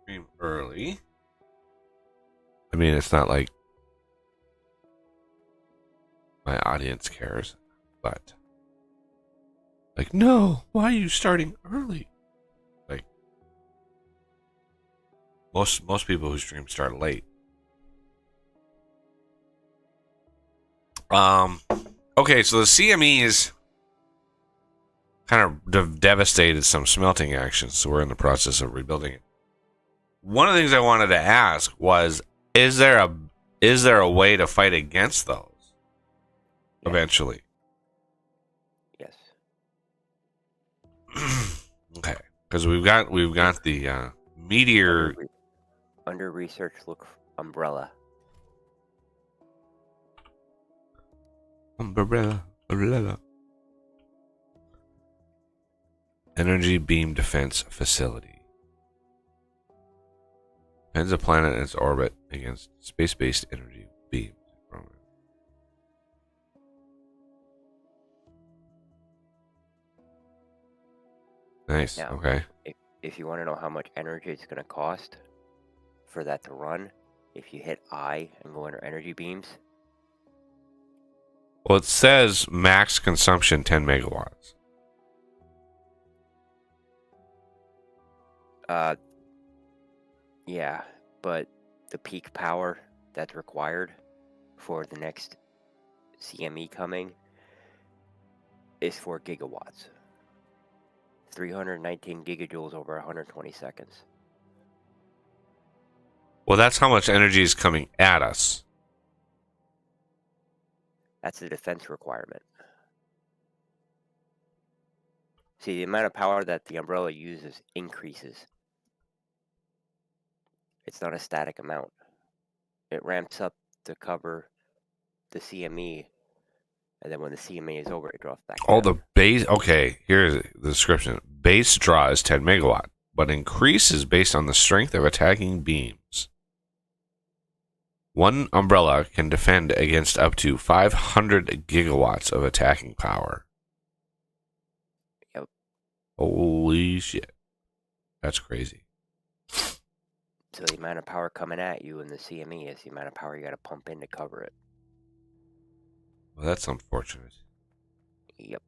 stream early. I mean, it's not like my audience cares, but like, no, why are you starting early? Like most people who stream start late. Okay, so the CMEs kind of devastated some smelting actions, so we're in the process of rebuilding it. One of the things I wanted to ask was, is there a way to fight against those eventually? Yes. Okay, because we've got the meteor. Under research, look umbrella. Umbrella. Energy beam defense facility. Defends a planet in its orbit against space-based energy beams. Nice. Now, okay. If you want to know how much energy it's going to cost for that to run, if you hit I and go under energy beams. Well, it says max consumption 10 megawatts. Yeah, but the peak power that's required for the next CME coming is 4 gigawatts. 319 gigajoules over 120 seconds. Well, that's how much energy is coming at us. That's the defense requirement. See, the amount of power that the umbrella uses increases. It's not a static amount. It ramps up to cover the CME, and then when the CME is over, it drops back down. Oh, the base. Okay, here's the description. Base draw is 10 megawatt, but increases based on the strength of attacking beams. One umbrella can defend against up to 500 gigawatts of attacking power. Yep. Holy shit. That's crazy. So the amount of power coming at you in the CME is the amount of power you got to pump in to cover it. Well, that's unfortunate. Yep.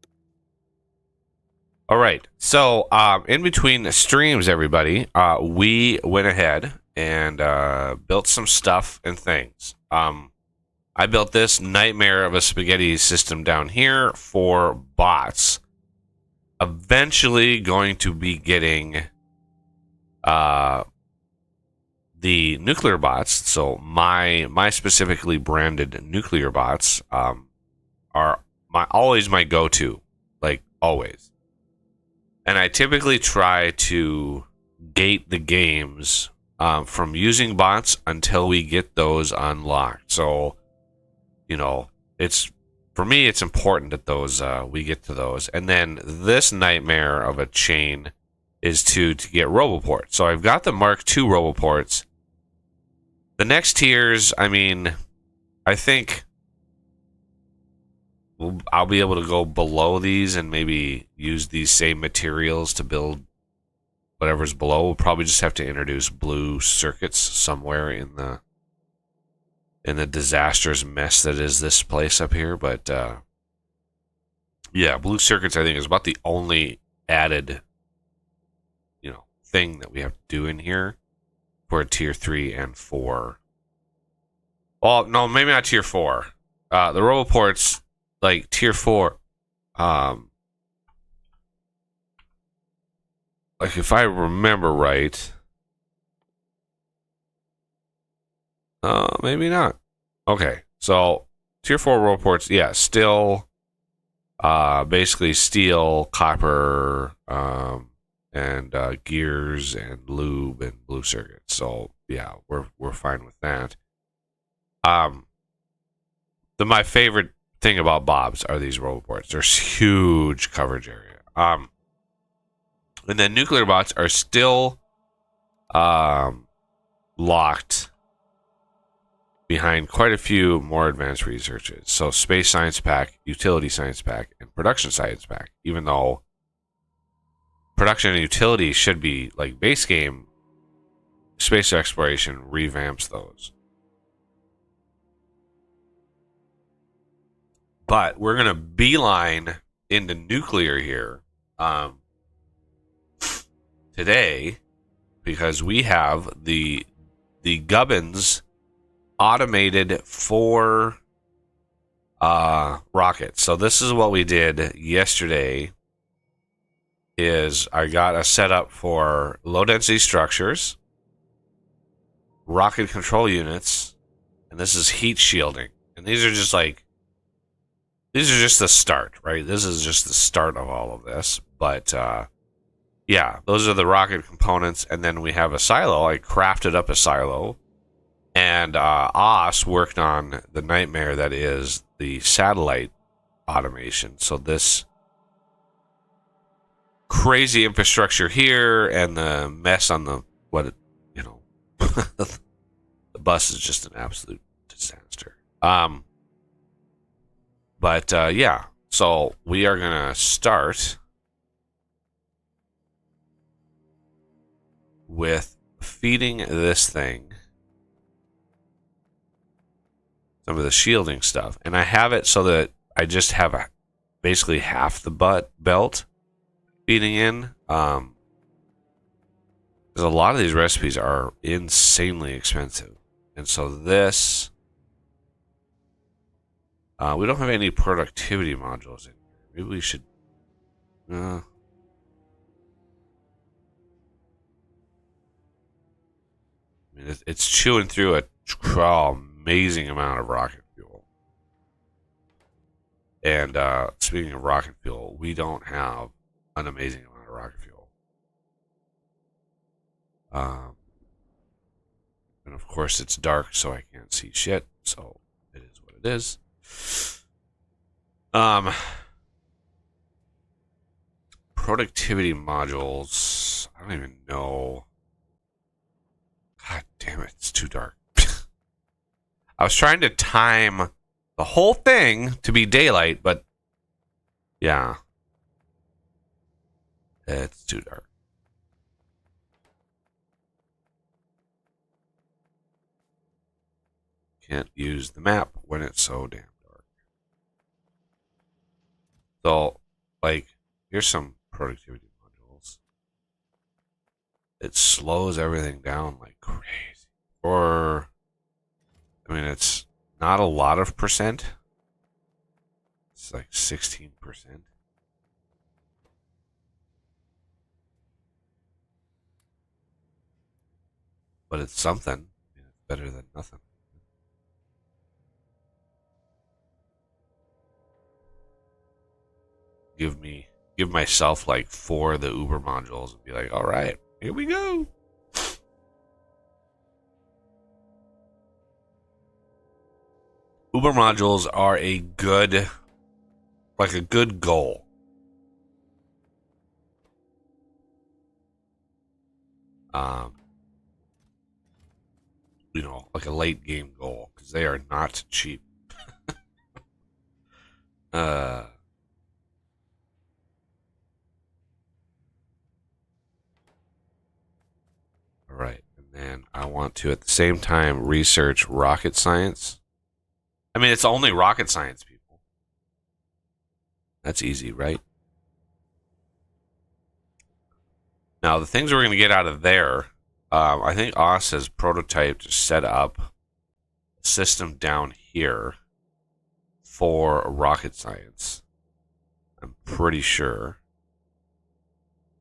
All right. So, in between the streams, everybody, we went ahead and built some stuff and things. I built this nightmare of a spaghetti system down here for bots. Eventually going to be getting the nuclear bots. So my specifically branded nuclear bots are always my go-to, like always. And I typically try to gate the games from using bots until we get those unlocked. So, for me, it's important that those we get to those. And then this nightmare of a chain is to get RoboPorts. So I've got the Mark II RoboPorts. The next tiers, I mean, I think I'll be able to go below these and maybe use these same materials to build whatever's below. We'll probably just have to introduce blue circuits somewhere in the disastrous mess that is this place up here. But yeah, blue circuits I think is about the only added thing that we have to do in here for tier 3 and 4. Well, no, maybe not tier 4. The RoboPorts, like tier 4, like if I remember right, maybe not. Okay, so tier 4 RoboPorts, yeah, still basically steel, copper, and gears and lube and blue circuits. So yeah, we're fine with that. My favorite thing about Bob's are these RoboPorts. There's huge coverage area. And then nuclear bots are still locked behind quite a few more advanced researches. So Space Science Pack, Utility Science Pack, and Production Science Pack. Even though production and utility should be like base game space exploration revamps those. But we're gonna beeline into nuclear here today because we have the Gubbins automated 4 rockets. So this is what we did yesterday. Is I got a setup for low density structures, rocket control units, and this is heat shielding. And these are just the start, right? This is just the start of all of this. But yeah, those are the rocket components. And then we have a silo. I crafted up a silo. And Oz worked on the nightmare that is the satellite automation. So this crazy infrastructure here and the mess on the the bus is just an absolute disaster. But yeah, so we are gonna start with feeding this thing some of the shielding stuff, and I have it so that I just have basically half the belt feeding in. Because a lot of these recipes are insanely expensive, and so this we don't have any productivity modules in here. Maybe we should. I mean, it's chewing through a amazing amount of rocket fuel. And speaking of rocket fuel, we don't have an amazing amount of rocket fuel. And of course, it's dark, so I can't see shit. So it is what it is. Productivity modules. I don't even know. God damn it, it's too dark. I was trying to time the whole thing to be daylight, but yeah. It's too dark. Can't use the map when it's so damn dark. So, here's some productivity modules. It slows everything down like crazy. It's not a lot of percent. It's like 16%. But it's something. It's better than nothing. Give myself 4 of the Uber modules and be like, all right, here we go. Uber modules are a good goal. Like a late game goal, because they are not cheap. All right, and then I want to at the same time research rocket science. I mean, it's only rocket science, people. That's easy, right? Now, the things we're going to get out of there, I think Oz has prototyped set up a system down here for rocket science. I'm pretty sure.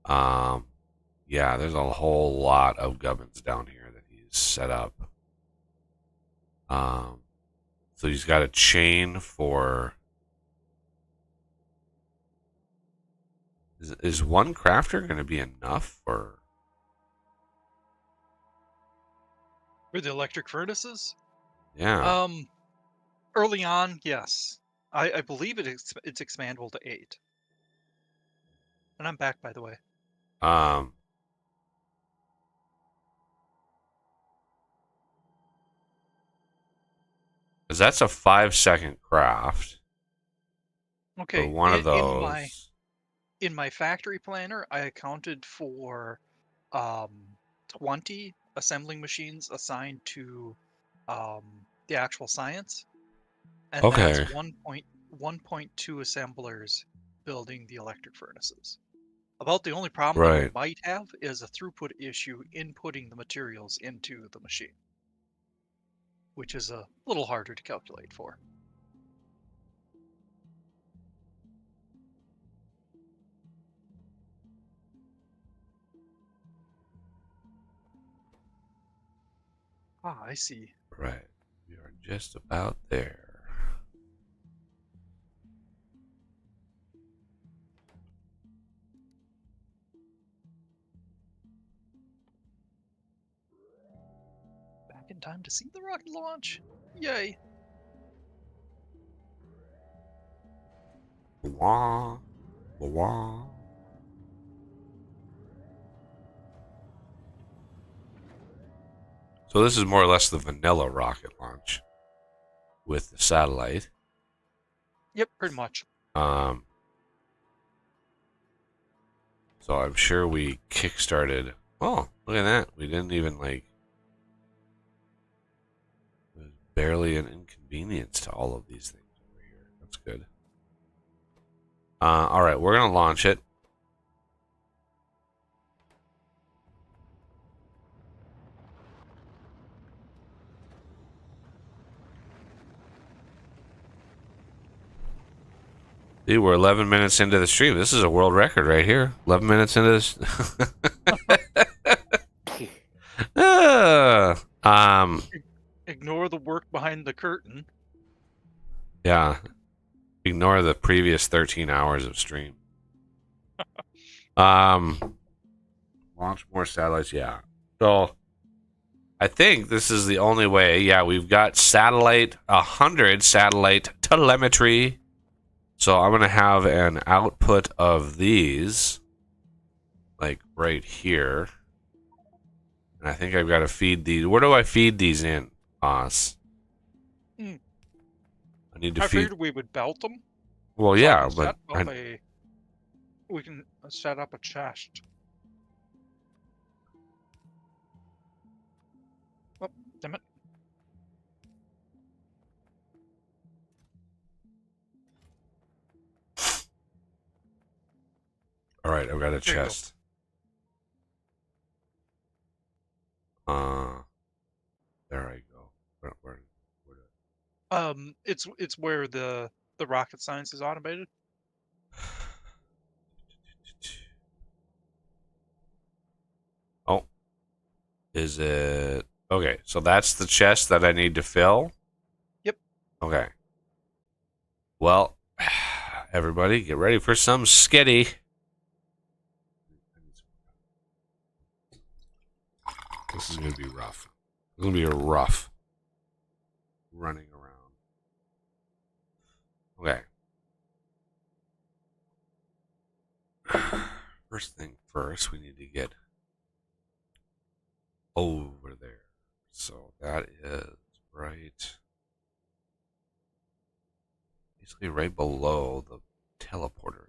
Yeah, there's a whole lot of gubbins down here that he's set up. So he's got a chain for. Is one crafter going to be enough for? For the electric furnaces? Yeah. Early on, yes. I believe it's expandable to 8. And I'm back, by the way. Because that's a 5-second craft. Okay. For one of those. In my factory planner, I accounted for 20 assembling machines assigned to the actual science, and that's Okay. 1.2 assemblers building the electric furnaces. About the only problem that we Right. might have is a throughput issue inputting the materials into the machine, which is a little harder to calculate for. Ah, I see. Right. We are just about there. Back in time to see the rocket launch. Yay. Wah, wah. So this is more or less the vanilla rocket launch with the satellite. Yep, pretty much. Um, so I'm sure we kickstarted. Oh, look at that! We didn't even like. It was barely an inconvenience to all of these things over here. That's good. All right, we're gonna launch it. See, we're 11 minutes into the stream. This is a world record right here. 11 minutes into this. Um, Ignore the work behind the curtain. yeah. Ignore the previous 13 hours of stream. Launch more satellites. Yeah. So I think this is the only way. Yeah, we've got 100 satellite telemetry. So I'm gonna have an output of these, like right here. And I think I've got to feed these. Where do I feed these in, Oz? Hmm. I need to I feed. figured we would belt them. Well, So I yeah, can but set up a. We can set up a chest. Oh, damn it! all right, I've got a There you go. chest. There I go. Where It's where the rocket science is automated. oh, is it okay? So that's the chest that I need to fill. Yep. Okay. Well, everybody, get ready for some skitty. This is gonna be rough. It's gonna be a rough running around. Okay. First thing first, we need to get over there. So that is right, basically right below the teleporter.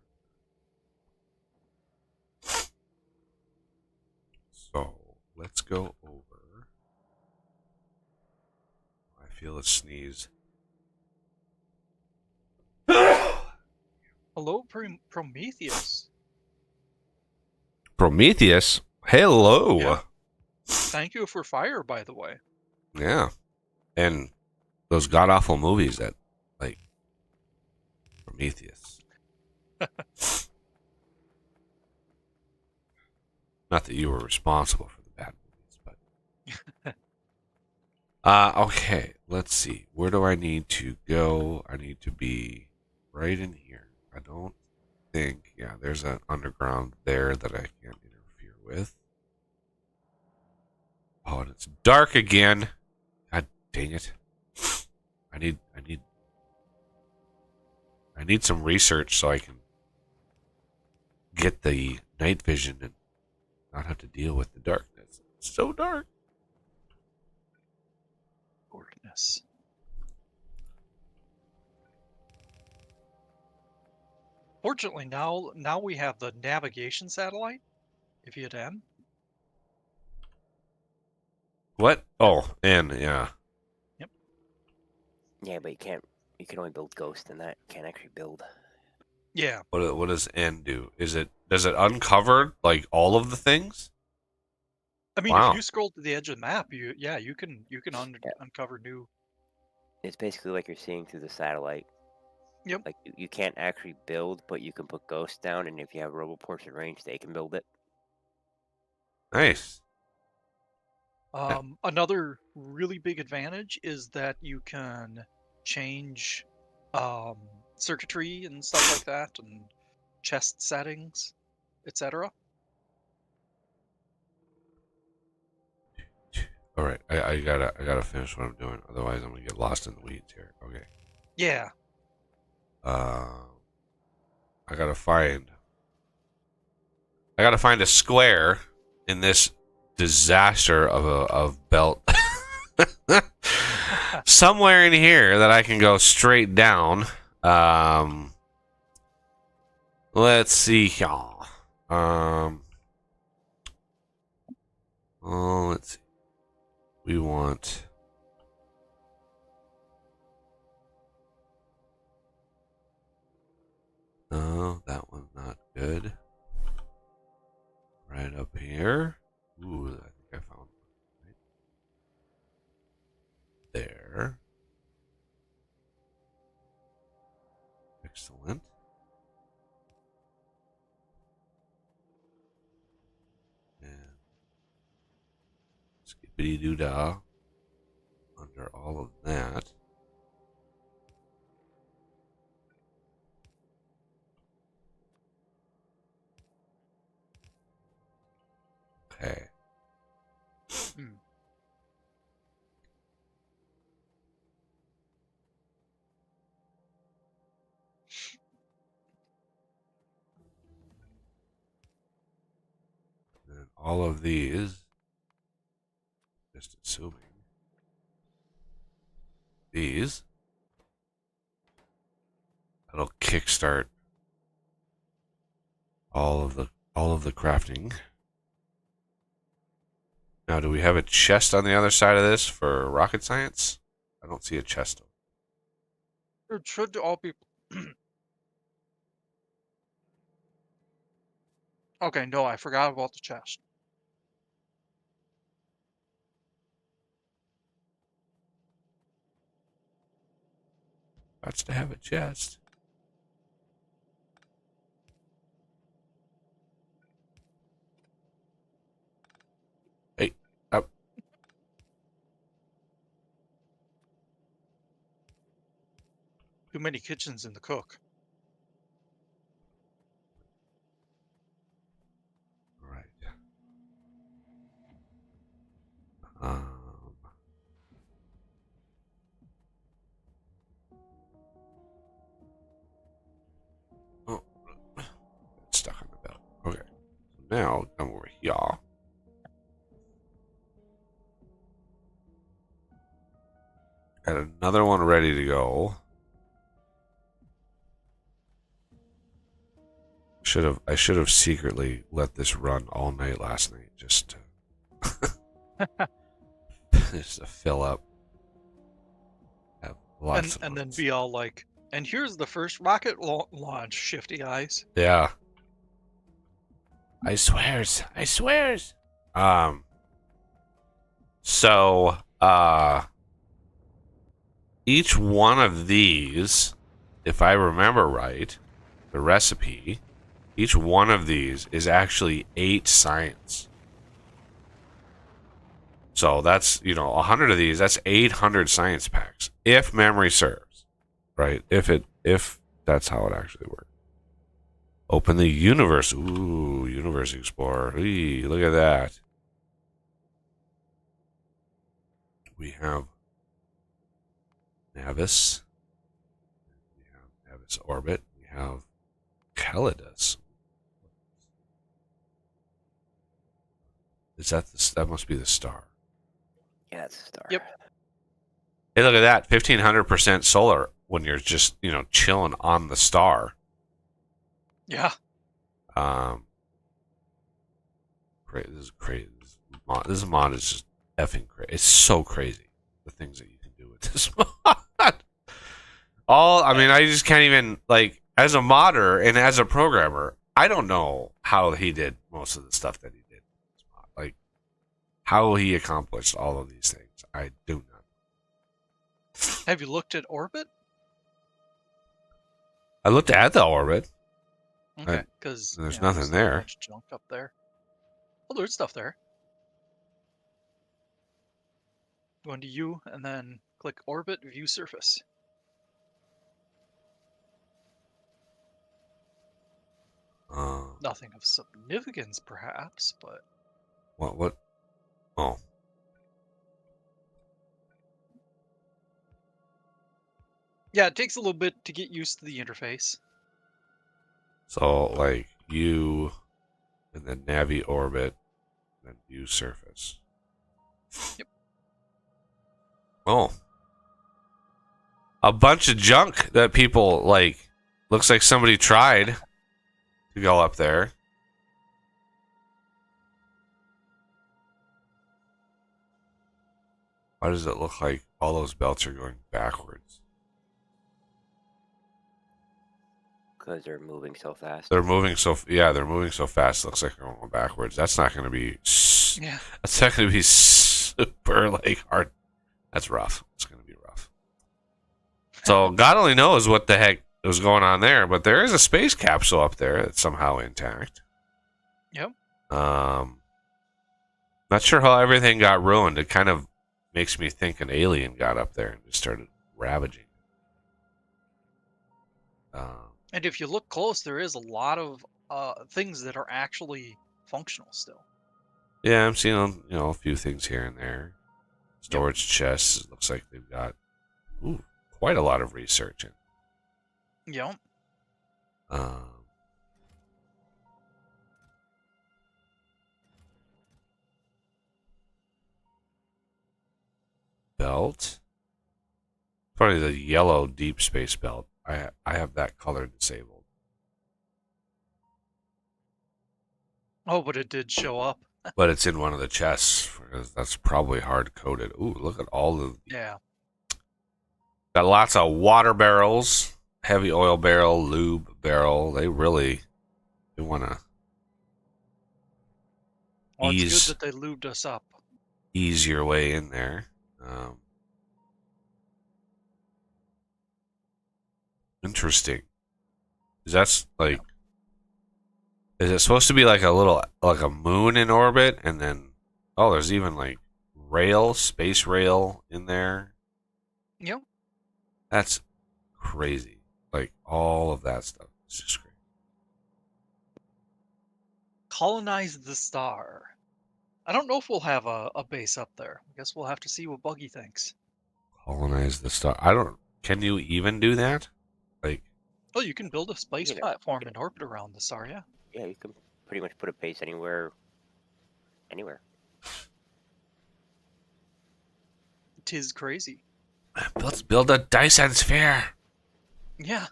So let's go over. I feel a sneeze. Hello, Prometheus. Prometheus, hello. Yeah. Thank you for fire, by the way. Yeah. And those god awful movies that, like, Prometheus. Not that you were responsible for the bad movies, but. Okay, let's see. Where do I need to go? I need to be right in here. I don't think. Yeah, there's an underground there that I can't interfere with. Oh, and it's dark again. God dang it. I need some research so I can get the night vision and not have to deal with the darkness. It's so dark. Goodness. Fortunately, now we have the navigation satellite. If you hit N. What? Oh, and yeah. Yep. Yeah, but you can't. You can only build ghost in that. You can't actually build. Yeah. What does N do? Does it uncover like all of the things? I mean, if Wow. you scroll to the edge of the map, you can Yeah. uncover new. It's basically like you're seeing through the satellite. Yep. Like you can't actually build, but you can put ghosts down, and if you have roboports in range, they can build it. Nice. Yeah. Another really big advantage is that you can change circuitry and stuff like that, and chest settings, etc. All right. I gotta finish what I'm doing. Otherwise, I'm gonna get lost in the weeds here. Okay. Yeah. Uh, I gotta find. I gotta find a square in this disaster of belt. Somewhere in here that I can go straight down. Let's see here. Oh, let's see. We want. No, that one's not good. Right up here. Ooh, I think I found one. Right there. Excellent. And skippity doo dah. Under all of that. Okay. Hmm. And all of these, just assuming, these, that'll kickstart all of the crafting. Now, do we have a chest on the other side of this for rocket science? I don't see a chest. It should all be. Okay, no, I forgot about the chest. That's to have a chest. Hey, up. Too many kitchens in the cook. Right. Um, oh, it's stuck on the belt. Okay. So now, come over here. Got another one ready to go. I should have secretly let this run all night last night just just to fill up. Have lots of And then ones. be all like, and here's the first rocket launch, shifty eyes. Yeah. I swears. I swears. So each one of these, if I remember right, the recipe, each one of these is actually 8 science. So that's, 100 of these, that's 800 science packs, if memory serves, right? If that's how it actually works. Open the universe. Ooh, Universe Explorer. Eee, look at that. We have Navis. We have Navis Orbit. We have Calidus. That must be the star. Yeah, it's a star. Yep. Hey, look at that. 1500% solar when you're just, chilling on the star. Yeah. Great. This is great. This mod is just effing crazy. It's so crazy, the things that you can do with this mod. I mean, I just can't even, like, as a modder and as a programmer, I don't know how he did most of the stuff that he did. Like, how he accomplished all of these things, I do not. Have you looked at Orbit? I looked at the orbit. Okay, because There's nothing there. Much junk up there. Well, there's stuff there. Go into U and then click Orbit, View Surface. Nothing of significance, perhaps, but What? Oh, yeah, it takes a little bit to get used to the interface. so like U, and then Navi orbit, and then View surface. Yep. Oh, a bunch of junk that people like. Looks like somebody tried to go up there. Why does it look like all those belts are going backwards? Because they're moving so fast. They're moving so fast. Looks like they're going backwards. That's not going to be. Yeah. That's not going to be super like hard. That's rough. It's going to be rough. So God only knows what the heck was going on there, but there is a space capsule up there that's somehow intact. Yep. Not sure how everything got ruined. It kind of makes me think an alien got up there and just started ravaging. And if you look close, there is a lot of things that are actually functional still. Yeah, I'm seeing a few things here and there. Storage chests. It looks like they've got quite a lot of research in. Yep. Belt. Probably the yellow deep space belt. I have that color disabled. Oh, but it did show up. But it's in one of the chests. That's probably hard coded. Ooh, look at all of. Yeah. Got lots of water barrels, heavy oil barrel, lube barrel. They want to Well, it's good that they lubed us up. Ease your way in there. Interesting. Is it supposed to be like a moon in orbit, and then there's even like space rail in there. Yep. That's crazy. Like all of that stuff. It's just crazy. Colonize the star. I don't know if we'll have a base up there. I guess we'll have to see what Buggy thinks. Colonize the star. Can you even do that? Like, oh, you can build a space platform in orbit around the star, yeah. Yeah, you can pretty much put a base anywhere. Tis crazy. Let's build a Dyson sphere. Yeah.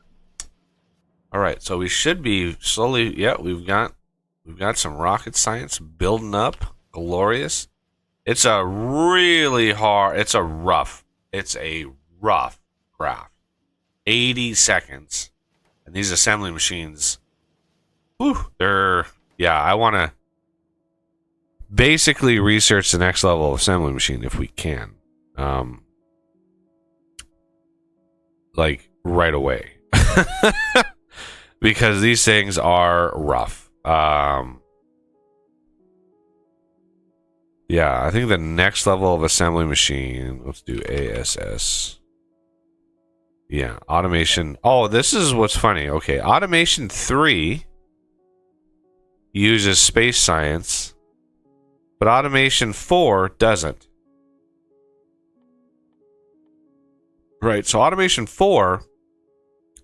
All right, so we should be slowly. Yeah, we've got some rocket science building up. Glorious. It's a rough craft. 80 seconds. And these assembly machines, I want to basically research the next level of assembly machine if we can. Like right away. Because these things are rough. Yeah, I think the next level of assembly machine, let's do ASS. Yeah, automation. Oh, this is what's funny. Okay, automation 3 uses space science, but automation 4 doesn't. Right, so automation 4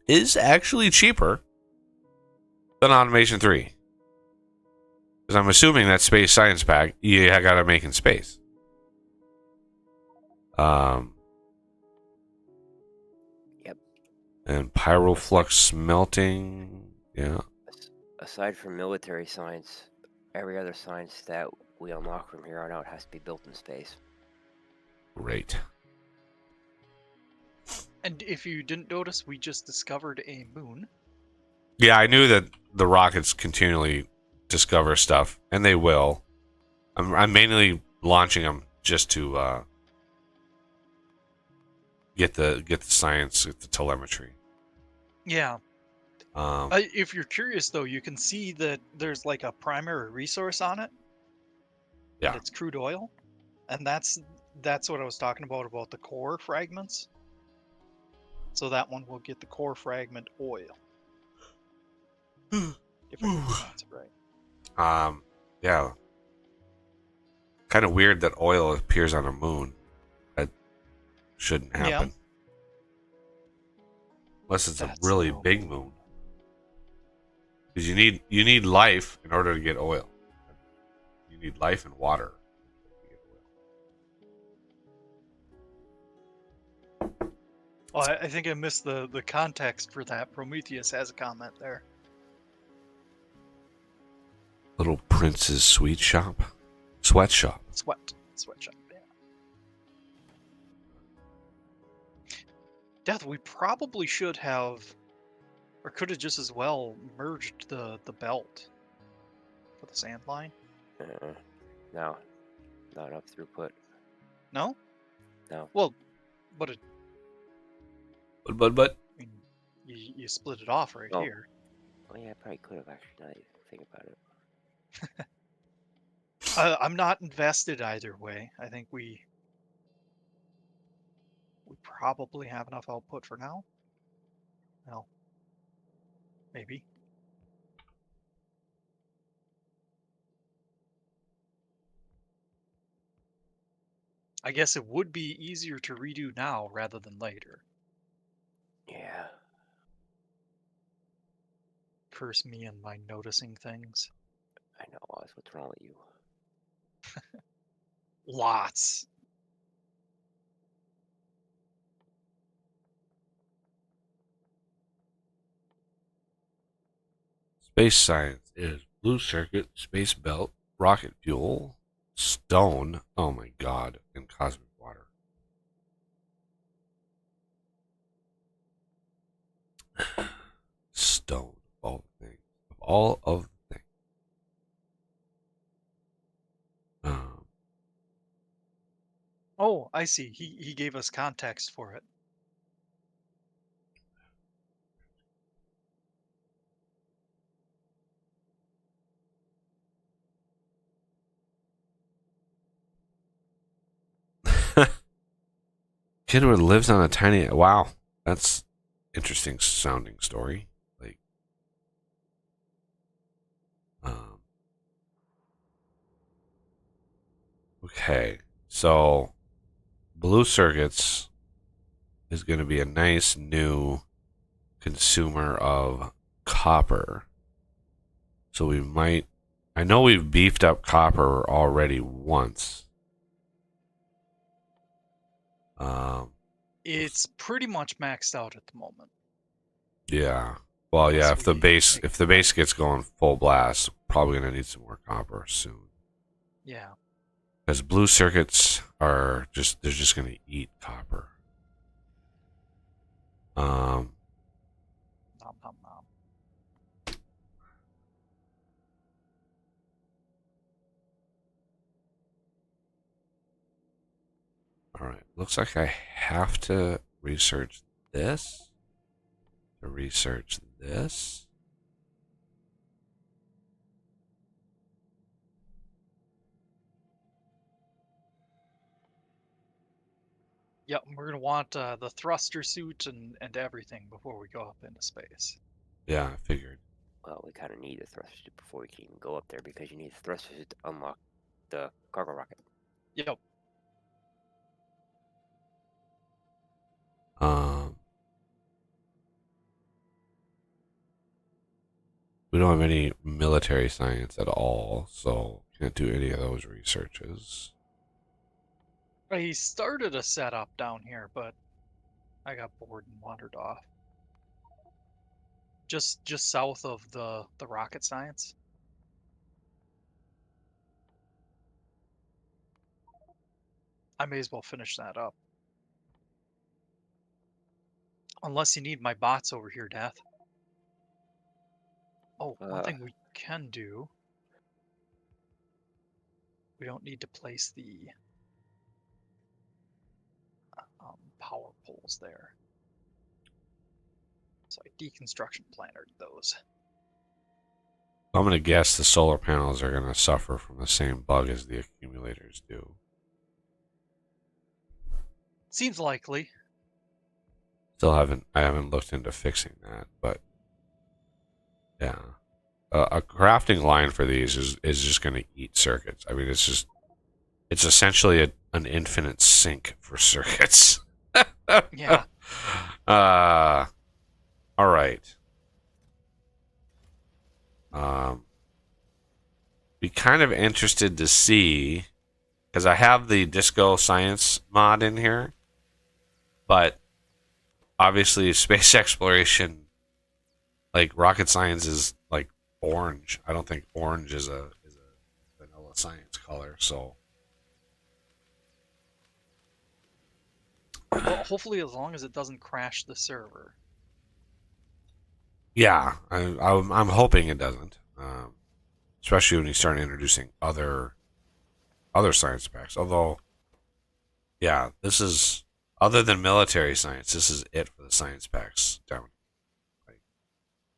is actually cheaper than automation 3. Because I'm assuming that space science pack, you got to make in space. Yep. And pyroflux smelting. Yeah. Aside from military science, every other science that we unlock from here on out has to be built in space. Great. And if you didn't notice, we just discovered a moon. Yeah, I knew that the rockets continually discover stuff, and they will. I'm mainly launching them just to get the science, get the telemetry. Yeah. Um, If you're curious, though, you can see that there's like a primary resource on it. Yeah. And it's crude oil, and that's what I was talking about the core fragments. So that one will get the core fragment oil. If I pronounce it right. Yeah. Kind of weird that oil appears on a moon. That shouldn't happen. Yeah. Unless it's That's a really no. big moon. Because you need life in order to get oil. You need life and water to get oil. Oh, I think I missed the context for that. Prometheus has a comment there. Little Prince's sweet shop, sweatshop. Sweatshop. Yeah. Death. We probably should have, or could have just as well merged the belt for the sand line. No, not enough throughput. No. No. Well, but it. But I mean, you split it off right here. Oh yeah, I probably could have actually. Now that you think about it. I'm not invested either way. I think we probably have enough output for now. Well, maybe. I guess it would be easier to redo now rather than later. Yeah. Curse me and my noticing things. I know, Oz. What's wrong with you? Lots. space science is blue circuit, space belt, rocket fuel, stone. Oh my god, and cosmic water. Stone, of all the things, of all of the things. Oh, I see. He gave us context for it. Kid who lives on a tiny. Wow, that's interesting sounding story. Like, okay, so blue circuits is going to be a nice new consumer of copper. So we might. I know we've beefed up copper already once. It's pretty much maxed out at the moment. Yeah. Well, yeah. If the base gets going full blast, probably gonna need some more copper soon. Yeah. Because blue circuits are they're just gonna eat copper. Nom, nom, nom. All right. Looks like I have to research this. To research this. Yep, we're gonna want the thruster suit and everything before we go up into space. Yeah, I figured. Well, we kind of need a thruster suit before we can even go up there because you need a thruster suit to unlock the cargo rocket. Yep. We don't have any military science at all, so can't do any of those researches. I started a setup down here, but I got bored and wandered off. Just south of the rocket science. I may as well finish that up. Unless you need my bots over here, Death. Oh, one thing we can do. We don't need to place the power poles there. So I deconstruction plannered those. I'm going to guess the solar panels are going to suffer from the same bug as the accumulators do. Seems likely. I haven't looked into fixing that, but yeah. A crafting line for these is just going to eat circuits. I mean, it's essentially an infinite sink for circuits. Yeah. All right. Be kind of interested to see, because I have the Disco Science mod in here, but obviously space exploration, like rocket science, is like orange. I don't think orange is a vanilla science color. So Well, hopefully, as long as it doesn't crash the server. yeah, I'm hoping it doesn't. Especially when you start introducing other science packs. Although, yeah, this is, other than military science, this is it for the science packs down. Like,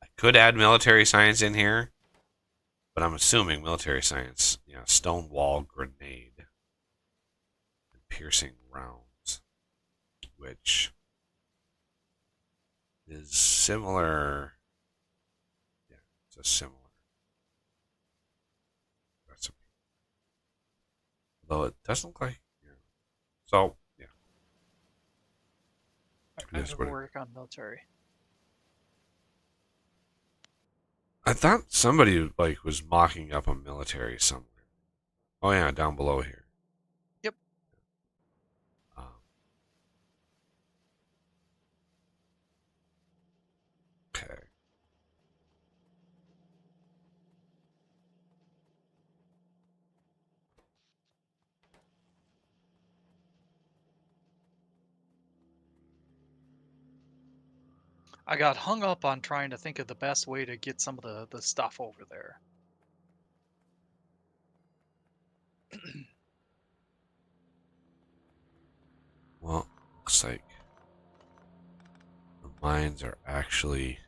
I could add military science in here, but I'm assuming military science, stone wall grenade and piercing rounds, which is similar. Yeah, it's a similar recipe. Though it doesn't look like. Yeah. So, yeah. I have to work on military. I thought somebody was mocking up a military somewhere. Oh yeah, down below here. Yep. Okay. I got hung up on trying to think of the best way to get some of the stuff over there. Well, looks like the mines are actually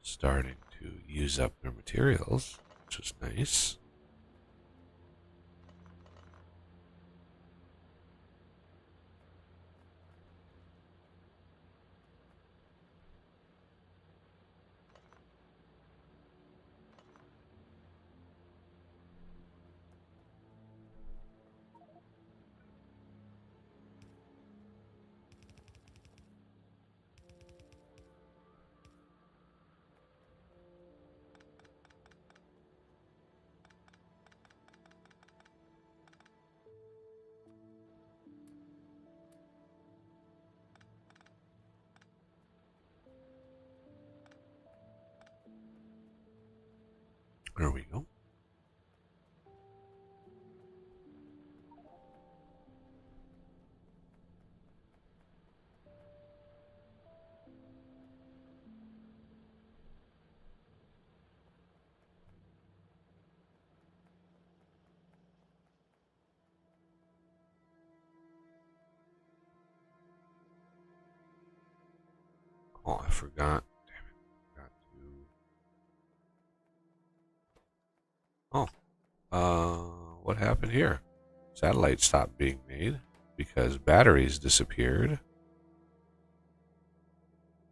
starting to use up their materials, which is nice. There we go. Oh, I forgot. Damn it. Got to. Oh. What happened here? Satellite stopped being made because batteries disappeared.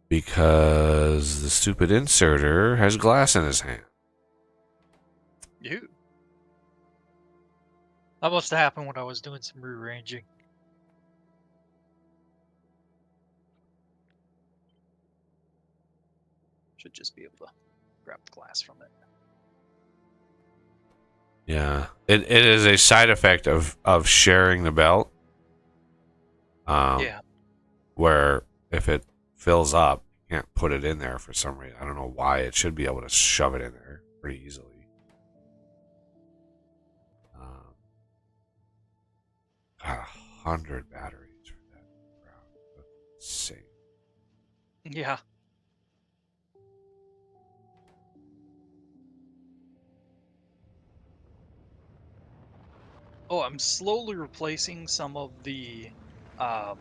Because the stupid inserter has glass in his hand. You. That must have happened when I was doing some rearranging. Should just be able to grab the glass from it. Yeah, it is a side effect of sharing the belt. Yeah. Where if it fills up, you can't put it in there for some reason. I don't know why. It should be able to shove it in there pretty easily. 100 batteries for that crap. That's insane. Yeah. Oh, I'm slowly replacing some of the um,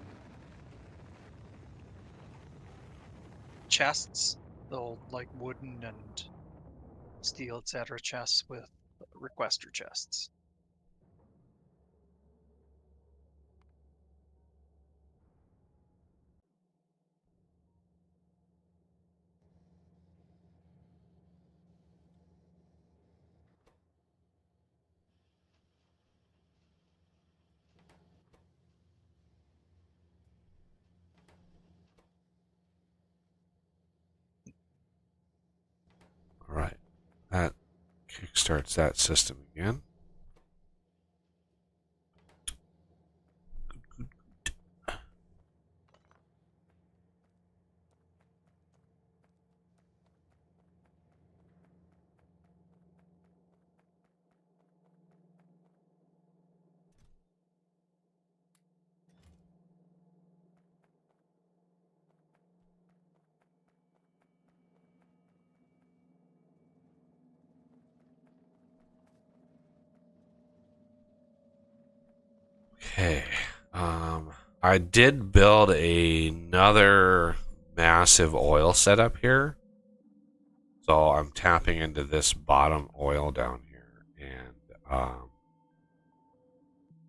chests, the old like wooden and steel, etc. chests with requester chests. All right. That kickstarts that system again. Okay. I did build another massive oil setup here. So I'm tapping into this bottom oil down here. And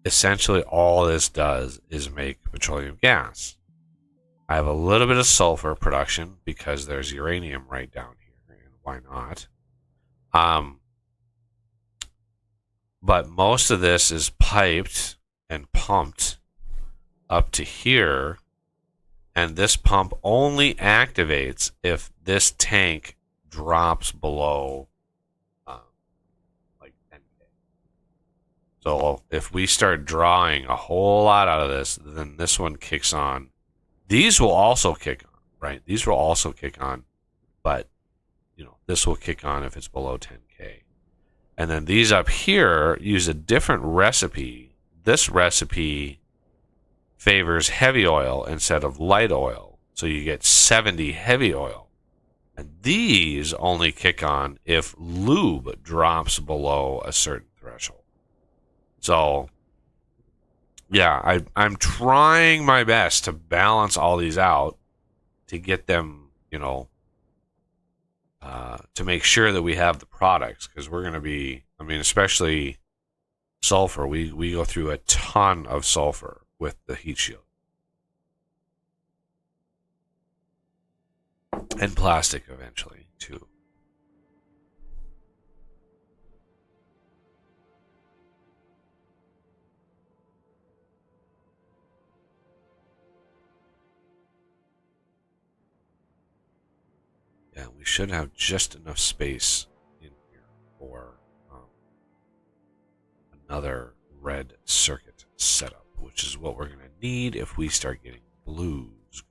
essentially all this does is make petroleum gas. I have a little bit of sulfur production because there's uranium right down here. And why not? But most of this is piped and pumped up to here, and this pump only activates if this tank drops below like 10K. So if we start drawing a whole lot out of this, then this one kicks on. These will also kick on, right? These will also kick on, but this will kick on if it's below 10K. And then these up here use a different recipe. This recipe favors heavy oil instead of light oil. So you get 70 heavy oil. And these only kick on if lube drops below a certain threshold. So, yeah, I'm trying my best to balance all these out to get them, to make sure that we have the products, because we're going to be, especially sulfur, we go through a ton of sulfur with the heat shield. And plastic eventually, too. Yeah, we should have just enough space in here for another red circuit setup, which is what we're going to need if we start getting blues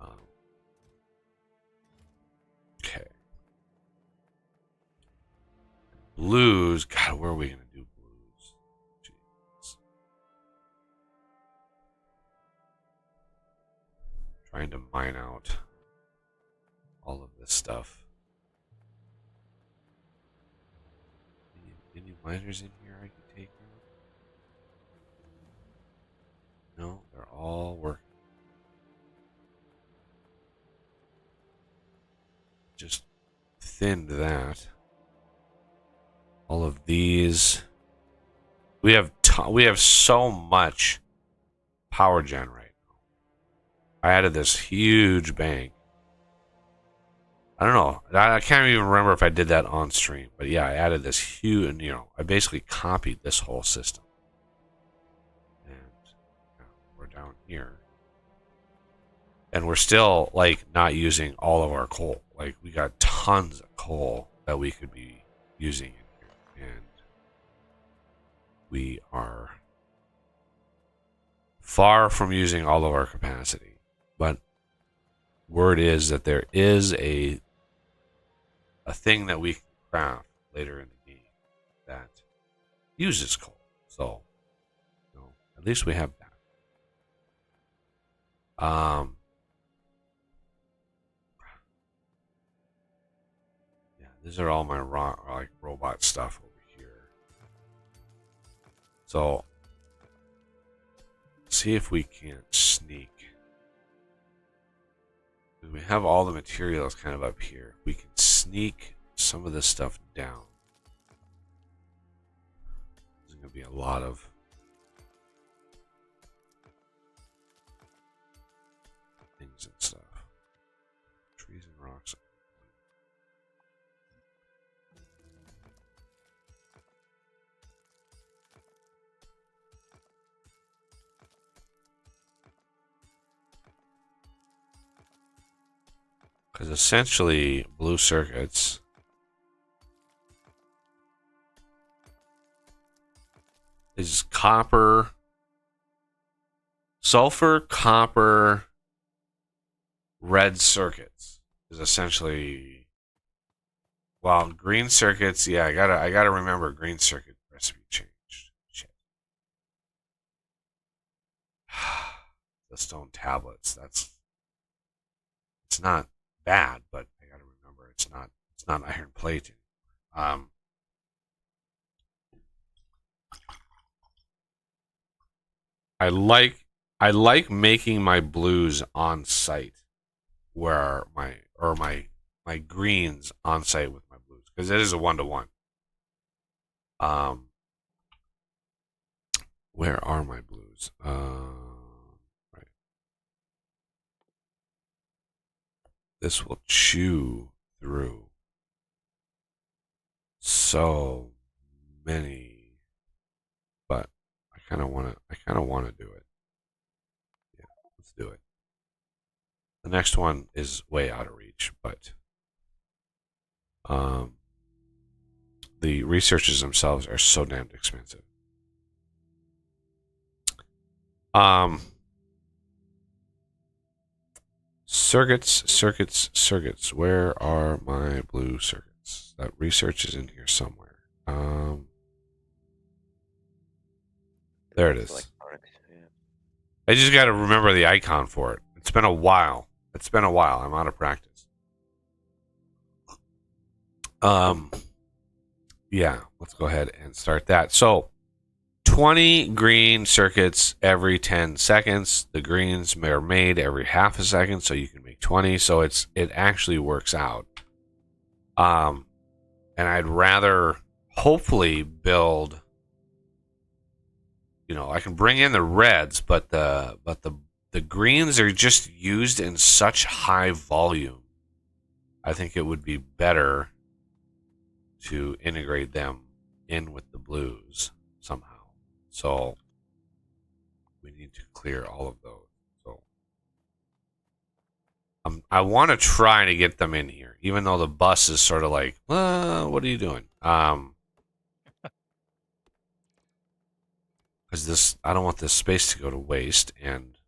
going. Okay. Blues, God, where are we going to do blues? Jeez. Trying to mine out all of this stuff. Any miners in here I can take out? No, they're all working. Just thinned that. All of these. We have so much power gen right now. I added this huge bank. I don't know. I can't even remember if I did that on stream. But yeah, I added this huge, and I basically copied this whole system. And we're down here. And we're still, not using all of our coal. We got tons of coal that we could be using in here. And we are far from using all of our capacity. But word is that there is a thing that we can craft later in the game that uses coal. So So, at least we have that. Yeah, these are all my robot stuff over here. So, see if we can't sneak. We have all the materials kind of up here. We can sneak some of this stuff down. There's going to be a lot of things and stuff. Trees and rocks. Because essentially, blue circuits is copper, sulfur, copper, red circuits is essentially. Well, green circuits. Yeah, I gotta remember green circuit recipe changed. Shit. The stone tablets. It's not bad, but I gotta remember it's not iron plate. I like making my blues on site, where my greens on site with my blues, because it is a 1-to-1. Where are my blues? Right. This will chew through so many, but I kind of want to do it. Yeah, let's do it. The next one is way out of reach, but the researches themselves are so damn expensive. Circuits. Where are my blue circuits? That research is in here somewhere. There it is. Yeah. I just got to remember the icon for it. It's been a while. I'm out of practice. Yeah, let's go ahead and start that. So, 20 green circuits every 10 seconds. The greens are made every half a second, so you can make 20. So it actually works out. And I'd rather hopefully build. I can bring in the reds, but the greens are just used in such high volume. I think it would be better to integrate them in with the blues somehow. So we need to clear all of those. So I want to try to get them in here, even though the bus is sort of like, what are you doing? Because I don't want this space to go to waste, and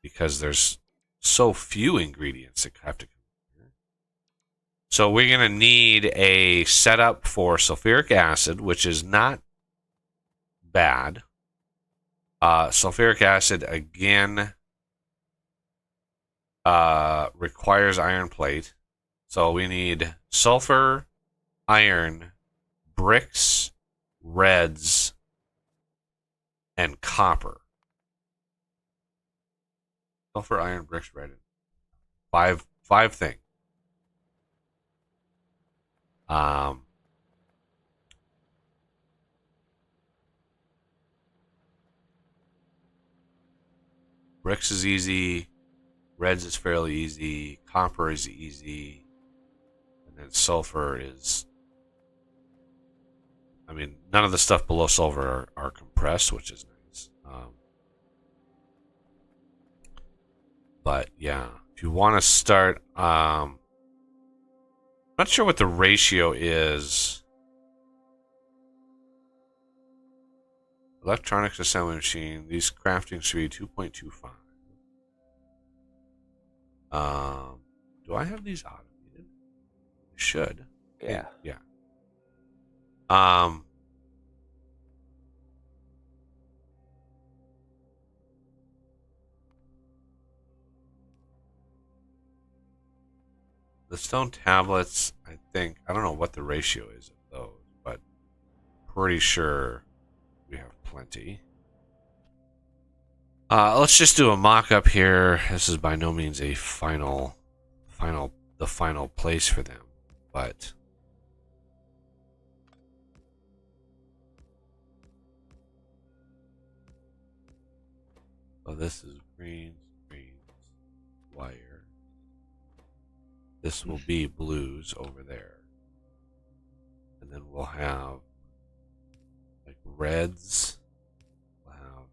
because there's so few ingredients that have to come here. So we're going to need a setup for sulfuric acid, which is not bad. Sulfuric acid, again, requires iron plate. So we need sulfur, iron, bricks, reds, and copper. Sulfur, iron, bricks, red. Five things. Bricks is easy. Reds is fairly easy. Copper is easy. And then sulfur is... none of the stuff below sulfur are compressed, which is nice. But yeah, if you want to start... not sure what the ratio is. Electronics assembly machine. These crafting should be 2.25. Do I have these automated? I should. Yeah. Yeah. the stone tablets, I think, I don't know what the ratio is of those, but pretty sure we have plenty. Let's just do a mock-up here. This is by no means a final place for them, but so this is greens, wire. This will be blues over there, and then we'll have like reds. We'll have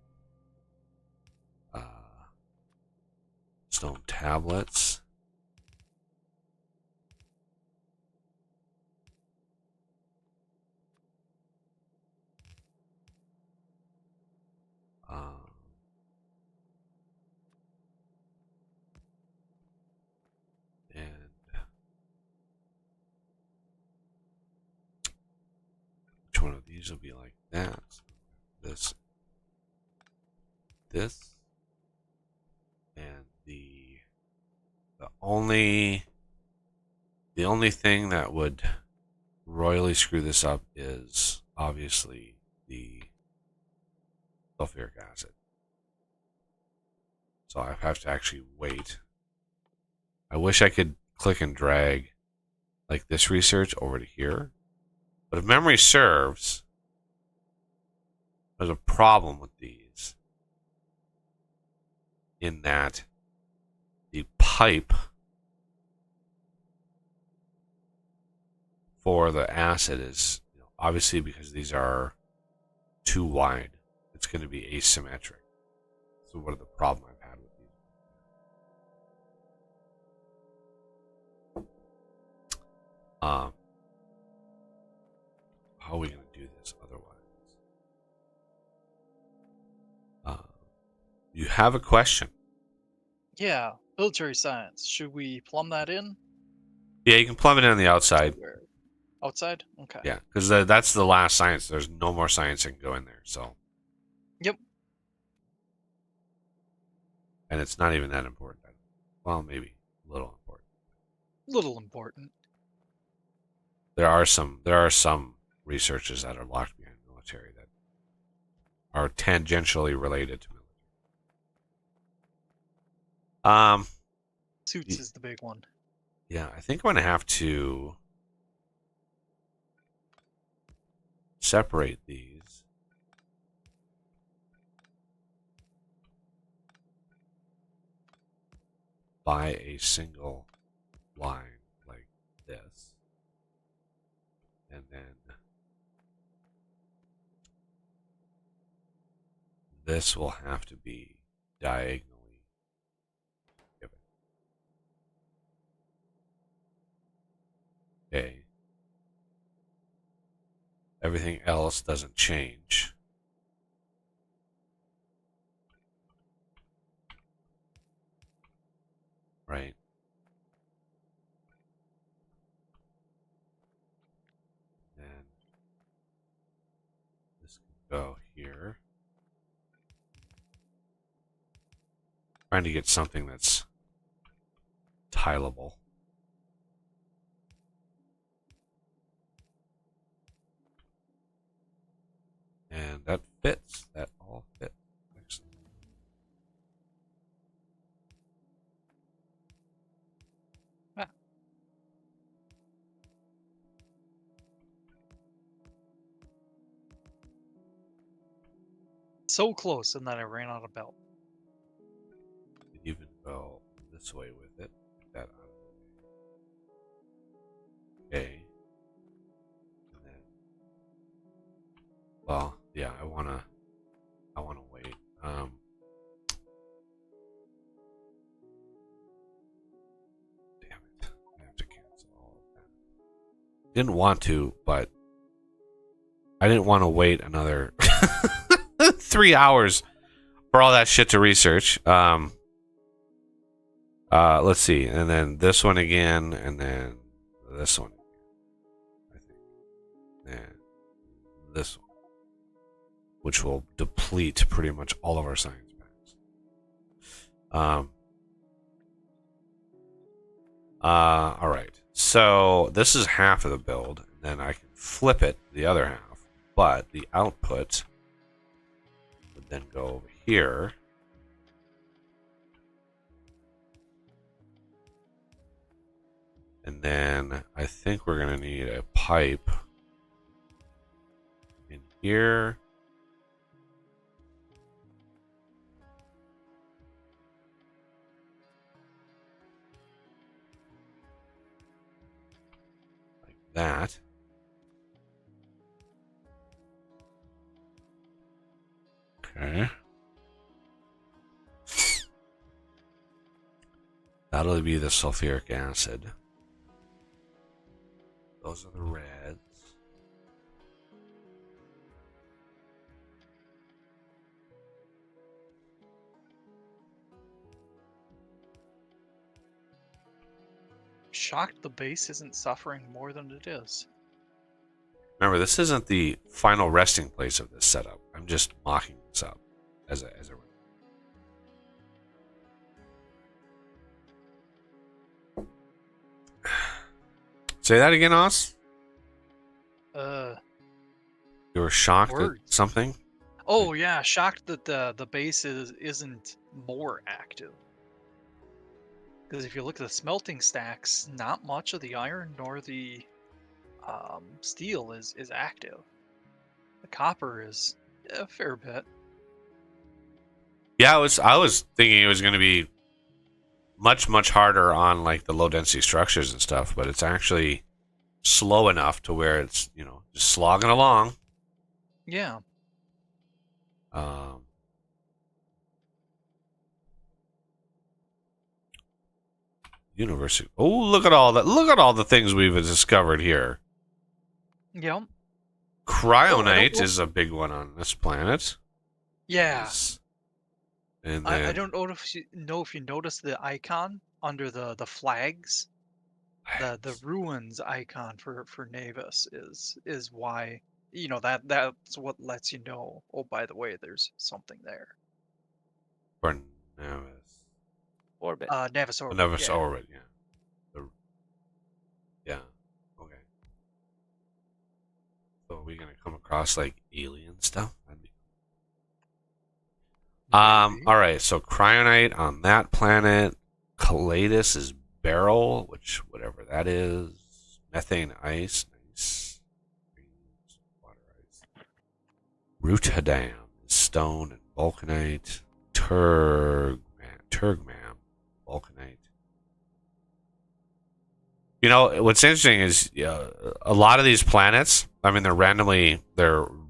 stone tablets. And which one of these will be like that? This, and the only thing that would royally screw this up is obviously the sulfuric acid. So I have to actually wait. I wish I could click and drag like this research over to here. But if memory serves, there's a problem with these in that the pipe for the acid is, obviously because these are too wide, it's going to be asymmetric. So what are the problem I've had with these? How are we going to do this otherwise? You have a question? Yeah, military science. Should we plumb that in? Yeah, you can plumb it in on the outside. Where? Outside? Okay. Yeah, because that's the last science. There's no more science that can go in there. So. Yep. And it's not even that important. Well, maybe a little important. Little important. There are some researches that are locked behind military that are tangentially related to military. Suits is the big one. Yeah, I think I'm gonna have to separate these. By a single line like this. And then this will have to be diagonally given. Okay. Everything else doesn't change. Right? And this can go here. Trying to get something that's tileable. And that fits. That all fits. Excellent. Ah. So close, and then I ran out of belt. You could even go this way with it. Get that out of the way. Okay. And then, well, yeah, I wanna wait. Damn it. I have to cancel all of that. Didn't want to, but I didn't want to wait another 3 hours for all that shit to research. Let's see, and then this one again, and then this one again, I think, and this one, which will deplete pretty much all of our science packs. All right. So this is half of the build, and then I can flip it to the other half. But the output would then go over here. And then I think we're going to need a pipe in here. Like that. Okay. That'll be the sulfuric acid. Those are the reds. Shocked the base isn't suffering more than it is. Remember, this isn't the final resting place of this setup. I'm just mocking this up as a Say that again, Oz? You were shocked at Words. something? Oh yeah, shocked that the base isn't more active. Because if you look at the smelting stacks, not much of the iron nor the steel is active. The copper is a fair bit. Yeah, I was thinking it was going to be much harder on like the low density structures and stuff, but it's actually slow enough to where it's, just slogging along. Yeah. University. Oh, look at all that! Look at all the things we've discovered here. Yeah. Cryonite is a big one on this planet. Yeah. And then, I don't know if you noticed the icon under the flags. The ruins icon for Navis is why that's what lets you know. Oh, by the way, there's something there. for Navis. Orbit. Navis orbit. Navis Yeah. orbit, yeah. Yeah. Okay. So are we gonna come across like alien stuff? All right. So cryonite on that planet. Calidus is beryl, which whatever that is. Methane ice, nice. Water ice. Rutadam is stone and vulcanite. Turgmam, vulcanite. What's interesting is a lot of these planets. I mean, they're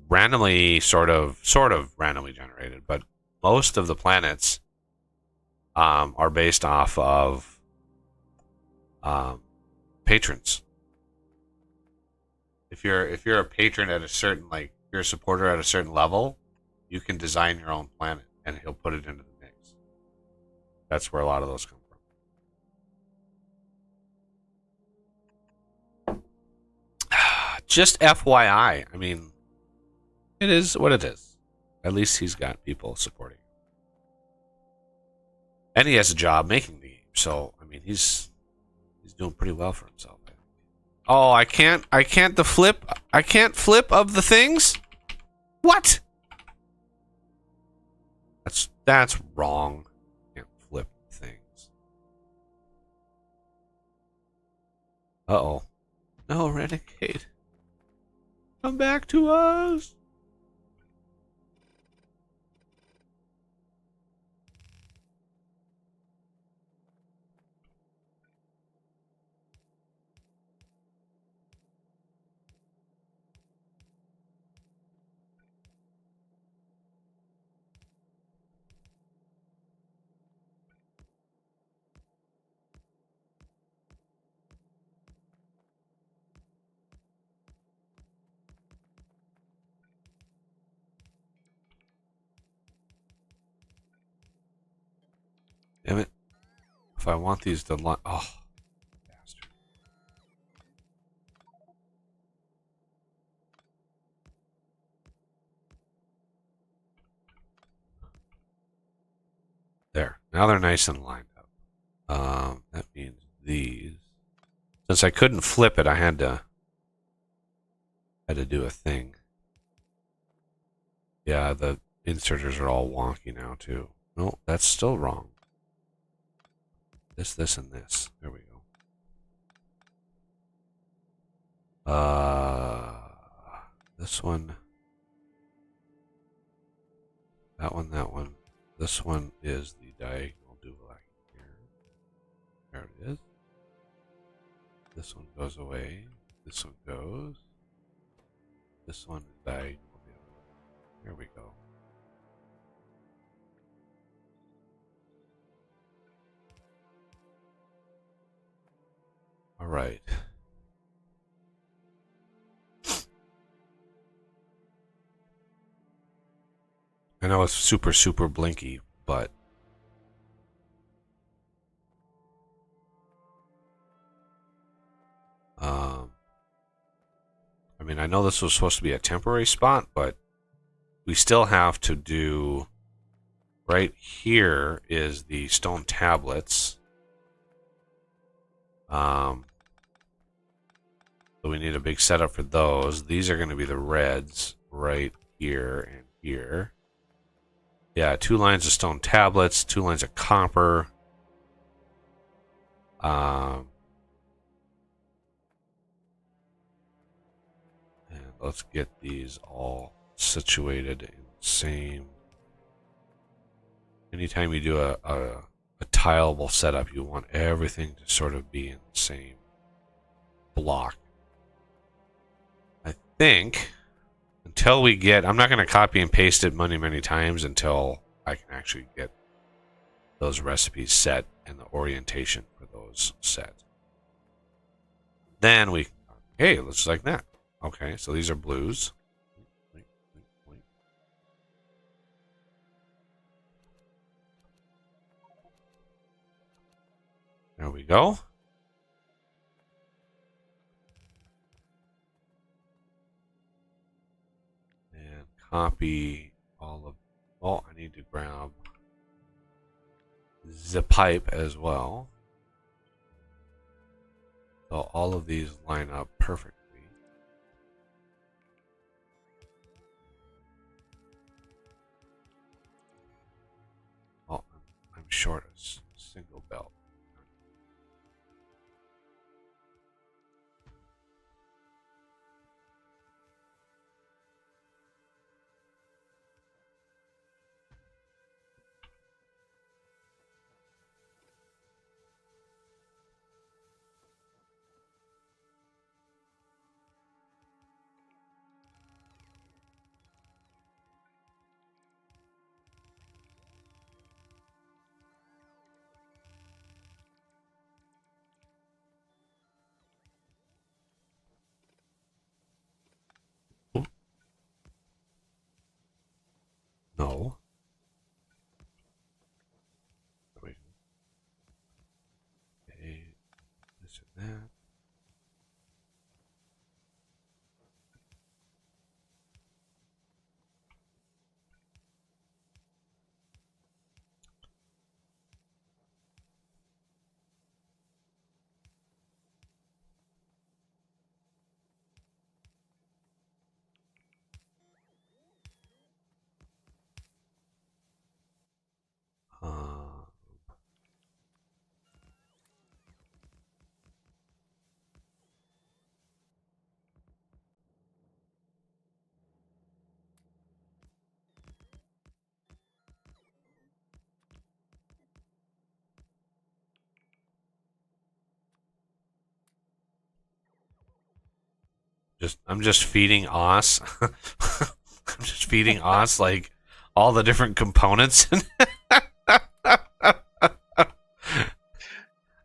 randomly sort of randomly generated, but most of the planets are based off of patrons. If you're a patron at a certain, like, if you're a supporter at a certain level, you can design your own planet and he'll put it into the mix. That's where a lot of those come from. Just FYI, I mean, it is what it is. At least he's got people supporting him. And he has a job making the game, so I mean he's doing pretty well for himself. Oh, I can't flip of the things? What? That's wrong. Can't flip things. Uh-oh. No, Renegade. Come back to us. Damn it. If I want these to line... Oh, bastard. There. Now they're nice and lined up. That means these. Since I couldn't flip it, I had to do a thing. Yeah, the inserters are all wonky now too. No, that's still wrong. This, and this. There we go. This one. That one, that one. This one is the diagonal duplex here. There it is. This one goes away. This one goes. This one is diagonal. Here we go. All right. I know it's super, super blinky, but I mean, I know this was supposed to be a temporary spot, but we still have to do. Right here is the stone tablets. So we need a big setup for those. These are going to be the reds right here and here. Yeah, 2 lines of stone tablets, 2 lines of copper. And let's get these all situated in the same. Anytime you do a tileable setup, you want everything to sort of be in the same block. I think until we get, I'm not going to copy and paste it many times until I can actually get those recipes set and the orientation for those set. Then we, hey, looks like that. Okay, so these are blues. There we go. And copy all of, oh, I need to grab the pipe as well. So all of these line up perfectly. Oh, I'm short a single belt. No. Wait. Okay. This and that. I'm just feeding Os. I'm just feeding Os like all the different components.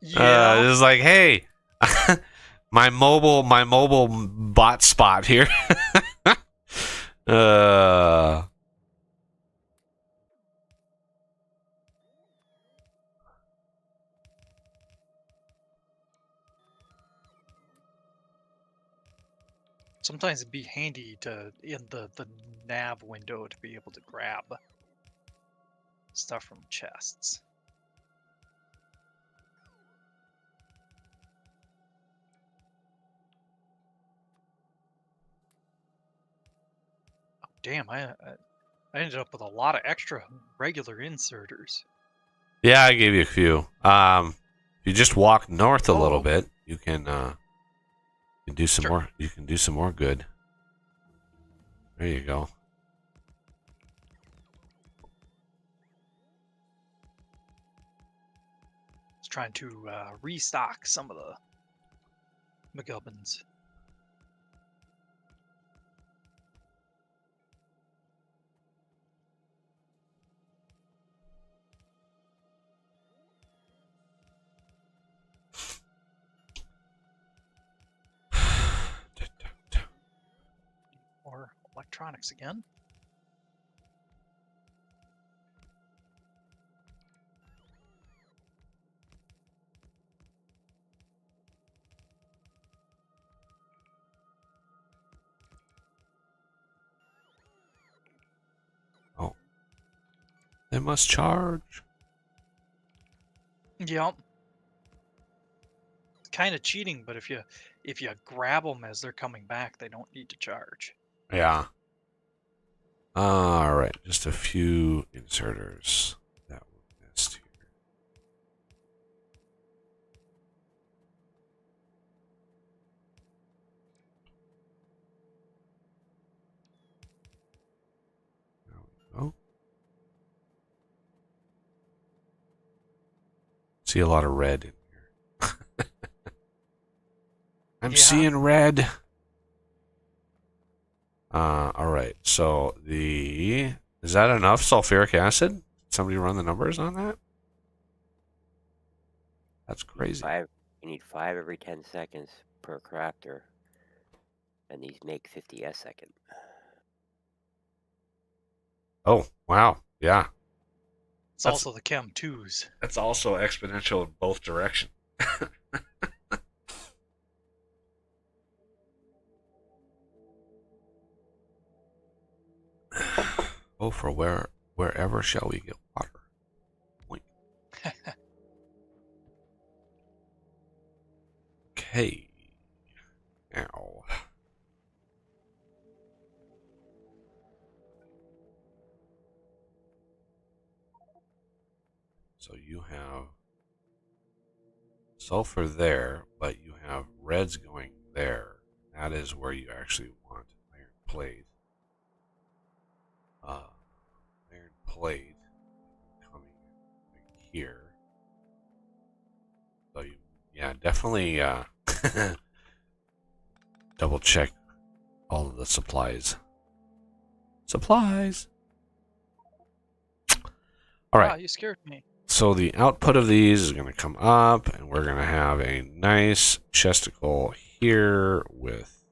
Yeah. It's like, hey, my mobile bot spot here. Sometimes it'd be handy to in the nav window to be able to grab stuff from chests. damn, I ended up with a lot of extra regular inserters. Yeah, I gave you a few. If you just walk north a little Oh. bit, you can do some Sure. more. You can do some more good. There you go. Just trying to restock some of the McGubbins. Or electronics again. Oh, they must charge. Yep. Kind of cheating, but if you grab them as they're coming back, they don't need to charge. Yeah. All right, just a few inserters that were missed here. There we go. See a lot of red in here. I'm Yeah. seeing red. All right. So is that enough sulfuric acid? Somebody run the numbers on that? That's crazy. You need 5 every 10 seconds per crafter, and these make 50 a second. Oh, wow. Yeah. It's That's- also the Chem 2s. That's also exponential in both directions. Oh, for wherever shall we get water? Point. Okay. Now. So you have sulfur there, but you have reds going there. That is where you actually want iron plate. Iron plate coming right here. So you, yeah, definitely double check all of the supplies. Supplies. All right. Wow, you scared me. So the output of these is going to come up, and we're going to have a nice chesticle here with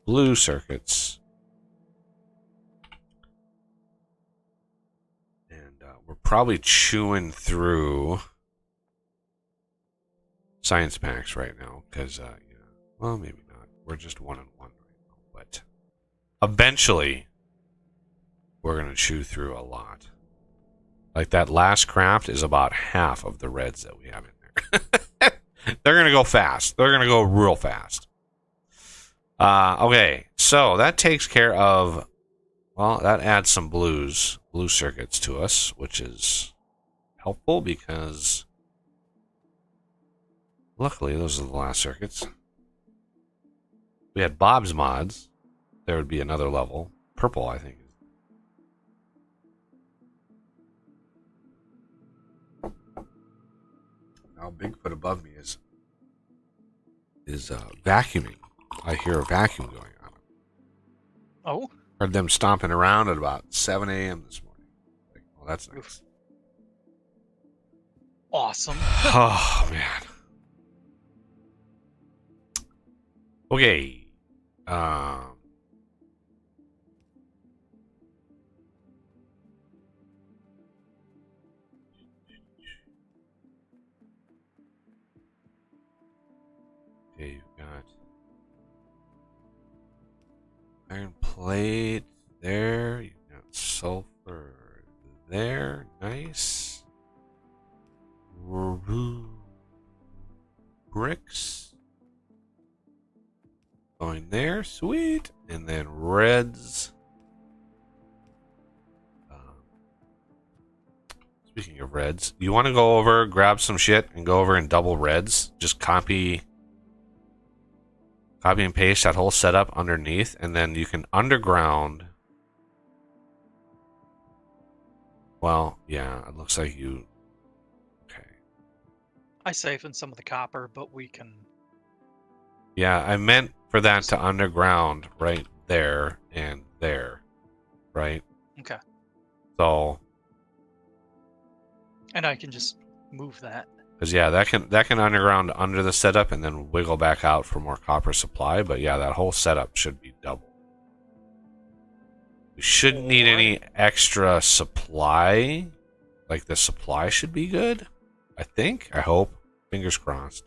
blue circuits. And we're probably chewing through science packs right now because, well, maybe not. We're just 1 and 1 right now. But eventually, we're going to chew through a lot. Like that last craft is about half of the reds that we have in there. They're going to go fast. They're going to go real fast. Okay, so that takes care of, well, that adds some blue circuits to us, which is helpful because luckily those are the last circuits. We had Bob's mods. There would be another level. Purple, I think. Now Bigfoot above me is vacuuming. I hear a vacuum going on. Oh, Heard them stomping around at about 7 a.m. this morning. Like, well, that's nice. awesome. Oh, man. Okay. Okay, you've got iron plate there. You've got sulfur there. Nice. Bricks going there. Sweet. And then reds Speaking of reds, you want to go over, grab some shit, and go over and double reds. Just copy and paste that whole setup underneath, and then you can underground. Well, yeah, it looks like you. Okay. I siphoned some of the copper, but we can. Yeah, I meant for that to underground right there and there, right? Okay. So, And I can just move that. because yeah, that can underground under the setup and then wiggle back out for more copper supply. But yeah, that whole setup should be double. We shouldn't need any extra supply. Like the supply should be good. I think. I hope. Fingers crossed.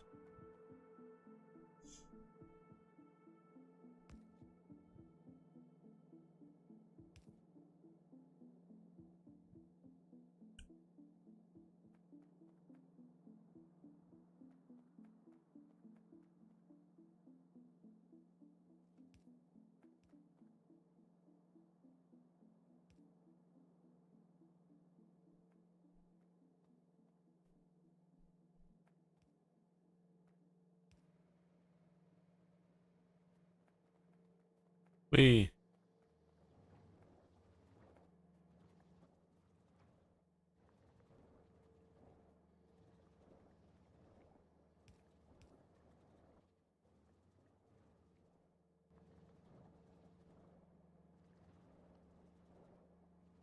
We.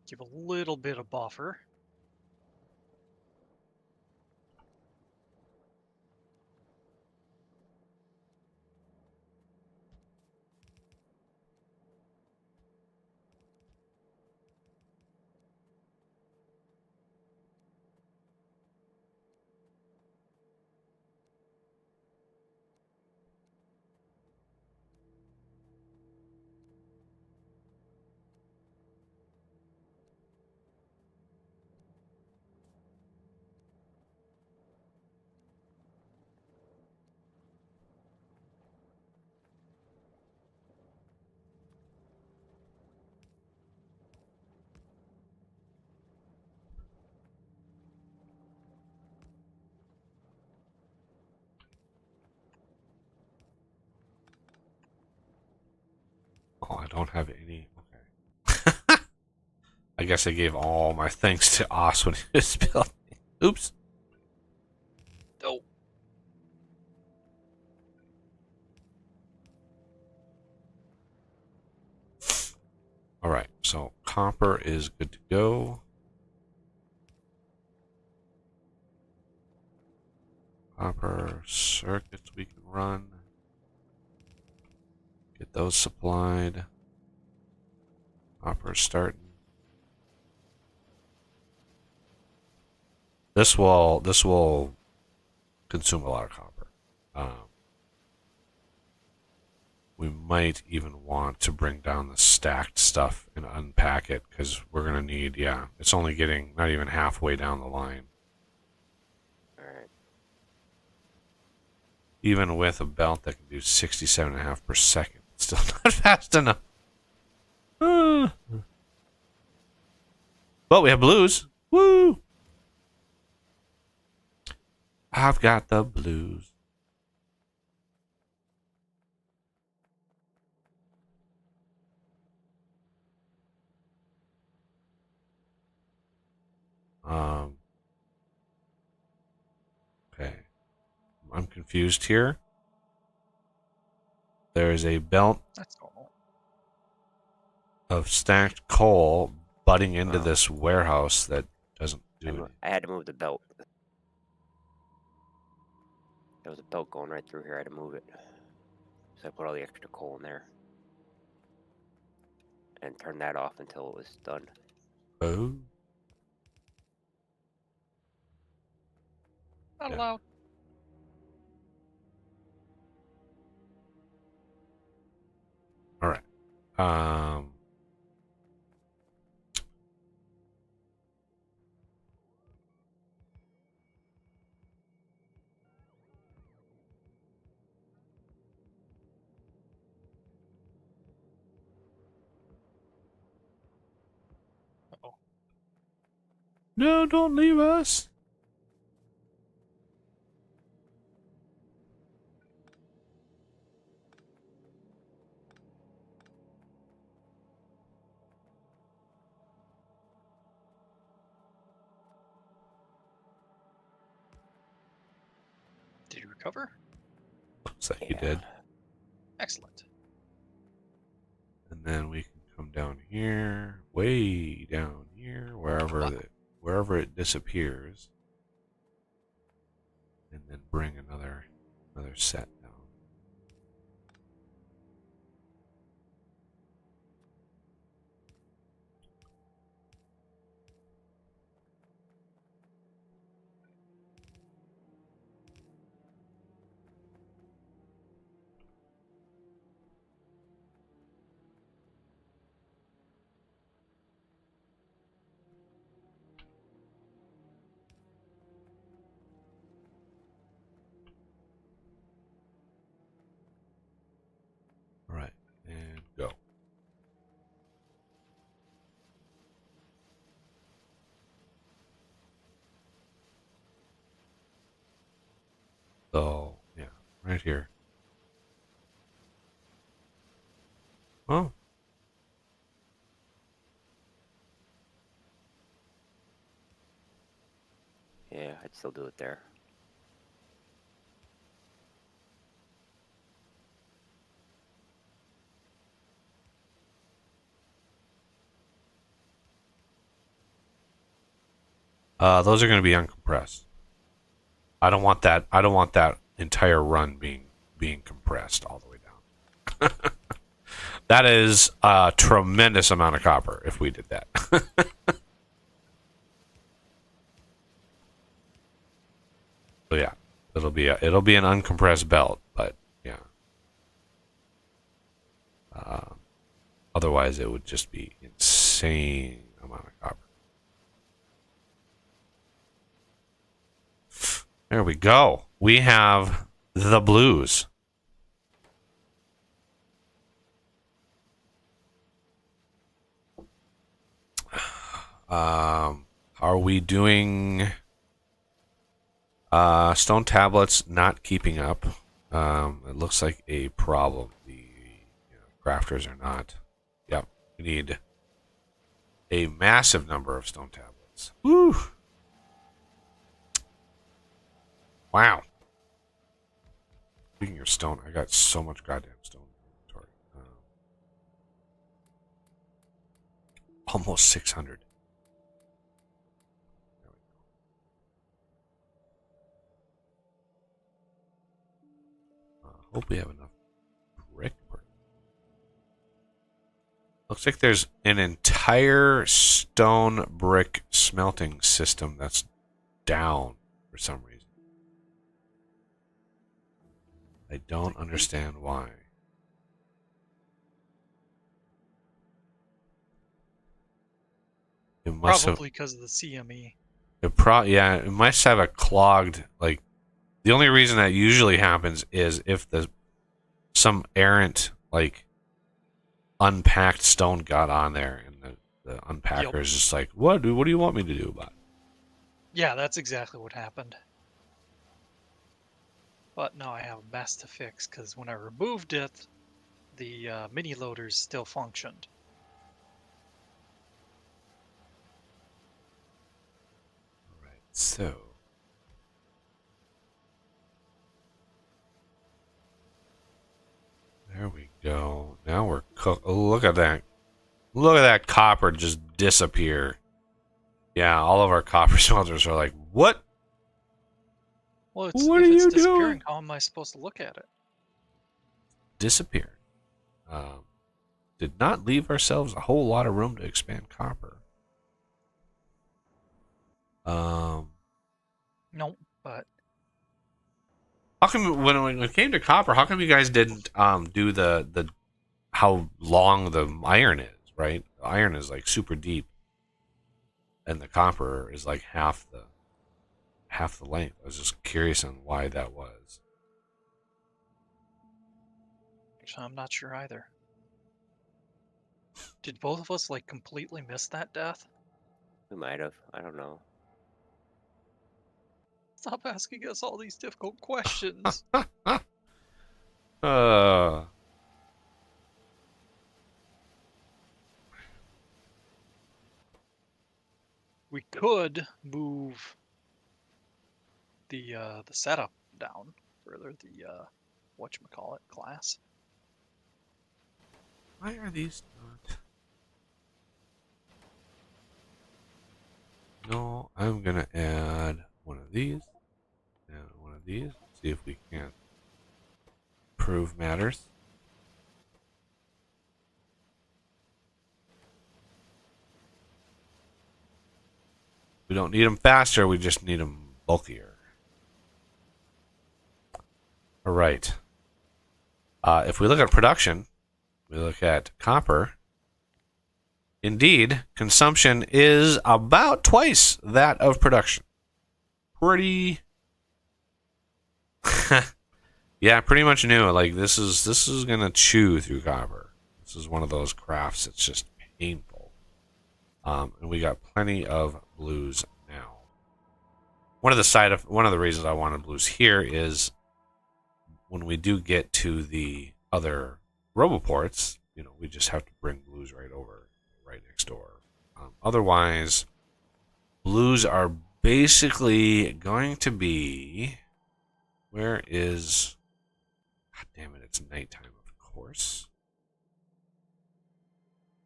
Give a little bit of buffer. Oh, I don't have any. Okay. I guess I gave all my thanks to Os when he was building. Oops. Oh. All right. So copper is good to go. Copper circuits we can run. Get those supplied. Copper starting. This will consume a lot of copper. We might even want to bring down the stacked stuff and unpack it because we're gonna need. Yeah, it's only getting not even halfway down the line. All right. Even with a belt that can do 67.5 per second, it's still not fast enough. But we have blues. Woo! I've got the blues. Okay. I'm confused here. There is a belt That's normal. of stacked coal butting into this warehouse that doesn't do anything. I had to move the belt. There was a belt going right through here. I had to move it. So I put all the extra coal in there. And turned that off until it was done. Oh. Not Yeah. allowed. All right. Uh-oh. No, don't leave us. Did you recover? Looks like you Yeah. did. Excellent. And then we can come down here, way down here, wherever it disappears, and then bring another set down. All right, and go. So yeah, right here. Oh, Yeah, I'd still do it there. those are going to be uncompressed. I don't want that. I don't want that entire run being compressed all the way down. That is a tremendous amount of copper if we did that. So yeah, it'll be an uncompressed belt, but yeah. Otherwise, it would just be insane amount of copper. There we go. We have the blues. Are we doing stone tablets not keeping up? It looks like a problem. The crafters are not. Yep, we need a massive number of stone tablets. Woo! Wow. Speaking of stone, I got so much goddamn stone in my inventory. Almost 600. Hope we have enough brick. Looks like there's an entire stone brick smelting system that's down for some reason. I don't understand why. It must Probably because of the CME. yeah, it must have a clogged, like, the only reason that usually happens is if some errant, like, unpacked stone got on there and the unpacker is just like, what do you want me to do about it? Yeah, that's exactly what happened. But now I have a mess to fix because when I removed it, the mini loaders still functioned. All right, so there we go. Now we're cooked. Oh, look at that. Look at that copper just disappear. Yeah, all of our copper smelters are like, what? Well, What if are it's you disappearing, doing? how am I supposed to look at it? Disappeared. Did not leave ourselves a whole lot of room to expand copper. Nope, but How come when it came to copper, how come you guys didn't do the how long the iron is, right? The iron is like super deep, and the copper is like half the length. I was just curious on why that was. actually, I'm not sure either. Did both of us like completely miss that death? We might have. I don't know. Stop asking us all these difficult questions. uh, We could move the setup down further. The whatchamacallit class. why are these not? No, I'm gonna add one of these and one of these. See if we can prove matters. We don't need them faster, we just need them bulkier. All right. If we look at production, we look at copper. Indeed, consumption is about twice that of production. Pretty. Yeah, pretty much new. Like this is gonna chew through copper. This is one of those crafts that's just painful. And we got plenty of blues now. One of the reasons I wanted blues here is when we do get to the other roboports, we just have to bring blues right over, right next door. Otherwise, blues are basically going to be. Where is? God damn it! It's nighttime, of course.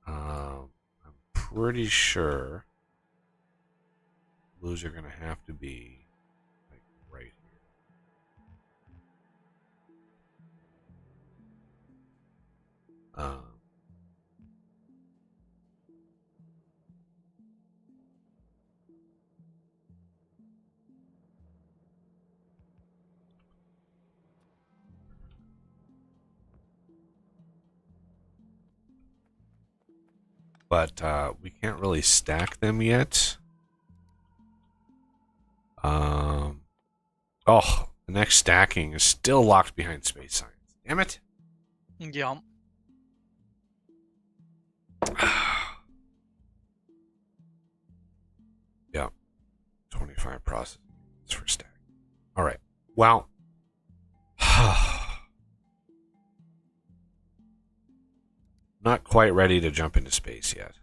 I'm pretty sure blues are going to have to be like right here. But we can't really stack them yet. Oh, the next stacking is still locked behind space science. Damn it. Yeah. Yeah. 25 processing units for stack. All right. Well. Not quite ready to jump into space yet.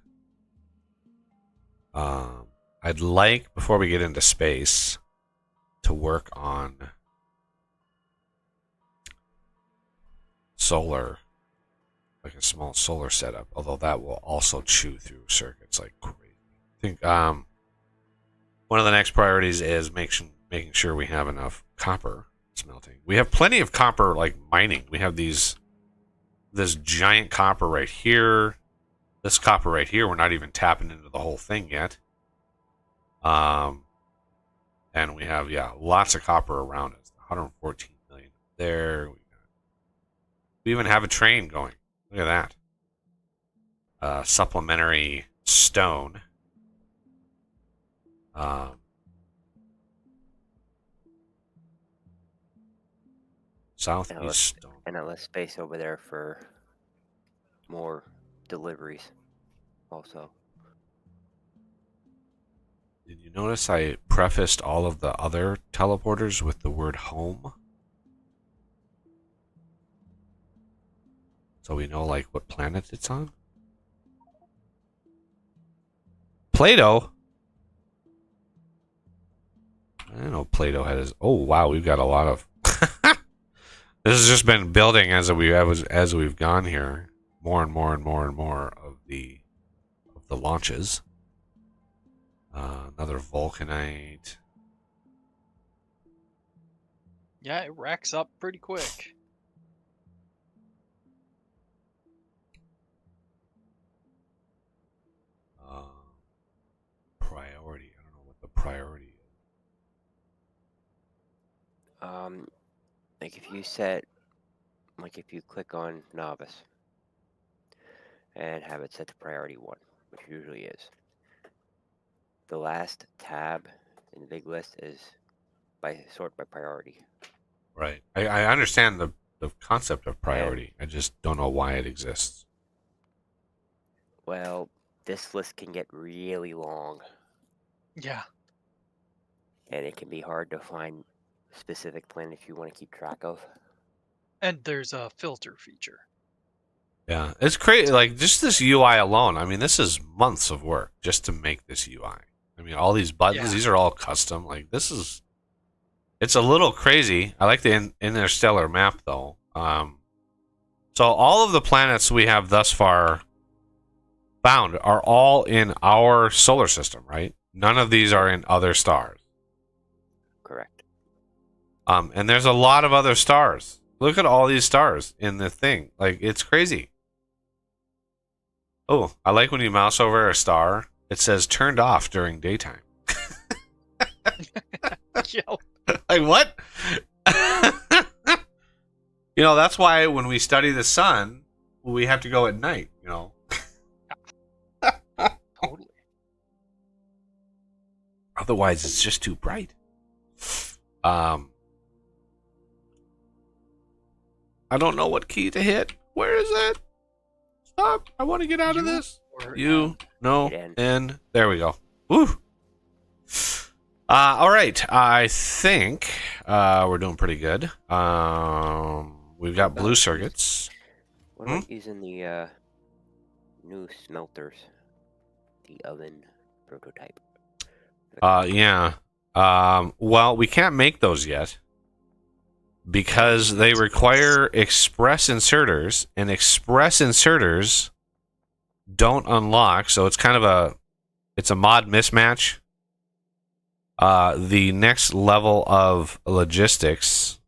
I'd like, before we get into space, to work on solar, like a small solar setup, although that will also chew through circuits like crazy. I think one of the next priorities is making sure we have enough copper smelting. We have plenty of copper, like mining. We have this giant copper right here. This copper right here, we're not even tapping into the whole thing yet. And we have, lots of copper around us. 114 million there. We even have a train going. Look at that. Supplementary stone. Southeast stone. And less space over there for more deliveries also. Did you notice I prefaced all of the other teleporters with the word home? So we know, like, what planet it's on? Plato? I didn't know Plato had his... Oh, wow, we've got a lot of... This has just been building as we've gone here. More and more and more and more of the launches. Another vulcanite. Yeah, it racks up pretty quick. Priority. I don't know what the priority is. Like if you click on novice and have it set to priority 1, which usually is, the last tab in the big list is sort by priority. Right. I understand the concept of priority. I just don't know why it exists. Well, this list can get really long Yeah. and it can be hard to find specific planets you want to keep track of. And there's a filter feature. Yeah, it's crazy. Like just this UI alone. I mean, this is months of work just to make this UI. I mean, all these buttons. Yeah. These are all custom. Like this is. It's a little crazy. I like the interstellar map though. So all of the planets we have thus far found are all in our solar system, right? None of these are in other stars. Correct. And there's a lot of other stars. Look at all these stars in the thing. Like, it's crazy. Oh, I like when you mouse over a star, it says turned off during daytime. Yeah. Like, what? You know, that's why when we study the sun, we have to go at night, you know? Totally. Otherwise, it's just too bright. I don't know what key to hit. Where is it? Stop. I want to get out of this. You, no, N. There we go. Woo. All right. I think we're doing pretty good. We've got blue circuits. What about using the new smelters? The oven prototype. Yeah. Well, we can't make those yet because they require express inserters, and express inserters don't unlock. So it's kind of it's a mod mismatch. The next level of logistics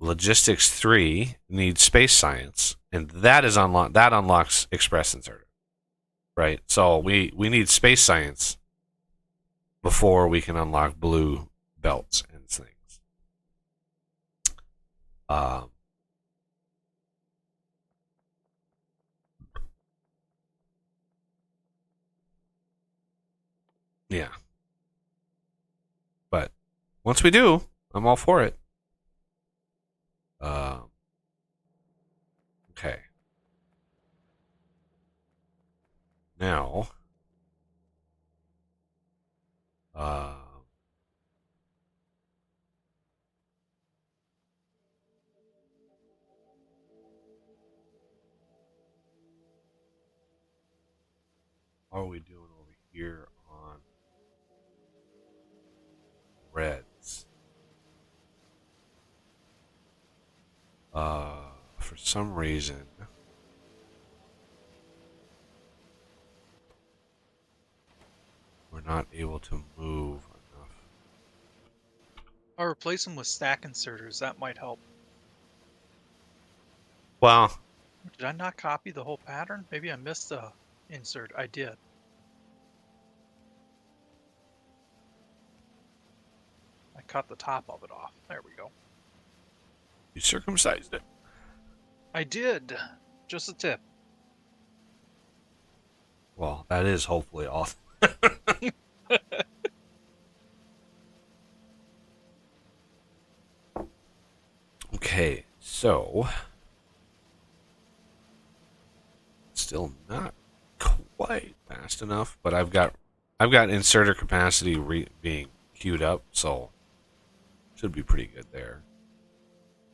3 needs space science, and that is that unlocks express inserter. Right? So we need space science before we can unlock blue belts and things. Yeah. But once we do, I'm all for it. Okay. Now, how are we doing over here on reds? For some reason, we're not able to move enough. I'll replace them with stack inserters. That might help. Well, Did I not copy the whole pattern? Maybe I missed the insert. I did. I cut the top of it off. There we go. you circumcised it. I did. Just a tip. Well, that is hopefully all. Okay, so still not quite fast enough, but I've got inserter capacity being queued up, so should be pretty good there.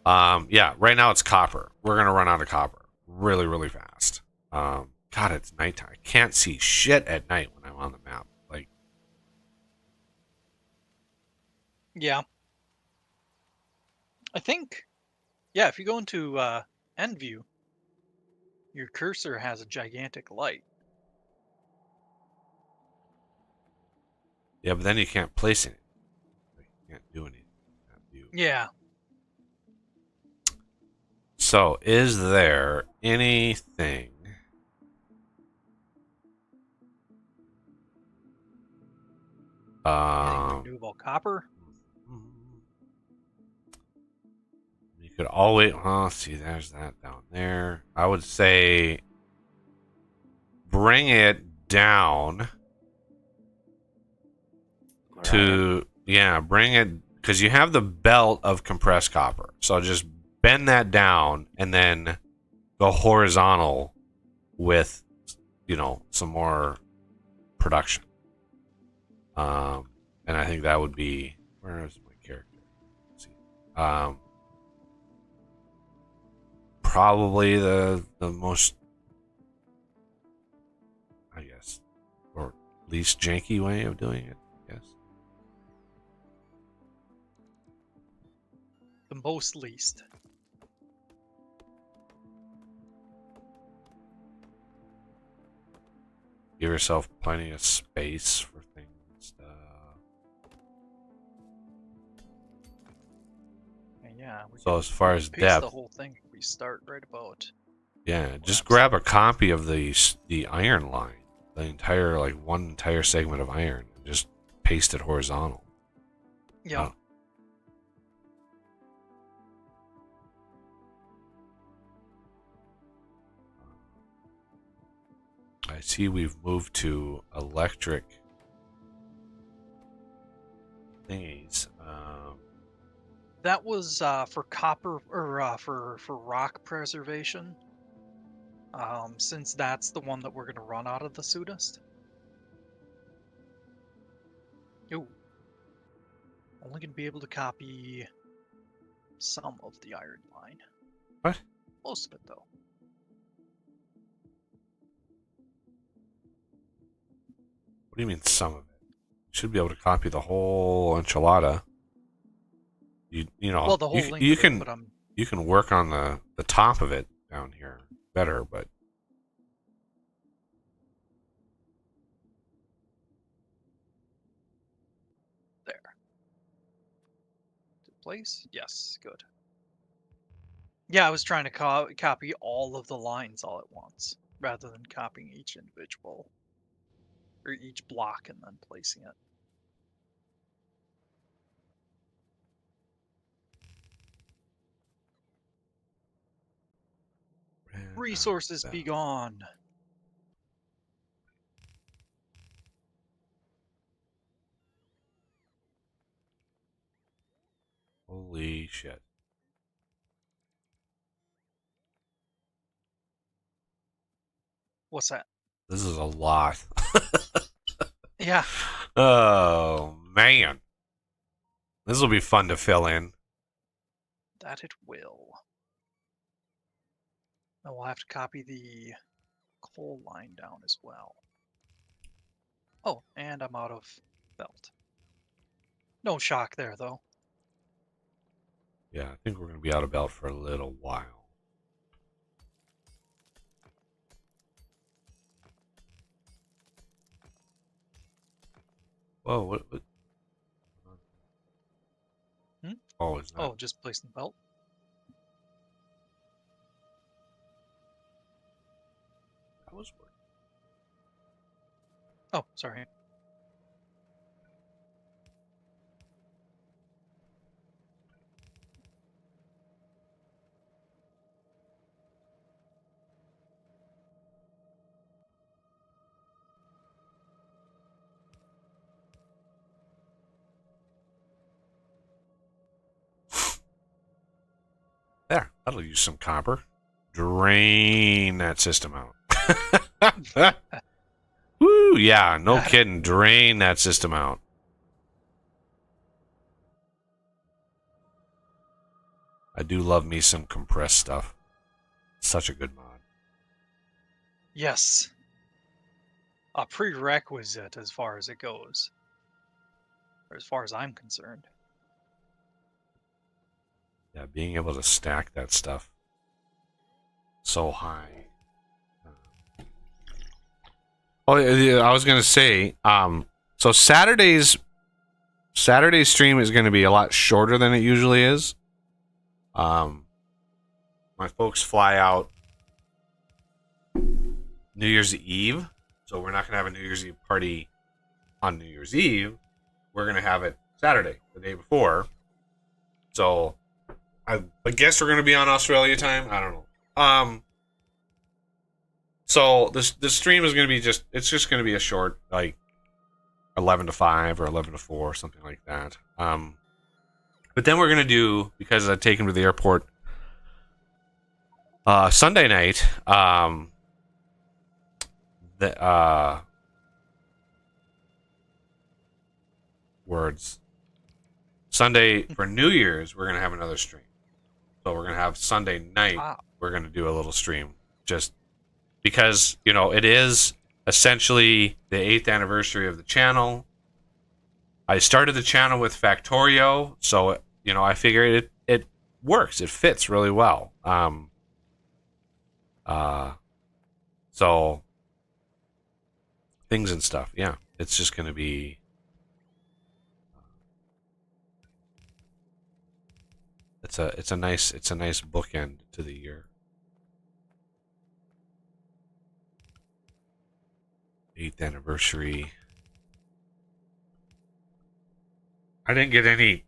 Yeah, right now it's copper. We're gonna run out of copper really, really fast. God, it's nighttime. I can't see shit at night when I'm on the map. Like, Yeah. I think, yeah, if you go into end view, your cursor has a gigantic light. yeah, but then you can't place anything. Like, you can't do anything in that view. Yeah. So, is there anything? Anything new about copper? You could always, see, there's that down there. I would say bring it down to, bring it, because you have the belt of compressed copper. So just bend that down and then go horizontal with, some more production. And I think that would be, where is my character? Let's see. Probably the most, I guess, or least janky way of doing it. Yes. The most least. Give yourself plenty of space for things and stuff. And yeah. So as far as pace depth, the whole thing. We start right about. yeah, just grab a copy of the iron line, the entire one entire segment of iron, and just paste it horizontal. Yeah. I see we've moved to electric thingies. That was for copper or for rock preservation. Since that's the one that we're gonna run out of the soonest. Ooh. Only gonna be able to copy some of the iron line. What? Most of it though. What do you mean some of it? You should be able to copy the whole enchilada. You know. Well, the whole link. You can but you can work on the top of it down here better, but there. To place? Yes, good. Yeah, I was trying to copy all of the lines all at once, rather than copying each individual or each block and then placing it. Resources be gone. Holy shit. What's that? This is a lot. Yeah. Oh, man. This will be fun to fill in. That it will. And we'll have to copy the coal line down as well. Oh, and I'm out of belt. No shock there, though. Yeah, I think we're going to be out of belt for a little while. Whoa, what? Hmm? Oh, is that? Oh, just placing the belt. That was working. Oh, sorry. There, that'll use some copper. Drain that system out. Woo, yeah, no kidding. Drain that system out. I do love me some compressed stuff. Such a good mod. Yes. A prerequisite as far as it goes. Or as far as I'm concerned. Yeah, being able to stack that stuff so high. Oh, yeah, I was gonna say, so Saturday's stream is gonna be a lot shorter than it usually is. My folks fly out New Year's Eve, so we're not gonna have a New Year's Eve party on New Year's Eve. We're gonna have it Saturday, the day before. So I guess we're gonna be on Australia time. I don't know. So this stream is gonna be it's just gonna be a short, like 11 to 5 or 11 to 4, something like that. But then we're gonna do, because I take him to the airport Sunday night. words. Sunday for New Year's, we're gonna have another stream. So we're gonna have Sunday night. Ah, We're gonna do a little stream, just because it is essentially the 8th anniversary of the channel. I started the channel with Factorio, so I figured it works. It fits really well. So things and stuff. Yeah, it's just gonna be. It's a nice bookend to the year. 8th anniversary. I didn't get any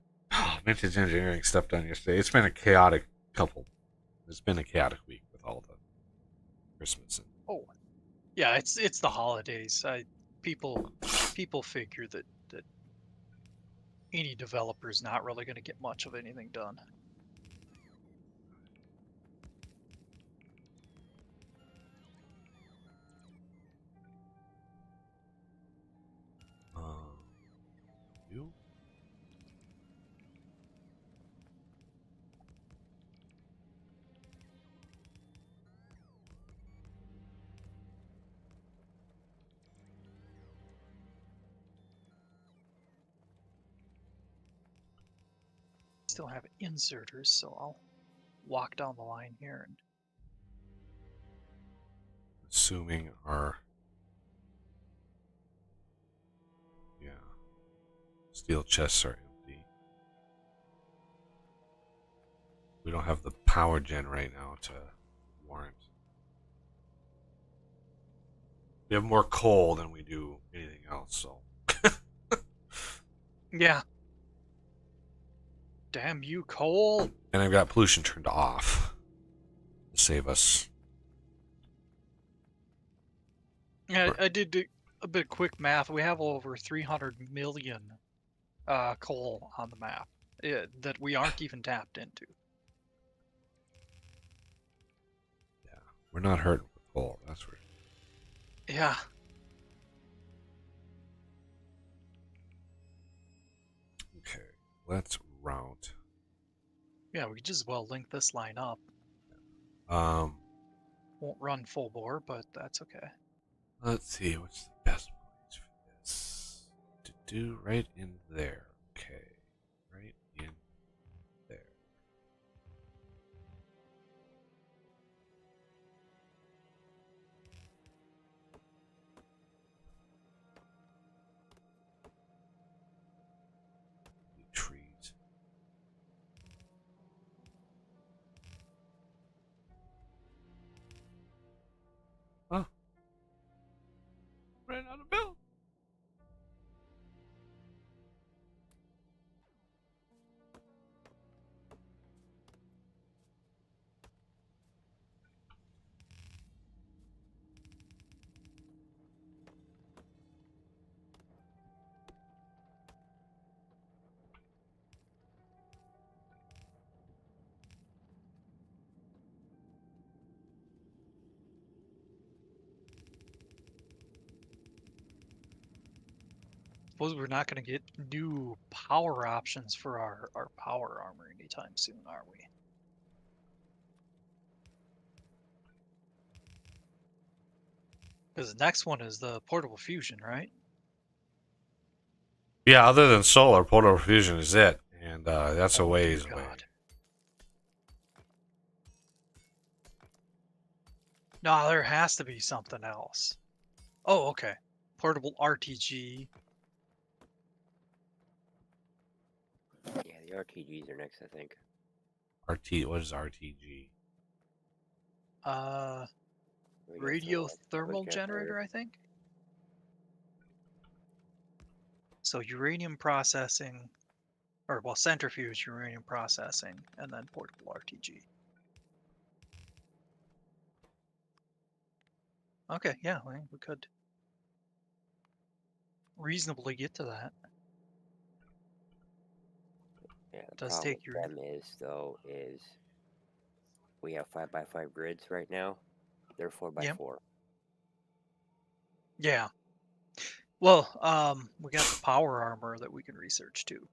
vintage engineering stuff done yesterday. It's been a chaotic It's been a chaotic week with all the Christmas. oh, yeah. It's the holidays. People figure that any developer is not really going to get much of anything done. You? Still have inserters, so I'll walk down the line here and Assuming our steel chests are empty. We don't have the power gen right now to warrant. We have more coal than we do anything else, so. yeah. Damn you, coal! And I've got pollution turned off to save us. Yeah, I did do a bit of quick math. We have over 300 million coal on the map that we aren't even tapped into. Yeah, we're not hurting for coal, that's for sure. Yeah. Okay, let's route. Yeah, we could just as well link this line up. Um, Won't run full bore, but that's okay. let's see, what's the best place for this to do? Right in there. Okay, right in there. Trees. Huh. Ran out of milk. Suppose we're not going to get new power options for our power armor anytime soon, are we? Because the next one is the portable fusion, right? Yeah, other than solar, portable fusion is it, and that's a Oh, ways dear away. God. No, there has to be something else. Oh, okay. Portable RTG. Yeah, the RTGs are next, I think. What is RTG? Radio Radiothermal generator, I think. So uranium processing, or well, centrifuge uranium processing, and then portable RTG. Okay, yeah, we could reasonably get to that. Yeah, the Does problem take with your them is we have 5x5 grids right now. They're 4x4. Yeah. Well, we got the power armor that we can research too.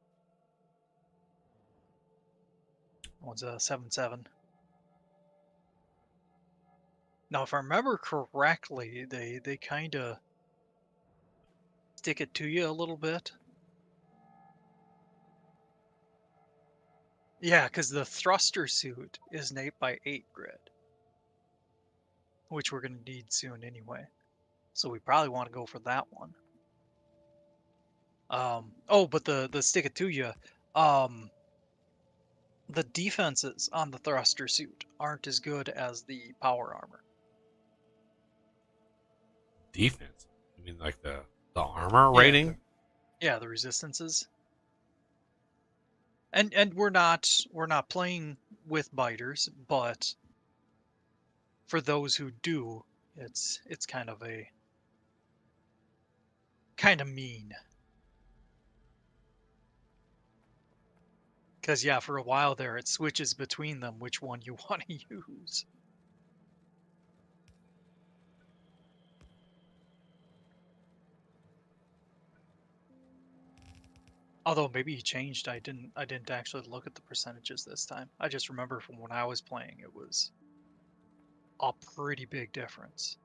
One's a 7/7. Now, if I remember correctly, they kind of stick it to you a little bit. Yeah, because the thruster suit is an 8x8 grid, which we're going to need soon anyway. So we probably want to go for that one. Oh, but the stick it to you, the defenses on the thruster suit aren't as good as the power armor. Defense. You mean like the armor Yeah, rating? the resistances. And we're not playing with biters, but for those who do, it's kind of mean. Because yeah, for a while there, it switches between them which one you want to use. Although maybe he changed. I didn't actually look at the percentages this time. I just remember from when I was playing, it was a pretty big difference.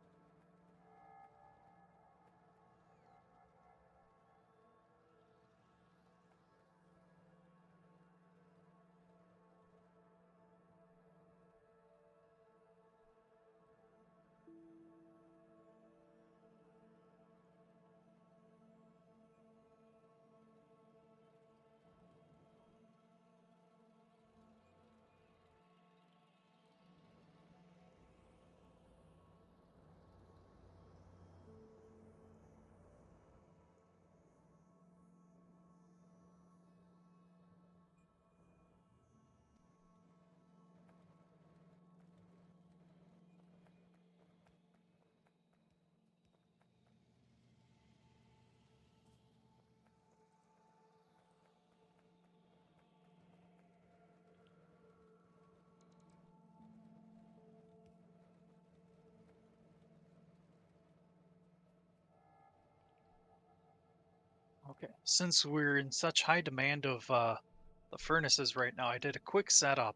Okay, since we're in such high demand of the furnaces right now, I did a quick setup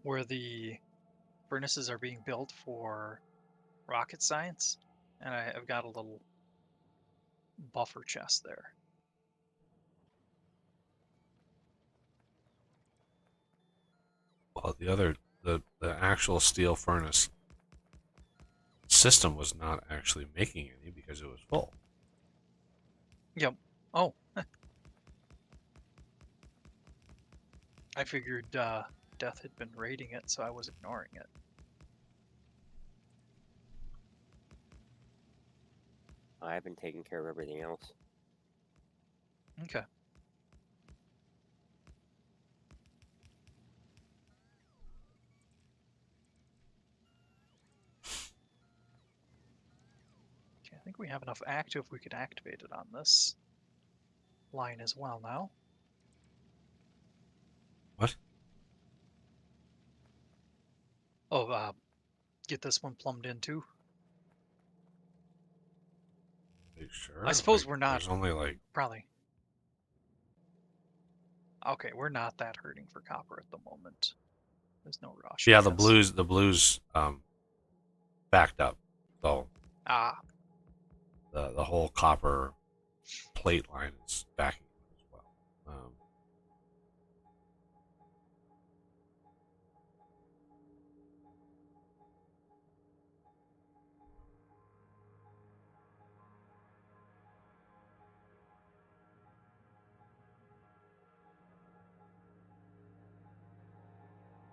where the furnaces are being built for rocket science, and I've got a little buffer chest there. Well, the actual steel furnace system was not actually making any because it was full. Yep. Oh, I figured Death had been raiding it, so I was ignoring it. I've been taking care of everything else. Okay. Okay, I think we have enough active. We could activate it on this line as well now. What? Oh, get this one plumbed in too. Are you sure? I suppose Like, we're not there's only like probably. Okay, we're not that hurting for copper at the moment. There's no rush, I yeah, guess. the blues backed up. So Ah, the whole copper plate line is backing up as well.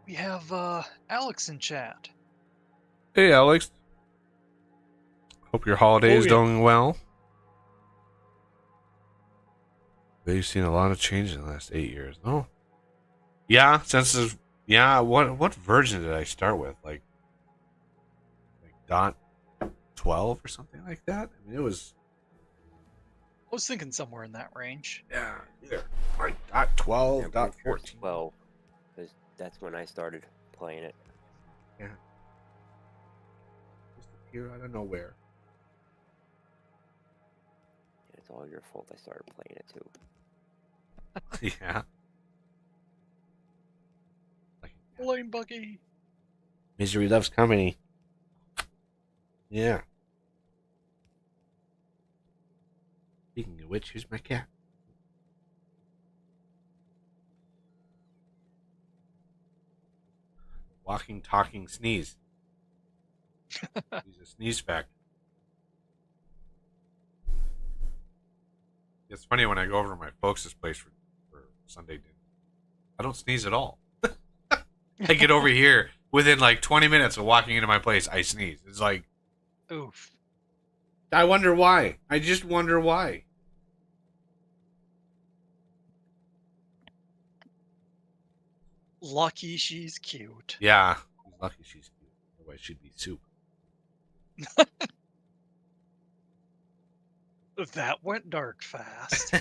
we have Alex in chat. Hey, Alex. Hope your holiday is Oh, yeah. going well. But you've seen a lot of change in the last 8 years. Oh, yeah. Yeah. What version did I start with? Like dot 12 or something like that. I mean, it was I was thinking somewhere in that range. yeah, either like dot 12, Yeah, I'm dot pretty sure it's 14. 12, because that's when I started playing it. Yeah, just appear out of nowhere. all your fault. I started playing it too. Yeah. Lame buggy. Misery loves company. Yeah. Speaking of which, here's my cat. Walking, talking, sneeze. He's a sneeze factor. It's funny when I go over to my folks' place for Sunday dinner. I don't sneeze at all. I get over here within like 20 minutes of walking into my place, I sneeze. It's like, Oof. I wonder why. I just wonder why. Lucky she's cute. Yeah. He's lucky she's cute. Otherwise, she'd be soup. That went dark fast.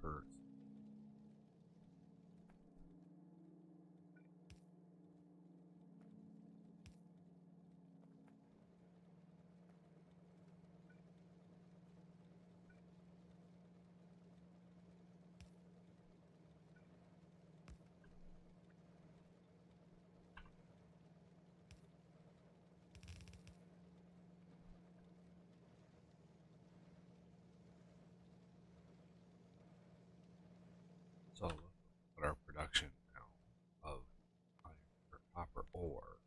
Hurts. So look at our production now of iron or copper ore.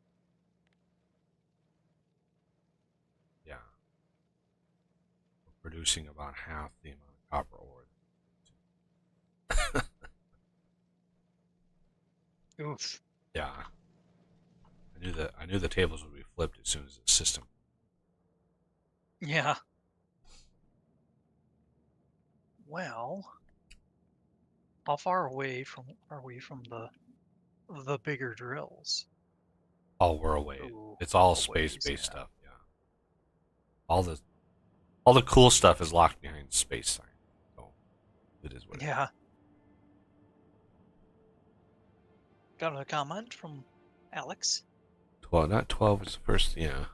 Yeah. We're producing about half the amount of copper ore. Oof. Yeah. I knew the tables would be flipped as soon as the system. Yeah. Well, how far away are we from the bigger drills? Oh, we're away. Ooh, It's all a space-based ways, yeah. stuff. Yeah. All the cool stuff is locked behind space science. So it is what it is. Yeah. Got a comment from Alex. 12, not 12 is the first. Yeah.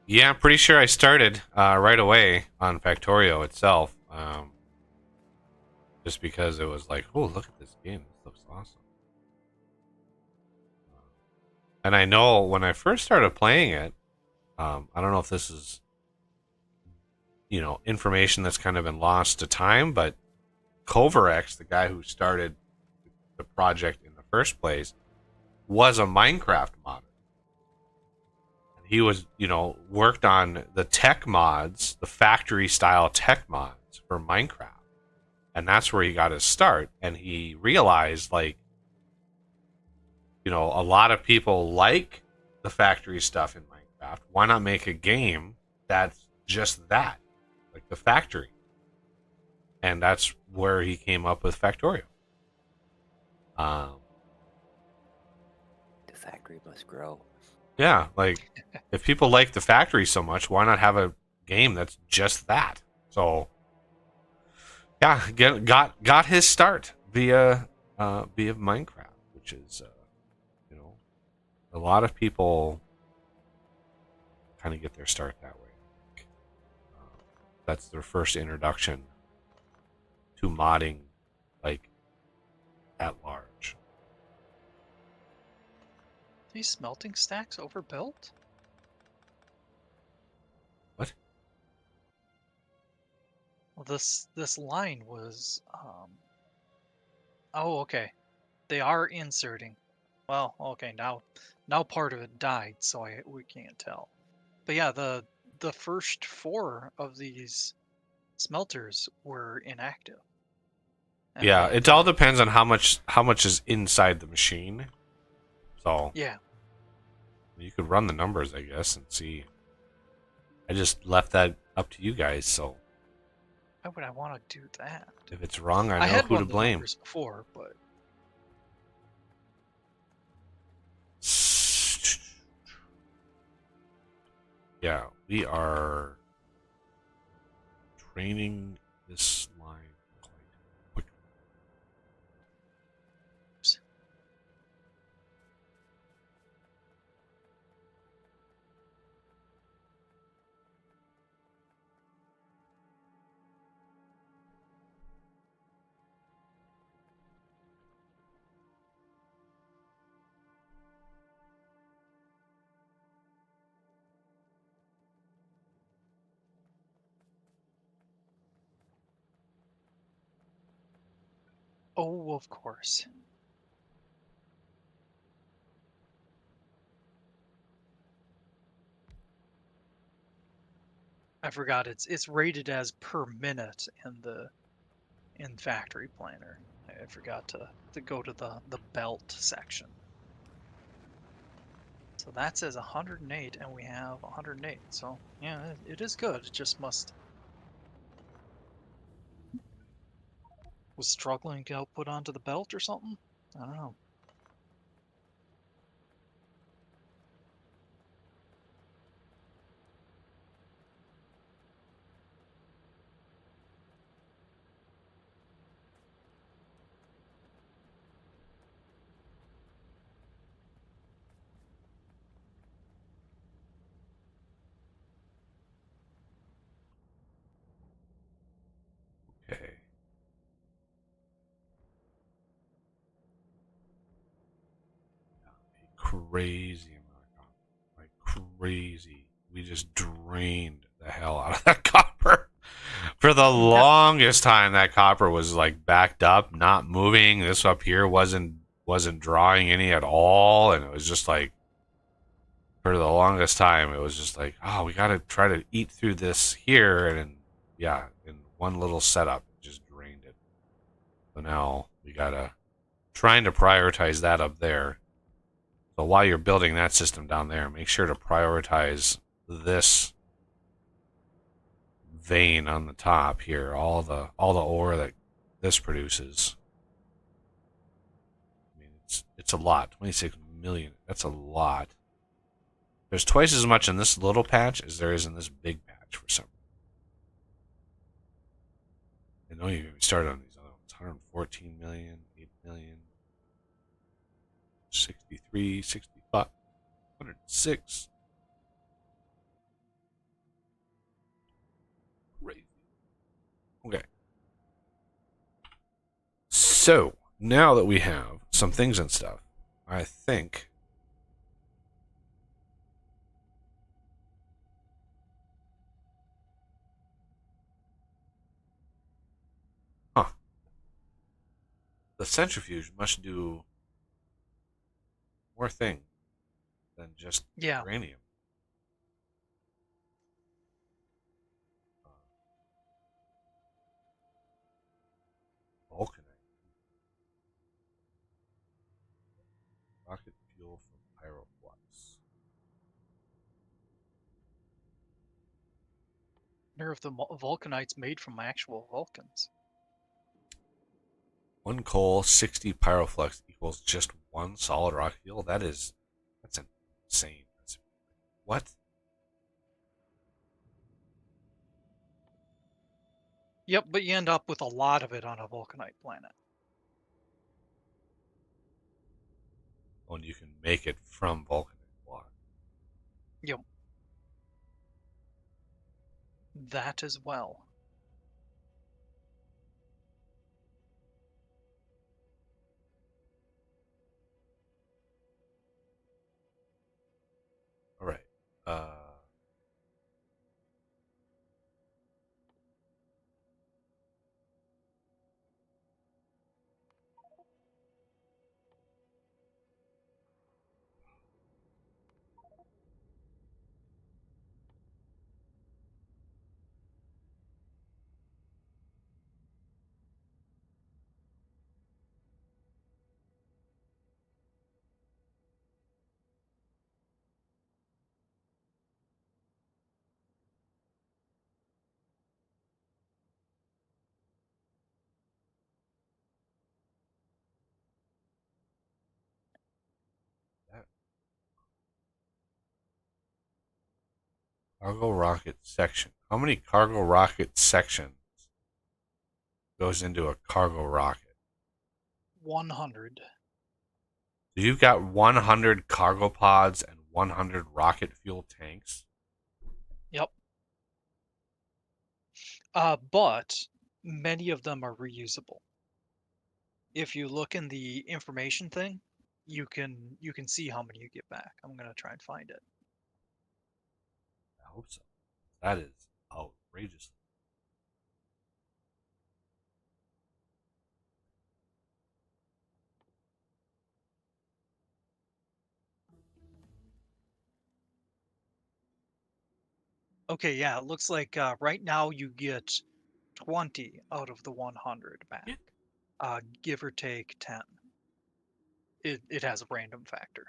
Yeah, I'm pretty sure I started right away on Factorio itself. Just because it was like, oh, look at this game. This looks awesome. And I know when I first started playing it, I don't know if this is, information that's kind of been lost to time, but Coverex, the guy who started the project in the first place, was a Minecraft modder. He was, worked on the tech mods, the factory style tech mods for Minecraft. And that's where he got his start. And he realized, like, a lot of people like the factory stuff in Minecraft. Why not make a game that's just that? Like the factory. And that's where he came up with Factorio. The factory must grow. Yeah, like if people like the factory so much, why not have a game that's just that? So, yeah, got his start via Minecraft, which is a lot of people kind of get their start that way. That's their first introduction to modding, like at large. These smelting stacks overbuilt? What? Well, this line was oh, okay. They are inserting. Well, okay, now part of it died, so we can't tell. But yeah, the first 4 of these smelters were inactive. And Yeah, they it all depends on how much is inside the machine. So yeah, you could run the numbers, I guess, and see. I just left that up to you guys. So Why would I want to do that? if it's wrong, I I know had who to run the blame. numbers before, but Yeah, we are training this line quite quickly. oh, of course. I forgot it's rated as per minute in Factory Planner. I forgot to go to the belt section. So that says 108, and we have 108. So yeah, it is good. It just was struggling to output onto the belt or something. I don't know. Okay. A crazy amount of copper. Like crazy. We just drained the hell out of that copper. For the Yeah. longest time, that copper was like backed up, not moving. This up here wasn't drawing any at all, and it was just like for the longest time, it was just like, oh, we got to try to eat through this here, and then, yeah, in one little setup, it just drained it. So now we gotta trying to prioritize that up there. So while you're building that system down there, make sure to prioritize this vein on the top here, all the ore that this produces. I mean, it's a lot. 26 million. That's a lot. There's twice as much in this little patch as there is in this big patch for some reason. I know you started on these other ones. 114 million, 8 million, 63, 65, 106. Crazy. Okay. So now that we have some things and stuff, I think huh, the centrifuge must do more things than just Yeah. uranium. Uh, Vulcanite, rocket fuel from pyroflux. I wonder if the vulcanite's made from actual Vulcans. One coal, 60 pyroflux equals just one solid rock fuel. That's insane. What? Yep, but you end up with a lot of it on a vulcanite planet. When you can make it from vulcanite block. Yep. That as well. All right. Cargo rocket section. How many cargo rocket sections goes into a cargo rocket? 100. So you've got 100 cargo pods and 100 rocket fuel tanks. Yep. But many of them are reusable. If you look in the information thing, you can see how many you get back. I'm gonna try and find it. I hope so. That is outrageous. Okay, yeah, it looks like right now you get 20 out of the 100 back, give or take 10. It has a random factor,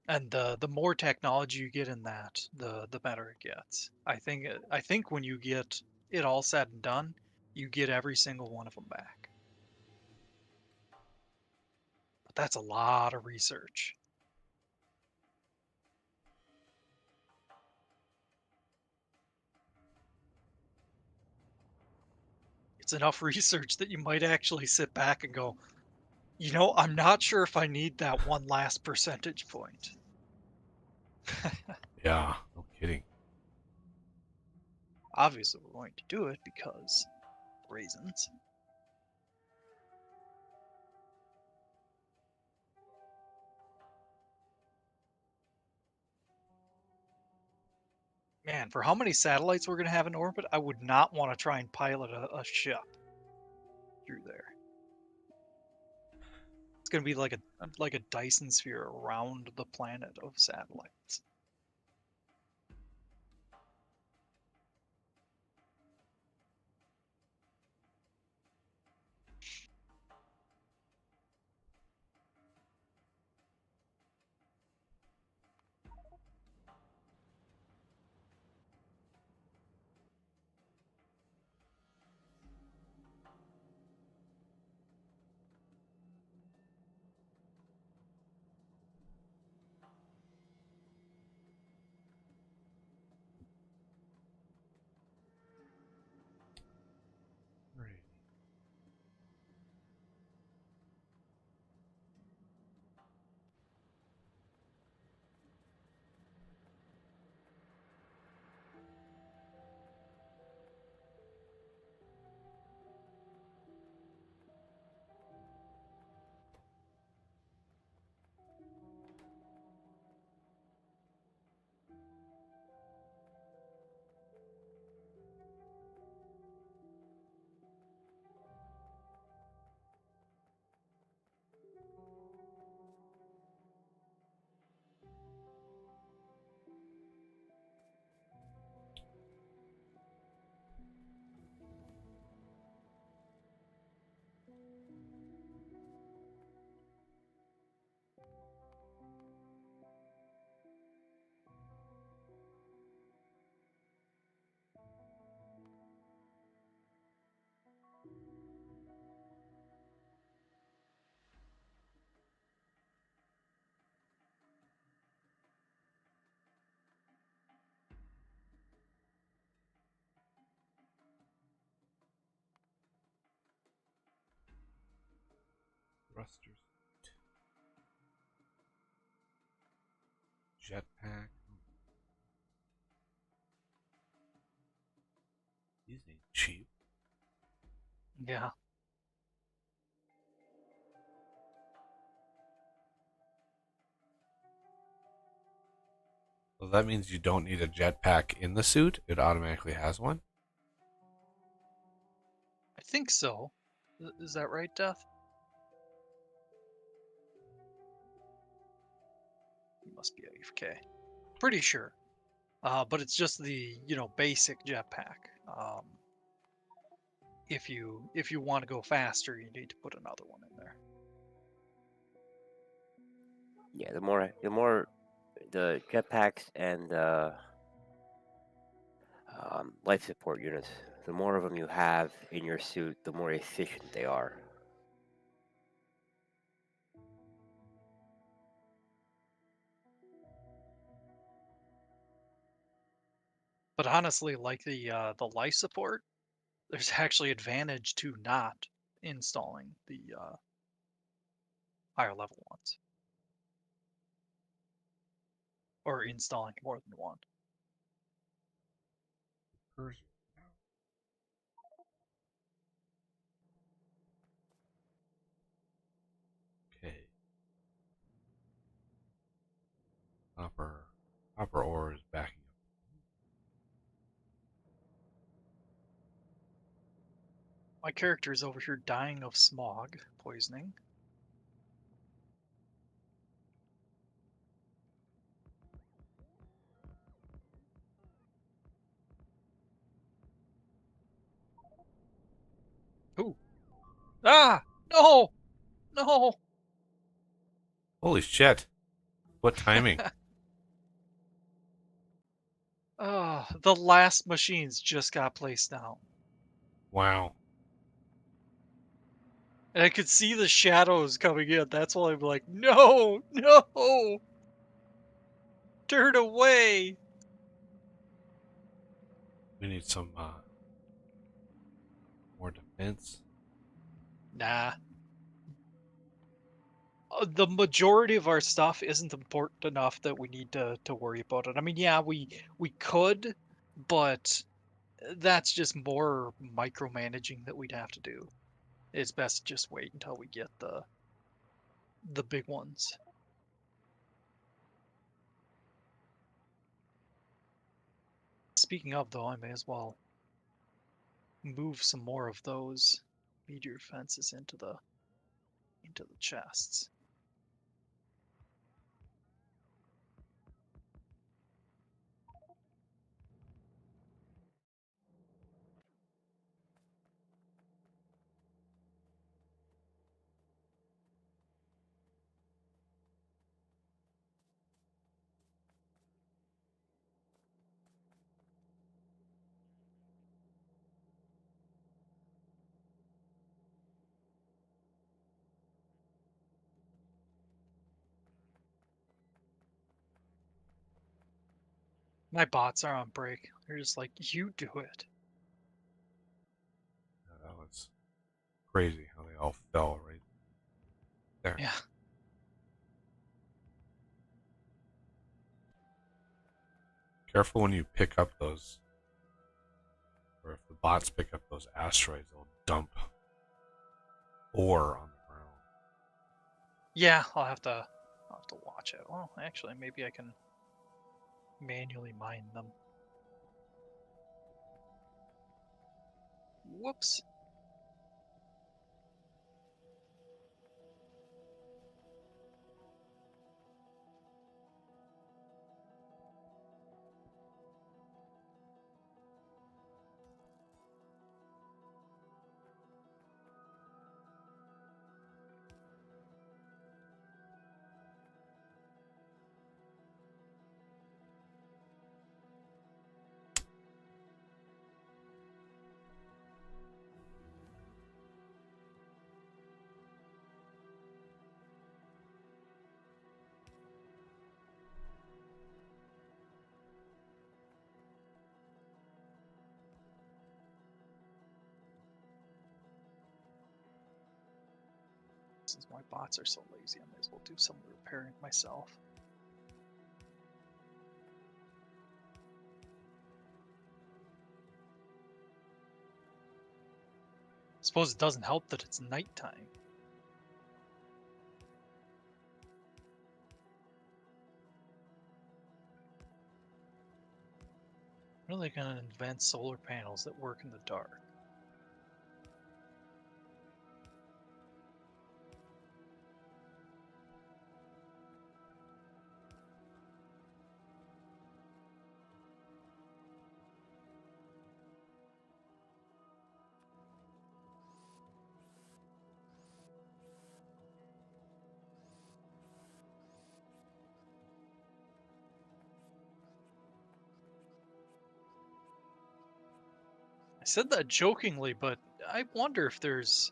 and the more technology you get in that, the better it gets. I think when you get it all said and done, you get every single one of them back. But that's a lot of research. It's enough research that you might actually sit back and go, I'm not sure if I need that one last percentage point. Yeah, no kidding. Obviously, we're going to do it because reasons. Man, for how many satellites we're going to have in orbit, I would not want to try and pilot a ship through there. It's going to be like a Dyson sphere around the planet of satellites. Great. Thrusters. Jetpack. These ain't cheap. Yeah. So that means you don't need a jetpack in the suit. It automatically has one. I think so. Is that right, Death? You must be AFK. Pretty sure. But it's just the, basic jetpack. If you want to go faster, you need to put another one in there. Yeah, the more the jetpacks and life support units, the more of them you have in your suit, the more efficient they are. But honestly, like the life support, there's actually advantage to not installing the higher level ones or installing more than one. Cursor. Okay. Copper ore is backing up. My character is over here dying of smog poisoning. Ooh. Ah! No! No! Holy shit! What timing? The last machines just got placed down. Wow. And I could see the shadows coming in. That's why I'm like, no! No! Turn away! We need some more defense. Nah. The majority of our stuff isn't important enough that we need to worry about it. I mean, yeah, we could, but that's just more micromanaging that we'd have to do. It's best to just wait until we get the big ones. Speaking of, though, I may as well move some more of those meteor fences into the chests. My bots are on break. They're just like, you do it. That was crazy how they all fell right there. Yeah. Careful when you pick up those, or if the bots pick up those asteroids, they'll dump ore on the ground. Yeah, I'll have to watch it. Well, actually, maybe I can manually mine them. Whoops. Since my bots are so lazy, I may as well do some repairing myself. Suppose it doesn't help that it's nighttime. When are they going to invent solar panels that work in the dark? I said that jokingly, but I wonder if there's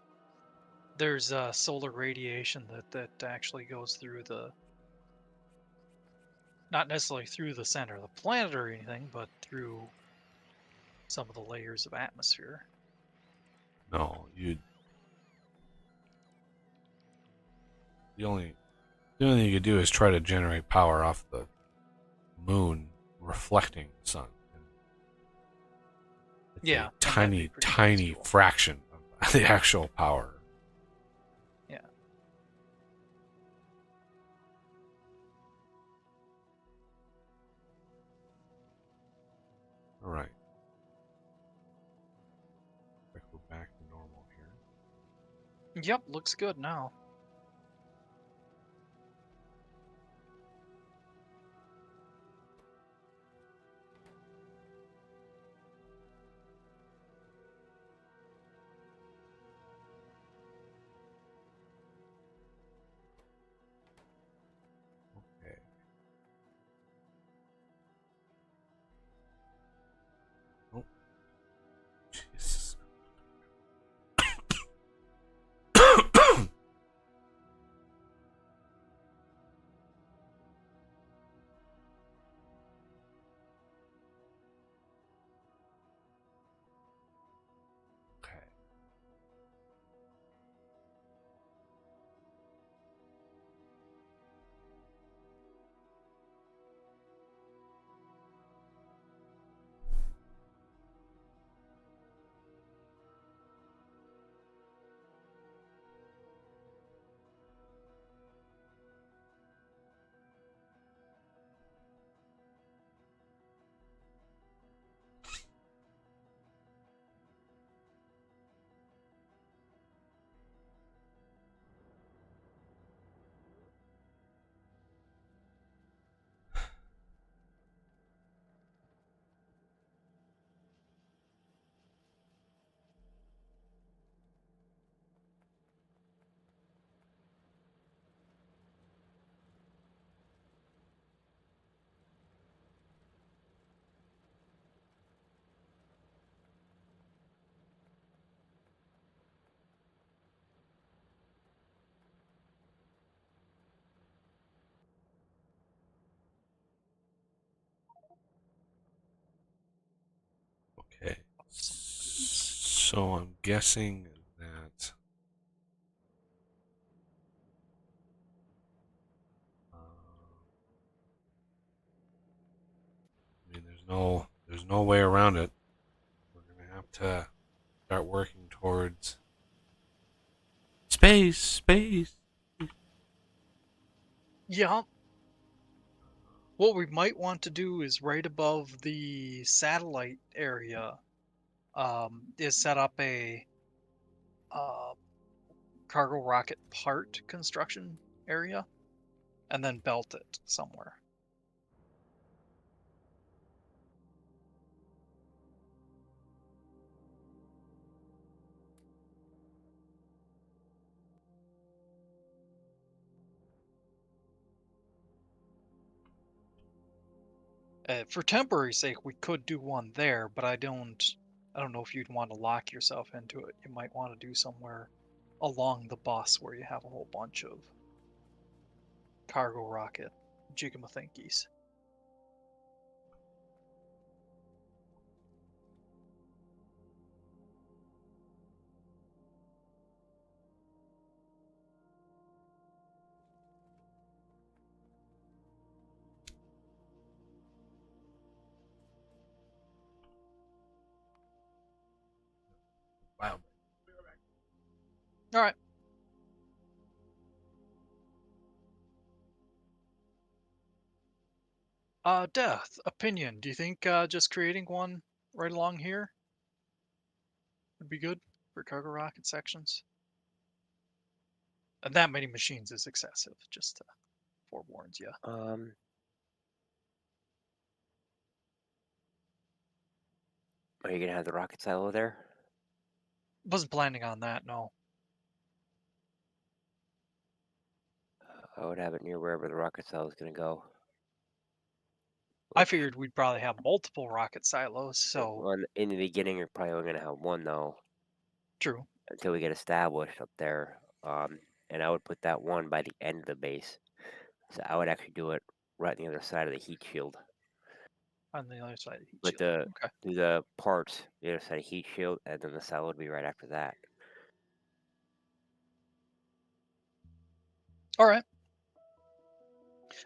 solar radiation that actually goes through the, not necessarily through the center of the planet or anything, but through some of the layers of atmosphere. No, the only thing you could do is try to generate power off the moon reflecting the sun. And it's Yeah, a and that'd be tiny, pretty tiny minuscule. fraction of the actual power. Yeah. All right. Go back to normal here. Yep, looks good now. Okay. Oh, Jesus. Okay. Okay. So I'm guessing that I mean there's no way around it. We're gonna have to start working towards space. Yeah. What we might want to do is right above the satellite area, is set up a uh, cargo rocket part construction area, and then belt it somewhere. For temporary sake, we could do one there, but I don't know if you'd want to lock yourself into it. You might want to do somewhere along the bus where you have a whole bunch of cargo rocket jigamathinkies. Wow. All right. Death opinion. Do you think just creating one right along here would be good for cargo rocket sections? And that many machines is excessive. Just to forewarns you. Are you gonna have the rocket silo there? Wasn't planning on that. No. I would have it near wherever the rocket silo is gonna go. I figured we'd probably have multiple rocket silos. So Well, in the beginning, you're probably only gonna have one though, true. until we get established up there. And I would put that one by the end of the base. So I would actually do it right on the other side of the heat shield. On the other side of the heat But shield. Okay. the parts, the other side of heat shield, and then the cell would be right after that. All right.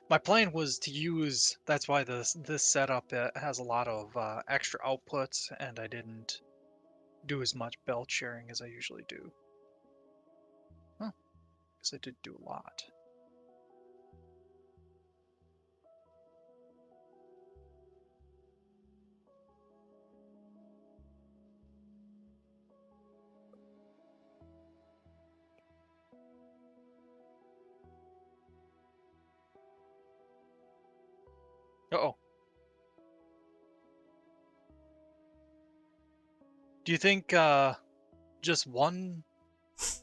My plan was to use. That's why this setup has a lot of extra outputs, and I didn't do as much belt sharing as I usually do. Huh. Because I did do a lot. Uh-oh. Do you think just one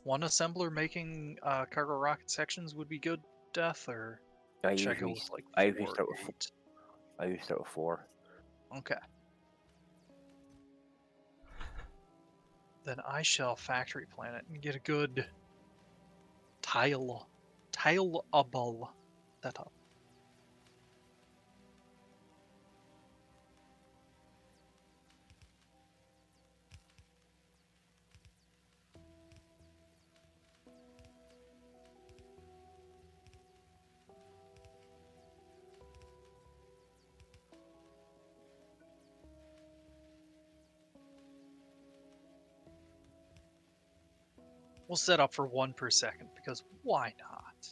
assembler making cargo rocket sections would be good, Death, or I should I go usually with like I usually 4 start or with 8? I usually start with 4. Okay. Then I shall factory plan it and get a good tileable setup. We'll set up for 1 per second because why not?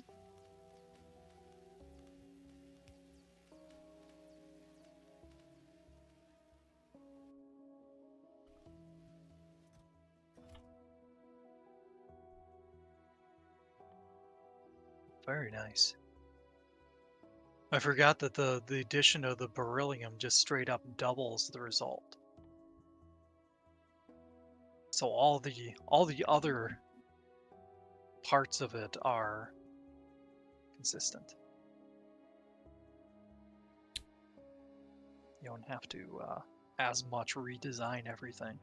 Very nice. I forgot that the addition of the beryllium just straight up doubles the result. So all the other parts of it are consistent. You don't have to as much redesign everything.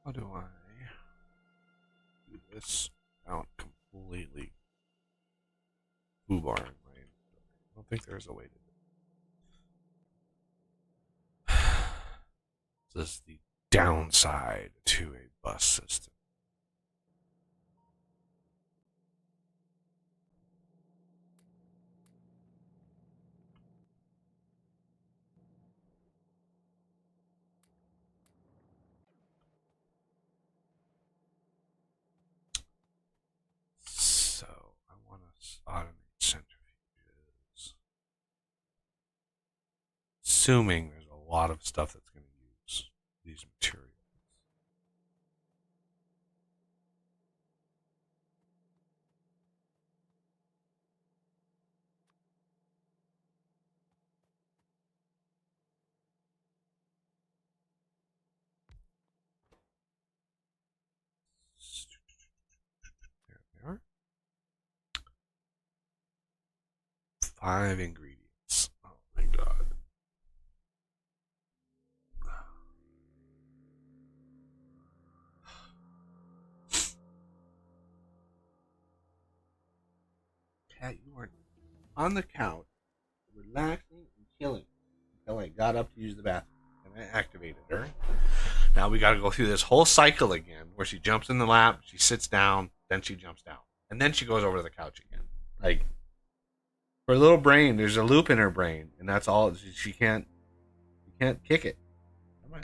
How do I do this without completely foobarring my inventory? I don't think there's a way to do it. This is the downside to a bus system. So I want to automate centrifuges. Assuming there's a lot of stuff that's going to use these materials. There they are. 5 ingredients. Oh my god. Cat, you were on the couch, relaxing and chilling until I got up to use the bathroom. And I activated her. Now we got to go through this whole cycle again where she jumps in the lap, she sits down, then she jumps down. And then she goes over to the couch again. Like, her little brain, there's a loop in her brain, and that's all. She can't kick it. Come on.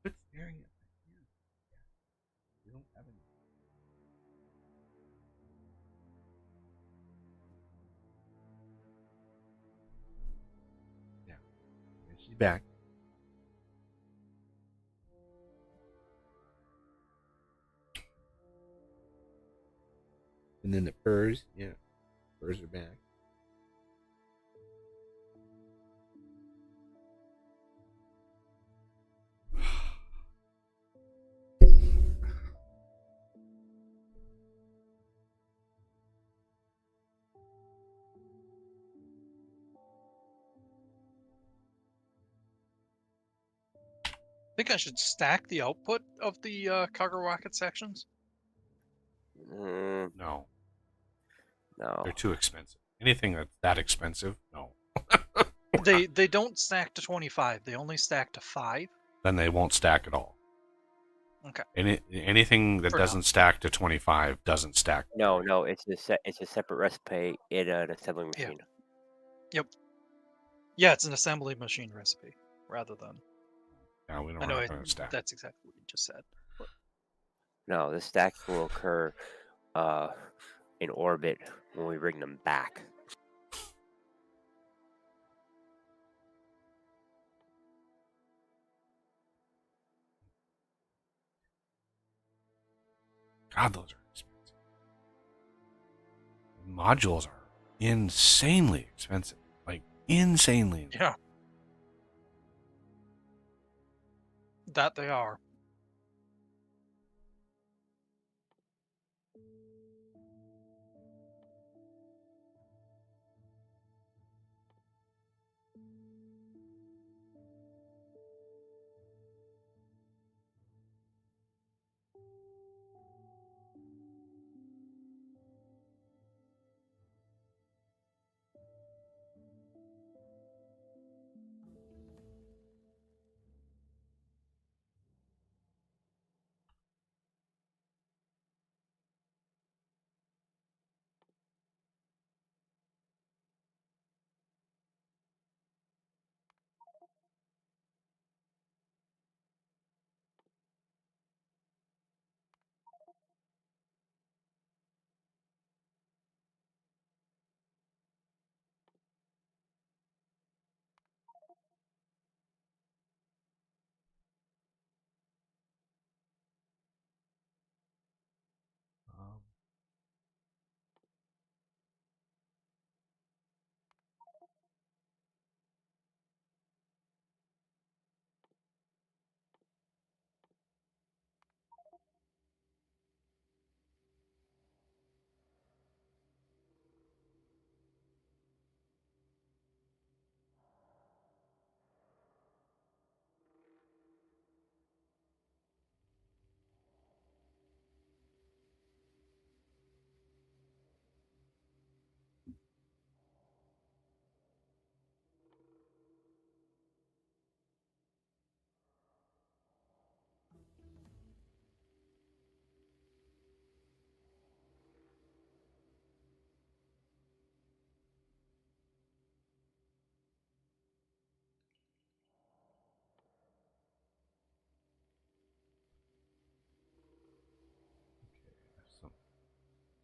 Quit staring at my hand. You don't have any. Yeah. And she's back. And then the purrs, yeah. Purrs are back. I think I should stack the output of the cargo rocket sections. Mm, No, no. they're too expensive. Anything that's that expensive, no. They don't stack to 25. They only stack to 5. Then they won't stack at all. Okay. Anything that For now. doesn't stack to 25 doesn't stack. No, it's a separate recipe in an assembly Yeah. machine. Yep. Yeah, it's an assembly machine recipe rather than. Now we I don't know have to stack. that's exactly what you just said. No, the stacking will occur in orbit when we bring them back. God, those are expensive. Modules are insanely expensive. Like, insanely. Yeah. That they are.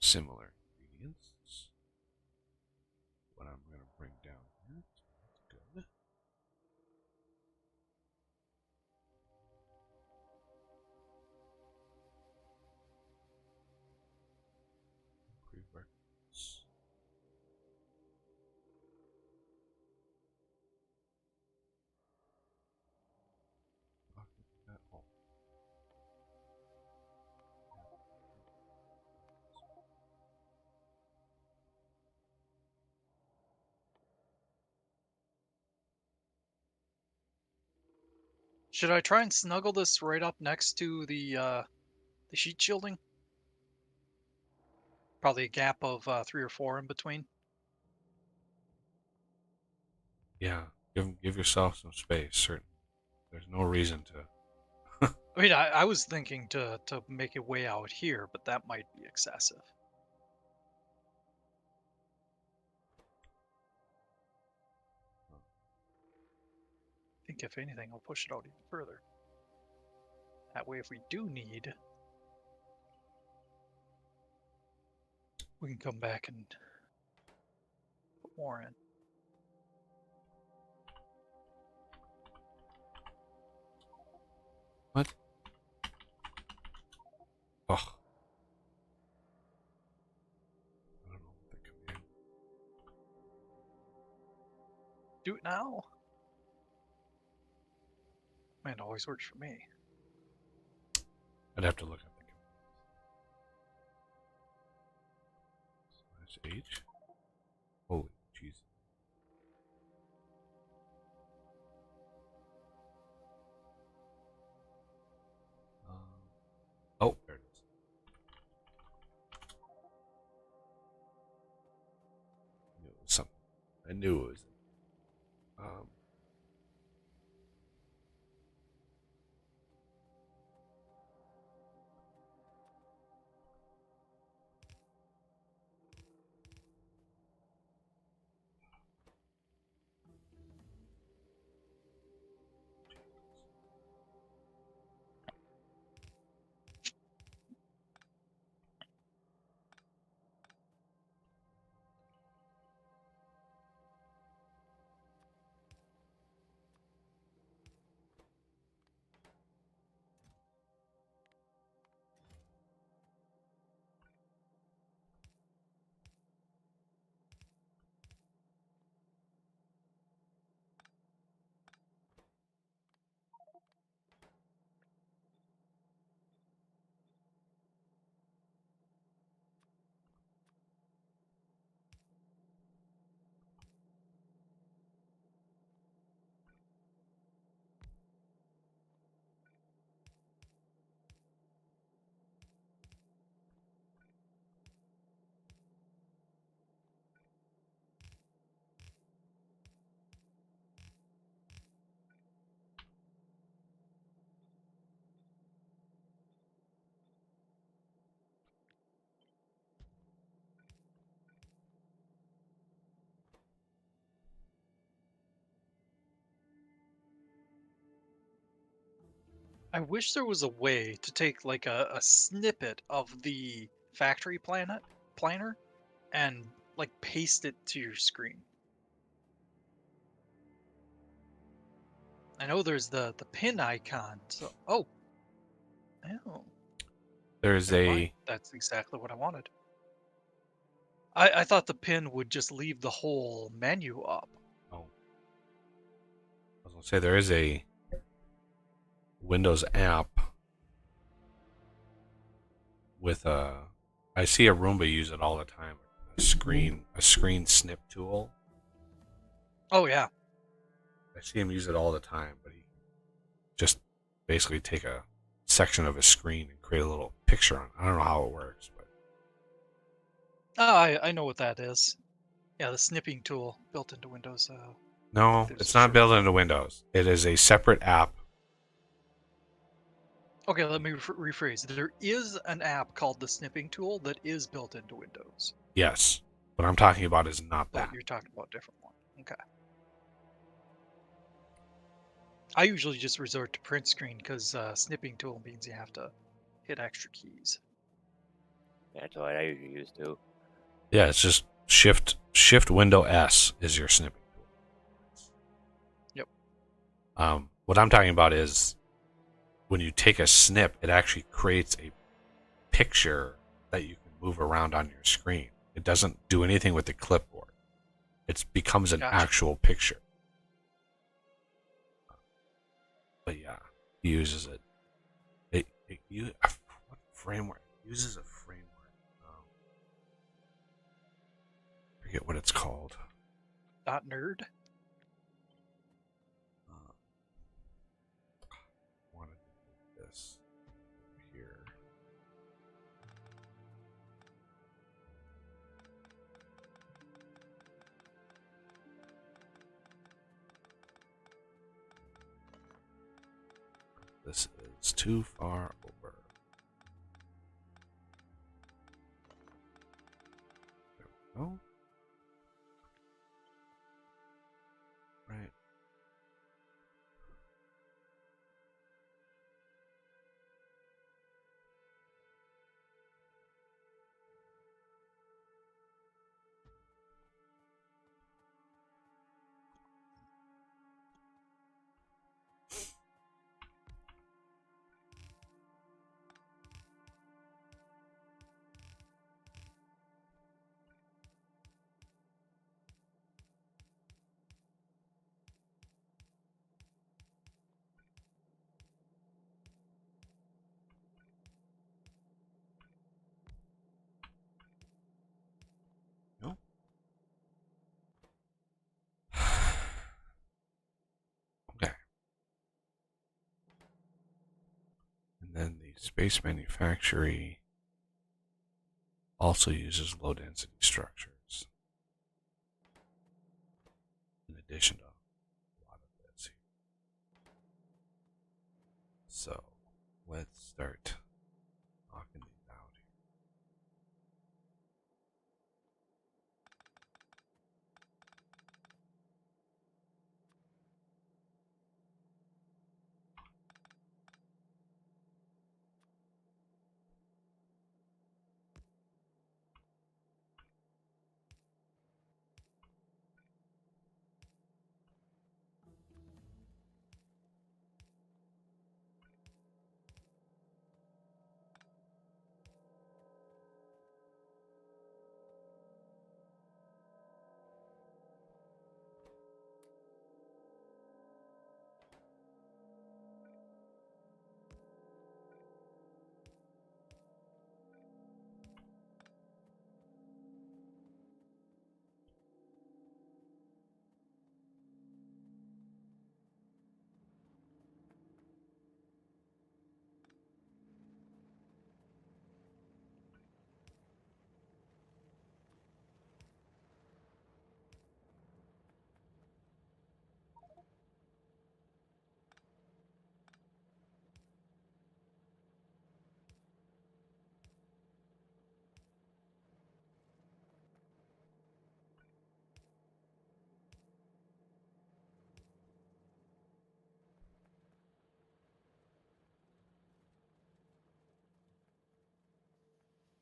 similar ingredients. What I'm going to bring down here. That's good. Pre-works. Oh. Should I try and snuggle this right up next to the sheet shielding? Probably a gap of 3 or 4 in between. Yeah, give yourself some space. Certainly, there's no reason to. I mean, I was thinking to make it way out here, but that might be excessive. I think if anything, I'll push it out even further. That way, if we do need, we can come back and put more in. What? Oh. I don't know what the command. Do it now. Man, it always works for me. I'd have to look up the command. /H. Holy jeez. Oh, there it is. I knew it was something. I knew it was. Um, I wish there was a way to take like a snippet of the factory planner and like paste it to your screen. I know there's the pin icon. So oh, there's never mind. a. That's exactly what I wanted. I thought the pin would just leave the whole menu up. Oh, I was gonna say there is a Windows app with a. I see a Roomba use it all the time. A screen snip tool. Oh yeah. I see him use it all the time, but he just basically take a section of a screen and create a little picture on it. I don't know how it works, but Oh, I know what that is. Yeah, the snipping tool built into Windows. no, There's it's a not short- built into Windows. It is a separate app. Okay, let me rephrase. There is an app called the snipping tool that is built into Windows. Yes, what I'm talking about is not But that. you're talking about a different one. Okay. I usually just resort to print screen because snipping tool means you have to hit extra keys. That's what I usually use too. Yeah, it's just Shift Window S is your snipping tool. Yep. What I'm talking about is when you take a snip, it actually creates a picture that you can move around on your screen. It doesn't do anything with the clipboard. It becomes an Gotcha. actual picture. But yeah, he uses it. What framework? It uses a framework. I forget what it's called. .nerd. Wanted to do this here. This is too far over. There we go. Right. No. Okay. And then the space manufactory also uses low density structures. In addition to a lot of this. So let's start knocking these out here.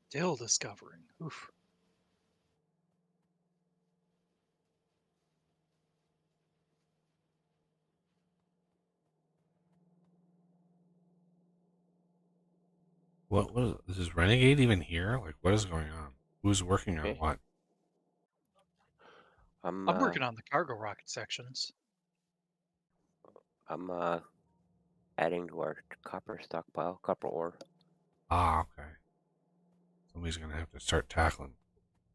Still discovering. Oof. What is Renegade even here? Like, what is going on? Who's working on Okay. what? I'm I'm working on the cargo rocket sections. I'm adding to our copper stockpile, copper ore. Ah, okay. Somebody's gonna have to start tackling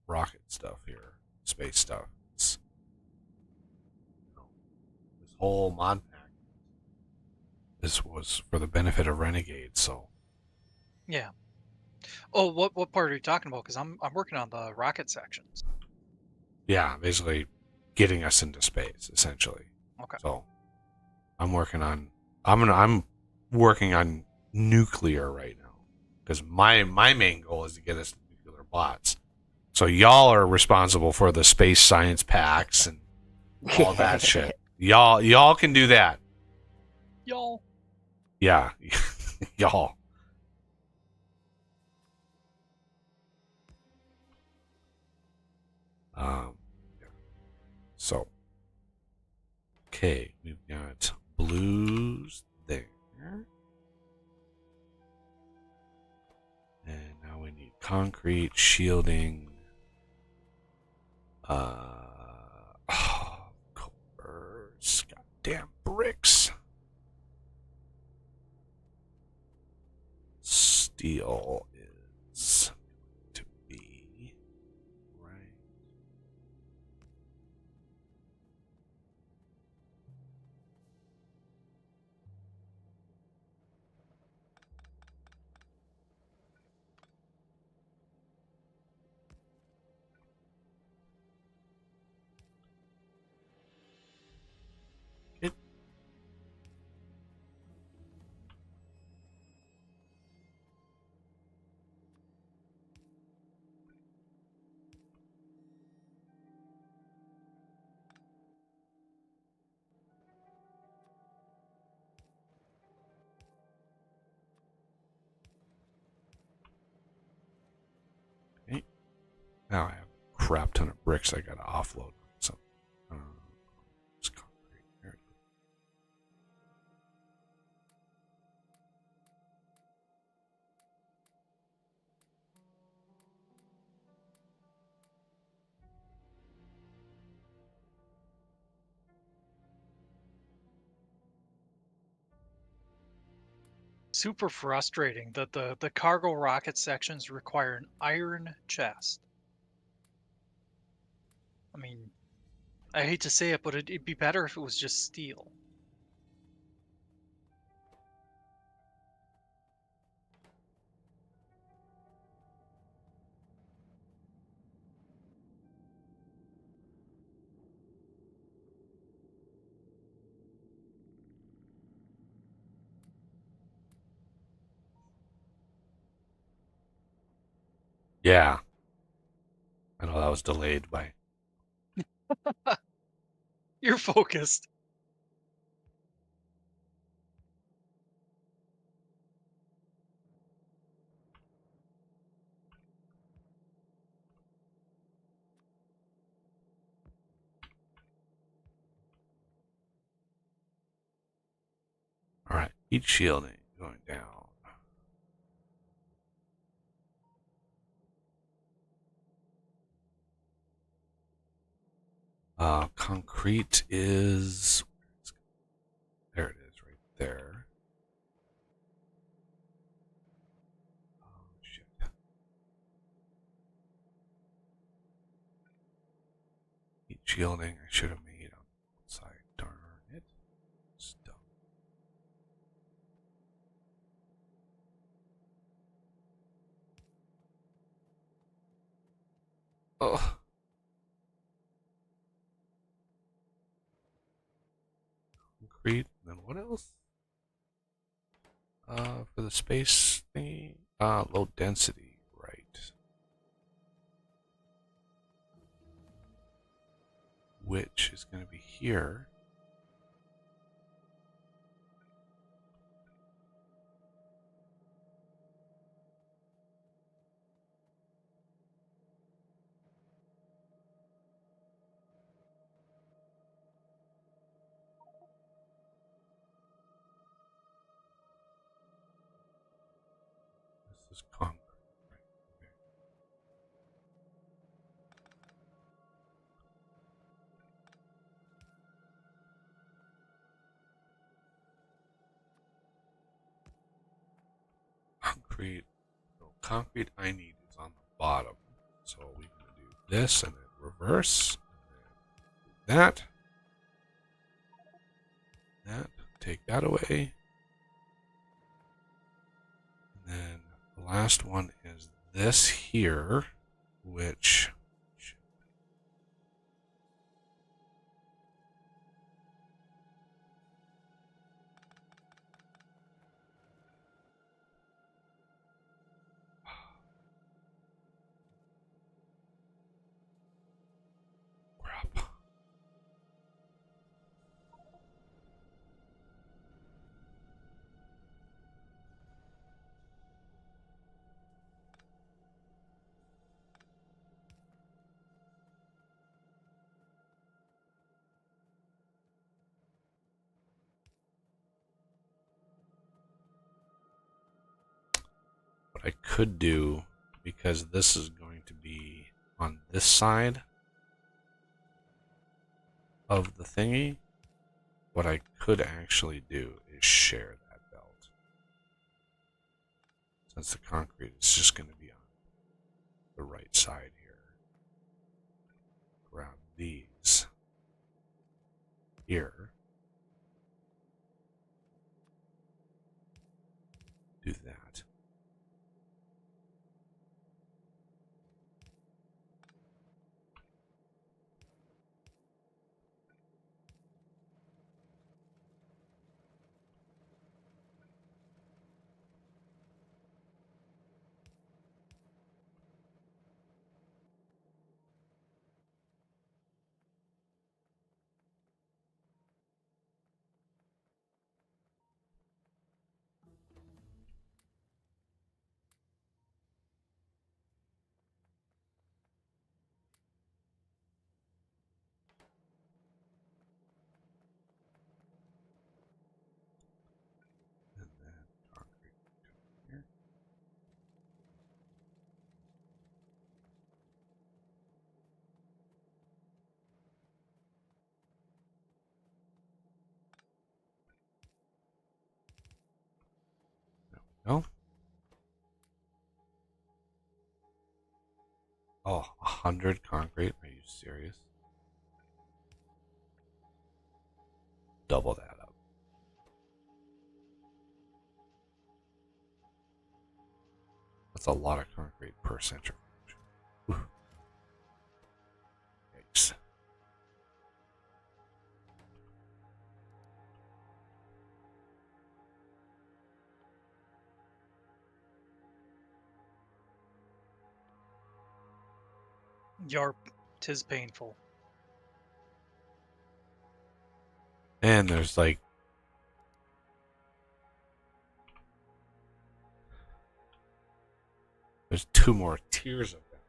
rocket stuff here, space stuff. This whole mod pack. This was for the benefit of Renegade, so Yeah. Oh, what part are you talking about? Because I'm working on the rocket sections. yeah, basically getting us into space, essentially. Okay. So I'm working on I'm working on nuclear right now because my main goal is to get us to nuclear bots. So y'all are responsible for the space science packs and all that shit. Y'all can do that. Y'all. Yeah, y'all. Yeah. So, okay, we've got blues there. And now we need concrete, shielding. Copers, goddamn bricks. Steel is to be right. It, okay. Now I have a crap ton of bricks I gotta offload. So, it's concrete. There it is. Super frustrating that the cargo rocket sections require an iron chest. I mean, I hate to say it, but it'd be better if it was just steel. Yeah. I know that was delayed by. You're focused. All right, heat shielding going down. Concrete is there. It is right there. Oh shit! Heat shielding. I should have made on the side. Darn it! Stuff. Oh. Concrete. And then what else? For the space thingy. Low density. Right. Which is going to be here. This is concrete. Right. Okay. Concrete. So concrete I need is on the bottom. So we're going to do this and then reverse. And then that. That. Take that away. And then the last one is this here, which crap. what I could do, because this is going to be on this side of the thingy, what I could actually do is share that belt. Since the concrete is just going to be on the right side here. Grab these here. Do that. And then concrete here. There we go. Oh, 100 concrete. Are you serious? Double that up. That's a lot of concrete per centrifuge. Ooh. Yikes. Yarp, 'tis painful. And there's like there's 2 more tiers of them.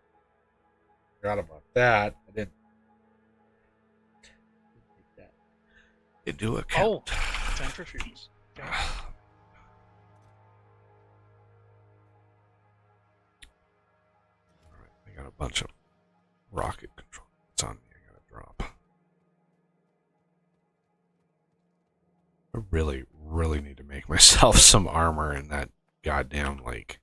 Forgot about that. I didn't take that into account. Oh, centrifuges. Okay. Alright, I got a bunch of rocket control. It's on me. I gotta drop. I really, really need to make myself some armor in that goddamn, like,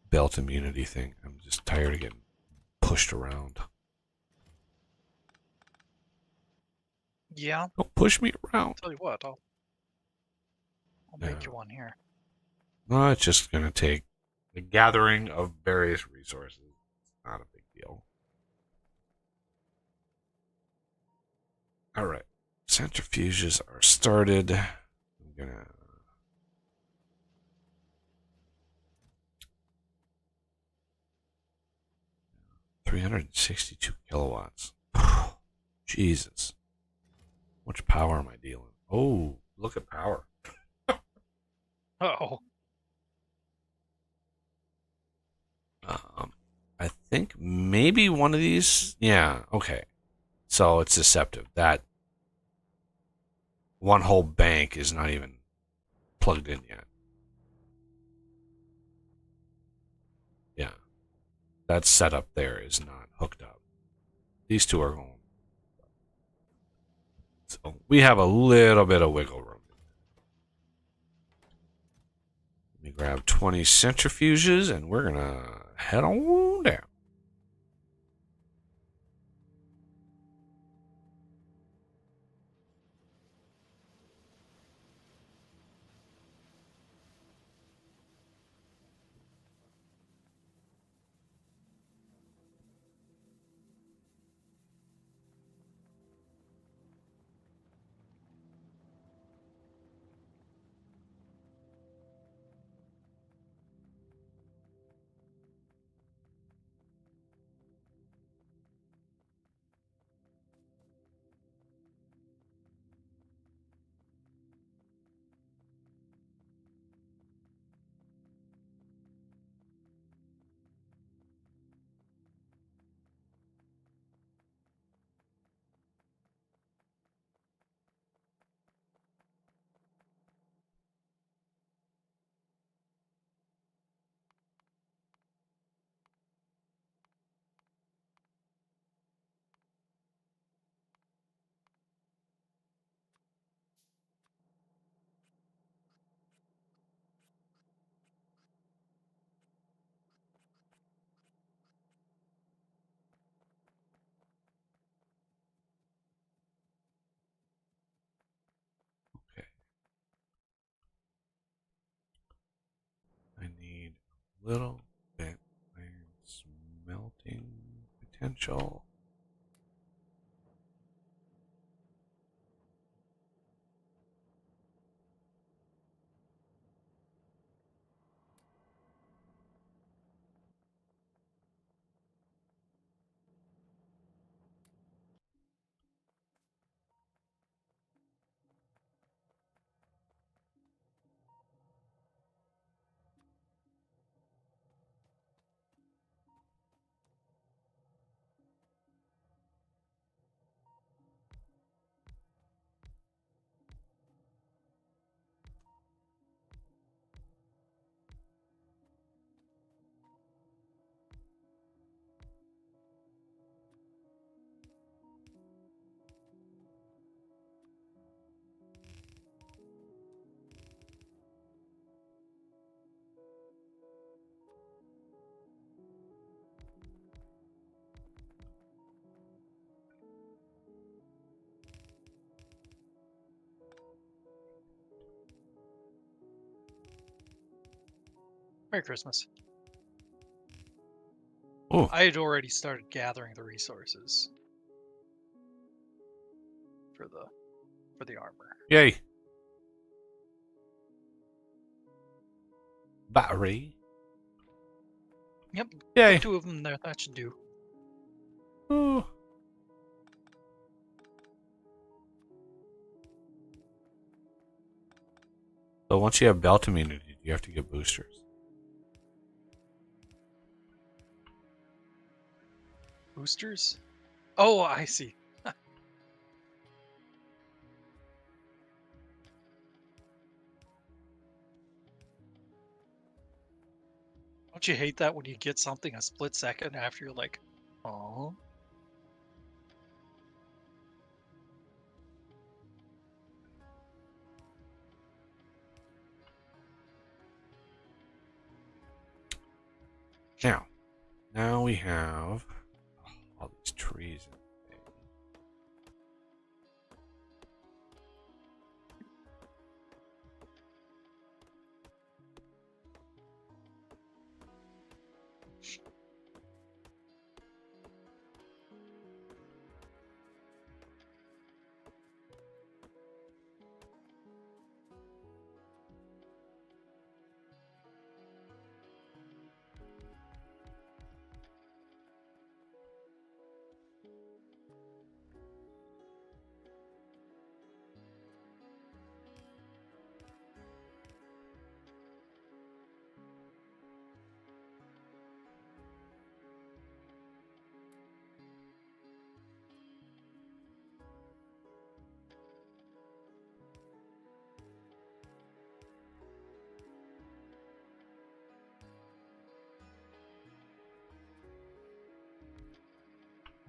belt immunity thing. I'm just tired of getting pushed around. Yeah, Don't push me around. tell you what, I'll make Yeah. you one here. No, it's just going to take the gathering of various resources. It's not a big deal. All right. Centrifuges are started. I'm going to... $362 kilowatts. Jesus. How much power am I dealing? Oh, look at power. Uh-oh. I think maybe one of these. Yeah, okay. So it's deceptive. That one whole bank is not even plugged in yet. Yeah. That setup there is not hooked up. These two are going. So we have a little bit of wiggle room. Let me grab 20 centrifuges and we're going to head on down. little bit iron smelting potential. Merry Christmas. Oh, I had already started gathering the resources for the armor. yay. Battery. Yep, Yay. put 2 of them there. That should do. Ooh. So once you have belt immunity, you have to get boosters. Boosters? Oh, I see. Don't you hate that when you get something a split second after you're like, oh? Now we have all these trees.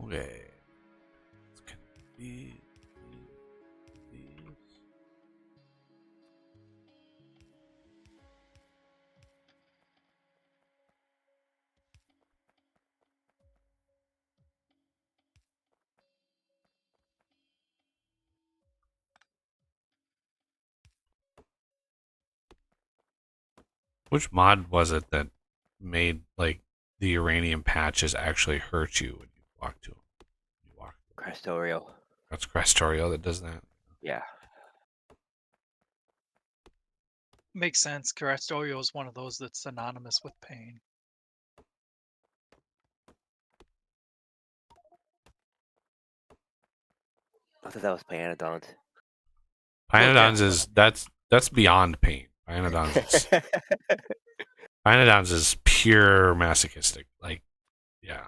Okay. It's gonna be these. Which mod was it that made like the uranium patches actually hurt you when you walk to them? You walk. Crestorio. That's Crestorio that does that. Yeah. Makes sense. Carastorio is one of those that's synonymous with pain. I thought that was Pyanodons. Pyanodons is that's beyond pain. Pyanodons is pure masochistic. Like, yeah.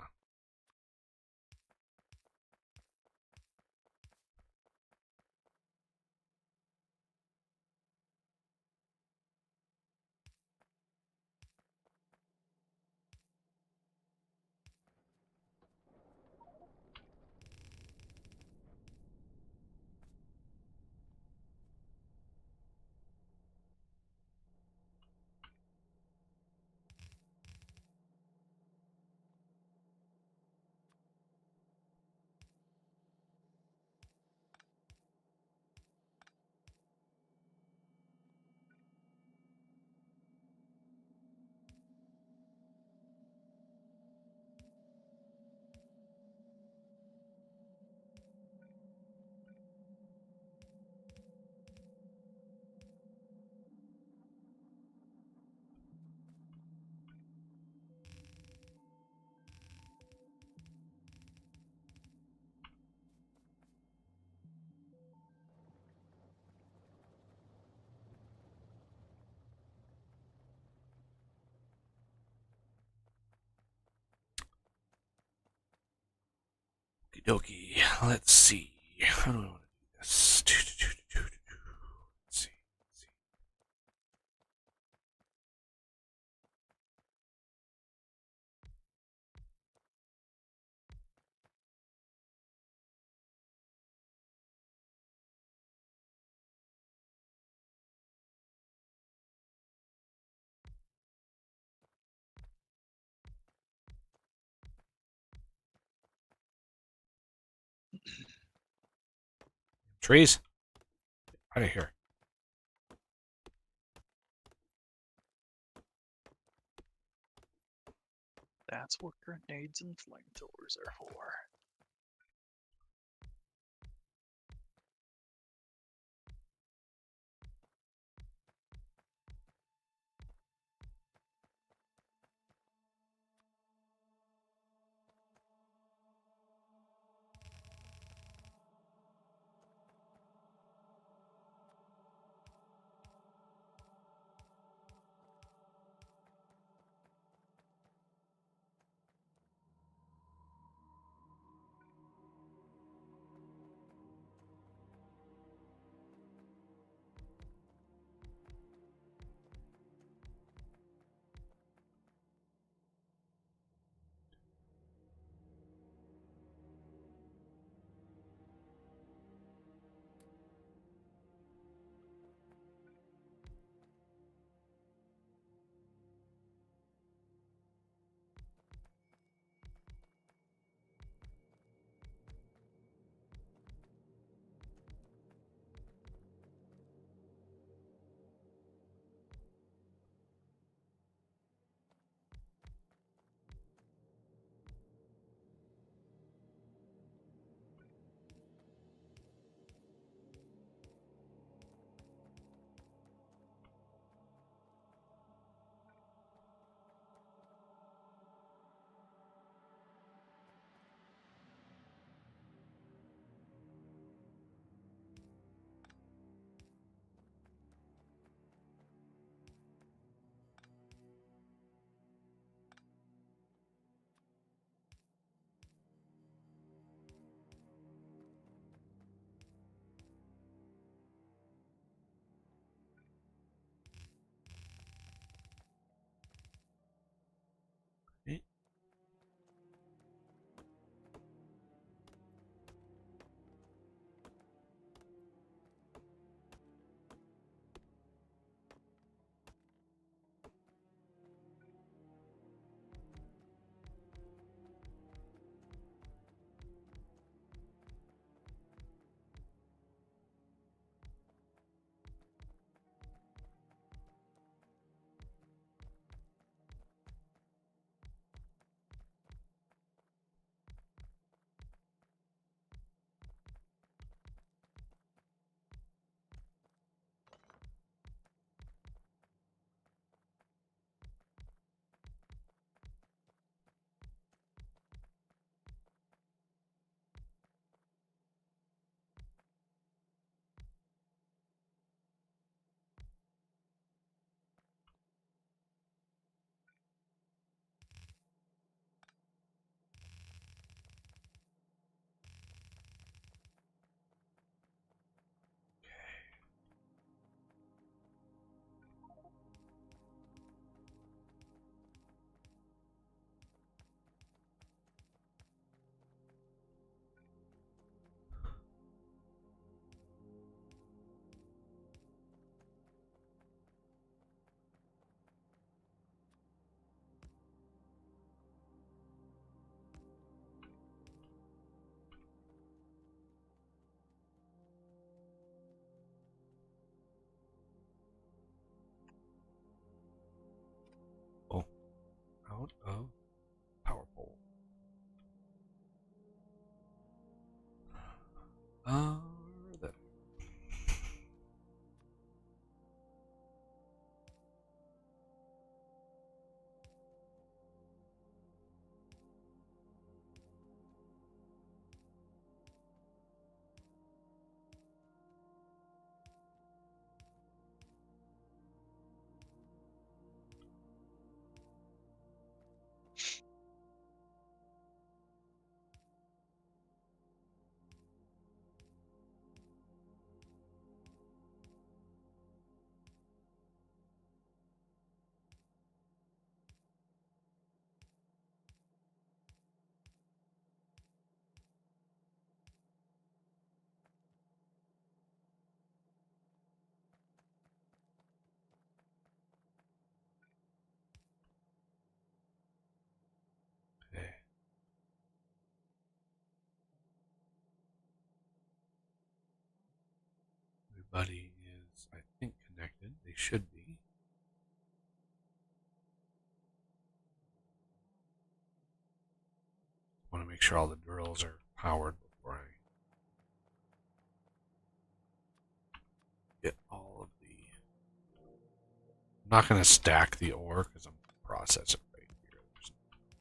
Okie dokie. Let's see. How do I want to do this? Let's see. Trees. Out of here. That's what grenades and flamethrowers are for. Out of power pole. That. Everybody is, I think, connected. They should be. Want to make sure all the drills are powered before I get all of the. I'm not going to stack the ore because I'm going to process it right here. There's no point.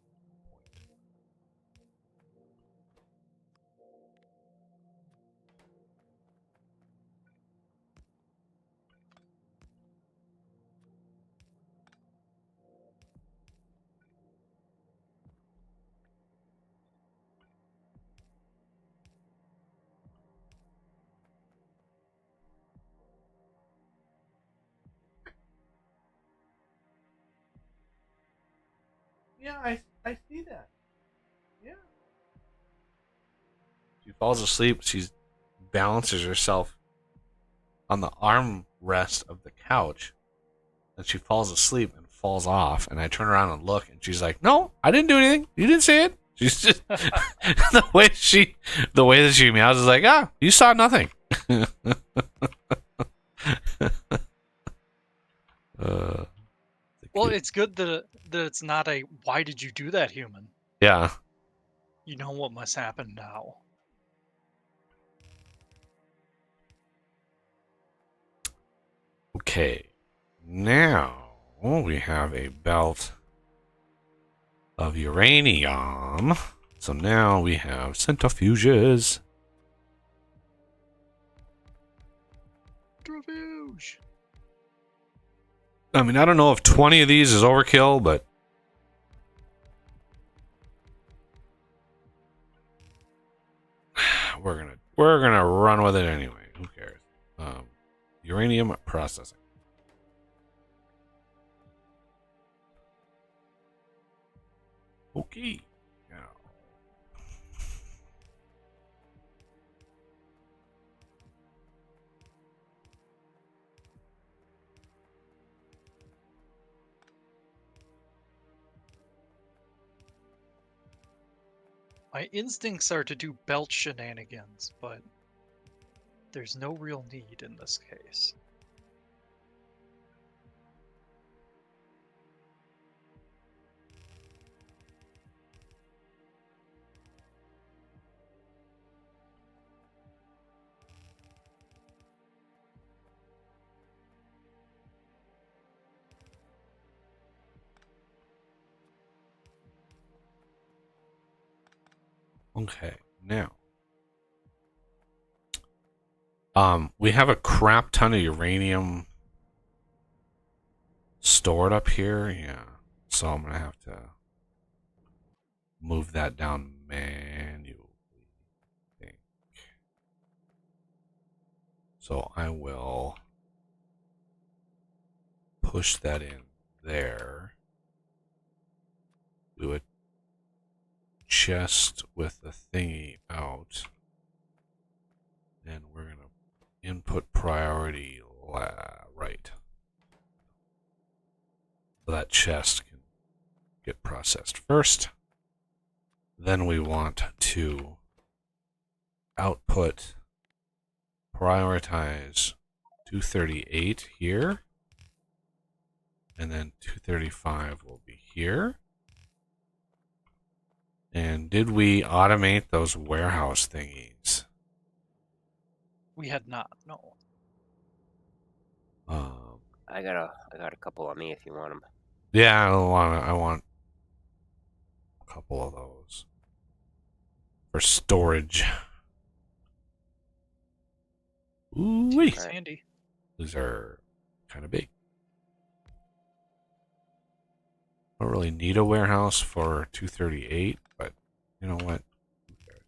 Yeah, I see that. Yeah. She falls asleep. She balances herself on the armrest of the couch, and she falls asleep and falls off. And I turn around and look, and she's like, "No, I didn't do anything. You didn't see it." She's just the way that she meows is like, "Ah, you saw nothing." uh, Well, it's good that it's not a "why did you do that" human. yeah. You know what must happen now. Okay. Now we have a belt of uranium. So now we have centrifuges. Refuge. I mean, I don't know if 20 of these is overkill, but we're gonna run with it anyway. Who cares? Uranium processing. Okay. Now. My instincts are to do belt shenanigans, but there's no real need in this case. Okay. Now. We have a crap ton of uranium stored up here. Yeah. So I'm gonna have to move that down manually. I think. So I will push that in there. Do a chest with the thingy out. And we're going to input priority right. So that chest can get processed first. Then we want to output prioritize 238 here. And then 235 will be here. And did we automate those warehouse thingies? We had not, no. I got a couple on me if you want them. Yeah, I want a couple of those for storage. Ooh, It's handy. these are kind of big. I don't really need a warehouse for 238, but you know what? Who cares?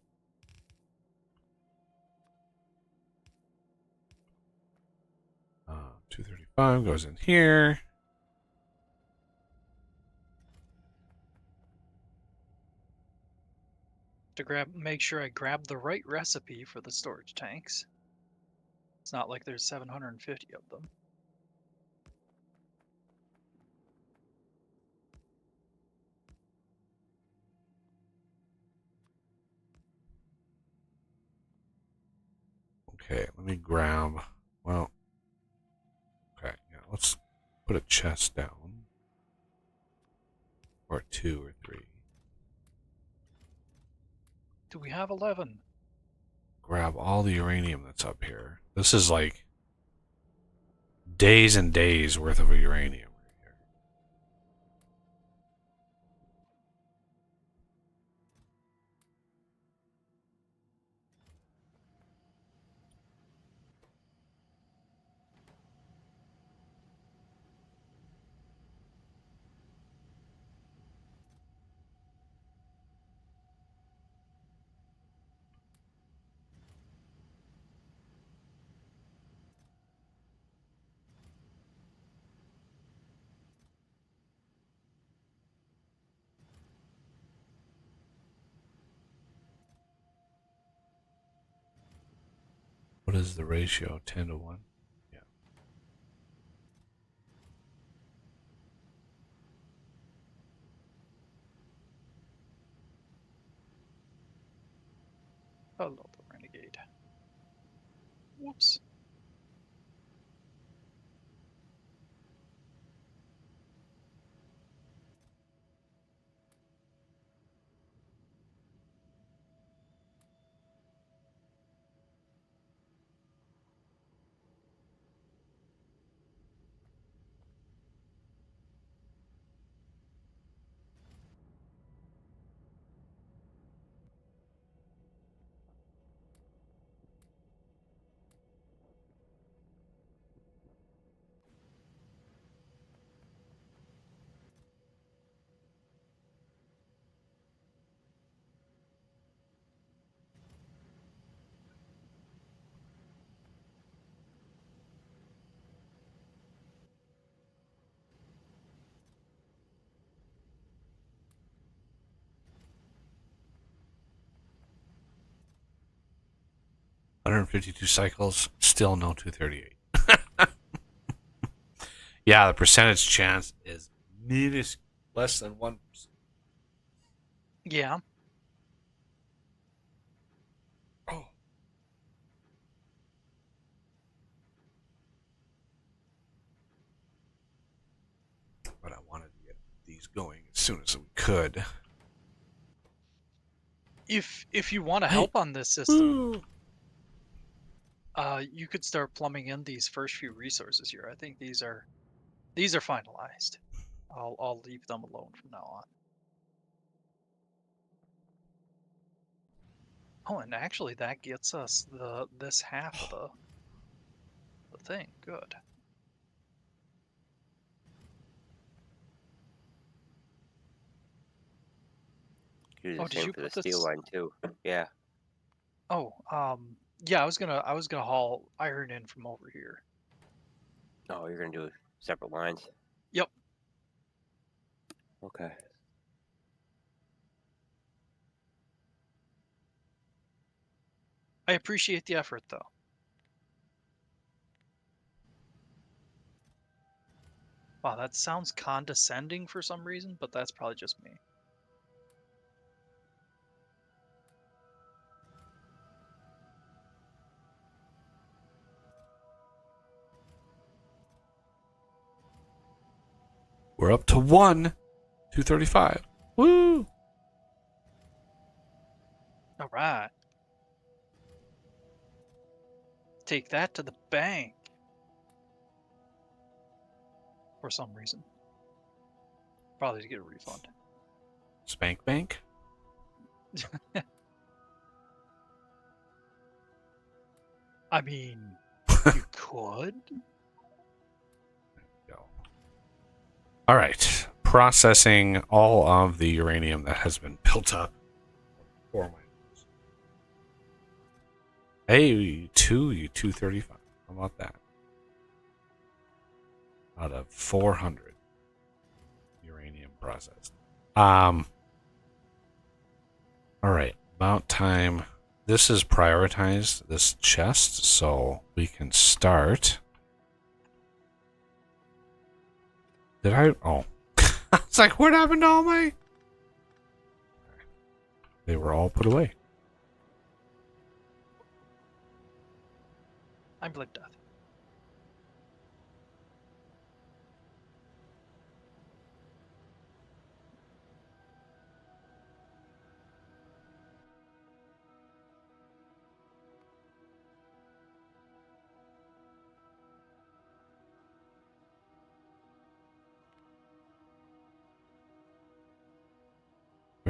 Uh, 235 goes in here. To make sure I grab the right recipe for the storage tanks. It's not like there's 750 of them. Okay, let me grab Well, okay, yeah, let's put a chest down. Or 2 or 3. Do we have 11? Grab all the uranium that's up here. This is like days and days worth of uranium right here. What is the ratio? 10 to 1? Yeah. Hello, the renegade. Whoops. $152 cycles, still no 238. Yeah, the percentage chance is minuscule, less than 1%. Yeah. Oh. But I wanted to get these going as soon as we could. If you want to Hey. help on this system, Woo. you could start plumbing in these first few resources here. I think these are finalized. I'll leave them alone from now on. Oh, and actually that gets us this half of the thing. Good. Do Oh, the did same you for the put steel this? line too. Yeah. Oh, yeah, I was gonna haul iron in from over here. Oh, you're gonna do separate lines. Yep. Okay. I appreciate the effort though. Wow, that sounds condescending for some reason, but that's probably just me. We're up to 235. Woo! All right. Take that to the bank. For some reason. Probably to get a refund. Spank Bank? I mean, you could. Go. All right. Processing all of the uranium that has been built up. For my Hey, you 235. How about that? Out of 400 uranium processed. All right, about time. This is prioritized, this chest, so we can start. Did I? Oh. It's like, what happened to all my... They were all put away. I'm Black Death.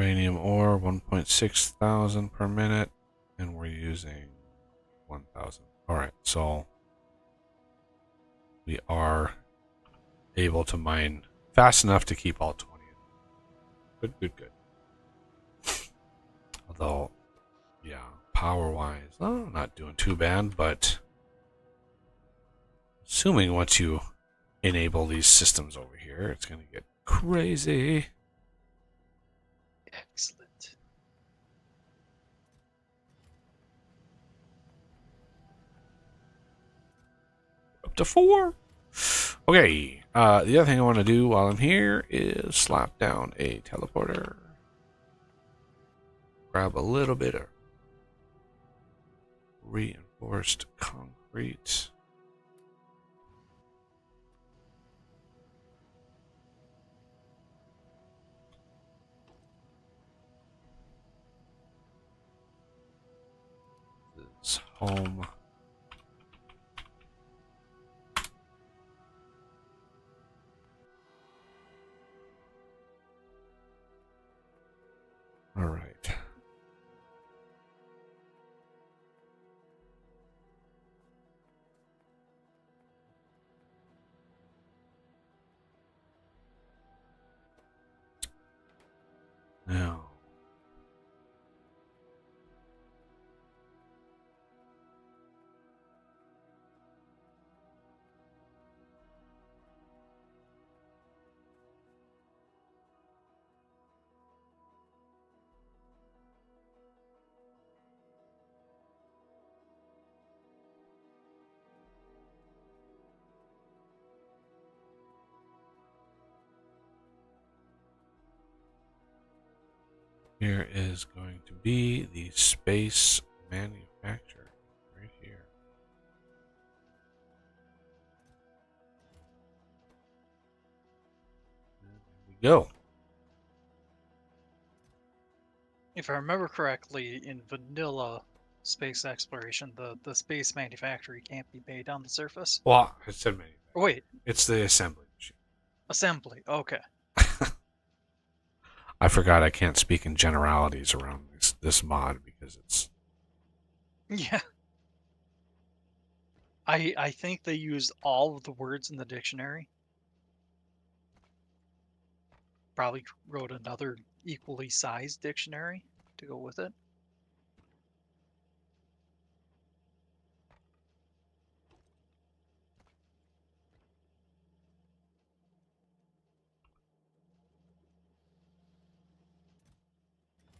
Uranium ore, 1.6 thousand per minute, and we're using 1,000. All right, so we are able to mine fast enough to keep all 20. Good, good, good. Although, yeah, power-wise, not doing too bad, but assuming once you enable these systems over here, it's going to get crazy. Excellent. Up to 4. Okay, the other thing I want to do while I'm here is slap down a teleporter. Grab a little bit of reinforced concrete. This is home. All right. Now, here is going to be the space manufacturer right here. And there we go. If I remember correctly, in vanilla space exploration, the space manufactory can't be made on the surface. Well, I said manufacturer. Oh, wait, It's the assembly machine. assembly. Okay. I forgot I can't speak in generalities around this mod because it's Yeah. I think they used all of the words in the dictionary. Probably wrote another equally sized dictionary to go with it.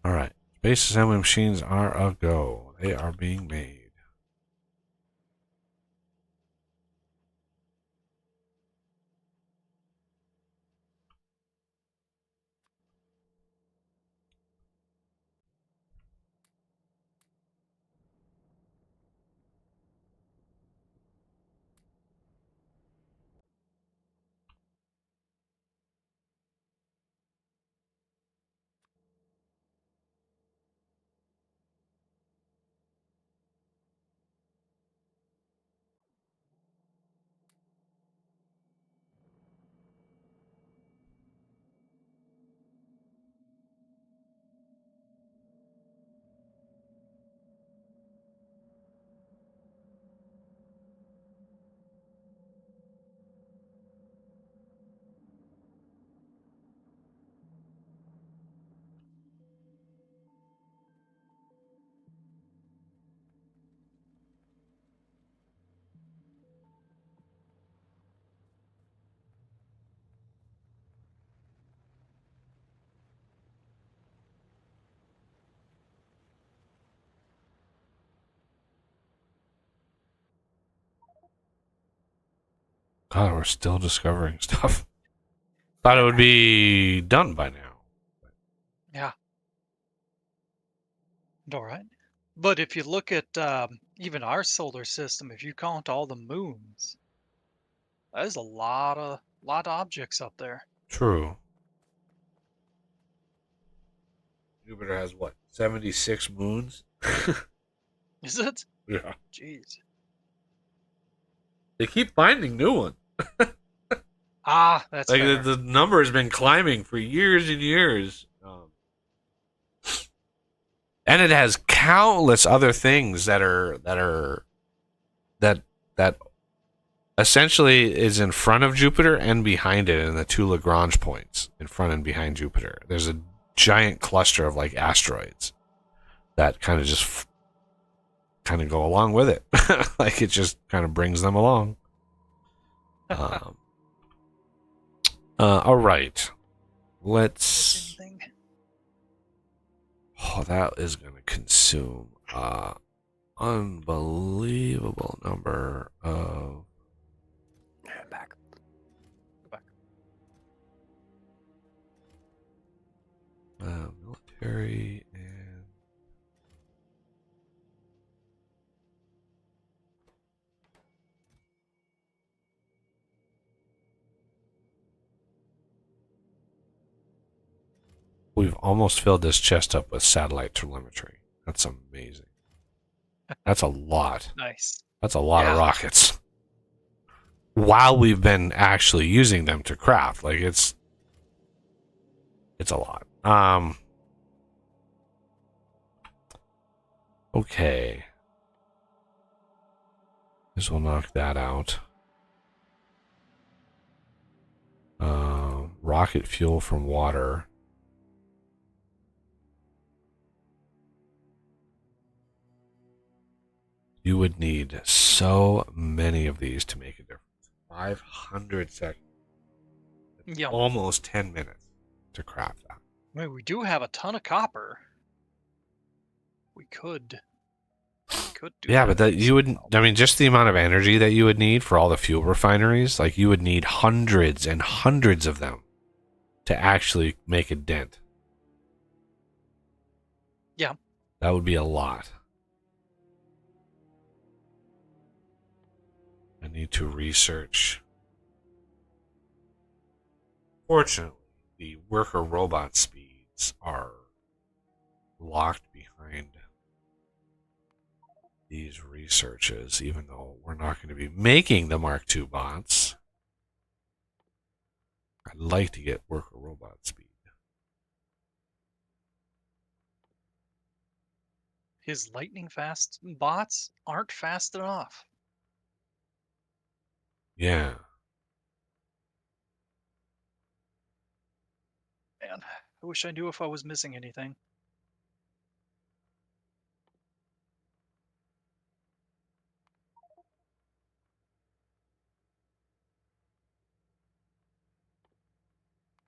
all right. Space assembly machines are a go. They are being made. God, we're still discovering stuff. Thought it would be done by now. Yeah. All right. But if you look at even our solar system, if you count all the moons, there's a lot of objects up there. True. Jupiter has what? 76 moons? Is it? Yeah. Jeez. They keep finding new ones. Ah, that's Like fair. the number has been climbing for years and years. and it has countless other things that that essentially is in front of Jupiter and behind it in the two Lagrange points in front and behind Jupiter. There's a giant cluster of like asteroids that kind of just kind of go along with it. Like it just kind of brings them along. All right. Let's. Thing. Oh, that is going to consume unbelievable number of. Back. Go back. Military and we've almost filled this chest up with satellite telemetry. That's amazing. That's a lot. Nice. That's a lot of Yeah. rockets. While we've been actually using them to craft, like it's a lot. Okay. This will knock that out. Rocket fuel from water. You would need so many of these to make a difference. 500 seconds. Yeah. Almost 10 minutes to craft that. I mean, we do have a ton of copper. We could do. Yeah, but that you would. somehow. I mean, just the amount of energy that you would need for all the fuel refineries, like you would need hundreds and hundreds of them to actually make a dent. Yeah. That would be a lot. I need to research. Fortunately, the worker robot speeds are locked behind these researches, even though we're not going to be making the Mark II bots. I'd like to get worker robot speed. His lightning fast bots aren't fast enough. Yeah. Man, I wish I knew if I was missing anything.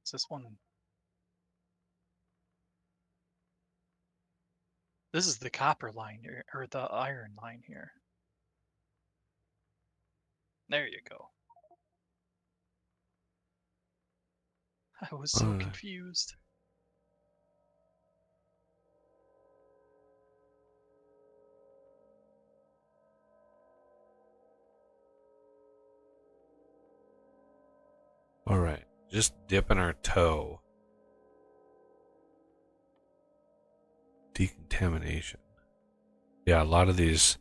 Is this one? This is the copper line here, or the iron line here. There you go. I was so confused. All right. Just dipping our toe. Decontamination. Yeah, a lot of these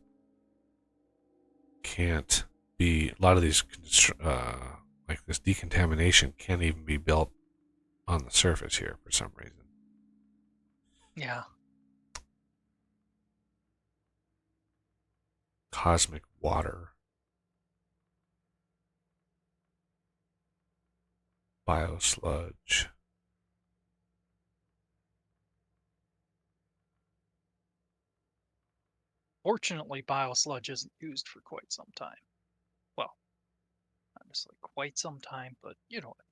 can't be. A lot of these, like this decontamination, can't even be built on the surface here for some reason. Yeah. Cosmic water. Biosludge. Fortunately, biosludge isn't used for quite some time. Well, not necessarily quite some time, but you know what I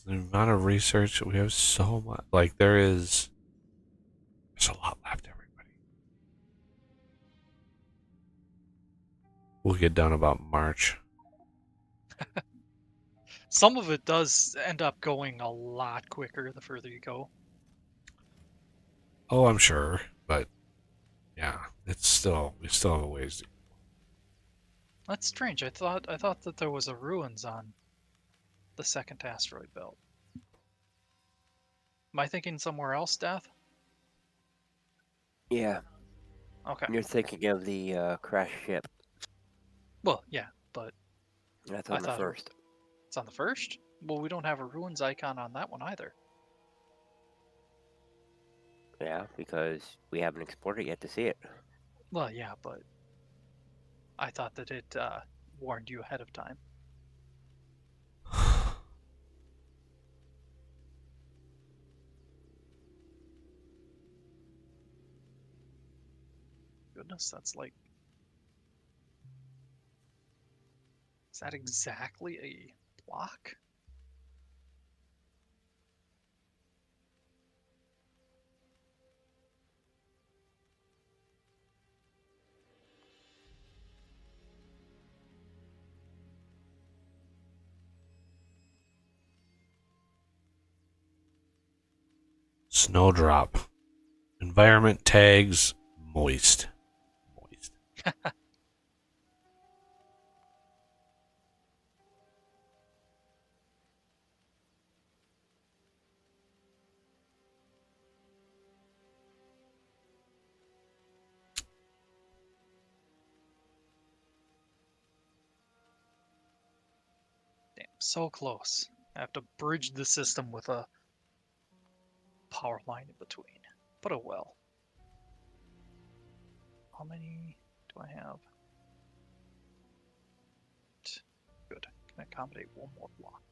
The amount of research we have, so much. Like there's a lot left, everybody. We'll get done about March. Some of it does end up going a lot quicker the further you go. Oh, I'm sure, but yeah, we still have a ways to go. That's strange. I thought that there was a ruins on the second asteroid belt. Am I thinking somewhere else, Death? Yeah, Okay. you're thinking of the crash ship. Well, yeah, but That's I on the thought first. it's on the first. Well, we don't have a ruins icon on that one either. Yeah, because we haven't explored it yet to see it. Well, yeah, but I thought that it warned you ahead of time. Goodness, that's like. Is that exactly a block? Snowdrop. Environment tags moist. Moist. Damn, so close. I have to bridge the system with a power line in between. But oh well. How many do I have? Good. Can accommodate one more block.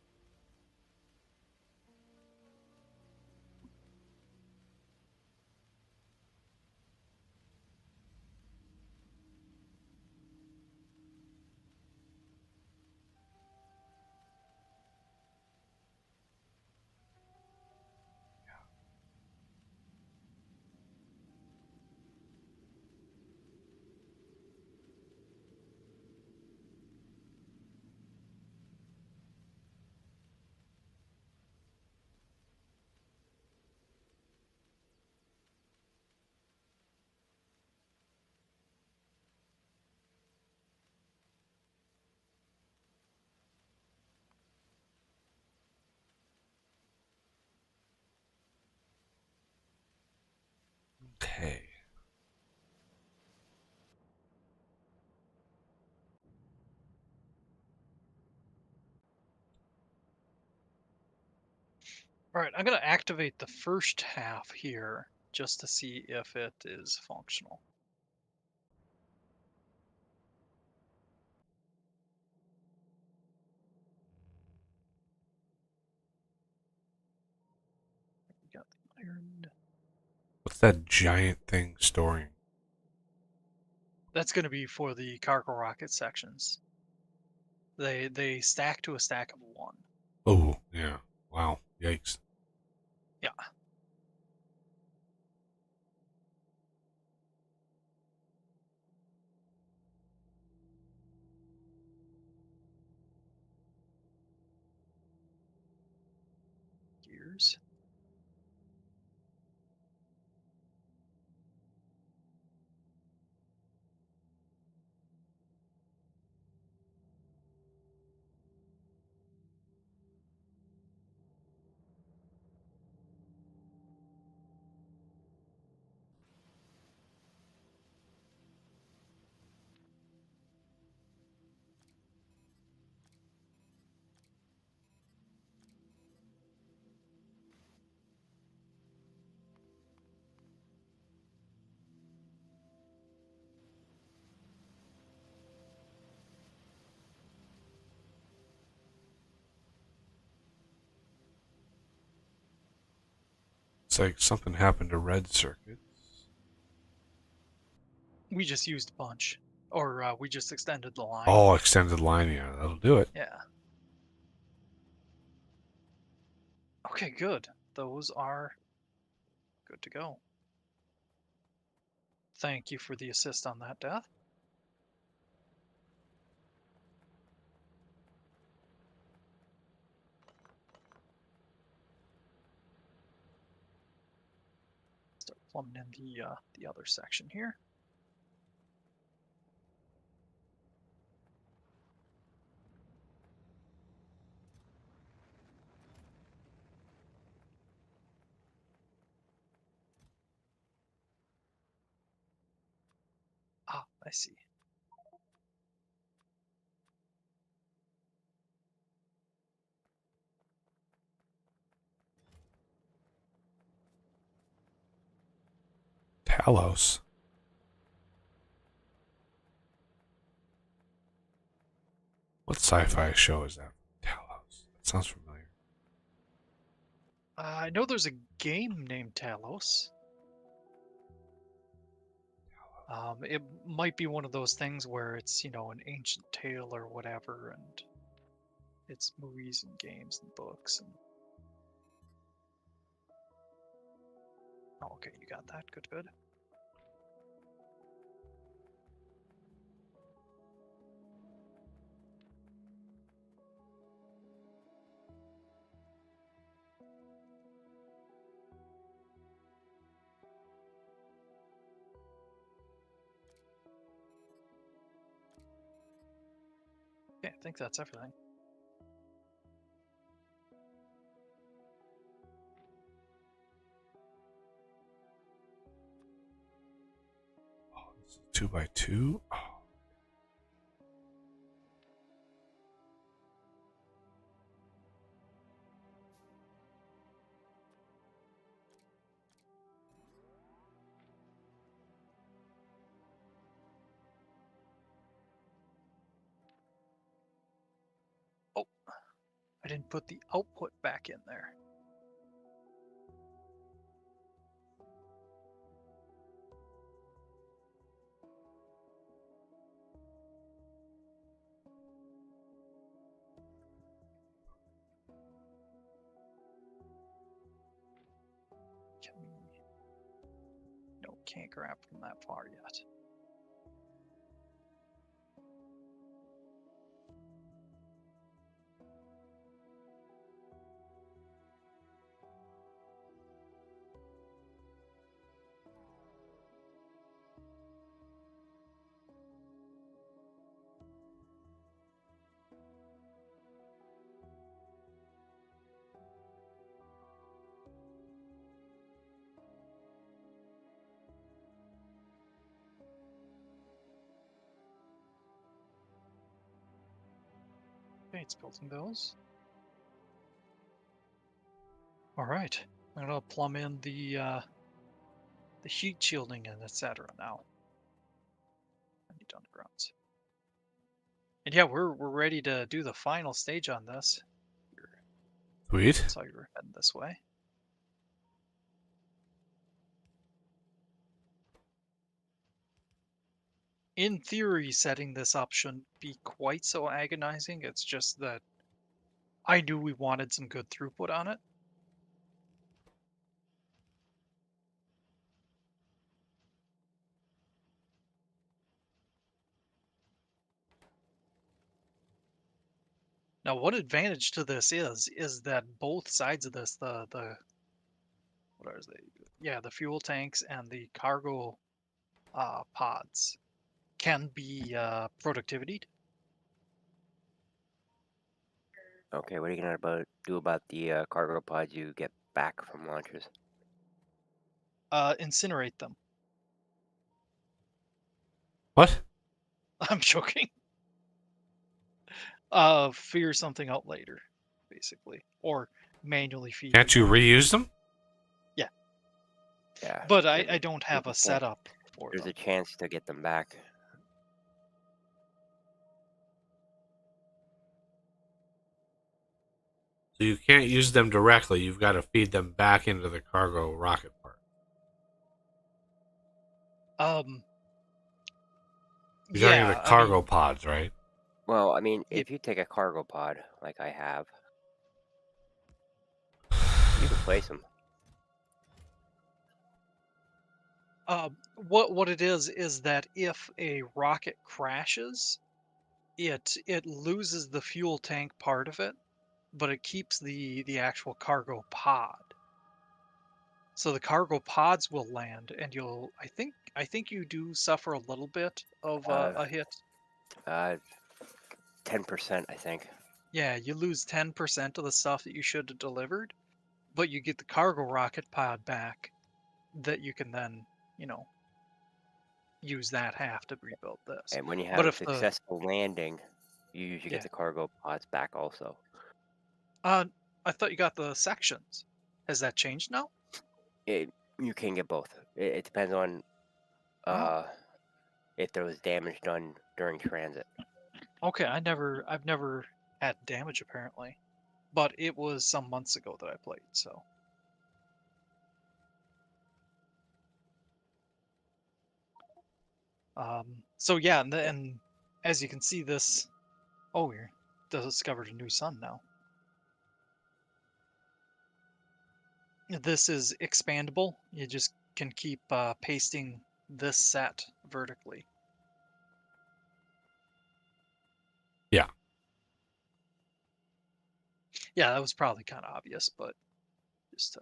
Okay. Alright, I'm going to activate the first half here just to see if it is functional. We got the iron. What's that giant thing storing? That's going to be for the cargo rocket sections. They stack to a stack of one. Oh, yeah. Wow. Yikes. Yeah. Gears. It's like something happened to red circuits. We just used a bunch. Or we just extended the line. Oh, extended line. Yeah, that'll do it. Yeah. Okay, good. Those are good to go. Thank you for the assist on that, Death. Start plumbing in the other section here. I see. Talos. What sci-fi show is that? Talos. That sounds familiar. I know there's a game named Talos. It might be one of those things where it's, you know, an ancient tale or whatever, and it's movies and games and books and. Oh, okay, you got that. Good, good. Yeah, I think that's everything. Oh, this is 2x2. Oh. Oh, I didn't put the output back in there. Can we? No, can't grab from that far yet. Okay, it's building those. All right, I'm gonna plumb in the heat shielding and etc. now. I need undergrounds. And yeah, we're ready to do the final stage on this. Sweet. Saw you were heading this way. In theory, setting this up shouldn't be quite so agonizing. It's just that I knew we wanted some good throughput on it. Now, one advantage to this is that both sides of this, the what are they? Yeah, the fuel tanks and the cargo pods can be productivity. Okay, what are you gonna do about the cargo pods you get back from launches? Incinerate them. What? I'm joking. Figure something out later, basically, or manually feed Can't them you back. reuse them? Yeah, But I don't have a chance- setup for There's them. a chance to get them back. So you can't use them directly. You've got to feed them back into the cargo rocket part. You're talking Yeah, the I cargo mean, pods, right? Well, I mean, It- if you take a cargo pod like I have, you can place them. what it is that if a rocket crashes, it loses the fuel tank part of it, but it keeps the actual cargo pod. So the cargo pods will land, and you'll. I think you do suffer a little bit of a hit. 10%, I think. Yeah, you lose 10% of the stuff that you should have delivered, but you get the cargo rocket pod back that you can then, you know, use that half to rebuild this. And when you have But a if the successful landing, you usually yeah, get the cargo pods back also. I thought you got the sections. Has that changed now? You can get both. It depends on Oh, if there was damage done during transit. okay. I've never had damage apparently, but it was some months ago that I played. So yeah, and as you can see, this we discovered a new sun now. This is expandable. You just can keep pasting this set vertically. Yeah. Yeah, that was probably kind of obvious, but just to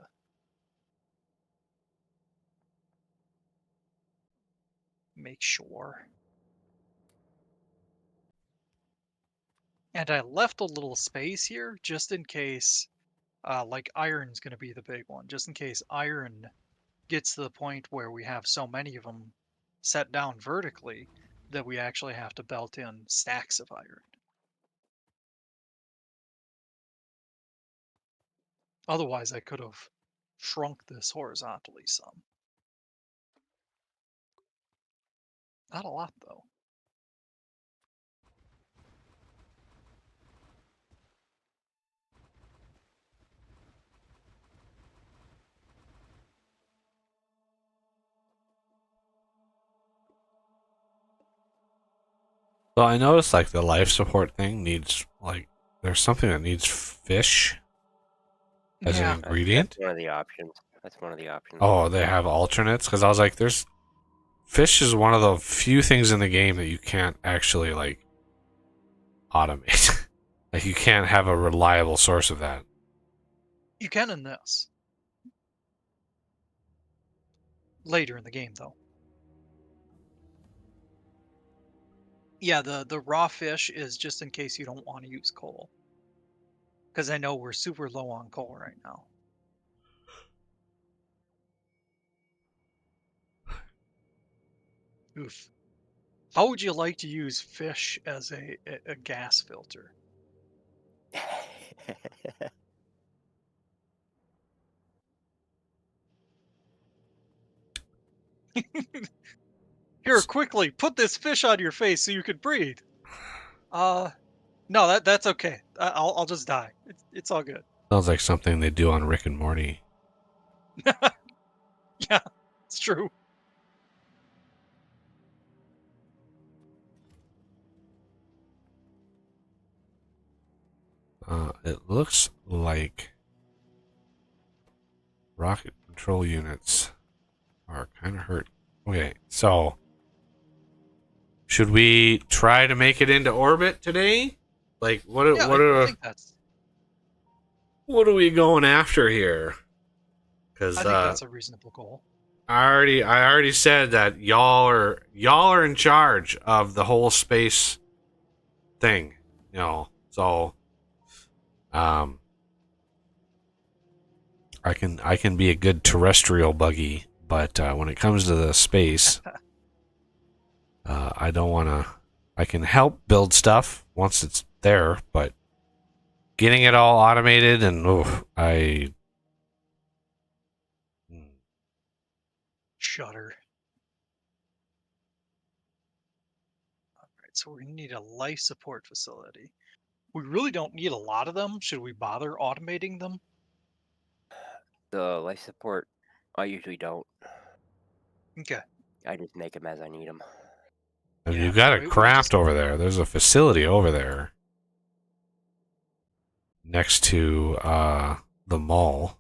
make sure. And I left a little space here just in case, like iron's going to be the big one, just in case iron gets to the point where we have so many of them set down vertically that we actually have to belt in stacks of iron. Otherwise, I could have shrunk this horizontally some. Not a lot, though. So I noticed like the life support thing needs like there's something that needs fish as an Yeah, ingredient. That's one of the options. That's one of the options. Oh, they have alternates because I was like, there's fish is one of the few things in the game that you can't actually like automate. Like you can't have a reliable source of that. you can in this. Later in the game, though. Yeah, the raw fish is just in case you don't want to use coal. Because I know we're super low on coal right now. Oof. How would you like to use fish as a gas filter? Here, quickly, put this fish on your face so you can breathe. Uh, no, that's okay. I'll just die. It's all good. Sounds like something they do on Rick and Morty. Yeah, it's true. It looks like rocket control units are kind of hurt. Okay, so should we try to make it into orbit today? Like, Yeah, I think that's what are we going after here? Because a reasonable goal. I already said that y'all are in charge of the whole space thing, you know. So, um, I can be a good terrestrial buggy, but when it comes to the space, I don't want to. I can help build stuff once it's there, but getting it all automated and I. Shudder. All right, so we need a life support facility. We really don't need a lot of them. Should we bother automating them? The life support, I usually don't. Okay. I just make them as I need them. And Yeah, you got a we craft just over there. There's a facility over there next to the mall.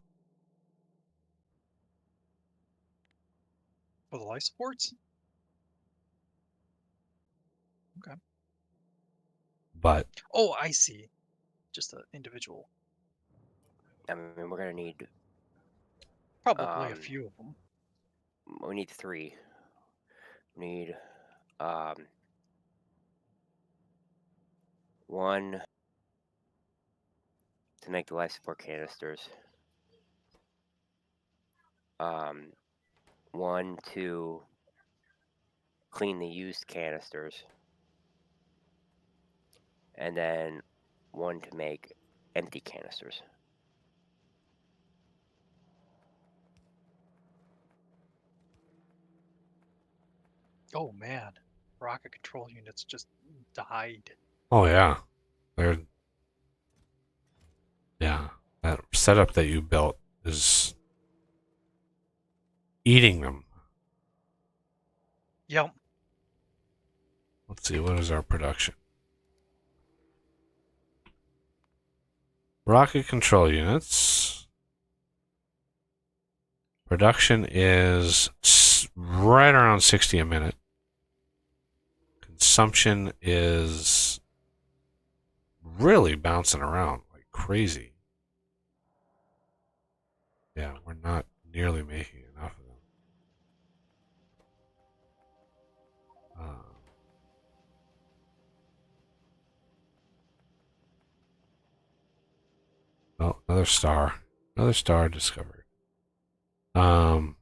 for the life supports. Okay. But Oh, I see. Just an individual. I mean, we're gonna need. Probably a few of them. We need 3. We need um 1 to make the life support canisters. 1 to clean the used canisters, and then one to make empty canisters. Oh man, rocket control units just died. Oh yeah, they're yeah. That setup that you built is eating them. Yep. Let's see, what is our production? Rocket control units. Production is right around 60 a minute. Consumption is really bouncing around like crazy. Yeah, we're not nearly making enough of them. Oh, another star. Another star discovered. Um,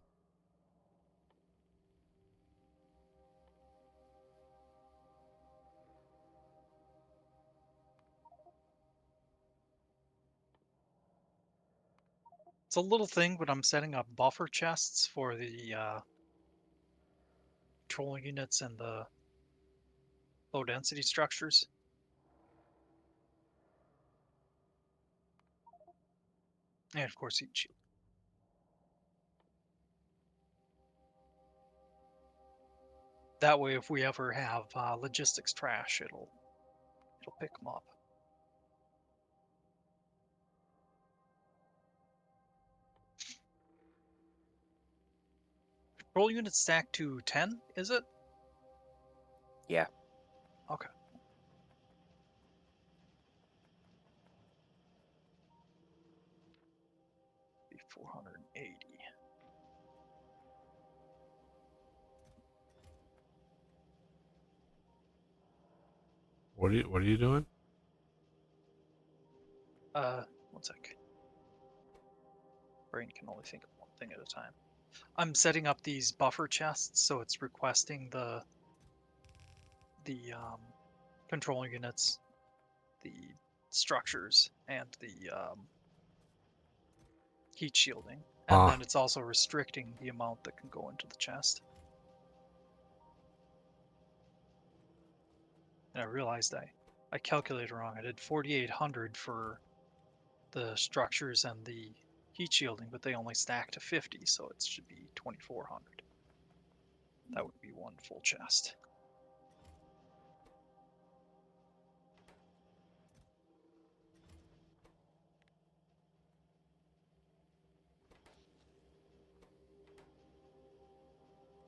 It's a little thing, but I'm setting up buffer chests for the control units and the low density structures. And of course, heat shield. That way, if we ever have logistics trash, it'll pick them up. Control unit stack to 10, is it? Yeah. Okay. Be 480. what are you doing? One sec. Brain can only think of one thing at a time. I'm setting up these buffer chests, so it's requesting the control units, the structures, and the heat shielding, and then it's also restricting the amount that can go into the chest. And I realized I calculated wrong. I did 4,800 for the structures and the heat shielding, but they only stack to 50, so it should be 2,400. That would be one full chest.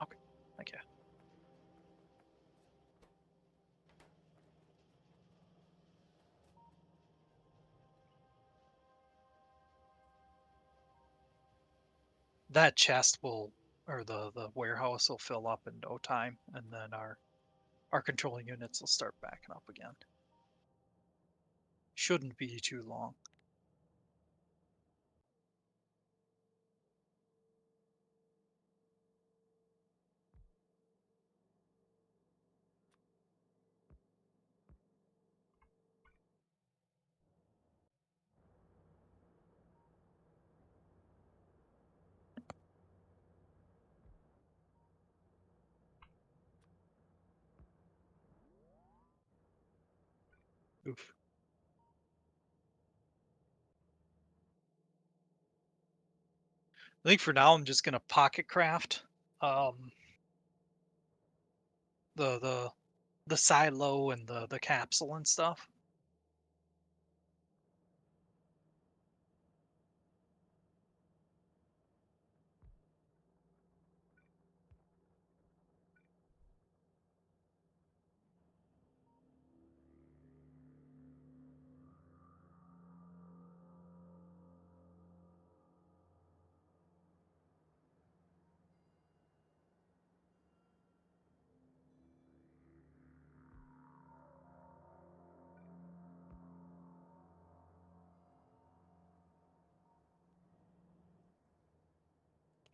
Okay, thank you. That chest will, or the warehouse will fill up in no time, and then our control units will start backing up again. Shouldn't be too long. Oof. I think for now I'm just gonna pocket craft the the silo and the capsule and stuff.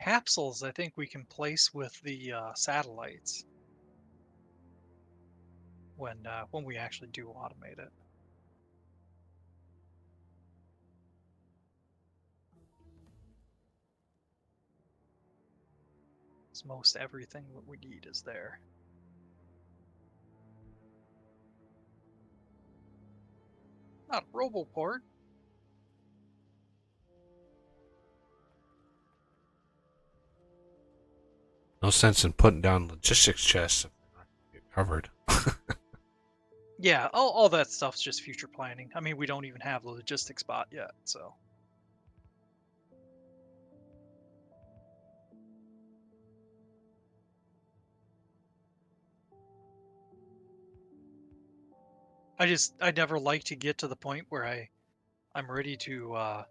Capsules I think we can place with the satellites. when we actually do automate it. 'Cause most everything that we need is there. Not a Roboport. No sense in putting down logistics chests if they're not going to get covered. Yeah, all that stuff's just future planning. I mean, we don't even have the logistics bot yet, so. I never like to get to the point where I'm ready to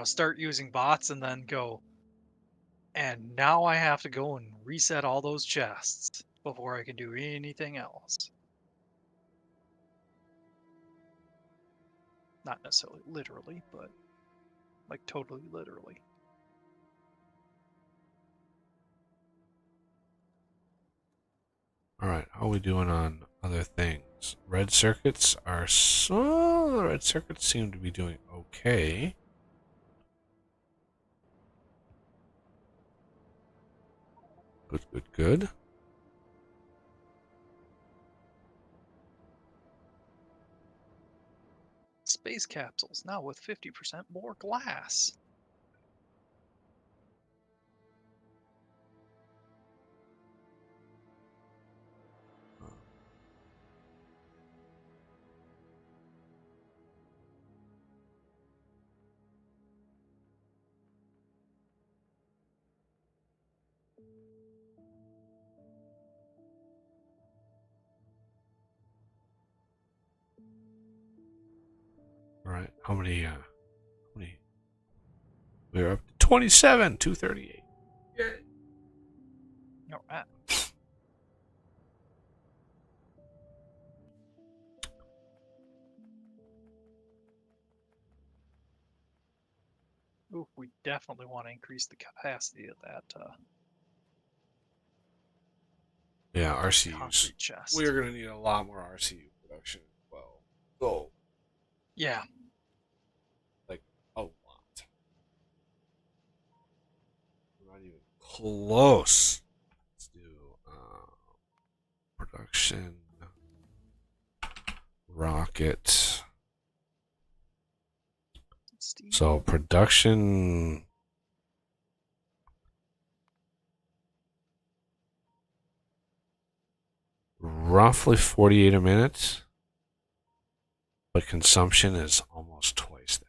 start using bots and then go, and now I have to go and reset all those chests before I can do anything else. Not necessarily literally, but like totally literally. All right, how are we doing on other things? Red circuits are so. The red circuits seem to be doing okay. Good, good, good. Space capsules now with 50% more glass. All right, how many? We're up to 27, 238. All right. Ooh, we definitely want to increase the capacity of that Yeah, RCUs. concrete chest. We are going to need a lot more RCU production as well. So, Yeah. like, a lot. We're not even close. Let's do production rocket. Steel. So production roughly 48 a minute, but consumption is almost twice that.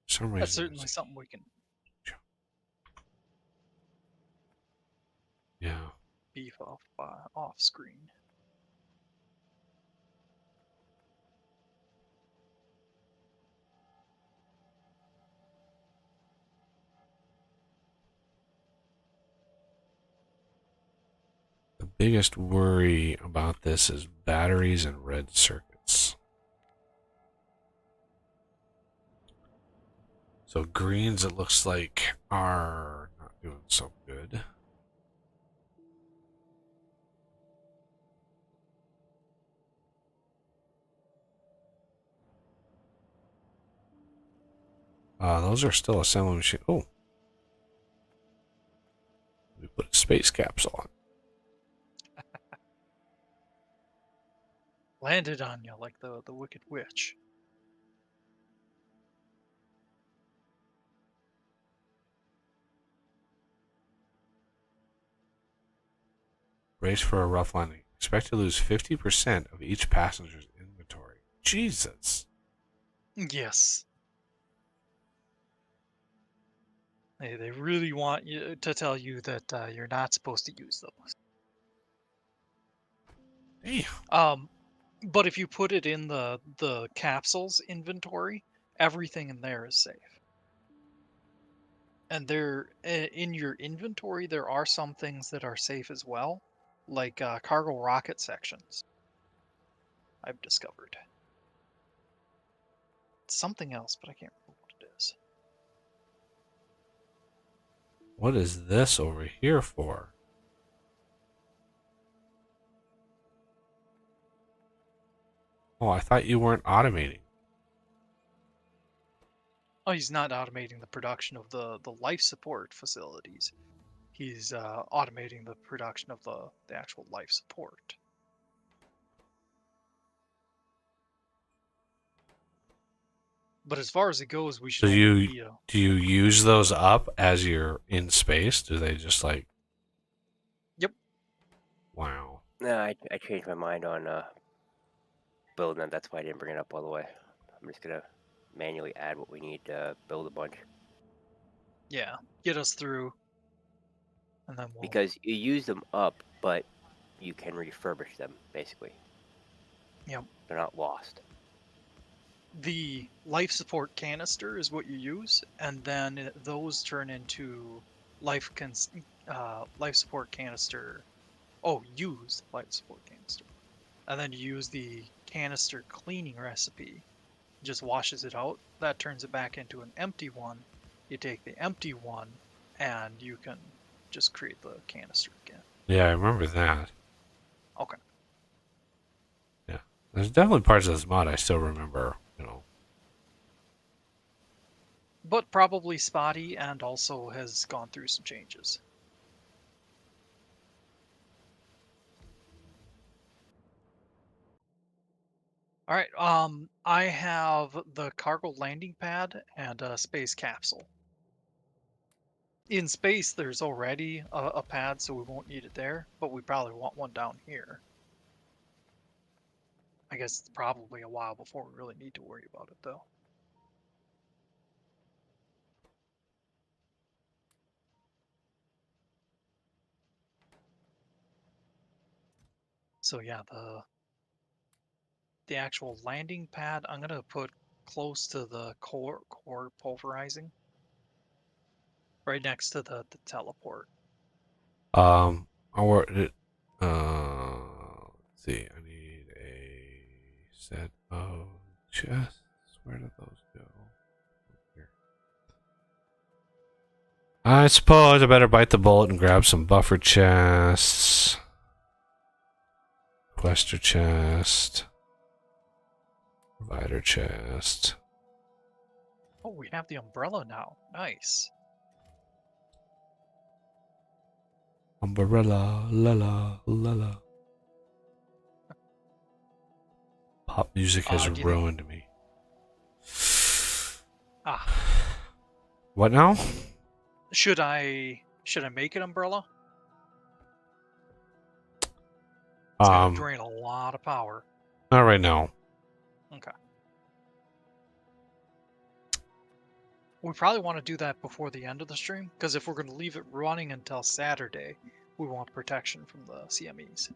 For some reason, That's certainly something we can yeah. beef off screen. The biggest worry about this is batteries and red circuits. So greens, it looks like, are not doing so good. Those are still assembly machine. Oh, we put a space capsule on. Landed on you like the Wicked Witch. Brace for a rough landing. Expect to lose 50% of each passenger's inventory. Jesus. Yes. They really want you to tell you that you're not supposed to use those. Damn. But if you put it in the capsules inventory, everything in there is safe. And there in your inventory, there are some things that are safe as well, like cargo rocket sections. I've discovered. It's something else, but I can't remember what it is. What is this over here for? Oh, I thought you weren't automating. Oh, he's not automating the production of the life support facilities. He's automating the production of the actual life support. But as far as it goes, we So should only be do you use those up as you're in space? Do they just like? Yep. Wow. No, I changed my mind on building them. That's why I didn't bring it up all the way. I'm just gonna manually add what we need to build a bunch. Yeah, get us through, and then we'll. Because you use them up, but you can refurbish them, basically. Yep. They're not lost. The life support canister is what you use, and then those turn into life support canister. Oh, use life support canister, and then you use the canister cleaning recipe. Just washes it out. That turns it back into an empty one. You take the empty one, and you can just create the canister again. Yeah, I remember that. Okay. Yeah, there's definitely parts of this mod I still remember. You know. But probably spotty, and also has gone through some changes. All right, I have the cargo landing pad and a space capsule. In space, there's already a pad, so we won't need it there, but we probably want one down here. I guess it's probably a while before we really need to worry about it, though. So yeah, the actual landing pad, I'm gonna put close to the core pulverizing, right next to the teleport. Or it, let's see. I need a set of chests. Where did those go? Here. I suppose I better bite the bullet and grab some buffer chests. Quester chest. Provider chest. Oh, we have the umbrella now. Nice. Umbrella, la la, la la. Pop music has Do you think? ruined me. Ah, What now? should I make an umbrella? It's gonna drain a lot of power. Not right now. Okay. We probably want to do that before the end of the stream, because if we're going to leave it running until Saturday, we want protection from the CMEs.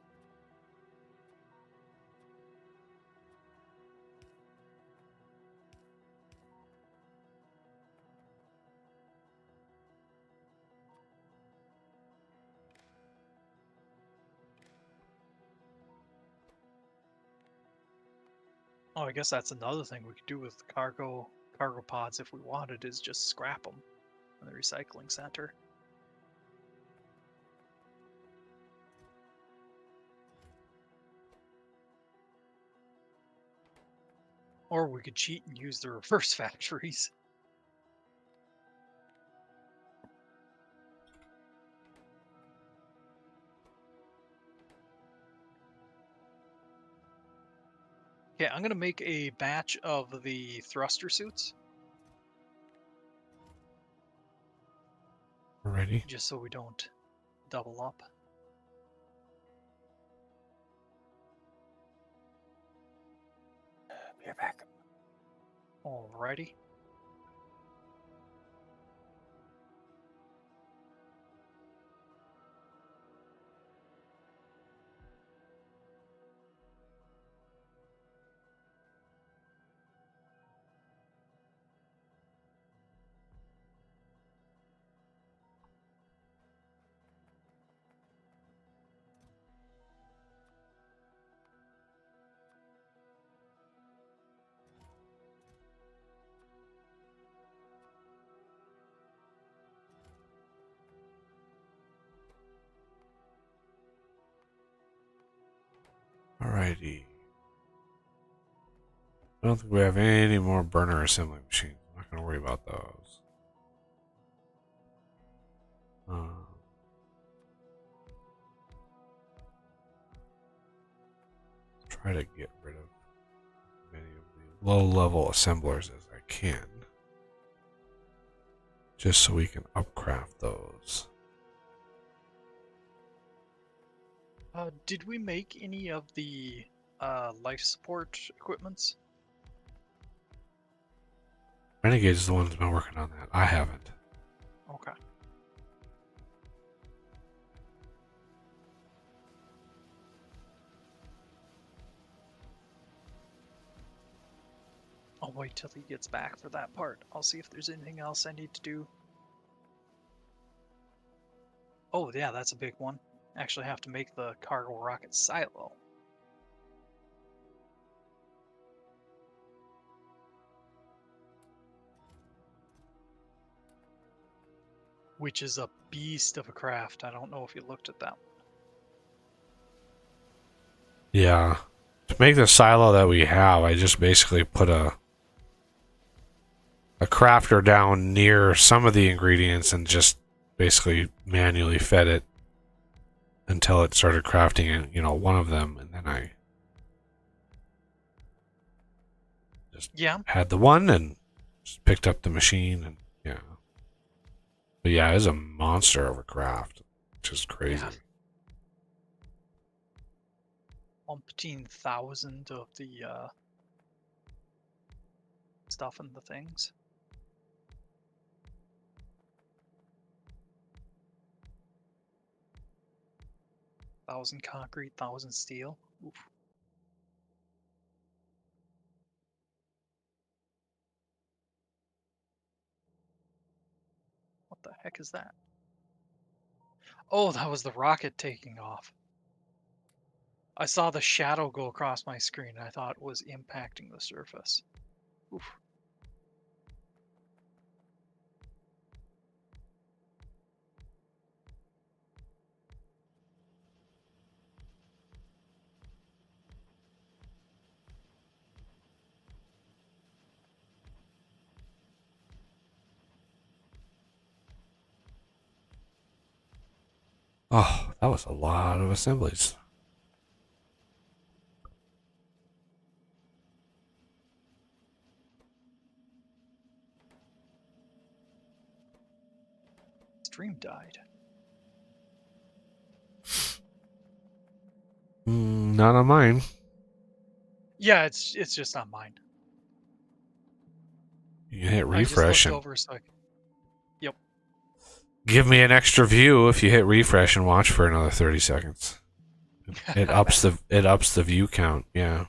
Oh, I guess that's another thing we could do with cargo pods if we wanted, is just scrap them in the recycling center. Or we could cheat and use the reverse factories. Okay, I'm going to make a batch of the thruster suits, Ready? just so we don't double up. Be right back. Alrighty. Alrighty. I don't think we have any more burner assembly machines. I'm not going to worry about those. Try to get rid of as many of the low-level assemblers as I can. Just so we can upcraft those. Did we make any of the life support equipments? Renegade's the one that's been working on that. I haven't. Okay. I'll wait till he gets back for that part. I'll see if there's anything else I need to do. Oh, yeah, that's a big one. Actually have to make the cargo rocket silo. Which is a beast of a craft. I don't know if you looked at that one. Yeah. To make the silo that we have, I just basically put a crafter down near some of the ingredients and just basically manually fed it until it started crafting, one of them, and then I just had the one and just picked up the machine, and yeah. But yeah, it's a monster of a craft, which is crazy. Yeah. Umpteen thousand of the stuff and the things. Thousand concrete, thousand steel. Oof. What the heck is that? Oh, that was the rocket taking off. I saw the shadow go across my screen. I thought it was impacting the surface. Oof. Oh, that was a lot of assemblies. Stream died. Not on mine. Yeah, it's just on mine. You can hit I just refresh looked and over, so yep. give me an extra view if you hit refresh and watch for another 30 seconds. It ups the view count. Yeah.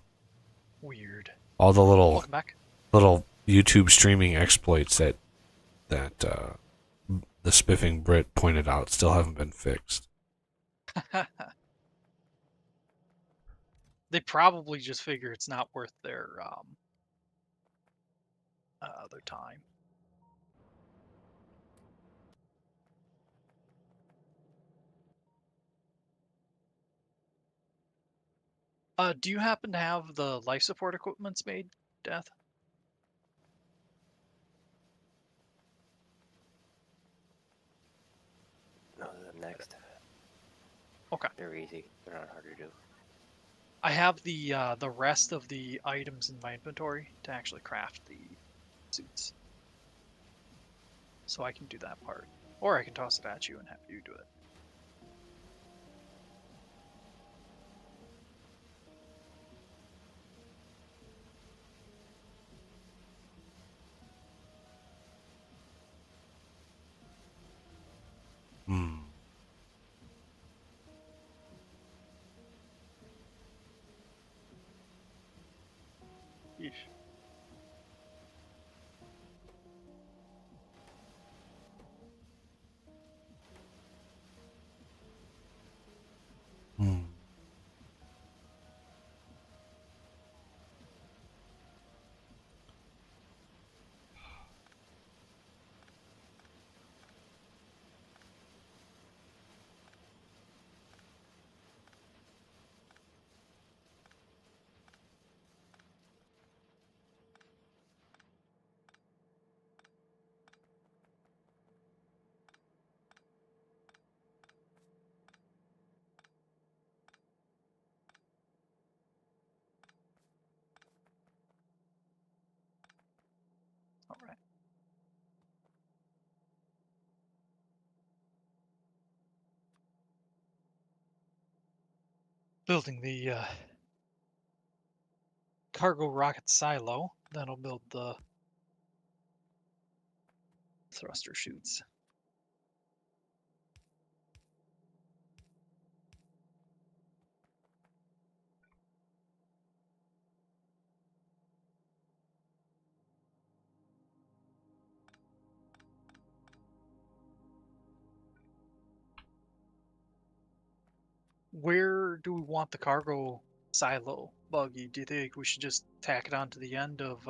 Weird. All the Welcome back. little YouTube streaming exploits that the spiffing Brit pointed out still haven't been fixed. They probably just figure it's not worth their time. Do you happen to have the life support equipments made, Death? No, the next. Okay. They're easy. They're not hard to do. I have the rest of the items in my inventory to actually craft the suits, so I can do that part, or I can toss it at you and have you do it. Yeesh. right. Building the cargo rocket silo. That'll build the thruster chutes. Where do we want the cargo silo, Buggy? Do you think we should just tack it on to the end of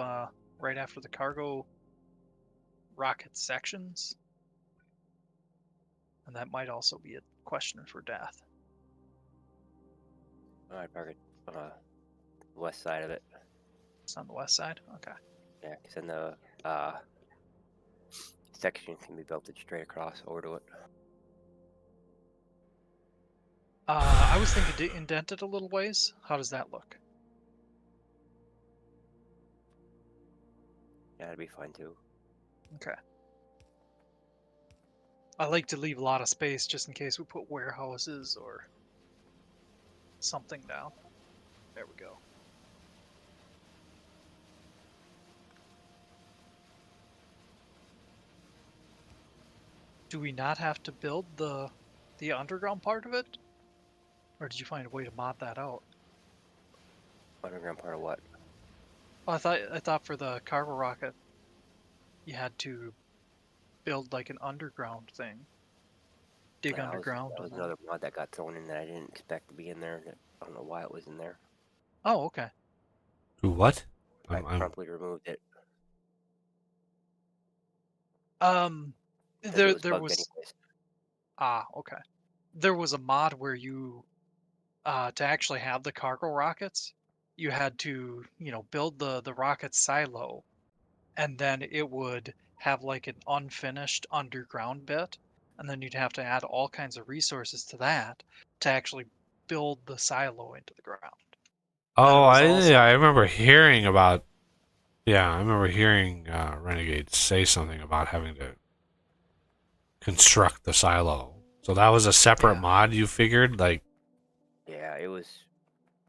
right after the cargo rocket sections? And that might also be a question for Death. I'd park it west side of it. It's on the west side? Okay. Yeah, because then the section can be belted straight across over to it. I was thinking to indent it a little ways. How does that look? Yeah, that'd be fine too. Okay. I like to leave a lot of space just in case we put warehouses or something down. There we go. Do we not have to build the underground part of it? Or did you find a way to mod that out? Underground part of what? Oh, I thought for the cargo rocket you had to build like an underground thing. Dig That underground. was another mod that got thrown in that I didn't expect to be in there. I don't know why it was in there. Oh, okay. Do what? I promptly removed it. Because it was There bugged was anyways. okay. There was a mod where you to actually have the cargo rockets, you had to, build the rocket silo, and then it would have like an unfinished underground bit, and then you'd have to add all kinds of resources to that to actually build the silo into the ground. Then it Oh, was also I remember hearing about. Yeah, I remember hearing Renegade say something about having to construct the silo. So that was a separate yeah. mod you figured? Like, Yeah, it was.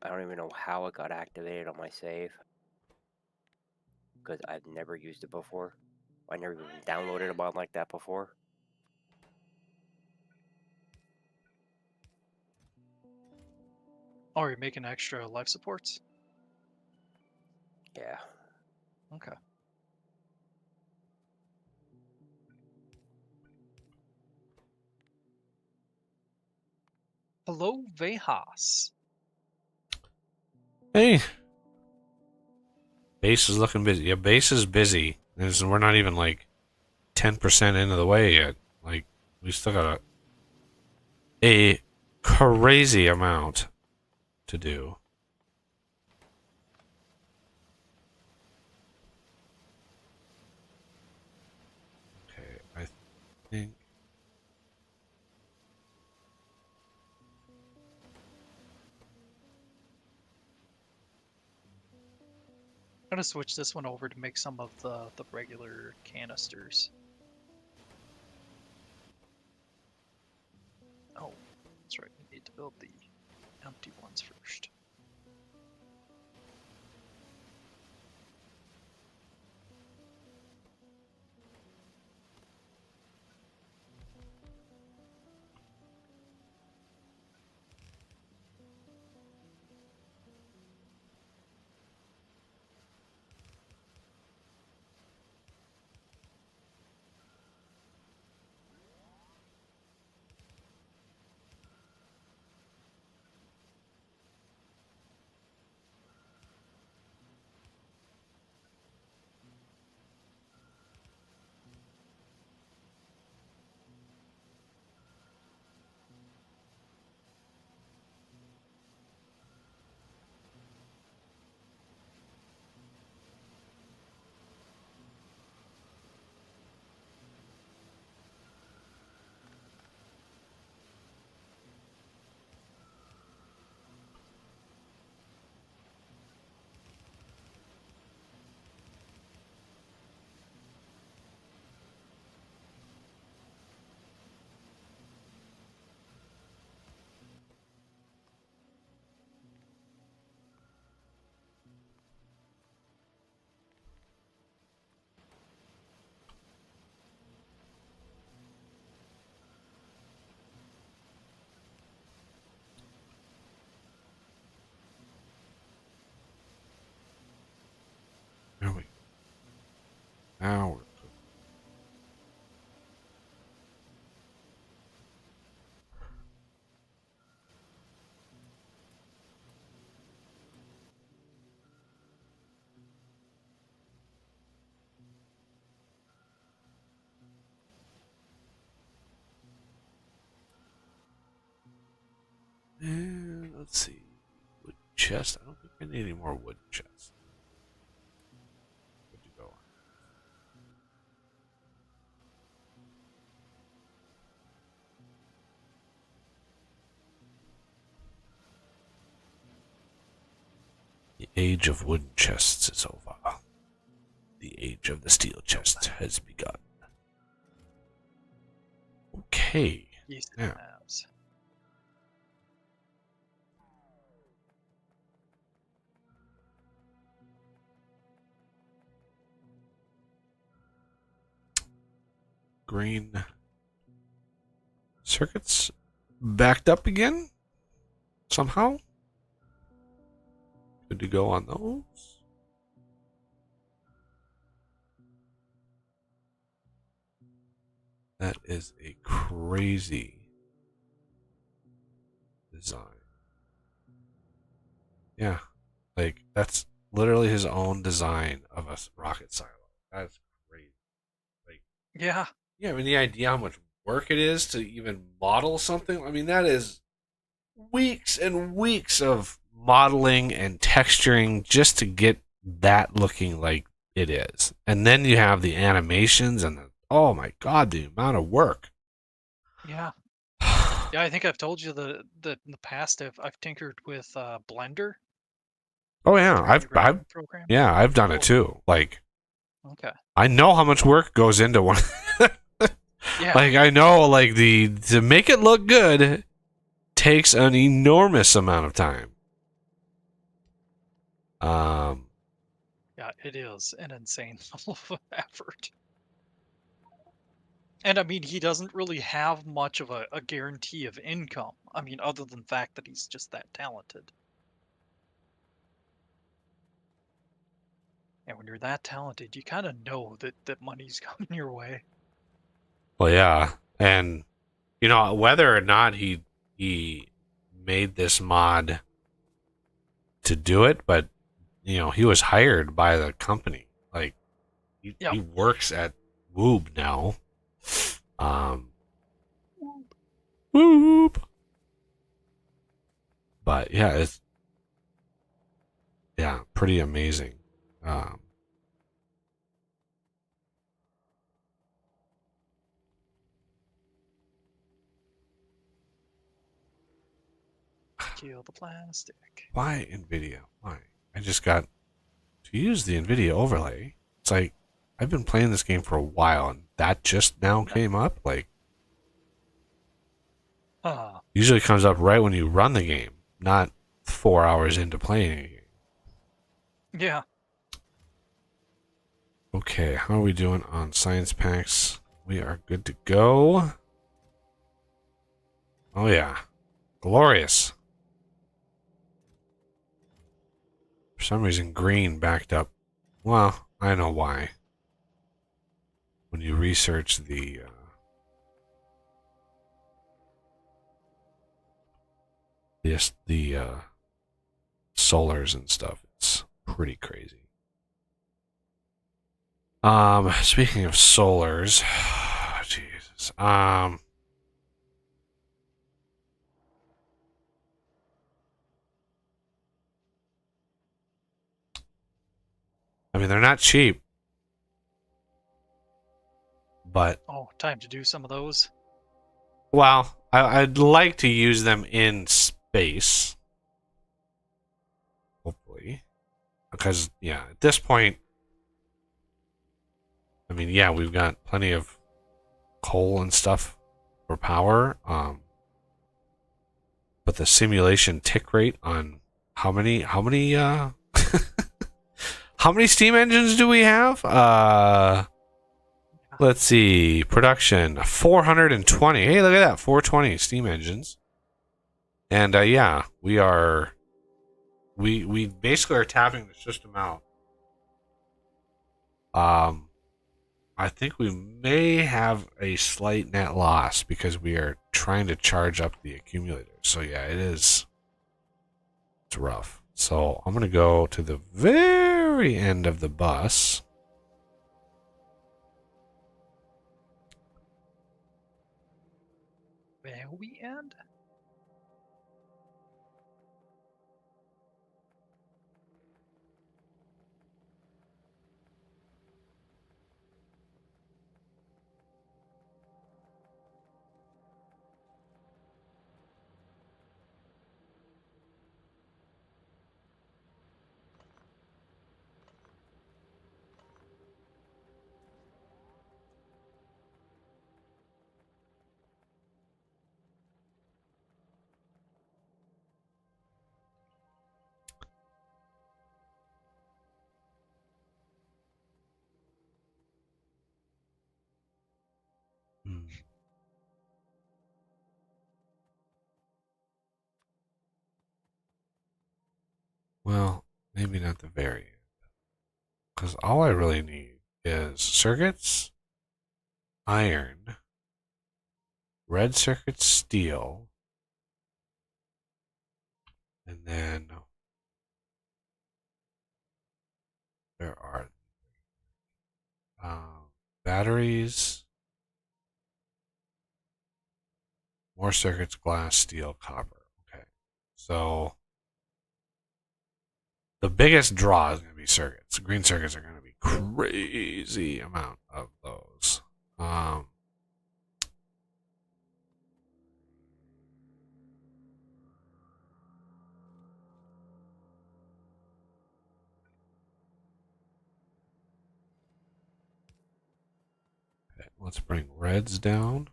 I don't even know how it got activated on my save. Because I've never used it before. I never even downloaded a mod like that before. Oh, you're making extra life supports? Yeah. Okay. Hello, Vejas. hey, base is looking busy. Yeah, base is busy. We're not even like 10% into the way yet. Like, we still got a crazy amount to do. Okay, I think. I'm gonna switch this one over to make some of the regular canisters. Oh, that's right. We need to build the empty ones first. Now we're cooking. And let's see. Wood chest. I don't think I need any more wood chests. Good to go. The age of wooden chests is over. The age of the steel chest has begun. Okay. Yeast Yeah. tabs. Green circuits backed up again somehow. Good to go on those. That is a crazy design. Yeah, like that's literally his own design of a rocket silo. That's crazy. Like, Yeah. you have any idea how much work it is to even model something? I mean, that is weeks and weeks of modeling and texturing just to get that looking like it is. And then you have the animations and oh my god, the amount of work. Yeah. Yeah, I think I've told you that in the past I've tinkered with Blender. Oh yeah, 3D rendering program. I've done it Oh, too. Like okay. I know how much work goes into one. Yeah. Like I know like the to make it look good takes an enormous amount of time. Yeah, it is an insane level of effort. And I mean, he doesn't really have much of a guarantee of income. I mean, other than the fact that he's just that talented. And when you're that talented, you kind of know that money's coming your way. Well, yeah, and you know whether or not he made this mod to do it, but you know he was hired by the company. Like he Yep. works at Woob now. Woob. But yeah, it's pretty amazing. Kill the plastic. Why NVIDIA? Why? I just got to use the NVIDIA overlay. It's like I've been playing this game for a while, and that just now came up. Like usually comes up right when you run the game, not 4 hours into playing a game. Yeah. Okay, how are we doing on science packs? We are good to go. Oh yeah, glorious. For some reason, green backed up. Well, I know why. When you research the solars and stuff, it's pretty crazy. Speaking of solars, Jesus. I mean, they're not cheap, but Oh, time to do some of those. well, I'd like to use them in space, hopefully, because yeah, at this point, I mean, yeah, we've got plenty of coal and stuff for power. But the simulation tick rate on how many how many steam engines do we have? Let's see. Production 420. Hey, look at that. 420 steam engines. And yeah, we basically are tapping the system out. I think we may have a slight net loss because we are trying to charge up the accumulator. So yeah, it's rough. So I'm gonna go to the very end of the bus. Where we end? Hmm. Well, maybe not the very end. Because all I really need is circuits, iron, red circuits, steel, and then there are batteries, more circuits, glass, steel, copper. Okay. So the biggest draw is going to be circuits. Green circuits are going to be crazy amount of those. Okay, let's bring reds down.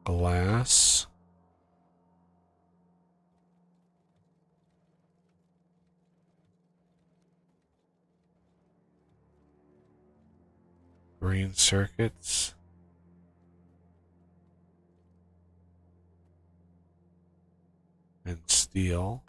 Glass. Green circuits. And steel.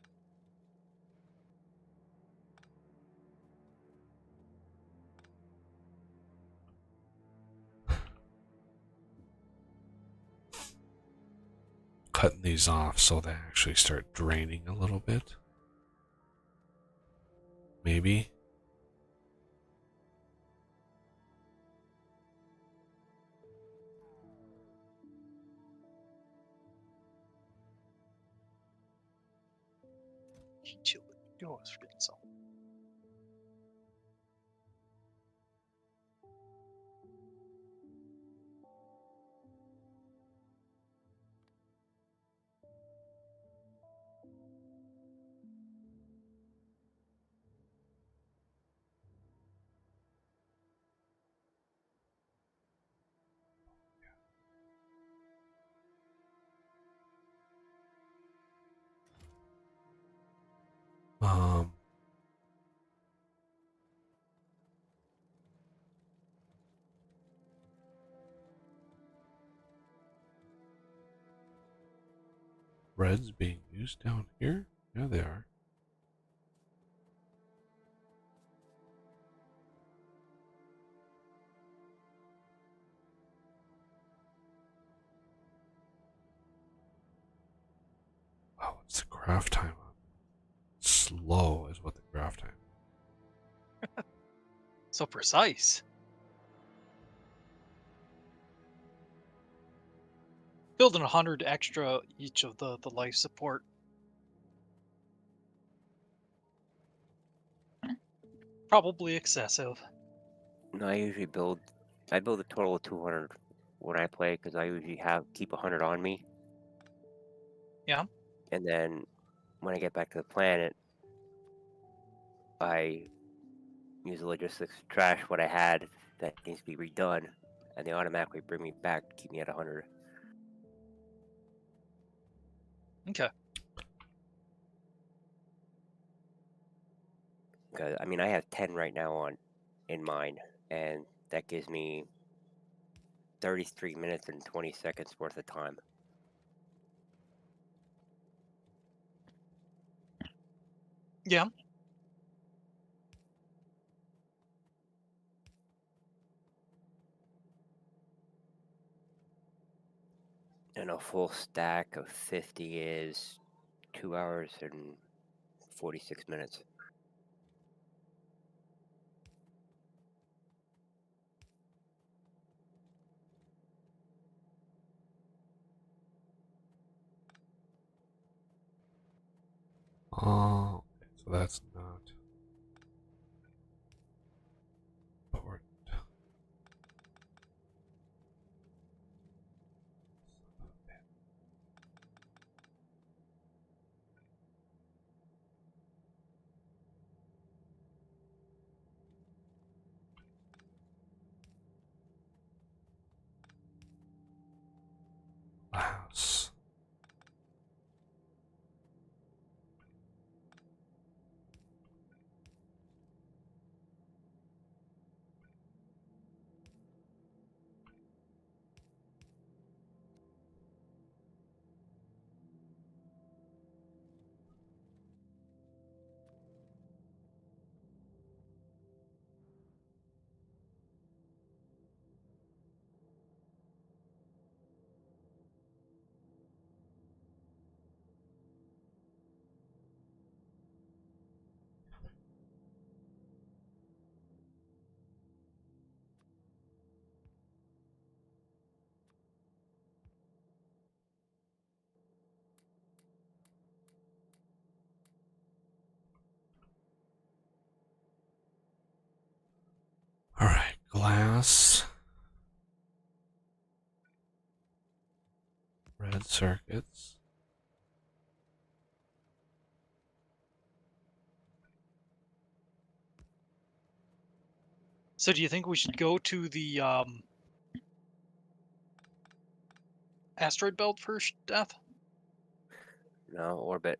Cutting these off so they actually start draining a little bit. Maybe. Utility. You always forget some. Um, Reds being used down here? Yeah, they are. Wow, what's the craft time on? Slow is what the craft time. So precise. Building 100 extra each of the life support. Probably excessive. No, I build a total of 200 when I play because I usually keep 100 on me. Yeah. And then when I get back to the planet, I use the logistics to trash what I had that needs to be redone, and they automatically bring me back to keep me at 100. Okay. Because I mean, I have 10 right now in mine, and that gives me 33 minutes and 20 seconds worth of time. Yeah. And a full stack of 50 is 2 hours and 46 minutes. Oh, okay, so that's not important. Glass. All right, glass. Red circuits. So do you think we should go to the asteroid belt first, Death? No, orbit.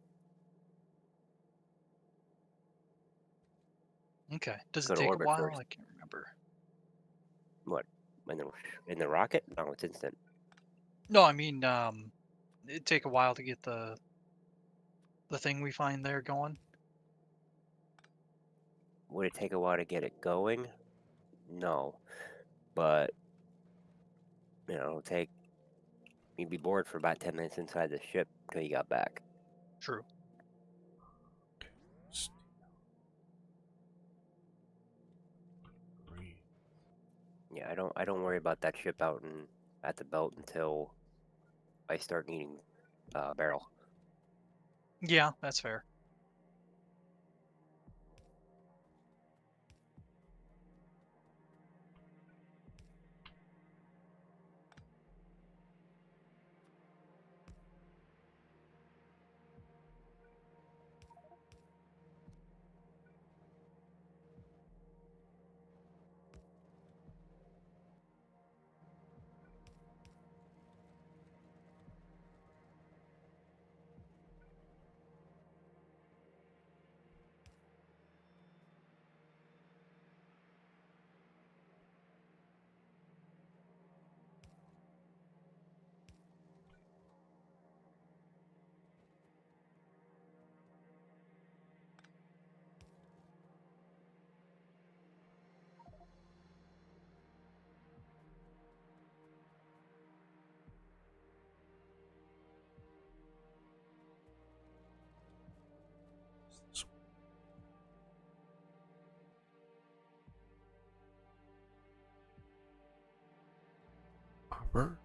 Okay. Let's Does go it to take a orbit while? first. I can't remember. What? In the rocket? No, it's instant. No, I mean, it'd take a while to get the thing we find there going. Would it take a while to get it going? No, but it'll take. You'd be bored for about 10 minutes inside the ship till you got back. True. Green. Yeah, I don't worry about that ship out at the belt until I start needing barrel. Yeah, that's fair. Copper.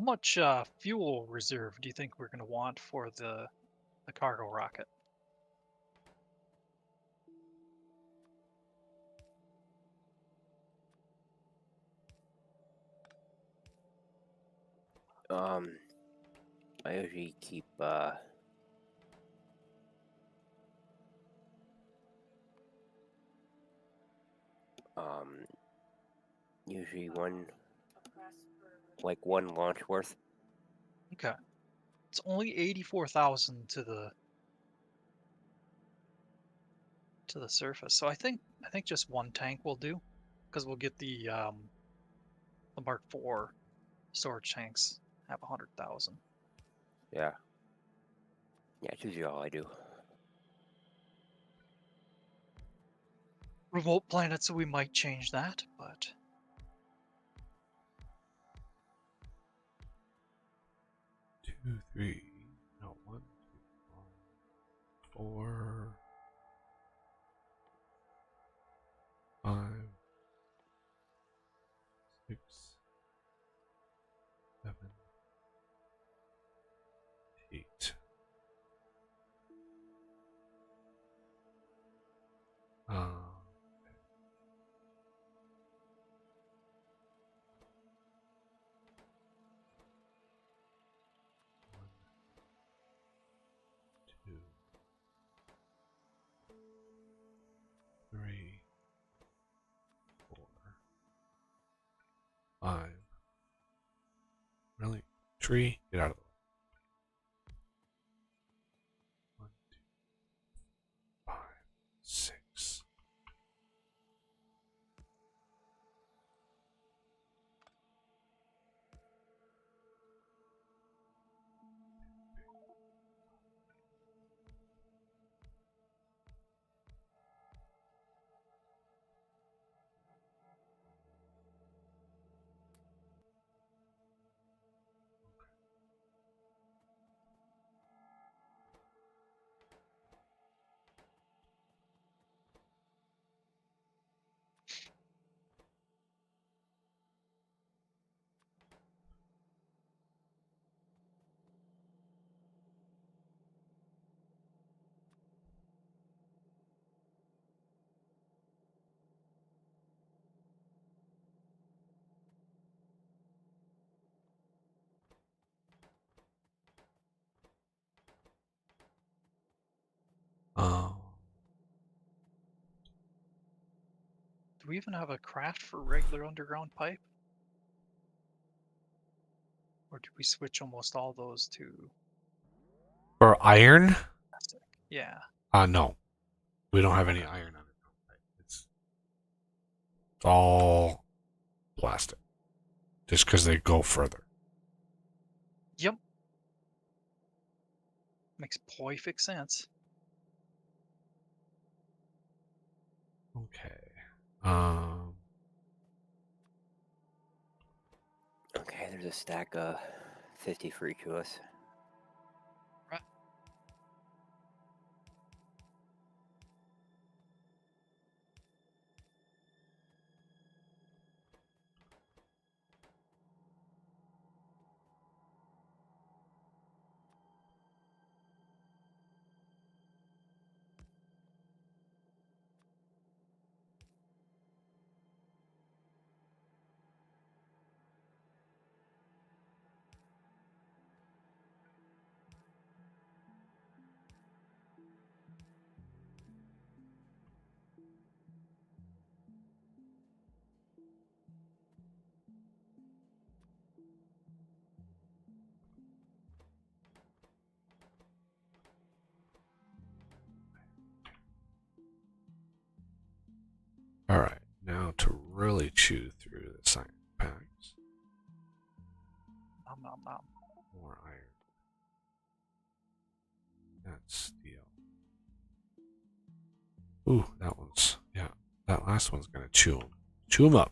much fuel reserve do you think we're going to want for the cargo rocket? I usually keep usually one launch worth. Okay. It's only 84,000 to the surface. So I think just one tank will do, because we'll get the Mark IV storage tanks have 100,000. Yeah. Yeah, it's usually all I do. Remote planet, so we might change that, but 2, 3. No, 1, 2, 4, 5, 6, 7, 8. One, 2, 3, 4, 5. Really? Tree? Get out of the way. 1, 2, 5, 6. Oh. do we even have a craft for regular underground pipe? Or do we switch almost all those to For iron? plastic? Yeah. No. We don't have any iron on it. It's all plastic. Just because they go further. Yep. Makes perfect sense. Okay. Okay, there's a stack of 50 for each of us. Right. Alright. Now to really chew through the science packs. Nom nom nom. More iron. That's steel. Ooh, that one's, yeah. That last one's gonna chew them. Chew them up.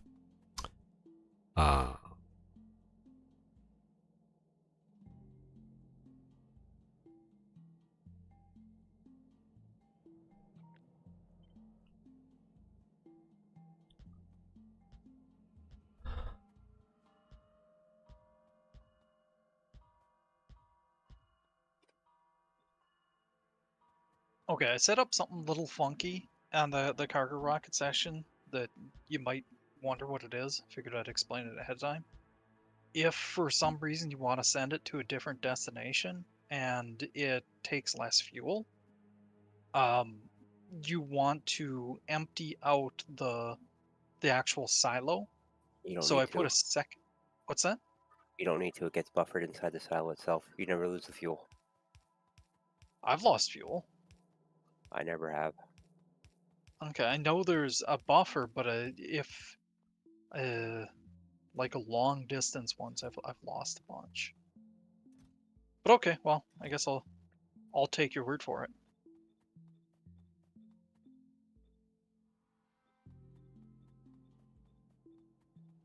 Okay, I set up something a little funky on the cargo rocket section that you might wonder what it is. Figured I'd explain it ahead of time. If for some reason you want to send it to a different destination and it takes less fuel, um, you want to empty out the actual silo. You don't So I need put to. a second. What's that? You don't need to. It gets buffered inside the silo itself. You never lose the fuel. I've lost fuel. I never have. Okay, I know there's a buffer, but if like a long distance ones, I've lost a bunch. But okay, well, I guess I'll take your word for it.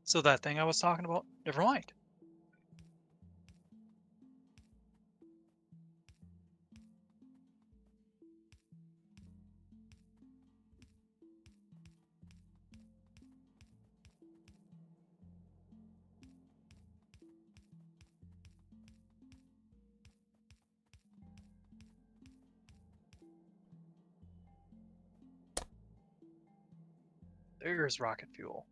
So that thing I was talking about, never mind. There's rocket fuel.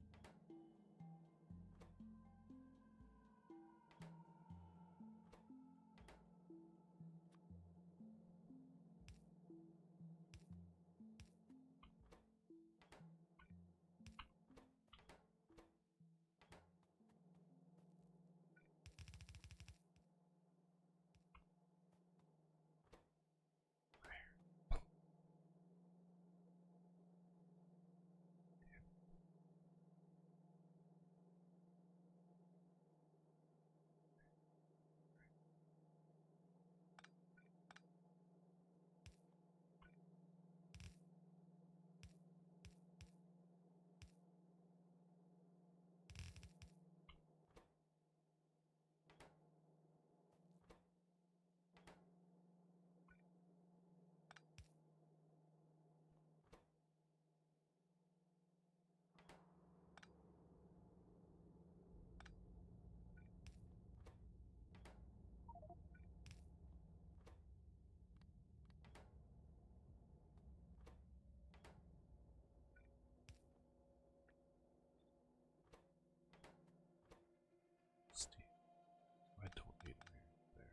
Steve, I don't need there.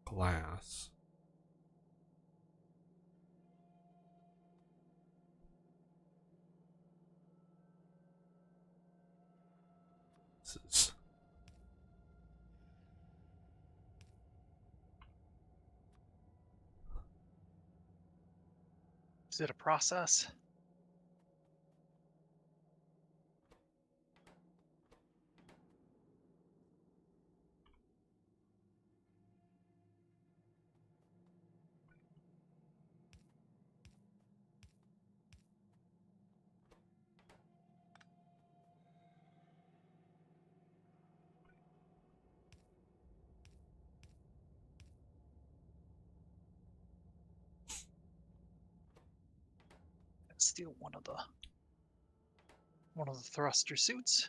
Glass. This is Is it a process? Let's steal one of the thruster suits.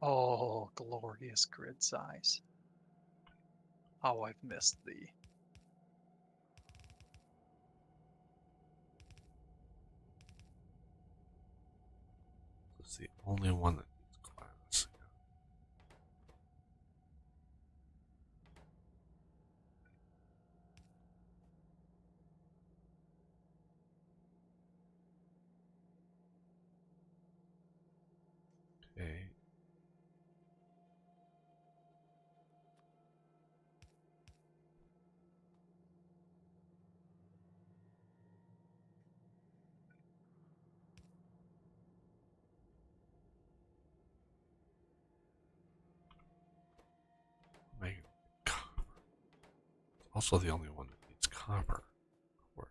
Oh, glorious grid size. How I've missed thee. the only one that needs glass. Okay. Make it copper. It's also the only one that needs copper. Of course.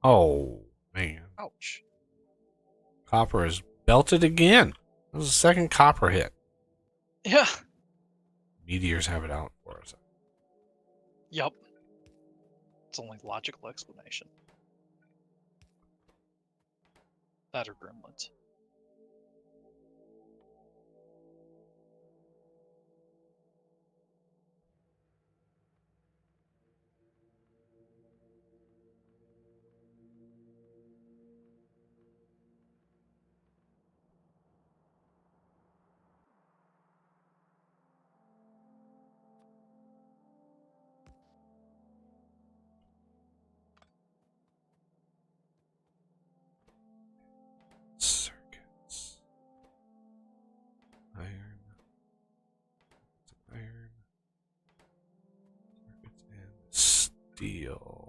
Oh, man. Ouch. Copper is belted again. That was the second copper hit. Yeah. Meteors have it out for us. Yup. It's only logical explanation. That or gremlins. Circuits. Iron. Iron. Circuits and steel.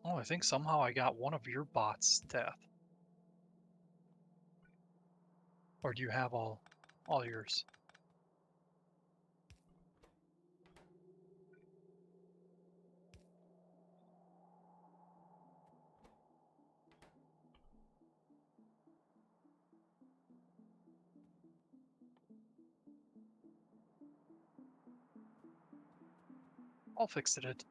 Oh, I think somehow I got one of your bots' death. Or do you have all yours? I'll fix it.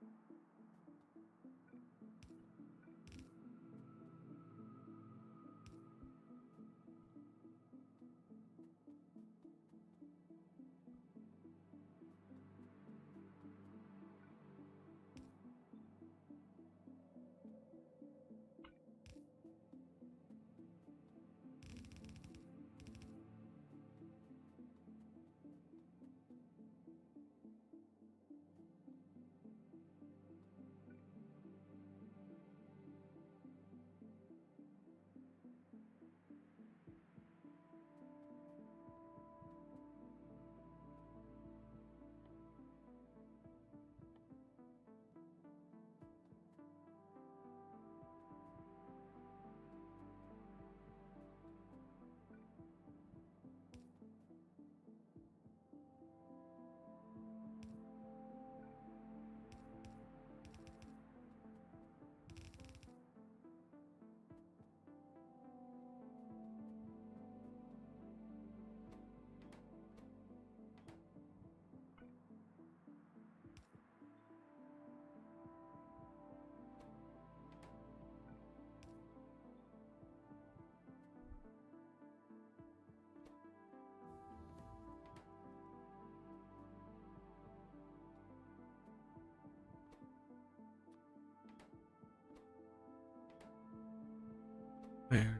Iron.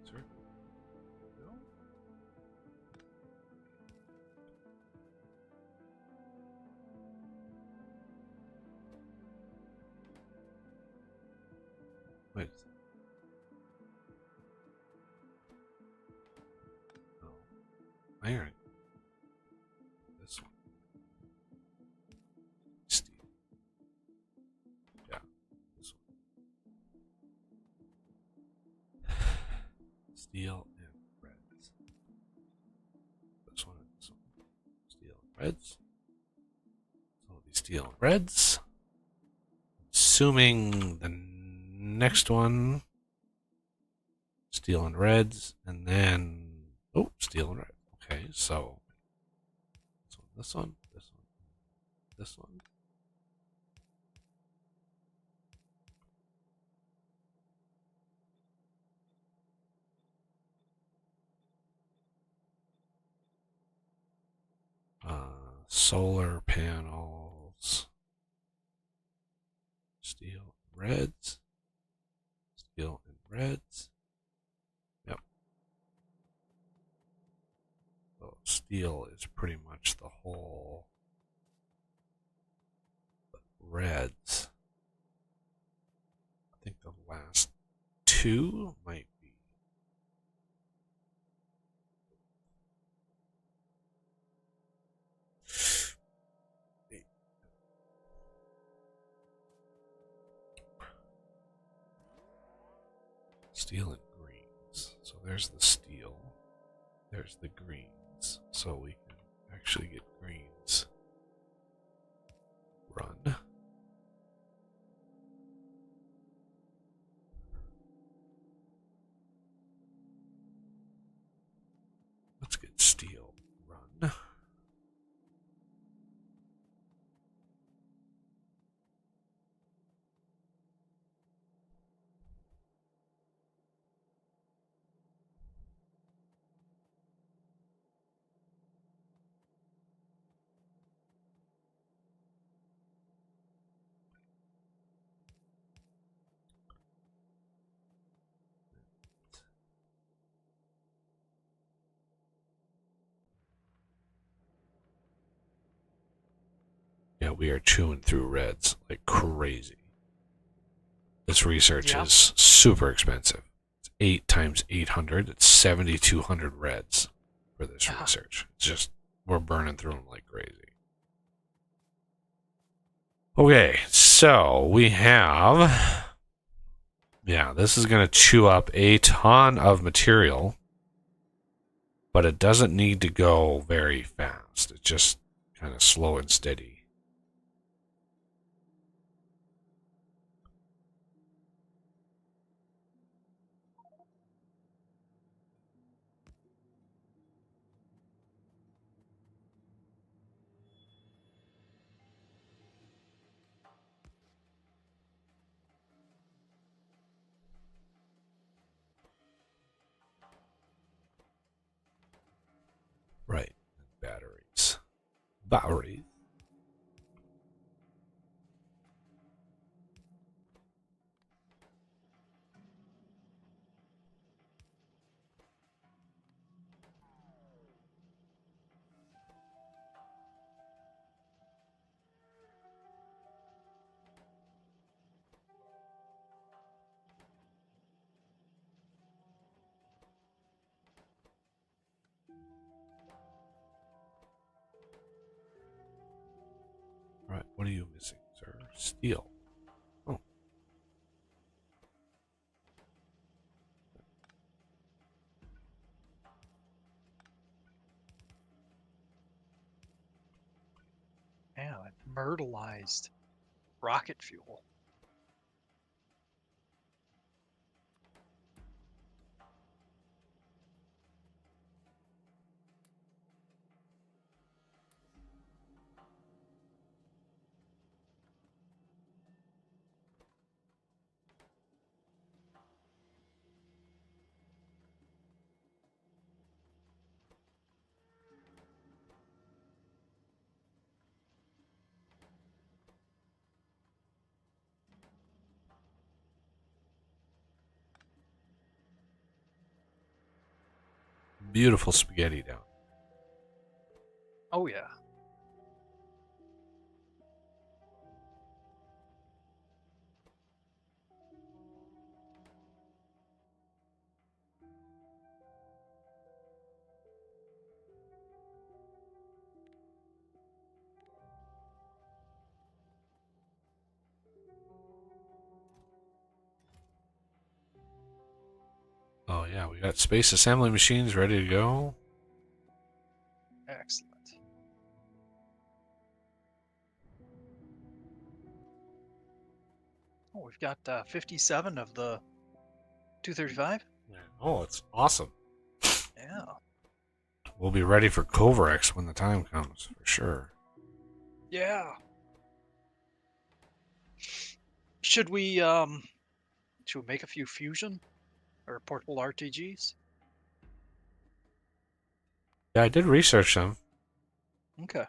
Circuit. No? Wait. No. Iron. This one. Steel. Yeah. This one. Steel and reds. This one and this one. Steel and reds. So it'll be steel and reds. Assuming the next one. Steel and reds. And then. Oh, steel and red. Okay, so. This one. This one. This one. Solar panels, steel and reds, steel and reds. Yep. So steel is pretty much the whole. But reds. I think the last two might be. Steel and greens. So there's the steel. There's the greens. So we can actually get greens. Run. Let's get steel. Run. Yeah, we are chewing through reds like crazy. This research Yeah. is super expensive. It's 8 times 800. It's 7,200 reds for this Ah. research. It's just, we're burning through them like crazy. Okay, so we have... Yeah, this is going to chew up a ton of material, but it doesn't need to go very fast. It's just kind of slow and steady. Right. Batteries. Batteries. Right. What are you missing, sir? Steel. Oh. Yeah, myrtleized rocket fuel. Beautiful spaghetti down. Oh yeah. Oh, yeah. We got space assembly machines ready to go. Excellent. Oh, we've got 57 of the 235. Yeah. Oh, it's awesome. Yeah. We'll be ready for Kovarex when the time comes, for sure. Yeah. Should we make a few fusion or portable RTGs? Yeah, I did research them. Okay.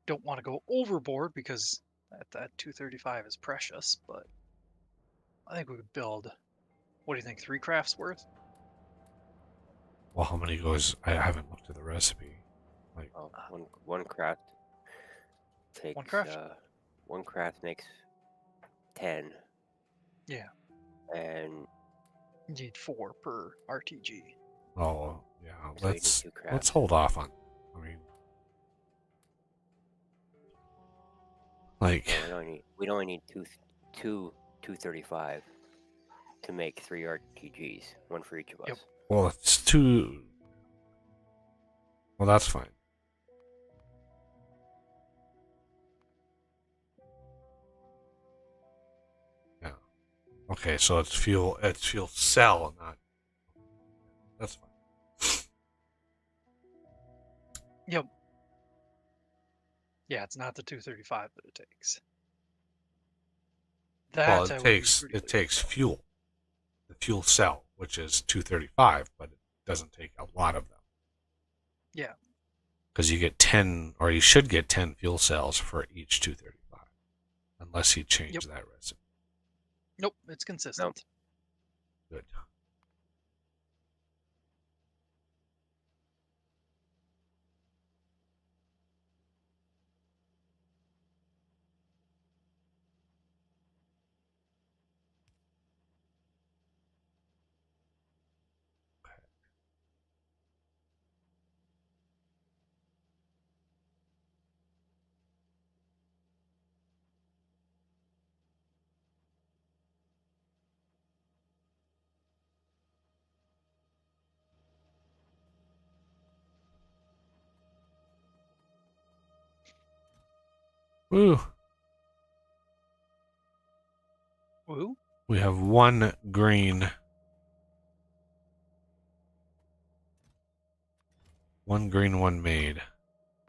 Don't want to go overboard because that 235 is precious, but I think we could build, what do you think, 3 crafts worth? Well, how many goes? I haven't looked at the recipe. Like, Oh, one craft takes One craft? one craft makes 10, Yeah. and You need 4 per RTG. oh, Yeah, So you need 2 crabs. let's hold off on. I mean, like, No, we'd only need two 235 to make 3 RTGs, one for each of us. Yep. well, it's too. Well, that's fine. Yeah. Okay, so it's fuel. It's fuel cell, not. That's fine. Yep. Yeah, it's not the 235 that it takes. Well, That I it would be takes pretty it clear takes about. fuel, the fuel cell, which is 235, but it doesn't take a lot of them. Yeah. Because you get 10, or you should get 10 fuel cells for each 235, unless he changed that recipe. Nope, it's consistent. Good. Woo. Woo. We have one green. One green, one made.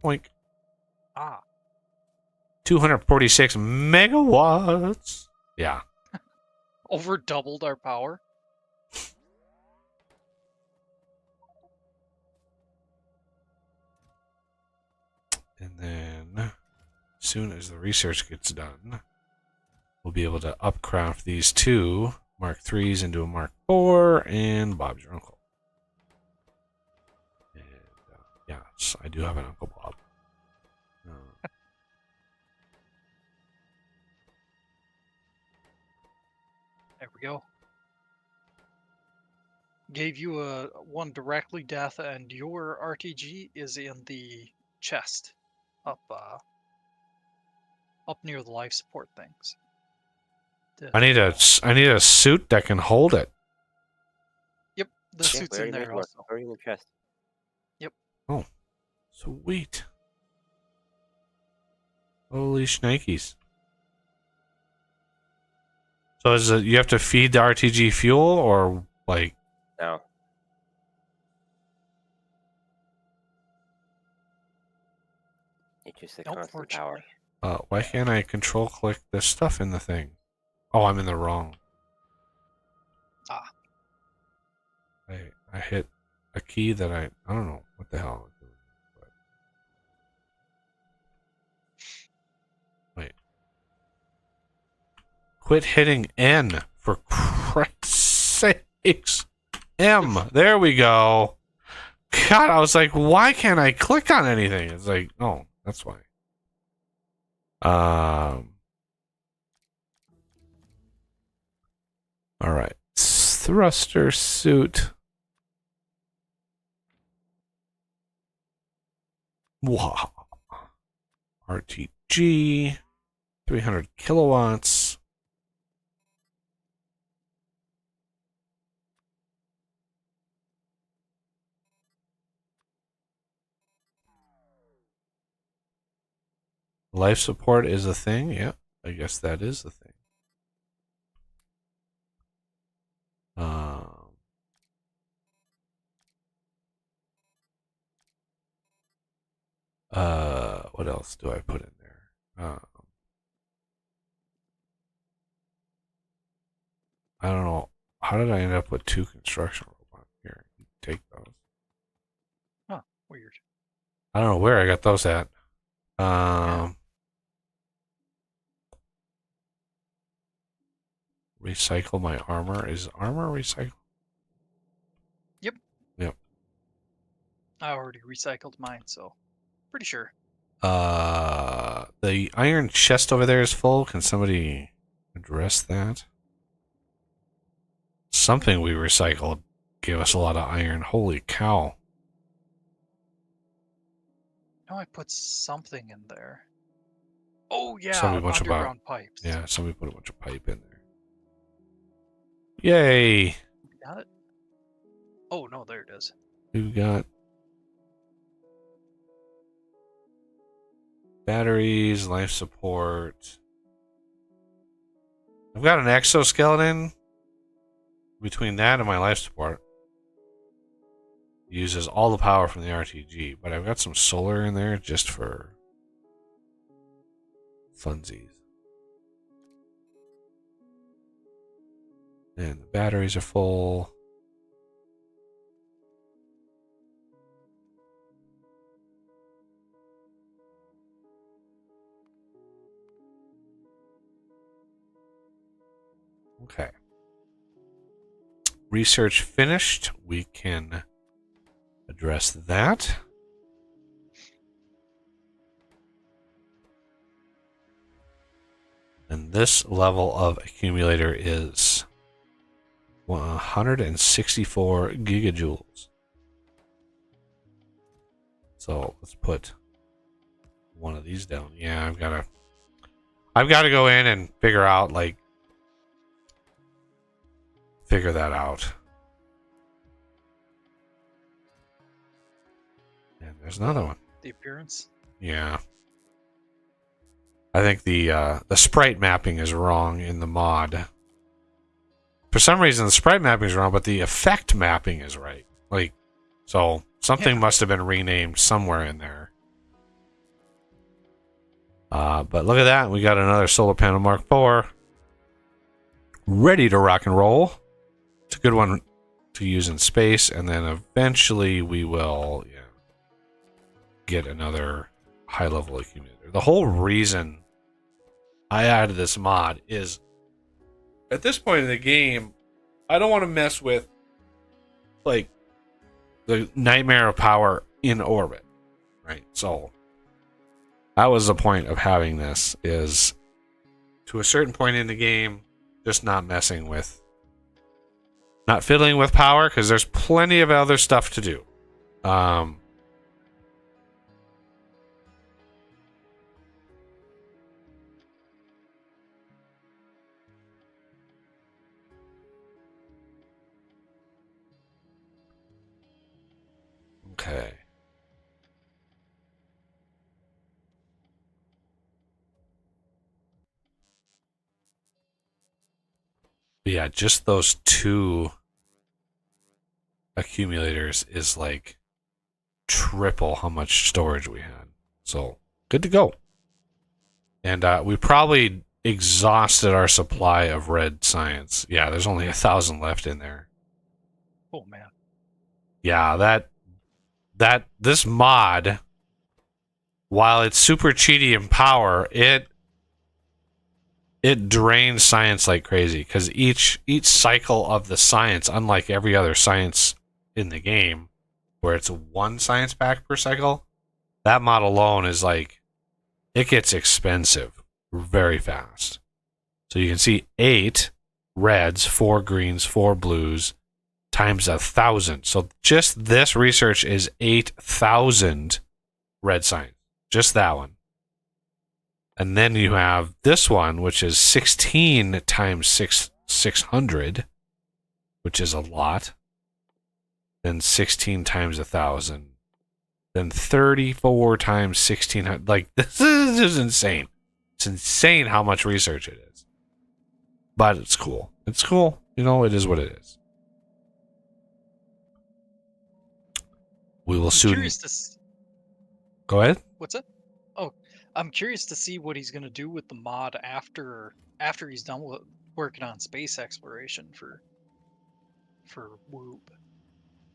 Boink. Ah. 246 megawatts. Yeah. Over doubled our power. And then, as soon as the research gets done, we'll be able to upcraft these two Mark IIIs into a Mark IV, and Bob's your uncle. And, yes, I do have an Uncle Bob. There we go. Gave you a one directly death, and your RTG is in the chest, up near the life support things. I need a suit that can hold it. Yep, the Yeah, suit's we in already made there one. also. Already in the chest. Oh, sweet. Holy shnikes. So is it, you have to feed the RTG fuel, or like? No. It's just a constant power. Unfortunately. Why can't I control click this stuff in the thing? Oh, I'm in the wrong. Ah. I hit a key that I don't know what the hell I'm doing. But... Wait. Quit hitting N, for Christ's sakes. M. There we go. God, I was like, why can't I click on anything? It's like, oh, that's why. All right. Thruster suit. Wow. RTG. 300 kilowatts. Life support is a thing. Yeah, I guess that is the thing. What else do I put in there? I don't know. How did I end up with 2 construction robots? Here, take those. Huh, weird. I don't know where I got those at. Recycle my armor. Is armor recycled? Yep. Yep. I already recycled mine, so pretty sure. The iron chest over there is full. Can somebody address that? Something we recycled gave us a lot of iron. Holy cow. know I put something in there. Oh yeah, Somebody bunch about underground pipes. yeah. Somebody put a bunch of pipe in there. Yay! Got it. Oh no, there it is. We've got batteries, life support. I've got an exoskeleton. Between that and my life support, uses all the power from the RTG, but I've got some solar in there just for funsies. And the batteries are full. Okay. Research finished. We can address that. And this level of accumulator is 164 gigajoules. So let's put one of these down. Yeah, I've got to go in and figure that out. And there's another one. The appearance. Yeah. I think the sprite mapping is wrong in the mod. For some reason, the sprite mapping is wrong, but the effect mapping is right. So something must have been renamed somewhere in there. But look at that. We got another solar panel Mark IV. Ready to rock and roll. It's a good one to use in space, and then eventually we will get another high-level accumulator. The whole reason I added this mod is, at this point in the game, I don't want to mess with the nightmare of power in orbit, right? So that was the point of having this, is to a certain point in the game, just not fiddling with power, because there's plenty of other stuff to do. Okay. But yeah, just those two accumulators is like triple how much storage we had. So good to go. And we probably exhausted our supply of red science. Yeah, there's only 1,000 left in there. Oh man. Yeah, this mod, while it's super cheaty in power, it drains science like crazy, because each cycle of the science, unlike every other science in the game, where it's one science pack per cycle, that mod alone is it gets expensive very fast. So you can see 8 reds, 4 greens, 4 blues, times 1,000. So just this research is 8,000 red science. Just that one. And then you have this one, which is 16 times 600, which is a lot. Then 16 times 1,000. Then 34 times 1,600. This is just insane. It's insane how much research it is. But it's cool. It's cool. It is what it is. We will soon. Go ahead. What's that? Oh, I'm curious to see what he's gonna do with the mod after he's done with working on space exploration for Whoop.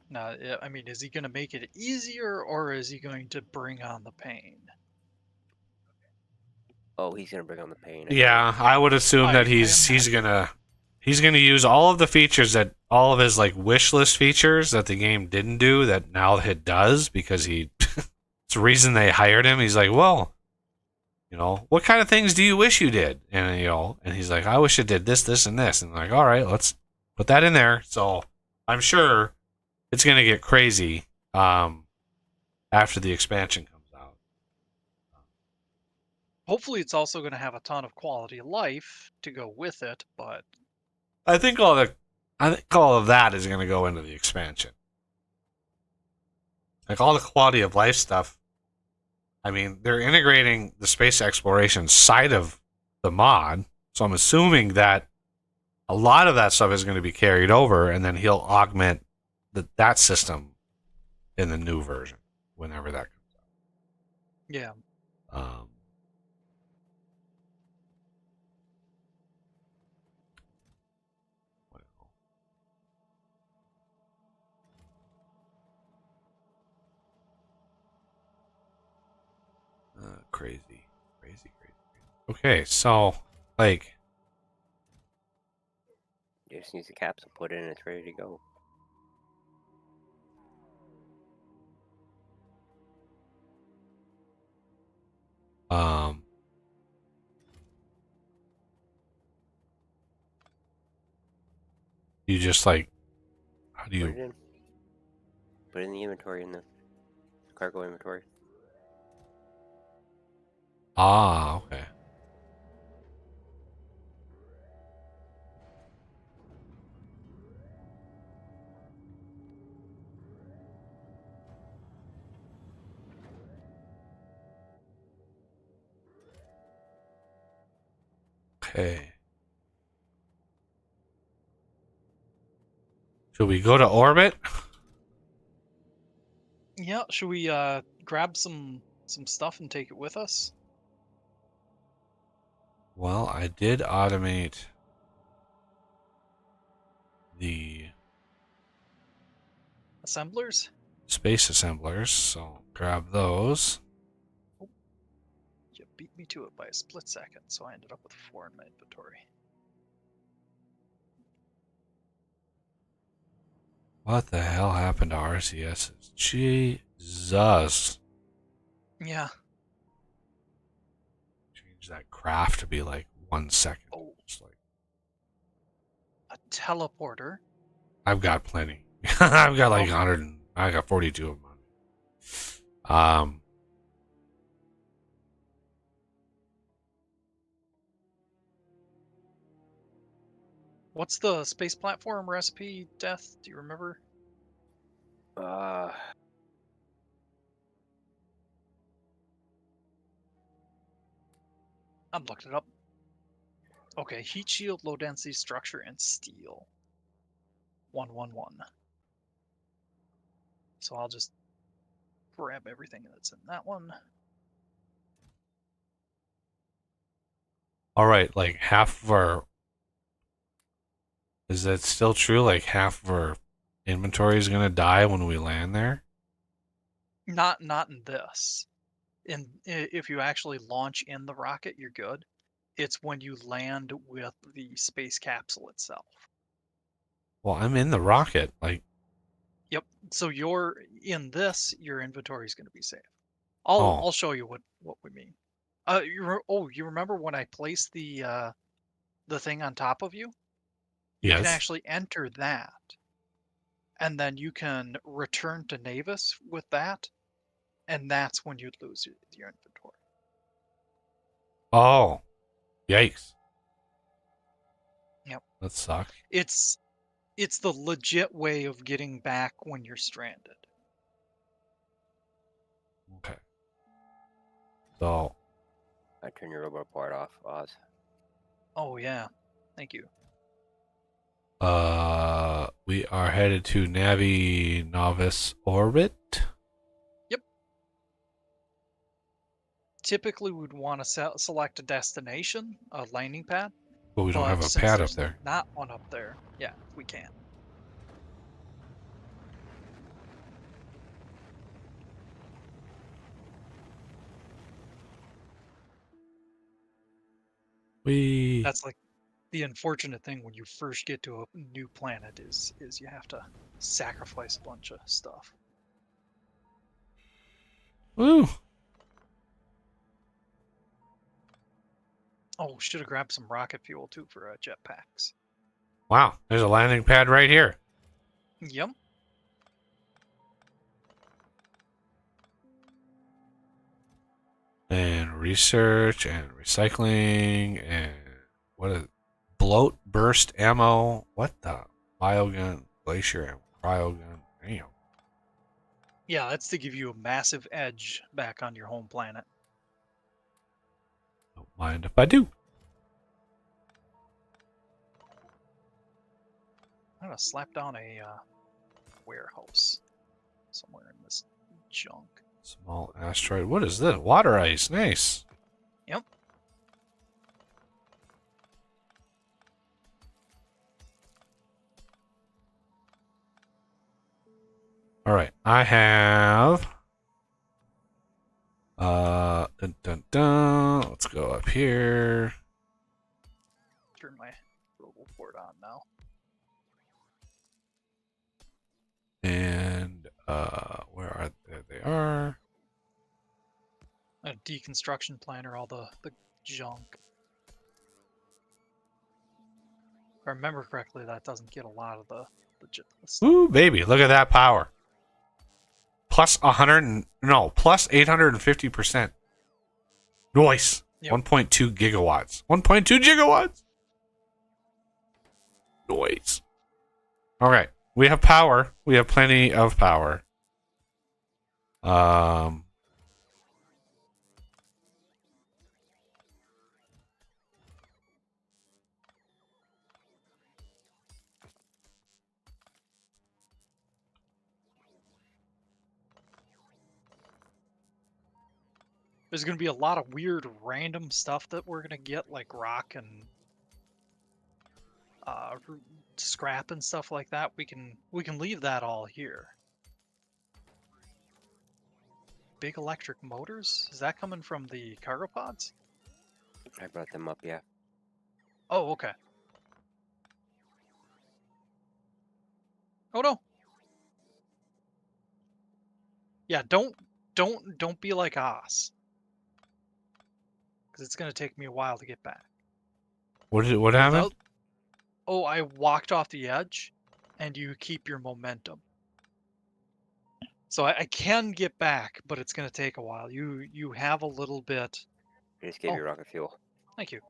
Now, I mean, is he gonna make it easier, or is he going to bring on the pain? Oh, he's gonna bring on the pain. Yeah, I would assume that he's gonna use all of the features, that all of his wish list features that the game didn't do, that now it does, because it's the reason they hired him. He's like, well, what kind of things do you wish you did? And and he's like, I wish it did this, this, and this. And they're like, all right, let's put that in there. So I'm sure it's gonna get crazy after the expansion comes out. Hopefully, it's also going to have a ton of quality of life to go with it, but I think all of that is going to go into the expansion. Like all the quality of life stuff. I mean, they're integrating the space exploration side of the mod, so I'm assuming that a lot of that stuff is going to be carried over, and then he'll augment that system in the new version whenever that comes yeah. out. Crazy, crazy, crazy. Okay, so like, You just need the capsule put in and it's ready to go. um, you just like, how do Put you? it in. Put it in the inventory, in the cargo inventory. Ah, okay. Okay. Should we go to orbit? Yeah, should we grab some stuff and take it with us? Well, I did automate the Assemblers? space assemblers, so grab those. You beat me to it by a split second, so I ended up with 4 in my inventory. What the hell happened to RCS? Jesus. Yeah. Change that craft to be like 1 second. Oh, Just like, a teleporter. I've got plenty. I've got like Okay. 100 and I got 42 of them. What's the space platform recipe, Death? Do you remember? Uh, I'm looking it up. Okay, heat shield, low density structure, and steel. 111. So I'll just grab everything that's in that one. All right, like half of our. Is that still true? Like half of our inventory is gonna die when we land there? Not in this. If you actually launch in the rocket, you're good. It's when you land with the space capsule itself. Well, I'm in the rocket. Like, Yep. So you're in this, your inventory is going to be safe. oh, I'll show you what we mean. You remember when I placed the thing on top of you? You can yes. actually enter that, and then you can return to Navis with that, and that's when you'd lose your inventory. Oh, yikes. Yep. That sucks. It's the legit way of getting back when you're stranded. Okay. So, I turn your robot part off, Oz. Oh yeah. Thank you. we are headed to Navi Novice orbit. Yep. Typically, we'd want to select a destination, a landing pad, But we don't have but a since pad up there's there. not one up there, yeah, we can. That's like the unfortunate thing when you first get to a new planet is you have to sacrifice a bunch of stuff. Woo. Oh, should have grabbed some rocket fuel too for jetpacks. Wow, there's a landing pad right here. Yep. And research and recycling and what is bloat burst ammo? What the biogun glacier ammo? Cryogun? Damn. Yeah, that's to give you a massive edge back on your home planet. Don't mind if I do. I'm gonna slap down a warehouse somewhere in this junk. Small asteroid. What is this? Water ice. Nice. Yep. All right. I have. Dun, dun, dun. Let's go up here. Turn my robo port on now. And where are they? There they are. A deconstruction planner, all the junk. If I remember correctly, that doesn't get a lot of the stuff. Ooh, baby! Look at that power. Plus 850%. Nice. Yep. 1.2 gigawatts. 1.2 gigawatts. Noise. Okay, we have power. We have plenty of power. There's gonna be a lot of weird random stuff that we're gonna get, like rock and scrap and stuff like that. We can leave that all here. Big electric motors? Is that coming from the cargo pods? I brought them up, yeah. Oh, okay. Oh no. Yeah, don't be like us. Because it's gonna take me a while to get back. What happened? Oh, I walked off the edge, and you keep your momentum. So I can get back, but it's gonna take a while. You have a little bit. I just gave Oh. you rocket fuel. Thank you.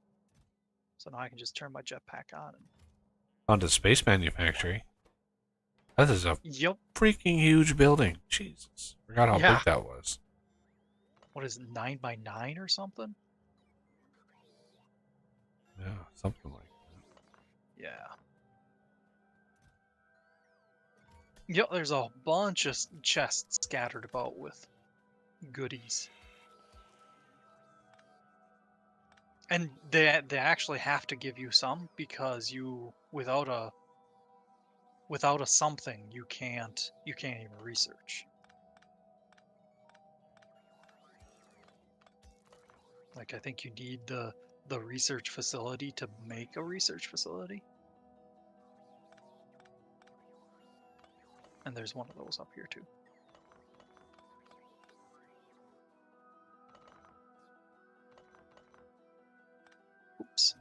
So now I can just turn my jetpack on. Onto space manufacturing. That is a Yep. freaking huge building. Jesus. Forgot how Yeah. big that was. What is it, 9 by 9 or something? Yeah, something like that. Yeah. Yep, there's a bunch of chests scattered about with goodies. And they actually have to give you some because you without a something you can't even research. Like I think you need the research facility to make a research facility. And there's one of those up here too. Oops.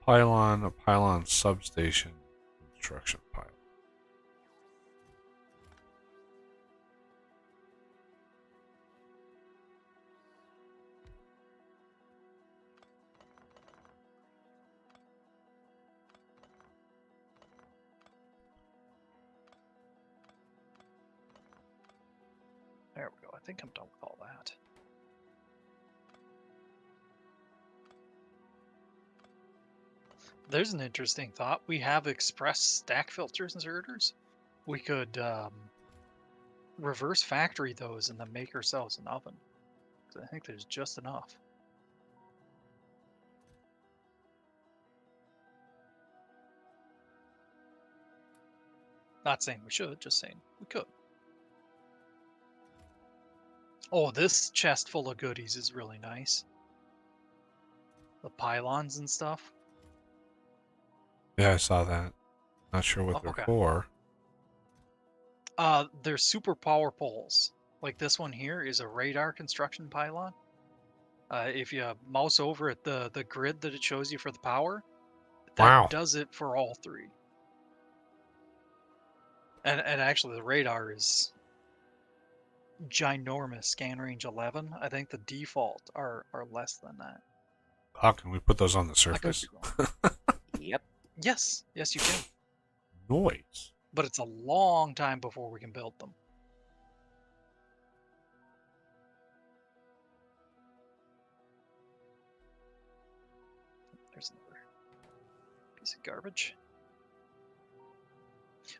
A pylon substation construction pile. There we go. I think I'm done with all that. There's an interesting thought. We have express stack filters inserters. We could reverse factory those and then make ourselves an oven. 'Cause I think there's just enough. Not saying we should, just saying we could. Oh, this chest full of goodies is really nice. The pylons and stuff. Yeah, I saw that. Not sure what Oh, they're okay. for. They're super power poles. Like this one here is a radar construction pylon. If you mouse over at the grid that it shows you for the power, that Wow. does it for all three. And actually, the radar is ginormous. Scan range 11. I think the default are less than that. How can we put those on the I could be surface? wrong. Yep. Yes, you can. Noise. But it's a long time before we can build them. There's another piece of garbage.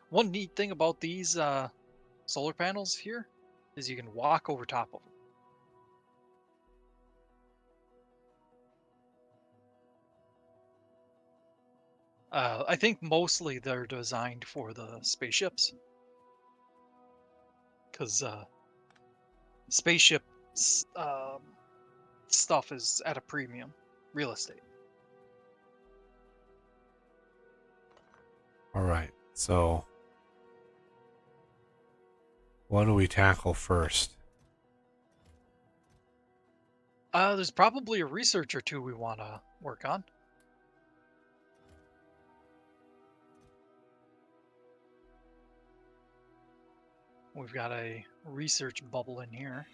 One neat thing about these solar panels here is you can walk over top of them. I think mostly they're designed for the spaceships, because spaceship stuff is at a premium, real estate. All right. So, what do we tackle first? There's probably a research or two we want to work on. We've got a research bubble in here.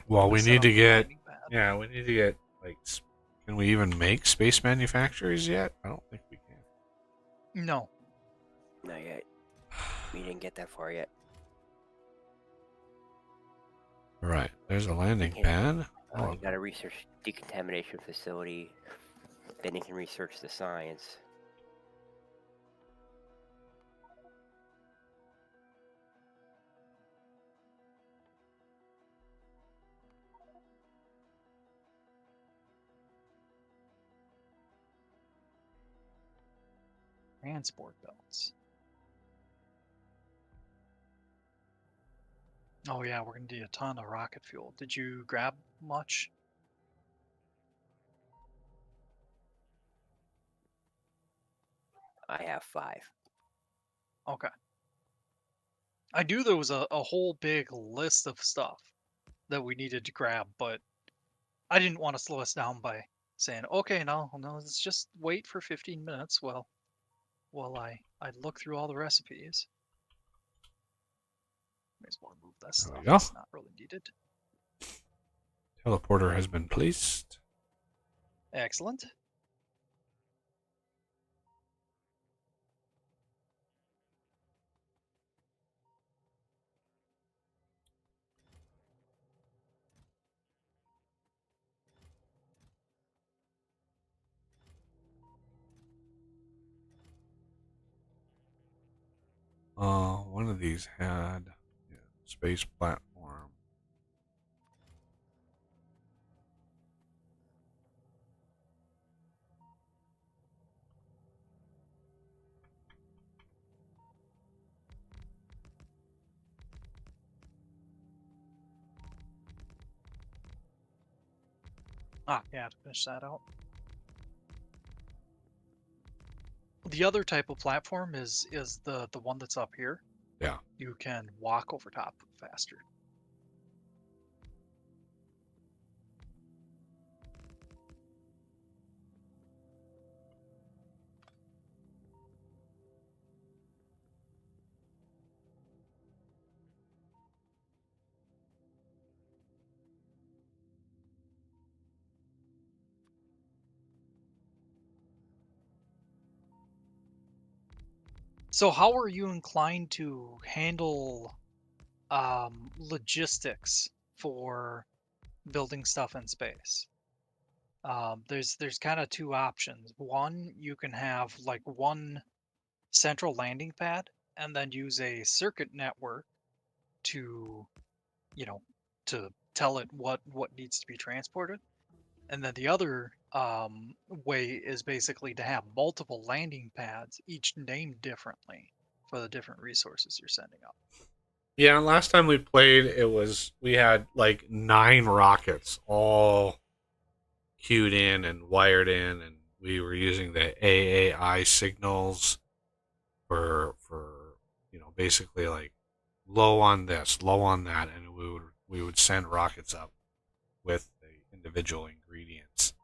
Well, we Set need up to the get. landing pad. Yeah, we need to get like. Can we even make space manufacturers yet? I don't think we can. No. Not yet. We didn't get that far yet. All right. There's a landing Yeah. pad. You got to research decontamination facility. Then you can research the science. Transport belts. Oh yeah, we're gonna need a ton of rocket fuel. Did you grab much? I have 5. Okay. I knew there was a whole big list of stuff that we needed to grab, but I didn't want to slow us down by saying, okay, no, let's just wait for 15 minutes while I look through all the recipes. May as well move that There we stuff. go. It's not really needed. Teleporter has been placed. Excellent. One of these had space platform. Ah, yeah, to finish that out. The other type of platform is the one that's up here. Yeah. You can walk over top faster. So how are you inclined to handle logistics for building stuff in space? There's kind of two options. One, you can have like one central landing pad and then use a circuit network to, you know, to tell it what needs to be transported. And then the other way is basically to have multiple landing pads, each named differently for the different resources you're sending up. Yeah, last time we played, we had like 9 rockets all queued in and wired in, and we were using the AAI signals for basically like low on this, low on that, and we would send rockets up with the individual ingredients.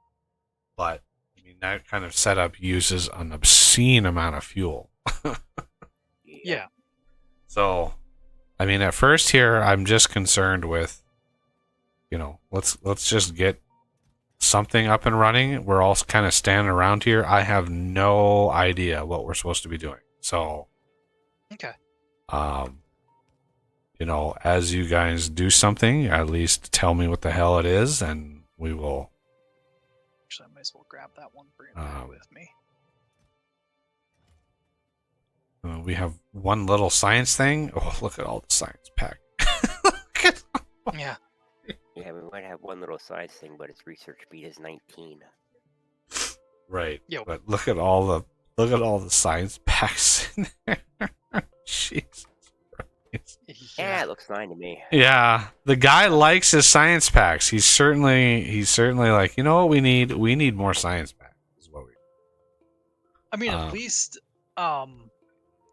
But I mean, that kind of setup uses an obscene amount of fuel. Yeah. So, I mean, at first here, I'm just concerned with, let's just get something up and running. We're all kind of standing around here. I have no idea what we're supposed to be doing. So, Okay. As you guys do something, at least tell me what the hell it is, and we will. Actually, I might as well grab that one, bring it back with me. We have one little science thing. Oh, look at all the science pack. Yeah. Yeah, we might have one little science thing, but its research speed is 19. Right. Yo. But look at all the science packs in there. Jeez. Yeah, it looks fine to me. Yeah, the guy likes his science packs. He's certainly like, you know what we need? We need more science packs. Is what we. I mean, at least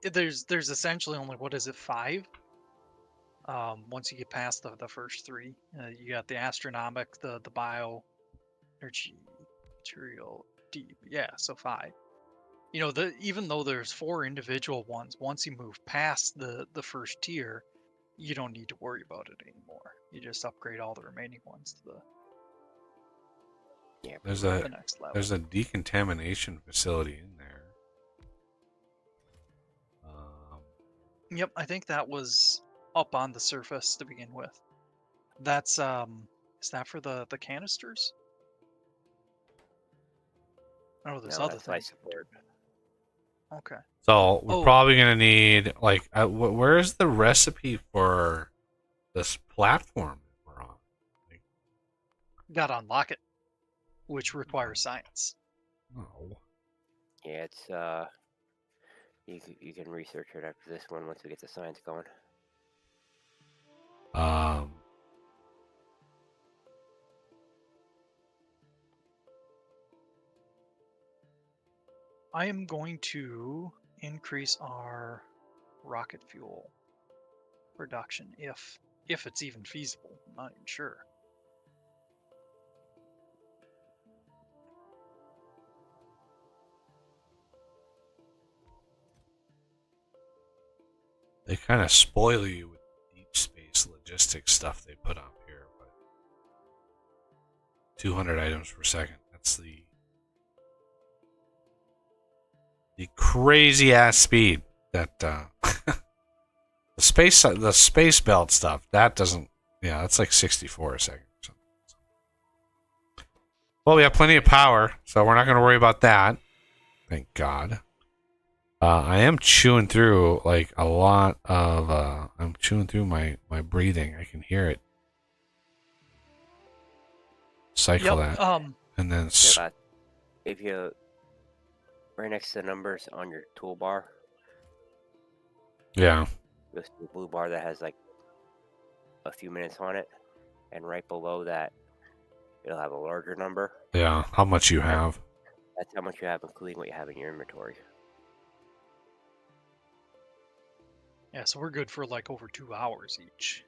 there's essentially only, what is it, 5? Once you get past the first 3, you got the astronomic, the bio, energy, material, deep. Yeah, so 5. Even though there's 4 individual ones, once you move past the first tier, you don't need to worry about it anymore. You just upgrade all the remaining ones to the next level. There's a decontamination facility in there. Yep, I think that was up on the surface to begin with. That's is that for the canisters? Oh, there's other that's life things. support. Okay. So we're probably gonna need where's the recipe for this platform we're on? Got to unlock it, which requires science. Oh. Yeah, it's you can research it after this one once we get the science going. I am going to increase our rocket fuel production if it's even feasible. I'm not even sure. They kind of spoil you with deep space logistics stuff they put up here, but 200 items per second. That's the crazy ass speed that the space belt stuff that doesn't. Yeah, that's like 64 a second. Well, we have plenty of power, so we're not going to worry about that. Thank God. I am chewing through like a lot of. I'm chewing through my breathing. I can hear it. Cycle that, and then if you right next to the numbers on your toolbar. Yeah. You'll see the blue bar that has like a few minutes on it, and right below that, it'll have a larger number. Yeah. How much you have? That's how much you have, including what you have in your inventory. Yeah, so we're good for like over 2 hours each.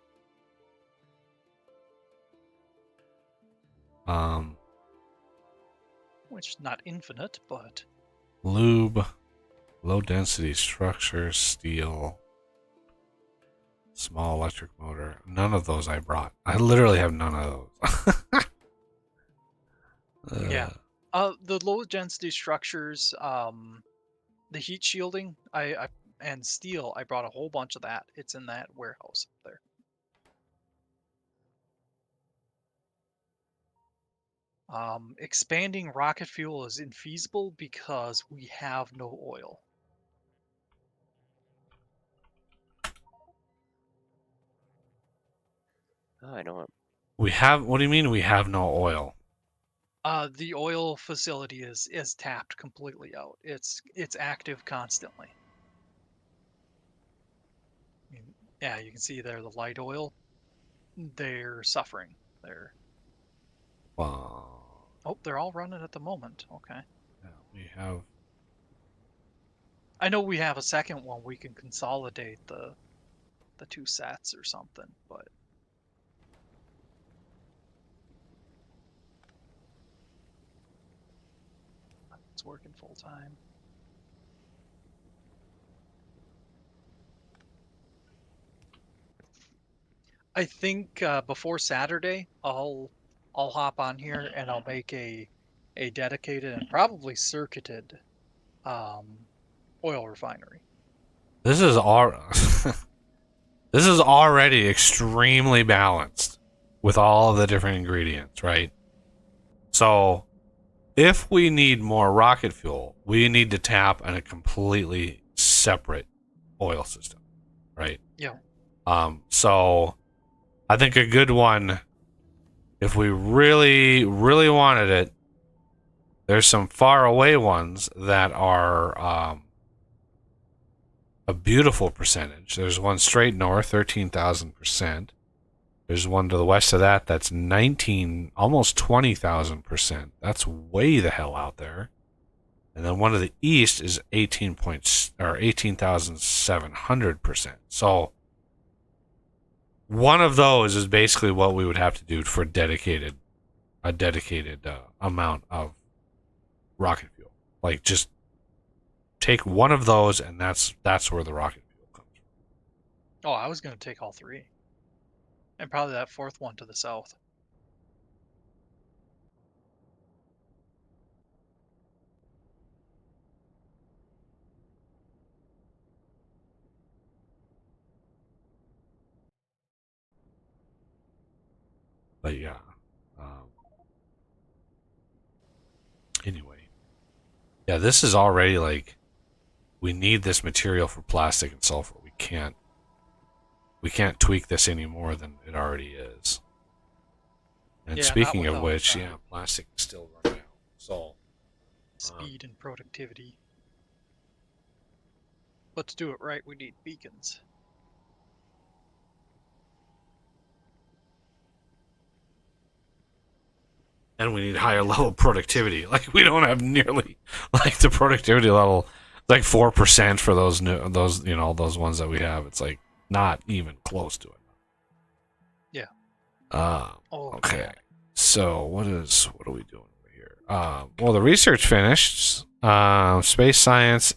Which not infinite, but lube, low density structures, steel, small electric motor. None of those I brought. I literally have none of those. Yeah. The low density structures, the heat shielding, and steel, I brought a whole bunch of that. It's in that warehouse up there. Expanding rocket fuel is infeasible because we have no oil. Oh, I know. We have. What do you mean we have no oil? The oil facility is tapped completely out. It's active constantly. Yeah, you can see there the light oil. They're suffering. Wow. Oh, they're all running at the moment. Okay. Yeah, we have. I know we have a second one. We can consolidate the 2 sets or something, but working full time. I think before Saturday, I'll hop on here and I'll make a dedicated and probably circuited oil refinery. This is all. This is already extremely balanced with all of the different ingredients, right? So, if we need more rocket fuel, we need to tap on a completely separate oil system, right? Yeah. So I think a good one, if we really, really wanted it, there's some far away ones that are a beautiful percentage. There's one straight north, 13,000%. There's one to the west of that that's 19, almost 20,000%. That's way the hell out there. And then one to the east is 18,700%. So one of those is basically what we would have to do for a dedicated amount of rocket fuel. Like, just take one of those, and that's where the rocket fuel comes from. Oh, I was going to take all three. And probably that fourth one to the south. But yeah. Anyway. Yeah, this is already like, we need this material for plastic and sulfur. We can't tweak this any more than it already is. And Yeah, speaking not of without, which, yeah, plastic is still running out. So Speed and productivity. But to do it right, we need beacons. and we need higher level productivity. Like, we don't have nearly like the productivity level, like 4% for those those ones that we have. It's like not even close to it. Yeah. Okay. God. So what are we doing over here? Well, the research finished. Space science.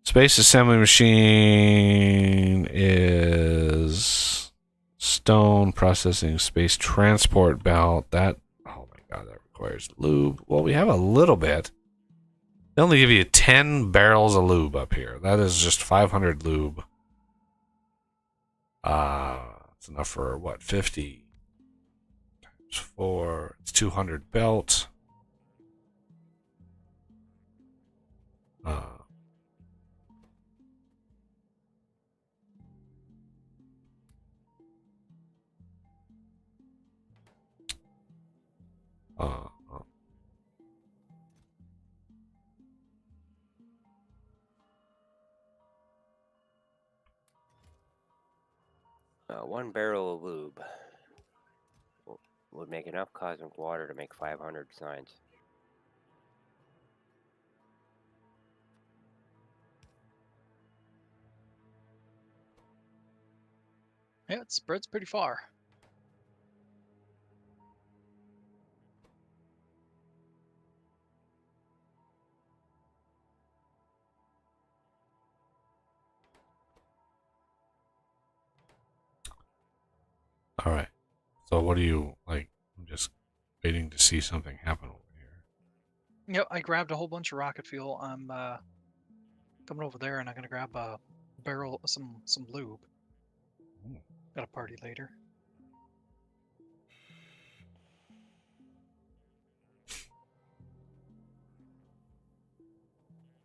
Space assembly machine is stone processing. Space transport belt. That, oh my god, that requires lube. Well, we have a little bit. They only give you 10 barrels of lube up here. That is just 500 lube. It's enough for what, 50 times 4. It's 200 belt. One barrel of lube would make enough cosmic water to make 500 signs. Yeah, it spreads pretty far. All right. So what do you like? I'm just waiting to see something happen over here. Yep, I grabbed a whole bunch of rocket fuel. I'm coming over there, and I'm gonna grab a barrel, some lube. Got a party later.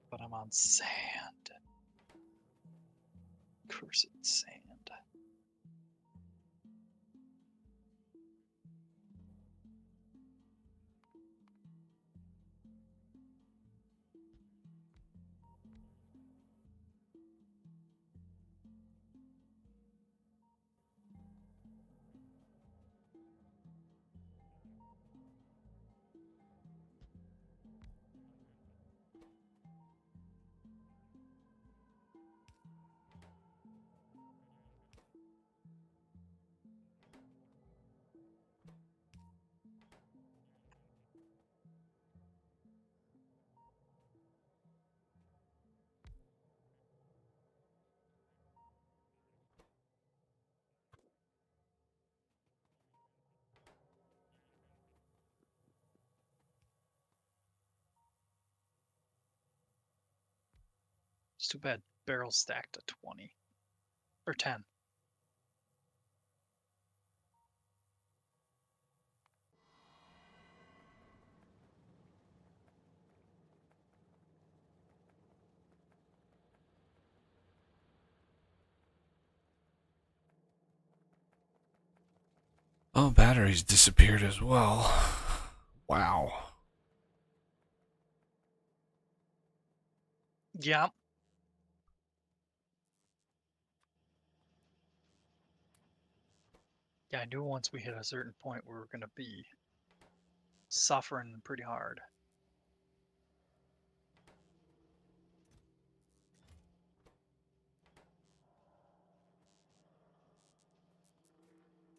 But I'm on sand. Cursed sand. It's too bad barrels stacked at 20 or 10. Oh, batteries disappeared as well. Wow. Yeah. Yeah, I knew once we hit a certain point we were going to be suffering pretty hard.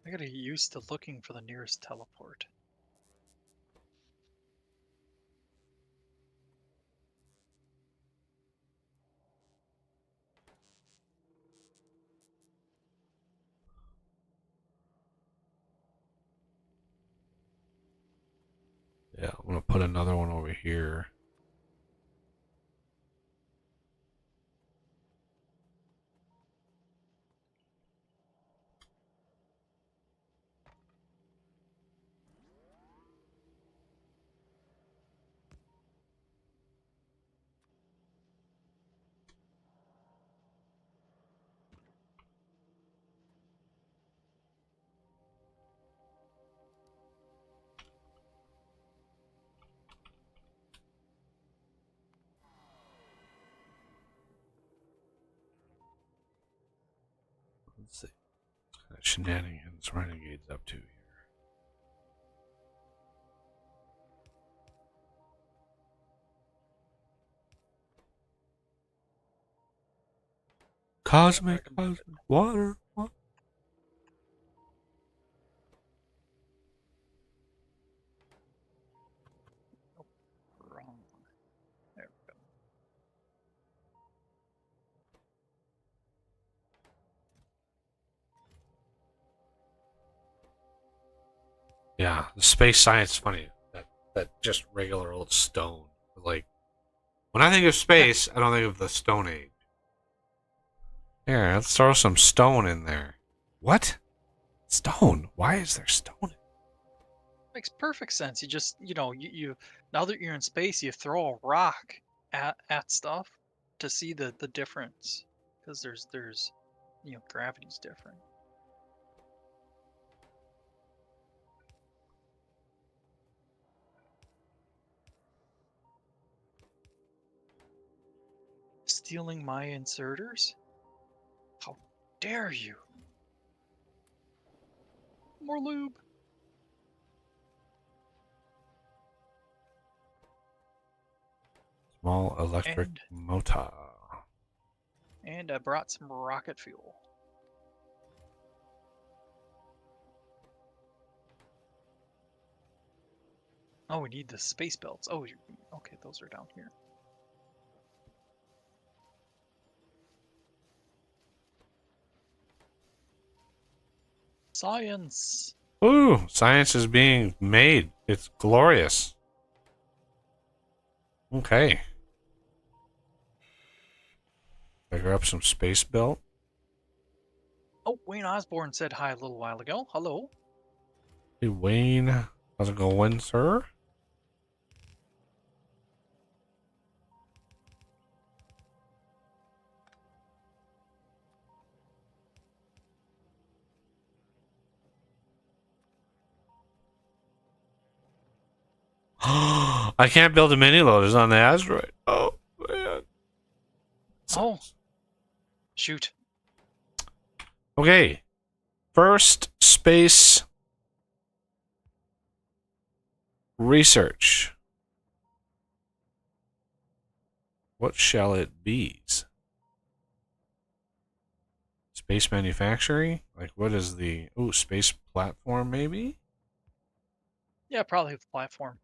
I gotta get used to looking for the nearest teleport. Yeah, I'm gonna put another one over here. Let's see. What kind of shenanigans Renegade's up to here. Cosmic water. What? Wrong. There we go. Yeah, the space science funny. That just regular old stone. Like when I think of space, I don't think of the Stone Age. Here, let's throw some stone in there. What? Stone? Why is there stone? Makes perfect sense. You just, you now that you're in space, you throw a rock at stuff to see the difference, because there's gravity's different. Stealing my inserters? How dare you? More lube. Small electric motor. And I brought some rocket fuel. Oh, we need the space belts. Oh, okay, those are down here. Science! Ooh, science is being made. It's glorious. Okay. I grab some space belt. Oh, Wayne Osborne said hi a little while ago. Hello. Hey, Wayne. How's it going, sir? I can't build a mini loaders on the asteroid. Oh, man. Oh. Shoot. Okay. First, space research. What shall it be? Space manufacturing? Like, what is the... Oh, space platform, maybe? Yeah, probably the platform.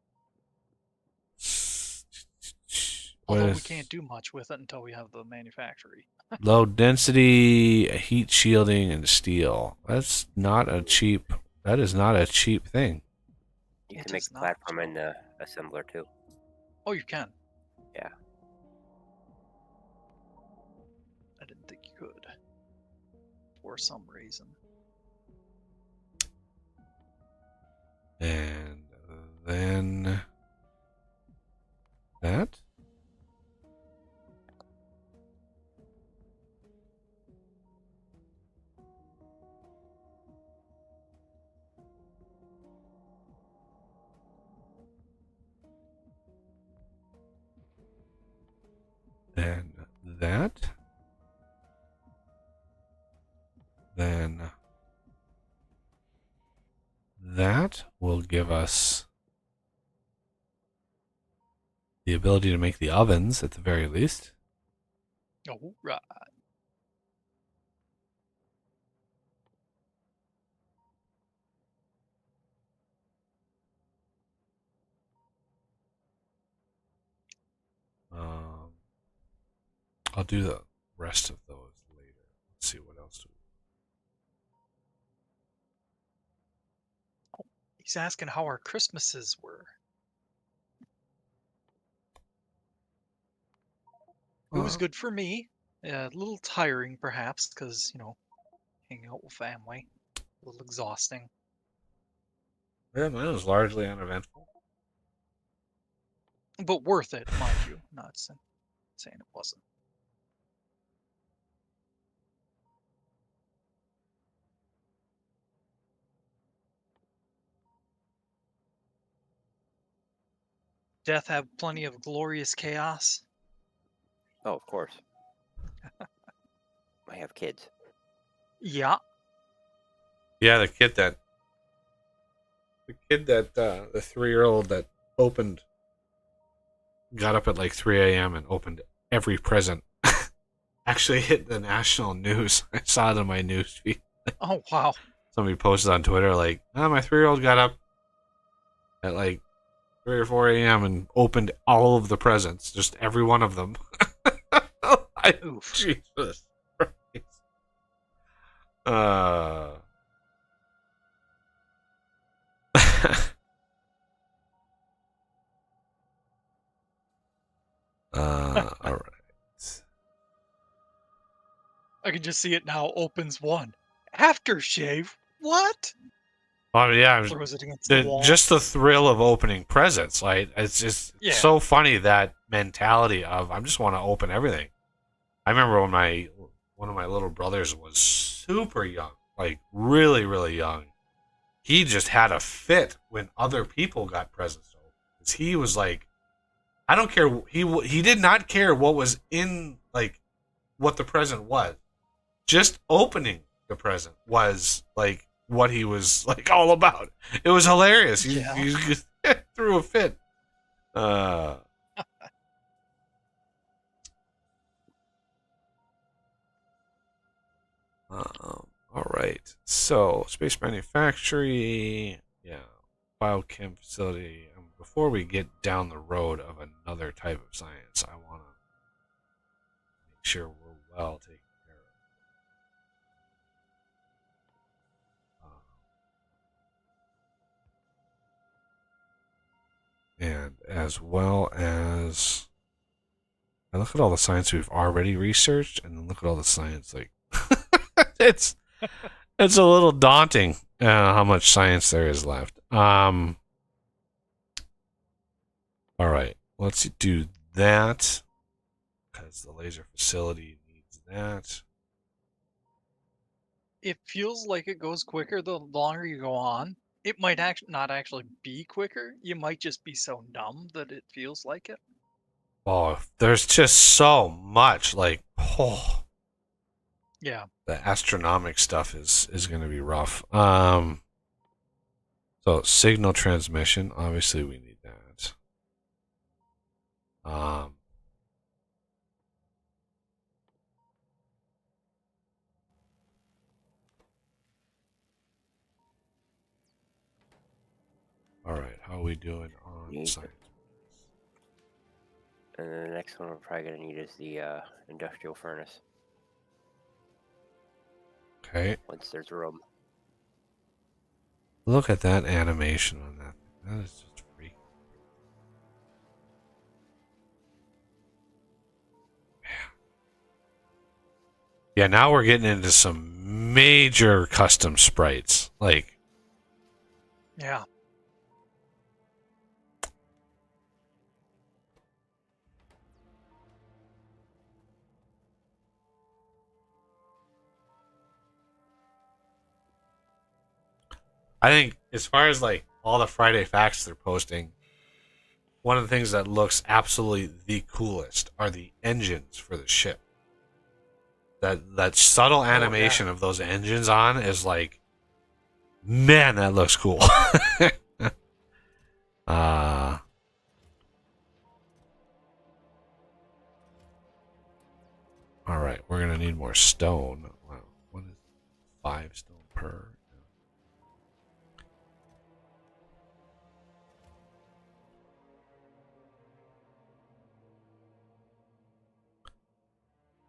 What Although is... we can't do much with it until we have the manufactory. Low density, heat shielding, and steel. That's not a cheap... That is not a cheap thing. You can make a platform in the assembler too. Oh, you can? Yeah. didn't think you could. For some reason. And then that. Then that. Then that will give us the ability to make the ovens at the very least. Oh, right. I'll do the rest of those later. Let's see what else do we. He's asking how our Christmases were. It was good for me. A little tiring, perhaps, because, hanging out with family. A little exhausting. Yeah, mine was largely uneventful. But worth it, mind you. Not saying it wasn't. Death have plenty of glorious chaos. Oh, of course. I have kids. Yeah. Yeah, the kid that the 3-year-old that opened got up at like 3 a.m. and opened every present. Actually hit the national news. I saw it on my news feed. Oh, wow. Somebody posted on Twitter like, my 3-year-old got up at like 3 or 4 a.m. and opened all of the presents, just every one of them. Oof. Jesus Christ. All right. I can just see it now. Opens one. Aftershave? What? Oh yeah, Or was it against the wall? just the thrill of opening presents. Like it's just so funny, that mentality of I just want to open everything. I remember when one of my little brothers was super young, like really really young. He just had a fit when other people got presents. Because he was like, I don't care. He did not care what was in, like, what the present was. Just opening the present was like what he was like all about. It was hilarious. He threw a fit. All right. So space manufactory, biochem facility. Before we get down the road of another type of science, I want to make sure we're well taken care of. And as well as I look at all the science we've already researched, and then look at all the science like it's a little daunting how much science there is left. All right, let's do that because the laser facility needs that. It feels like it goes quicker the longer you go on. It might not actually be quicker. You might just be so numb that it feels like it. Oh, there's just so much. Like, yeah, the astronomic stuff is going to be rough. So signal transmission, obviously we need that. All right, how are we doing on science? And then the next one we're probably going to need is the industrial furnace. Okay. Once there's room. Look at that animation on that. That is just freaky. Yeah, now we're getting into some major custom sprites. Like, Yeah. I think as far as like all the Friday facts they're posting, one of the things that looks absolutely the coolest are the engines for the ship. That subtle animation of those engines on is like, man, that looks cool. uh all right, we're gonna need more stone. Wow, what is 5 stone per?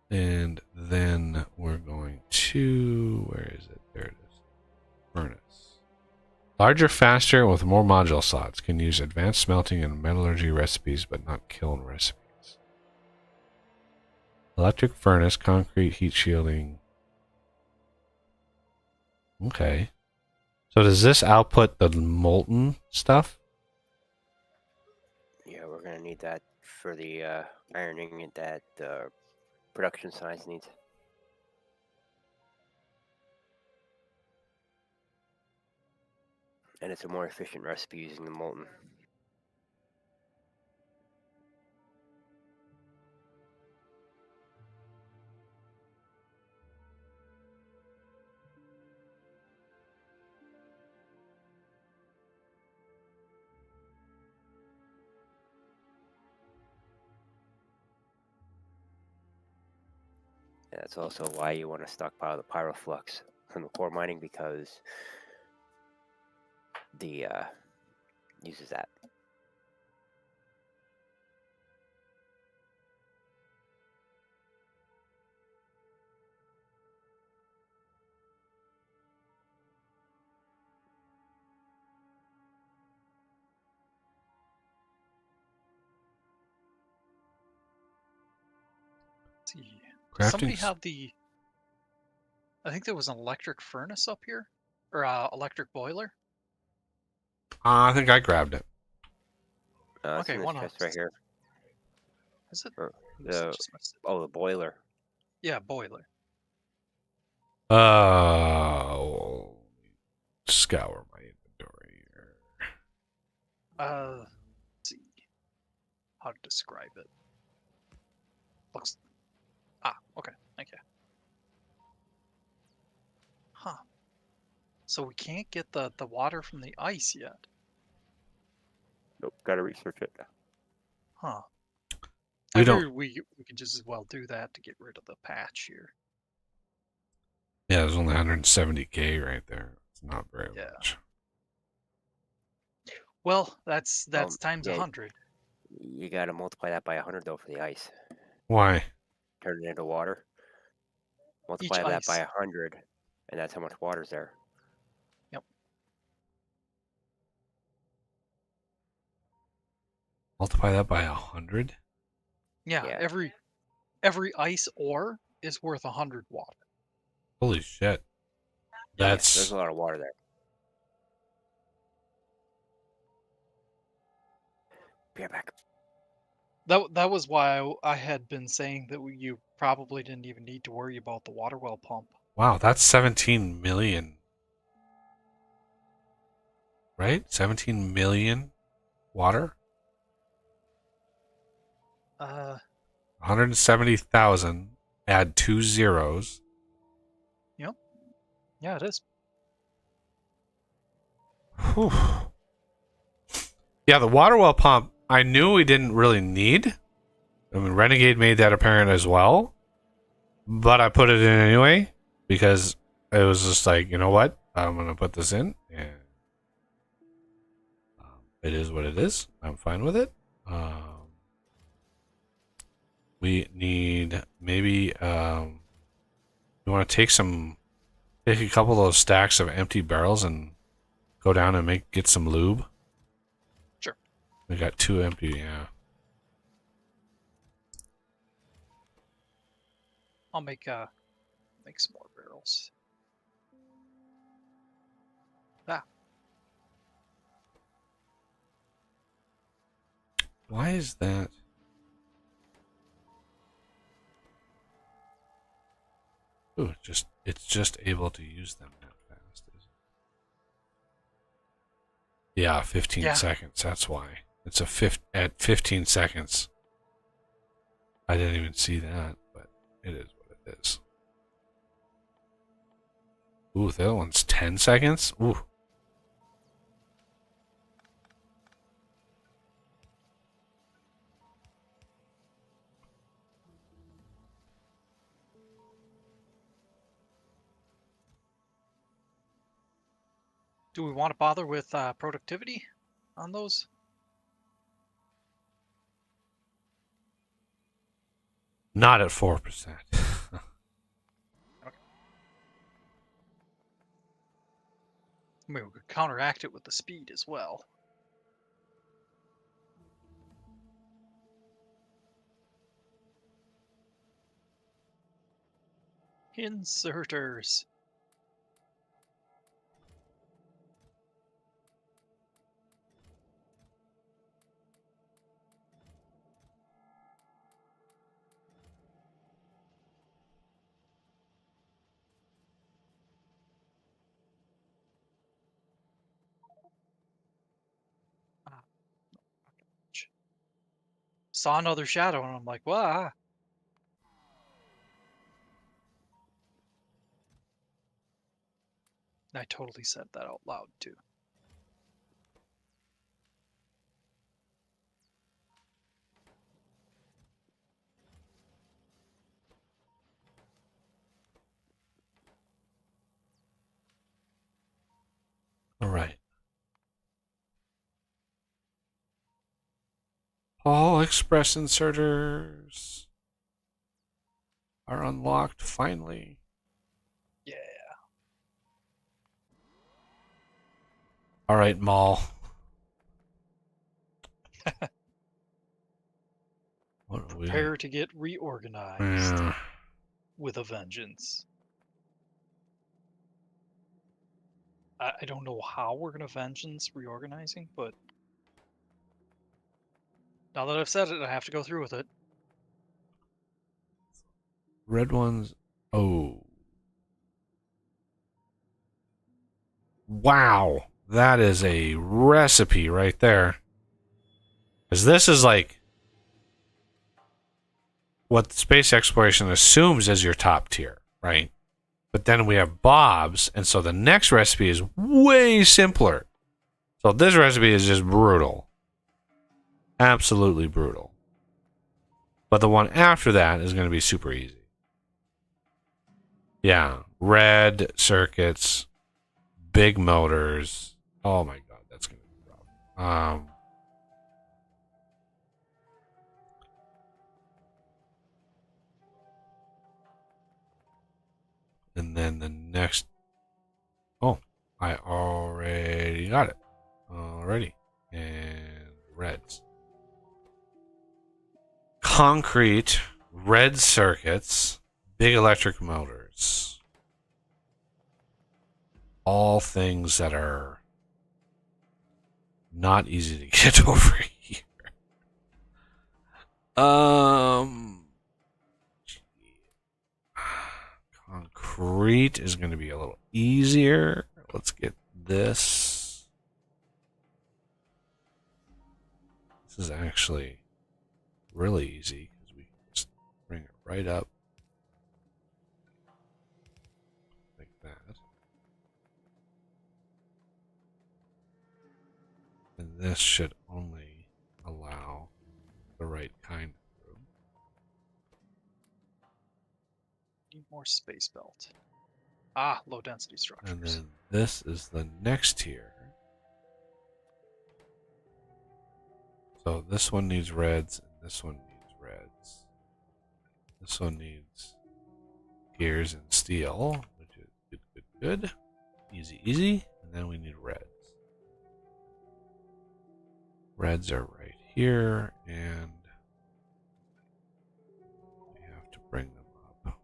And then we're going to, where is it? There it is. Furnace. Larger, faster, with more module slots. Can use advanced smelting and metallurgy recipes, but not kiln recipes. Electric furnace, concrete heat shielding. Okay. So does this output the molten stuff? Yeah, we're gonna need that for the ironing that production science needs. And it's a more efficient recipe using the molten. And that's also why you want to stockpile the pyroflux from the core mining, because the uses that. Let's see. Crafting. Somebody have the. I think there was an electric furnace up here, or electric boiler. I think I grabbed it. It's Okay, in this one chest off. right here. Is it? Or Unless I the just missed it. the boiler. Yeah, boiler. Scour my inventory here. Let's see how to describe it. Looks. Okay. Thank you. Huh. So we can't get the water from the ice yet. Nope, gotta research it. Huh. We I don't. figured we could just as well do that to get rid of the patch here. Yeah, there's only 170k right there. It's not very much. Well, that's times yeah. 100. You gotta multiply that by 100 though for the ice. Why? Turn it into water. Multiply Each that ice. by 100, and that's how much water's there. Yep. Multiply that by 100? Yeah. Every ice ore is worth 100 water. Holy shit. Yeah, That's there's a lot of water there. Be right back. That was why I had been saying that you probably didn't even need to worry about the water well pump. wow, that's 17 million. Right? 17 million water? 170,000. Add 2 zeros. Yep. Yeah, it is. Whew. Yeah, the water well pump, I knew we didn't really need. I mean, Renegade made that apparent as well. But I put it in anyway because it was just like, you know what? I'm going to put this in. And it is what it is. I'm fine with it. We need maybe you want to take a couple of those stacks of empty barrels and go down and get some lube. Sure. We got 2 empty, yeah. I'll make Make some more barrels. Ah, Why is that? Ooh, it's just able to use them that fast. Is it? Yeah, 15 Yeah. seconds. That's why. It's at 15 seconds. I didn't even see that, but it is what it is. Ooh, that one's 10 seconds? Ooh. do we want to bother with productivity on those? Not at 4%. I mean, we could counteract it with the speed as well. Inserters. Ah, saw another shadow and I'm like, wow. I totally said that out loud too. All right. All express inserters are unlocked finally. Yeah. All right, Maul. What are we? Prepare to get reorganized Yeah. with a vengeance. I don't know how we're gonna vengeance reorganizing, but now that I've said it, I have to go through with it. Red ones. Oh. Wow. That is a recipe right there. Because this is like what space exploration assumes as your top tier, right? But then we have Bob's, and so the next recipe is way simpler. So this recipe is just brutal. Absolutely brutal. But the one after that is going to be super easy. Yeah. Red circuits, big motors. Oh my god, that's going to be rough. And then the next. Oh, I already got it. Already. And reds. Concrete, red circuits, big electric motors. All things that are not easy to get over here. Concrete is going to be a little easier. Let's get this. This is actually really easy because we can just bring it right up like that. And this should only allow the right kind of room. Need more space belt. Ah, low density structures. And then this is the next tier. So this one needs reds, and this one needs reds. This one needs gears and steel, which is good, good, good. Easy, easy. And then we need reds. Reds are right here, and we have to bring them up.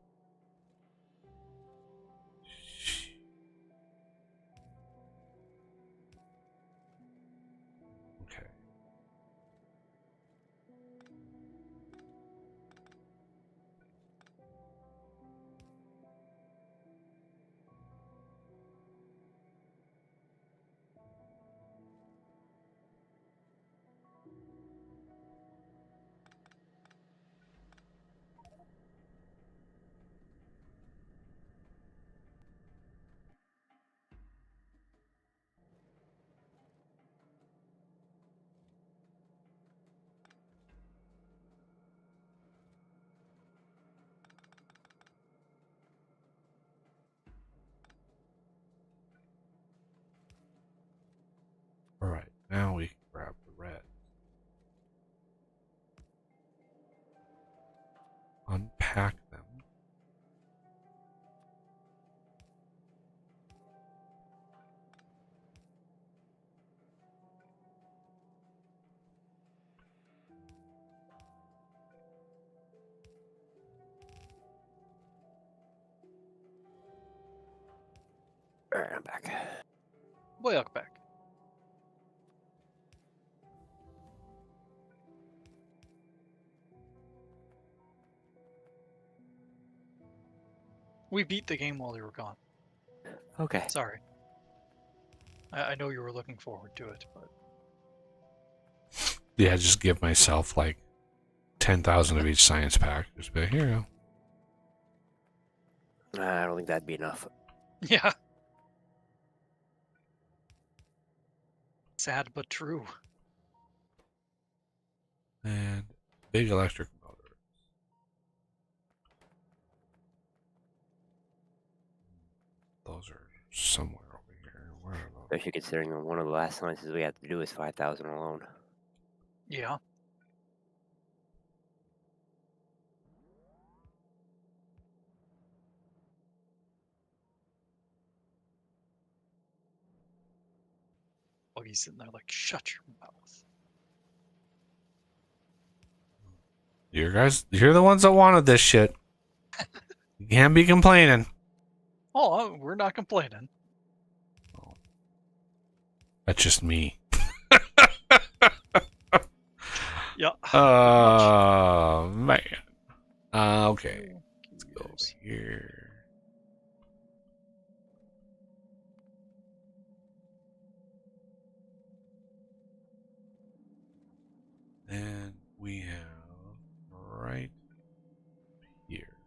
pack them. All right, I'm back. Welcome back. We beat the game while you were gone. Okay. Sorry. I know you were looking forward to it, but Yeah, just give myself like 10,000 of each science pack. Just be like, here you go. I don't think that'd be enough. yeah. Sad but true. And big electric motor. Those are somewhere over here. Where are those? Especially considering that one of the last sciences we have to do is 5,000 alone. Yeah. Oh, he's sitting there like, shut your mouth. You're the ones that wanted this shit. You can't be complaining. Oh, we're not complaining. That's just me. Yeah. Man. Okay. Let's go over here. And we have right here.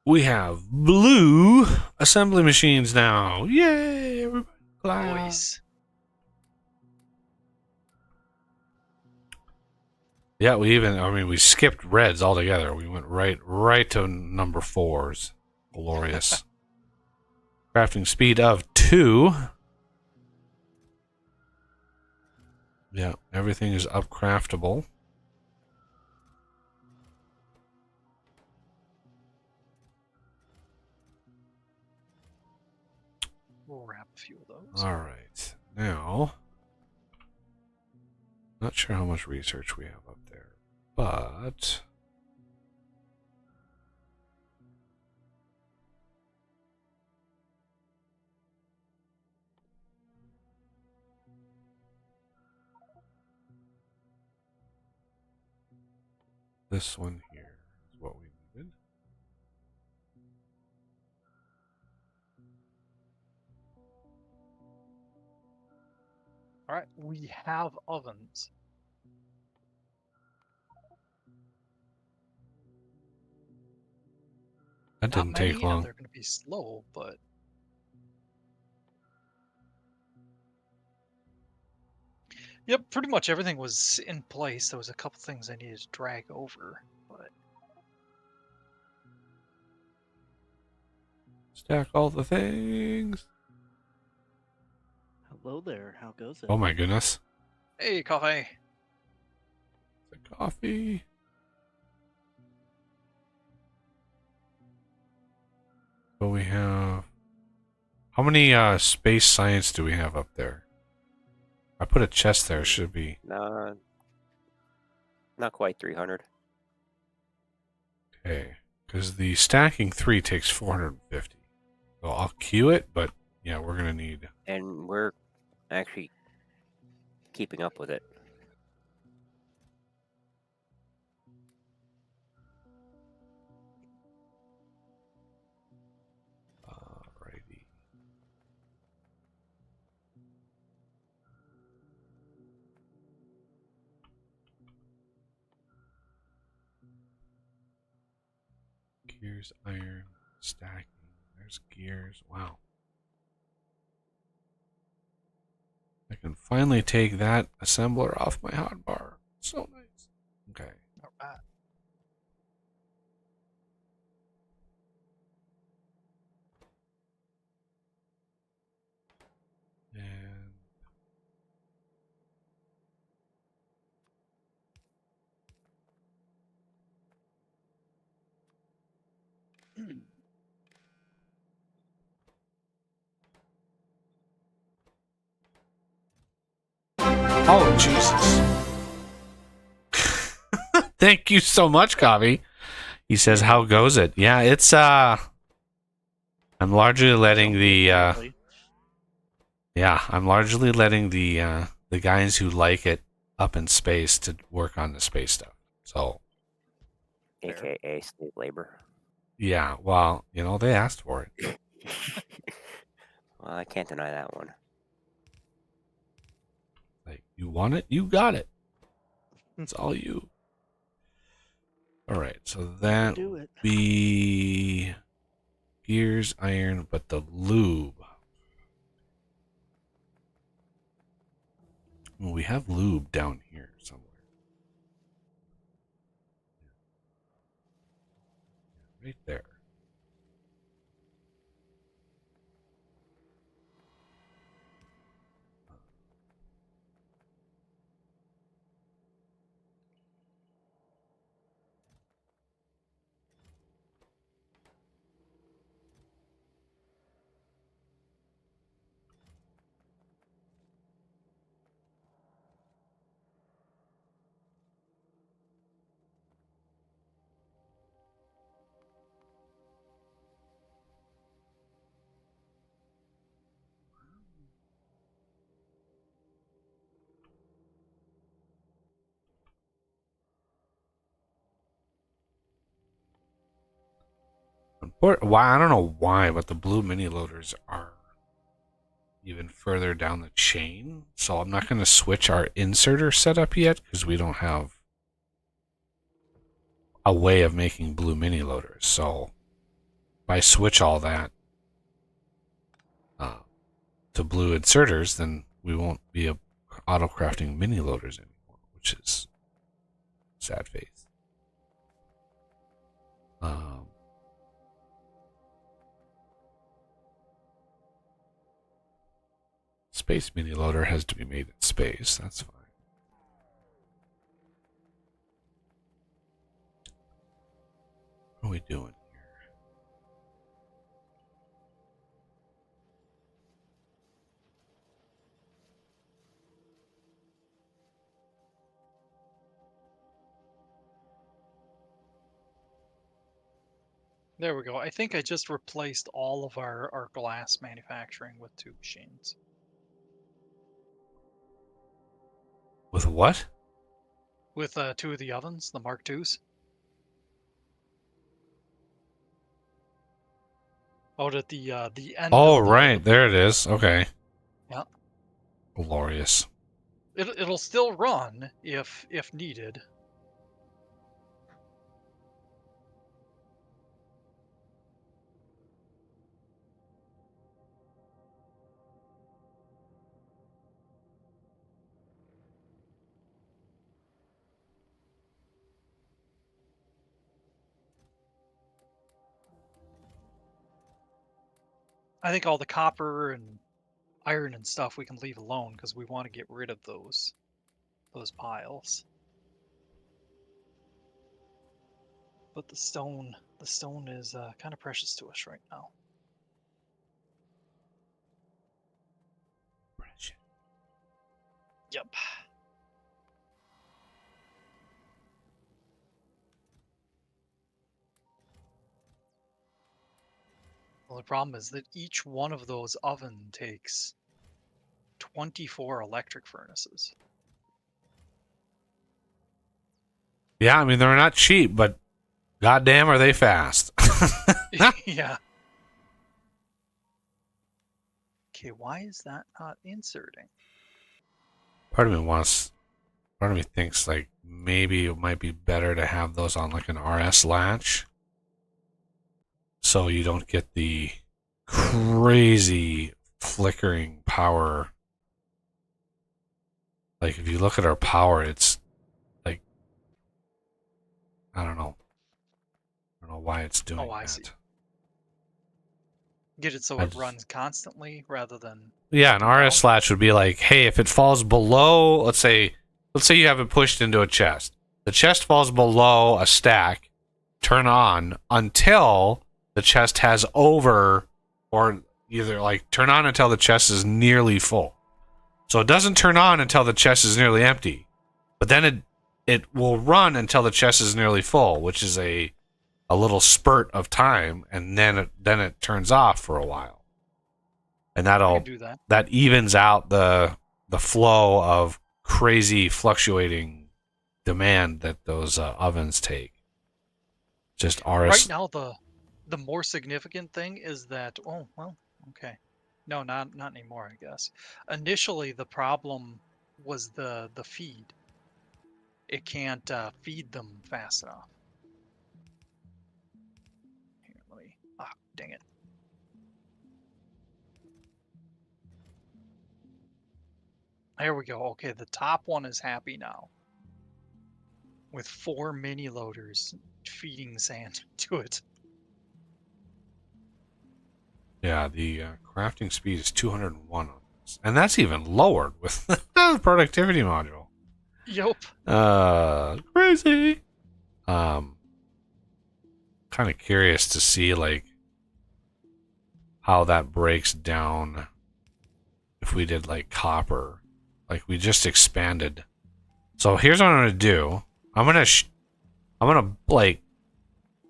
We have blue assembly machines now. Yay, everybody. Clap. Nice. Yeah, we skipped reds altogether. We went right to number 4s. Glorious. Crafting speed of 2. Yeah, everything is upcraftable. We'll wrap a few of those. All right. Now, not sure how much research we have up there, but this one here is what we needed. All right, we have ovens. That Not didn't take many, and long. they're going to be slow, but yep, pretty much everything was in place. There was a couple things I needed to drag over, but Stack all the things. Hello there. How goes it? Oh my goodness. hey, coffee. The coffee. So we have... How many space science do we have up there? I put a chest there. Should be... Not quite 300. Okay. Because the stacking 3 takes 450. So I'll queue it, but yeah, we're going to need... And we're actually keeping up with it. Alrighty. Gears, iron, stacking. There's gears. Wow. I can finally take that assembler off my hotbar. So nice. Okay. All right. And oh, Jesus. Thank you so much, Kavi. He says, how goes it? Yeah, it's, I'm largely letting the, I'm largely letting the guys who like it up in space to work on the space stuff. So, Fair. AKA slave labor. yeah, well, they asked for it. Well, I can't deny that one. Like, you want it? You got it. It's all you. All right, so that Do it. be gears, iron, but the lube. Well, we have lube down here somewhere. Right there. Why I don't know why, but the blue mini loaders are even further down the chain. So I'm not going to switch our inserter setup yet because we don't have a way of making blue mini loaders. So if I switch all that to blue inserters, then we won't be auto crafting mini loaders anymore, which is sad face. Space mini loader has to be made in space. That's fine. What are we doing here? There we go. I think I just replaced all of our glass manufacturing with two machines. With what? With two of the ovens, the Mark IIs. Out at the end. Oh, of the, right. There it is. Okay. Yeah. Glorious. It'll still run if needed. I think all the copper and iron and stuff we can leave alone because we want to get rid of those piles. But the stone is kind of precious to us right now. Yep. Well, the problem is that each one of those oven takes 24 electric furnaces. Yeah, I mean, they're not cheap, but goddamn are they fast. Yeah. Okay, why is that not inserting? Part of me thinks like maybe it might be better to have those on like an RS latch, so you don't get the crazy flickering power. Like if you look at our power, it's like I don't know why it's doing Oh, I that. see. Get it so I it just- runs constantly rather than Yeah, an up and RS down? latch would be like, hey, if it falls below, let's say you have it pushed into a chest. The chest falls below a stack, turn on until the chest has over, or either like turn on until the chest is nearly full. So it doesn't turn on until the chest is nearly empty, but then it will run until the chest is nearly full, which is a little spurt of time, and then it turns off for a while. And I can do that. that evens out the flow of crazy fluctuating demand that those ovens take. Just RS. Right now, the more significant thing is that, oh, well, okay. No, not anymore, I guess. Initially, the problem was the feed. It can't feed them fast enough. Here, let me. Ah, dang it. There we go. Okay, the top one is happy now. With 4 mini loaders feeding sand to it. Yeah, the crafting speed is 201 on this, and that's even lowered with the productivity module. Yup. Crazy. Kind of curious to see like how that breaks down if we did like copper, like we just expanded. So here's what I'm gonna do. I'm gonna like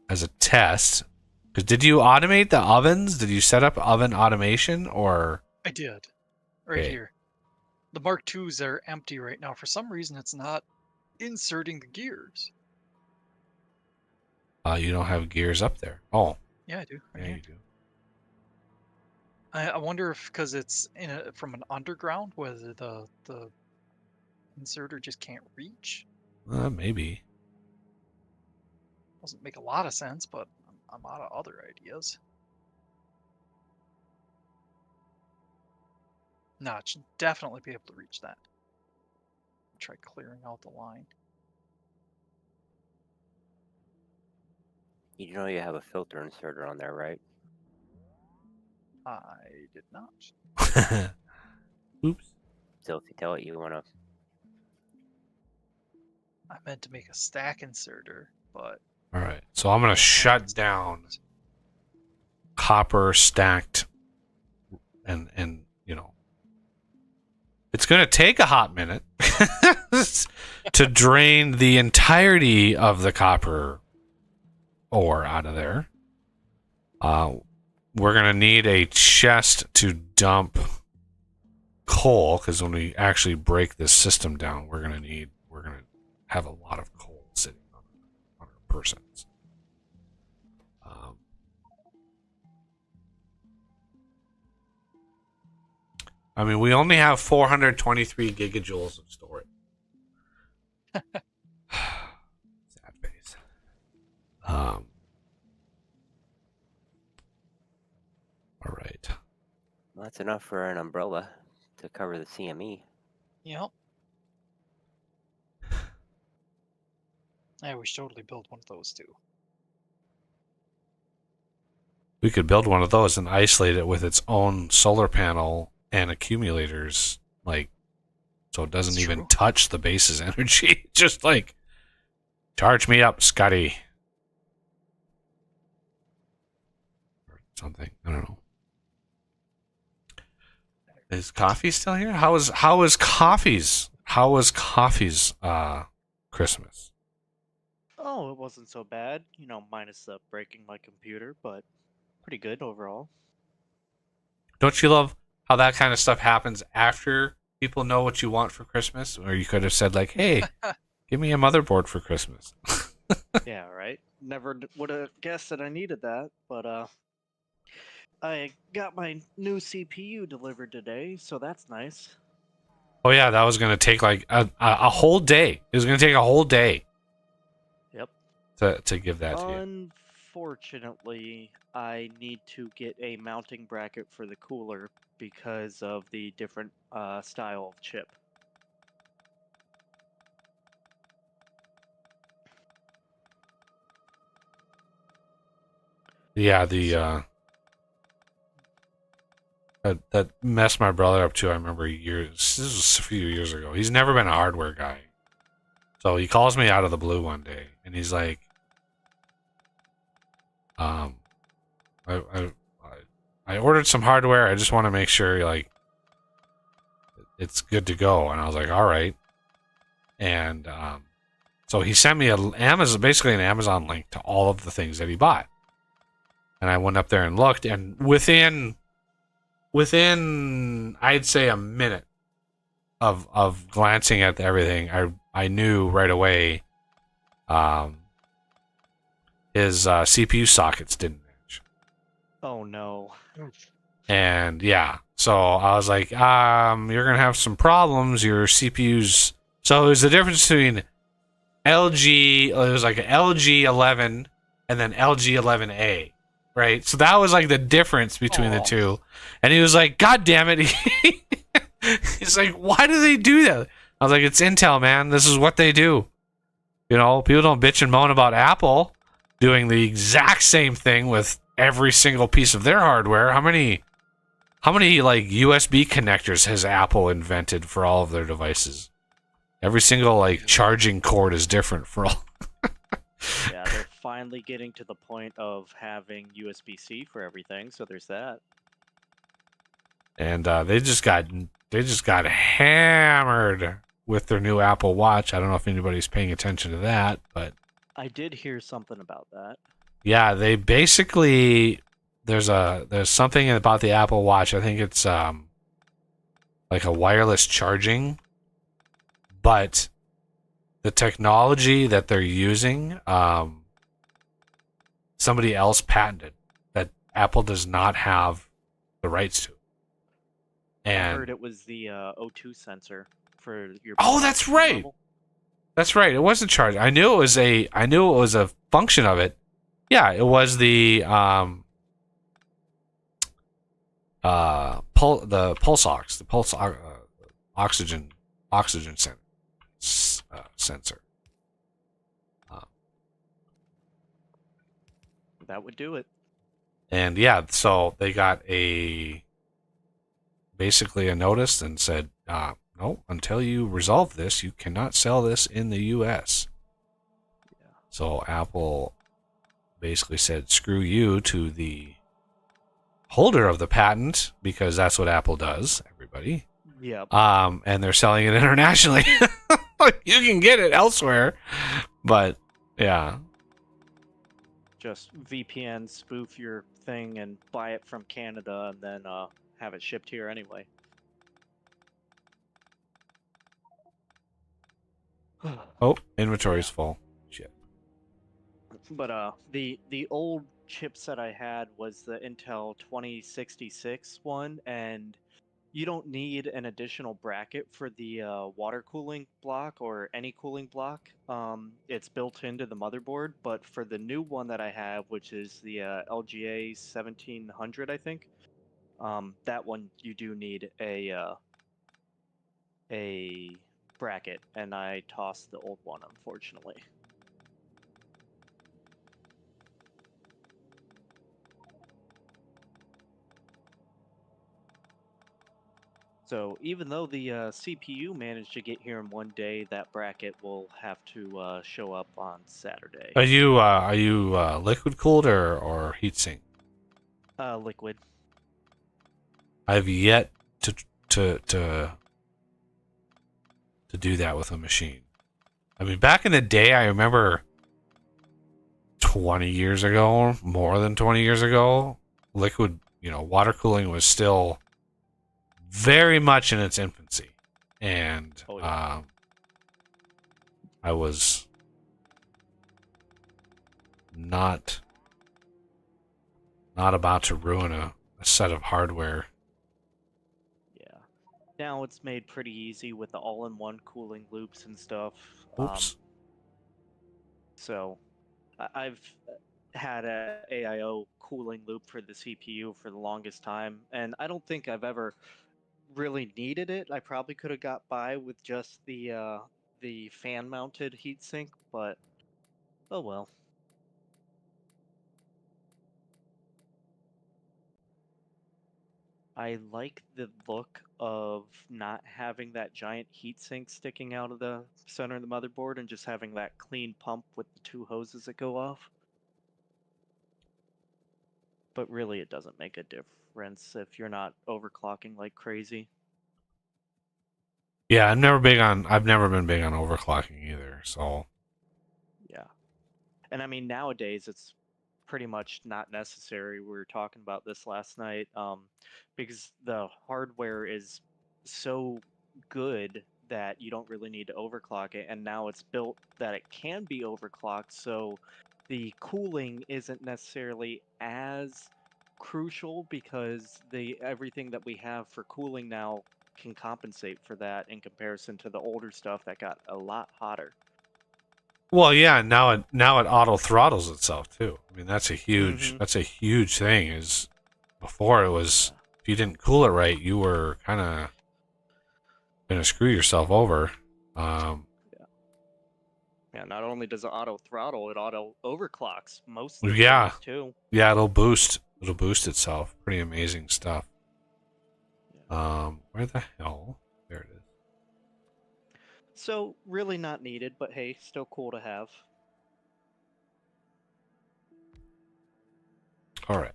as a test. Because did you automate the ovens? Did you set up oven automation or? I did. Right Okay. here. The Mark IIs are empty right now. For some reason, it's not inserting the gears. You don't have gears up there. Oh, Yeah, I do. Right yeah, here. you do. I wonder if because it's from an underground, whether the inserter just can't reach. Maybe. Doesn't make a lot of sense, but I'm out of other ideas. No, it should definitely be able to reach that. Try clearing out the line. You know you have a filter inserter on there, right? I did not. Oops. So if you tell it you want to, I meant to make a stack inserter, but All right. So I'm gonna shut down copper stacked, and it's gonna take a hot minute to drain the entirety of the copper ore out of there. We're gonna need a chest to dump coal, because when we actually break this system down, we're gonna have a lot of coal sitting on our persons. I mean, we only have 423 gigajoules of storage. Sad face. All right. well, that's enough for an umbrella to cover the CME. yep. We should totally build one of those too. We could build one of those and isolate it with its own solar panel and accumulators, like, so it doesn't That's even true. touch the base's energy. Just like, charge me up, Scotty. Or something. I don't know. Is Coffee still here? How was Coffee's Christmas? Oh, it wasn't so bad. Minus breaking my computer, but pretty good overall. Don't you love how that kind of stuff happens after people know what you want for Christmas? Or you could have said, like, hey, give me a motherboard for Christmas. Yeah, right. Never would have guessed that I needed that, but I got my new CPU delivered today, so that's nice. Oh, yeah, that was going to take like a whole day. It was going to take a whole day Yep. to give that to you. Unfortunately, I need to get a mounting bracket for the cooler because of the different style of chip. Yeah, that messed my brother up too. I remember years. This was a few years ago. He's never been a hardware guy, so he calls me out of the blue one day, and he's like, I ordered some hardware. I just want to make sure like it's good to go." And I was like, "All right." And so he sent me basically an Amazon link to all of the things that he bought, and I went up there and looked, and within I'd say a minute of glancing at everything, I knew right away his CPU sockets didn't match. Oh no. And yeah, so I was like, you're gonna have some problems. Your CPU's, so it was the difference between LG. It was like an LG 11 and then LG 11A. Right, so that was like the difference between the two, and he was like, "God damn it!" He's like, "Why do they do that?" I was like, "It's Intel, man. This is what they do. People don't bitch and moan about Apple doing the exact same thing with every single piece of their hardware. How many like USB connectors has Apple invented for all of their devices? Every single like charging cord is different for all." Yeah, they're finally getting to the point of having USB-C for everything, so there's that. And they just got hammered with their new Apple Watch. I don't know if anybody's paying attention to that, but I did hear something about that. yeah, they basically there's something about the Apple Watch. I think it's like a wireless charging, but the technology that they're using, somebody else patented that Apple does not have the rights to. And I heard it was the O2 sensor for your. Oh, that's right. level. That's right. It wasn't charging. I knew it was a function of it. Yeah, it was the pulse oxygen sensor. That would do it. And yeah, so they got basically a notice and said, no, until you resolve this, you cannot sell this in the U.S. Yeah. So Apple basically said, screw you to the holder of the patent, because that's what Apple does, everybody. Yep. And they're selling it internationally. You can get it elsewhere, but yeah. Just VPN spoof your thing and buy it from Canada and then have it shipped here anyway. Oh, inventory's full. Shit. But the old chipset I had was the Intel 2066 one, and you don't need an additional bracket for the water cooling block or any cooling block. It's built into the motherboard, but for the new one that I have, which is the LGA 1700, I think, that one you do need a bracket, and I tossed the old one, unfortunately. So even though the CPU managed to get here in one day, that bracket will have to show up on Saturday. Are you liquid cooled or heatsink? Liquid. I've yet to do that with a machine. I mean, back in the day, I remember 20 years ago, more than 20 years ago, liquid, water cooling was still very much in its infancy. And I was not about to ruin a set of hardware. Yeah. Now it's made pretty easy with the all-in-one cooling loops and stuff. Oops. So I've had a AIO cooling loop for the CPU for the longest time, and I don't think I've ever really needed it. I probably could have got by with just the fan-mounted heatsink, but oh well. I like the look of not having that giant heatsink sticking out of the center of the motherboard and just having that clean pump with the two hoses that go off. But really, it doesn't make a difference if you're not overclocking like crazy. Yeah, I've never been big on overclocking either, so. Yeah. And I mean, nowadays it's pretty much not necessary. We were talking about this last night, because the hardware is so good that you don't really need to overclock it. And now it's built that it can be overclocked, so the cooling isn't necessarily as crucial because everything that we have for cooling now can compensate for that in comparison to the older stuff that got a lot hotter. Well, yeah, now it auto throttles itself too. I mean, that's a huge thing. Is before it was, if you didn't cool it right, you were kind of gonna screw yourself over. Yeah, not only does it auto throttle, it auto overclocks most of the Yeah, things too. yeah, it'll boost itself. Pretty amazing stuff. Yeah. Where the hell? There it is. So really not needed, but hey, still cool to have. All right.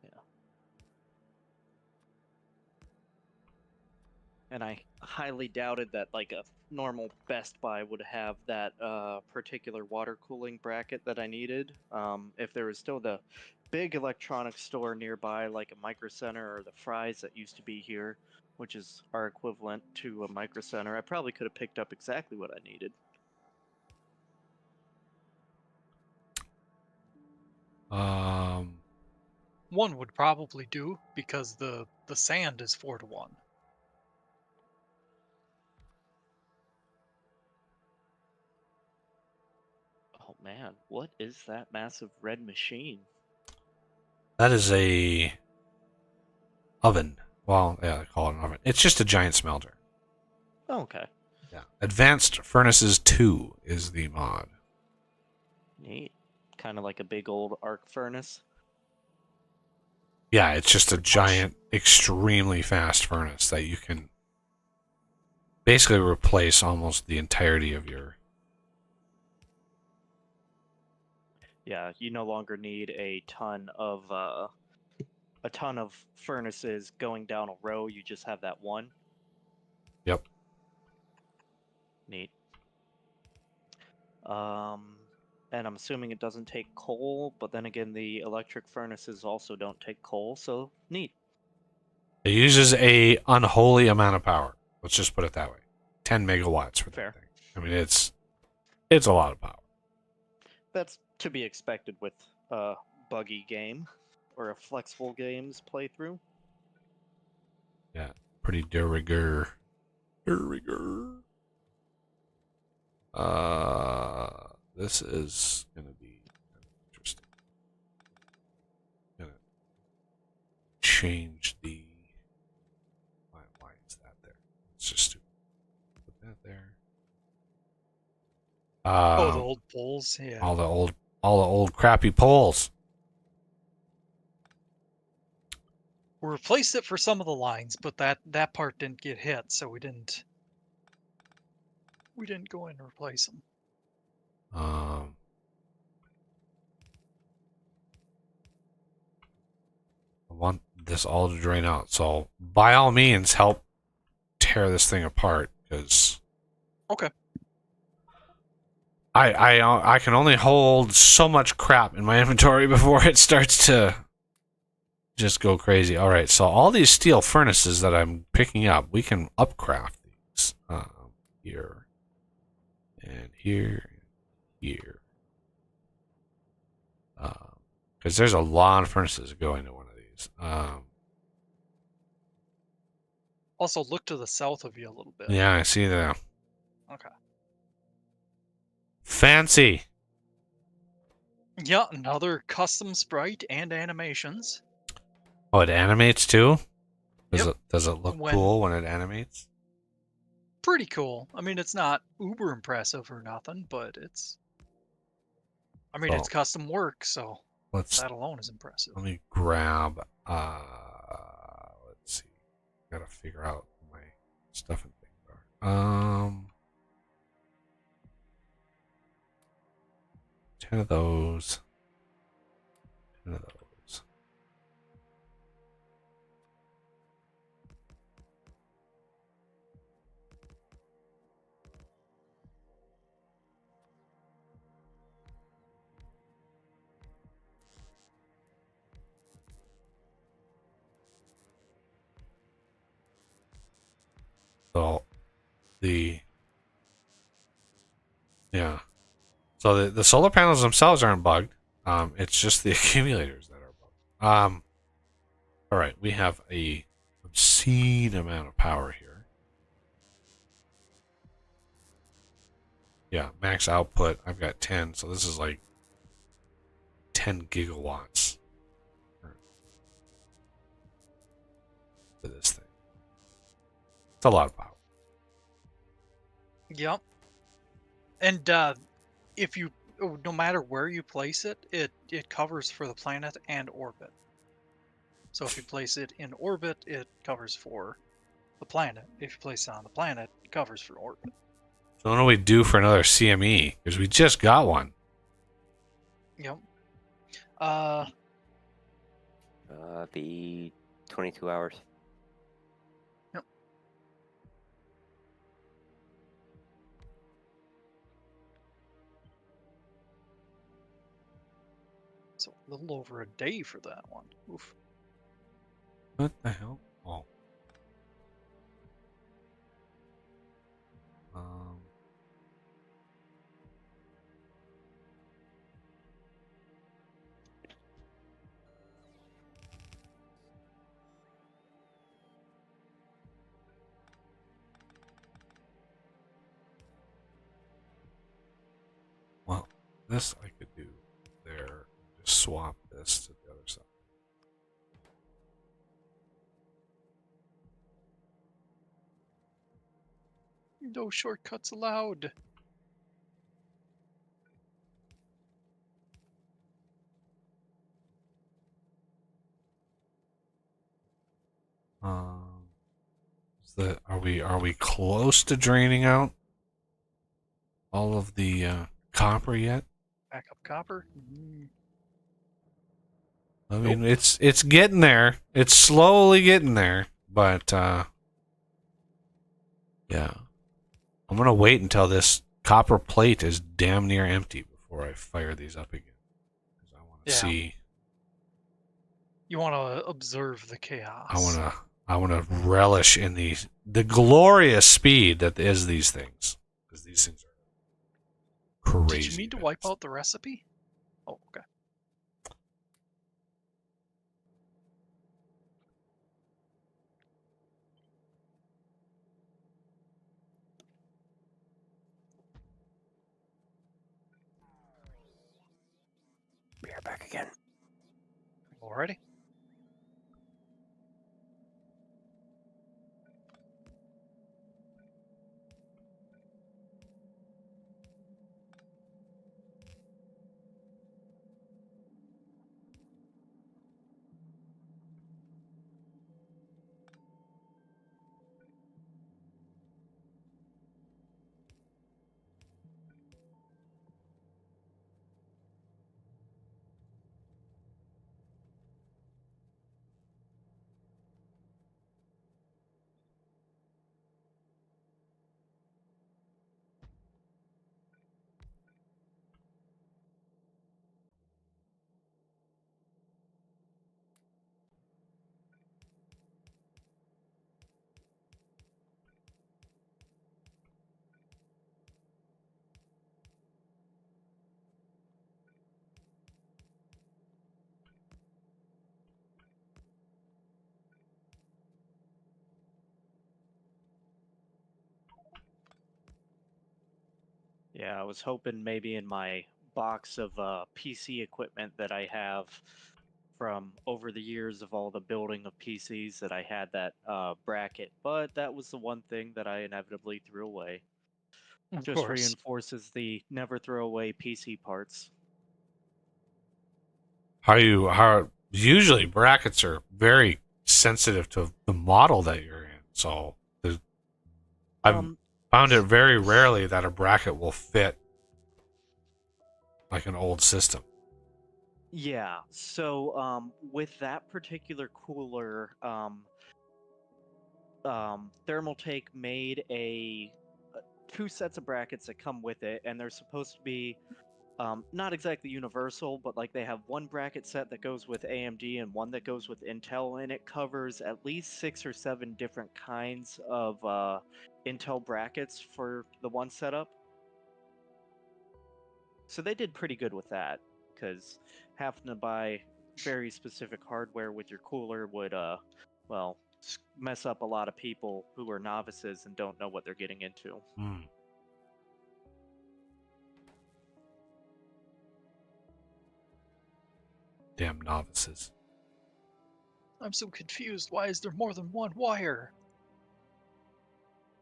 Yeah. And I highly doubted that like a normal Best Buy would have that particular water cooling bracket that I needed. If there was still the big electronics store nearby, like a Micro Center or the Fry's that used to be here, which is our equivalent to a Micro Center, I probably could have picked up exactly what I needed. One would probably do because the sand is 4-1. Oh man, what is that massive red machine? That is a oven. Well, yeah, they call it an oven. It's just a giant smelter. Oh, okay. Yeah. Yeah. Advanced Furnaces 2 is the mod. Neat. Kind of like a big old arc furnace. Yeah, it's just a giant, extremely fast furnace that you can basically replace almost the entirety of your... Yeah, you no longer need a ton of furnaces going down a row. You just have that one. Yep. Neat. And I'm assuming it doesn't take coal, but then again, the electric furnaces also don't take coal, so neat. It uses a unholy amount of power. Let's just put it that way. 10 megawatts for that Fair. thing. I mean, it's a lot of power. That's to be expected with a buggy game or a flexible games playthrough. Yeah, pretty de rigueur. De rigueur. This is gonna be interesting. Gonna change the. Why is that there? It's just stupid. Put that there. Oh, the old poles. Yeah. all the old crappy poles. We replaced it for some of the lines, but that part didn't get hit, so we didn't go in and replace them. I want this all to drain out. So by all means, help tear this thing apart because Okay. I can only hold so much crap in my inventory before it starts to just go crazy. All right, so all these steel furnaces that I'm picking up, we can upcraft these here and here and here. Because there's a lot of furnaces going to one of these. Also, look to the south of you a little bit. Yeah, I see that. Okay. Fancy. Yeah, another custom sprite and animations. Oh, it animates too? Yep. Does it look cool when it animates? Pretty cool. I mean, it's not uber impressive or nothing, but it's... I mean, it's custom work, so that alone is impressive. Let me grab... let's see. Gotta figure out my stuff and things are. 10 of those. 10 of those. So So the solar panels themselves aren't bugged. It's just the accumulators that are bugged. All right, we have a obscene amount of power here. Yeah, max output. I've got 10, so this is like 10 gigawatts for this thing. It's a lot of power. Yep. And if you, no matter where you place it, it covers for the planet and orbit. So if you place it in orbit, it covers for the planet. If you place it on the planet, it covers for orbit. So what do we do for another CME? Because we just got one. Yep. Be 22 hours. Yep. So a little over a day for that one. Oof. What the hell? Oh. Well, this I could do there. Just swap this to the other side. No shortcuts allowed. Are we close to draining out all of the copper yet? Backup copper. I mean, it's getting there. It's slowly getting there, but yeah. I'm gonna wait until this copper plate is damn near empty before I fire these up again. 'Cause I want to Yeah. see. You want to observe the chaos. I wanna relish in the glorious speed that is these things, because these things are crazy. Did you mean to wipe out the recipe? Oh, okay. We are back again. Alrighty. Yeah, I was hoping maybe in my box of PC equipment that I have from over the years of all the building of PCs that I had that bracket, but that was the one thing that I inevitably threw away. Of Just course. reinforces the never throw away PC parts. How usually brackets are very sensitive to the model that you're in, so I've found it very rarely that a bracket will fit like an old system. Yeah, so with that particular cooler, Thermaltake made two sets of brackets that come with it, and they're supposed to be not exactly universal, but like they have one bracket set that goes with AMD and one that goes with Intel, and it covers at least 6 or 7 different kinds of Intel brackets for the one setup. So they did pretty good with that, because having to buy very specific hardware with your cooler would, well, mess up a lot of people who are novices and don't know what they're getting into. Damn novices. I'm so confused. Why is there more than one wire?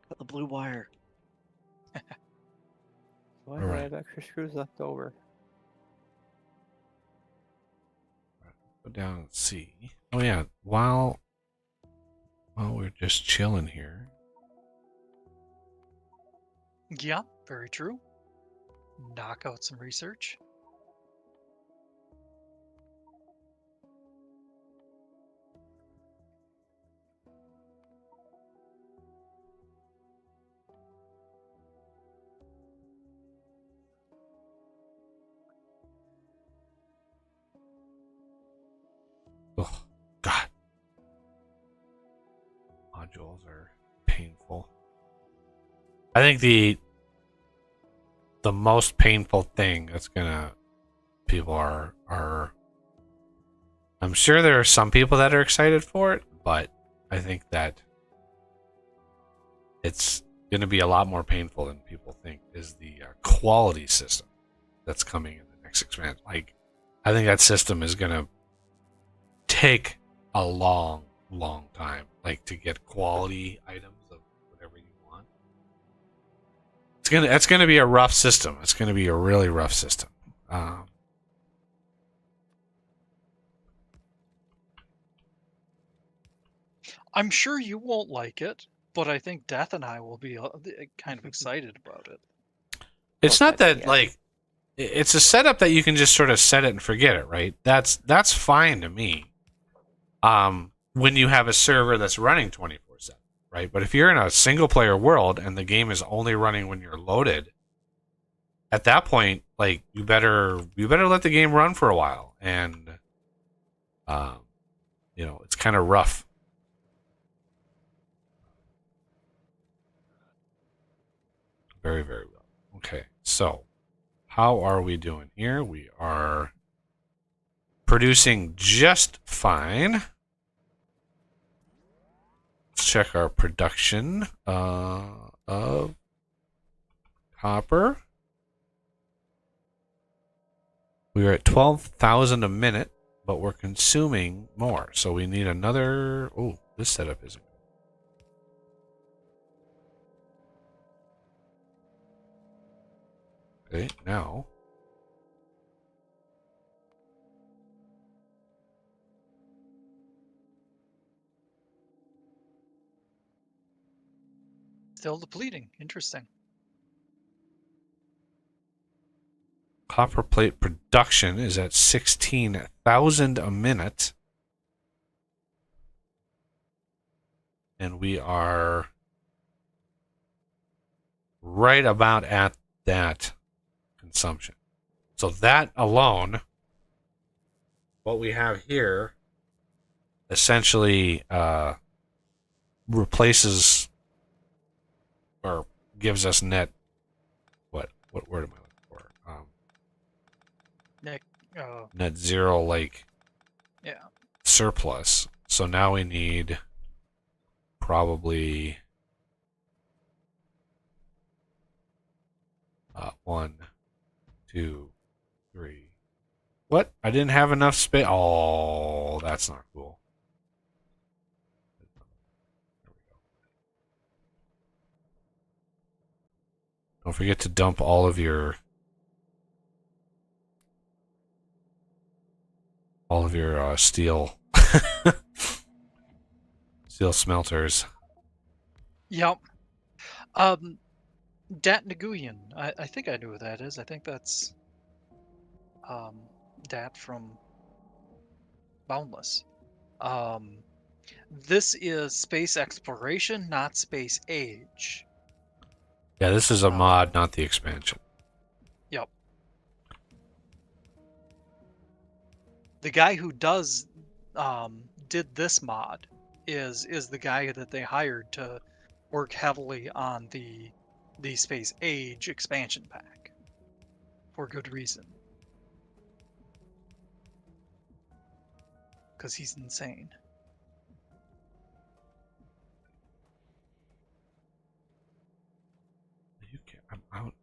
Got the blue wire. Why do I have extra screws left over? Go down and see. Oh yeah, while we're just chilling here. Yeah, very true. Knock out some research. Oh God, modules are painful. I think the most painful thing that's gonna people are I'm sure there are some people that are excited for it, but I think that it's gonna be a lot more painful than people think is the quality system that's coming in the next expansion. Like, I think that system is gonna take a long time, like to get quality items of whatever you want. It's gonna be a rough system. It's gonna be a really rough system. I'm sure you won't like it, but I think Death and I will be kind of excited about it. It's Oh, not God, that yeah. like it's a setup that you can just sort of set it and forget it, right? That's fine to me. When you have a server that's running 24/7, right? But if you're in a single player world and the game is only running when you're loaded, at that point, like you better let the game run for a while, and it's kind of rough. Very, very rough. Okay, so how are we doing here? We are producing just fine. Let's check our production of copper. We are at 12,000 a minute, but we're consuming more. So we need another... Oh, this setup isn't good. Okay, now... Still depleting. Interesting. Copper plate production is at 16,000 a minute. And we are right about at that consumption. So that alone, what we have here, essentially replaces or gives us net... What word am I looking for? Net zero, like, Yeah. surplus. So now we need probably 1, 2, 3. What? I didn't have enough space. Oh, that's not cool. There we go. Don't forget to dump all of your steel steel smelters. Yep. Dat Nguyen. I think I know who that is. I think that's Dat from Boundless. This is space exploration, not space age. Yeah, this is a mod, not the expansion. Yep. The guy who did this mod is the guy that they hired to work heavily on the space age expansion pack for good reason, because he's insane. You can't, I'm out.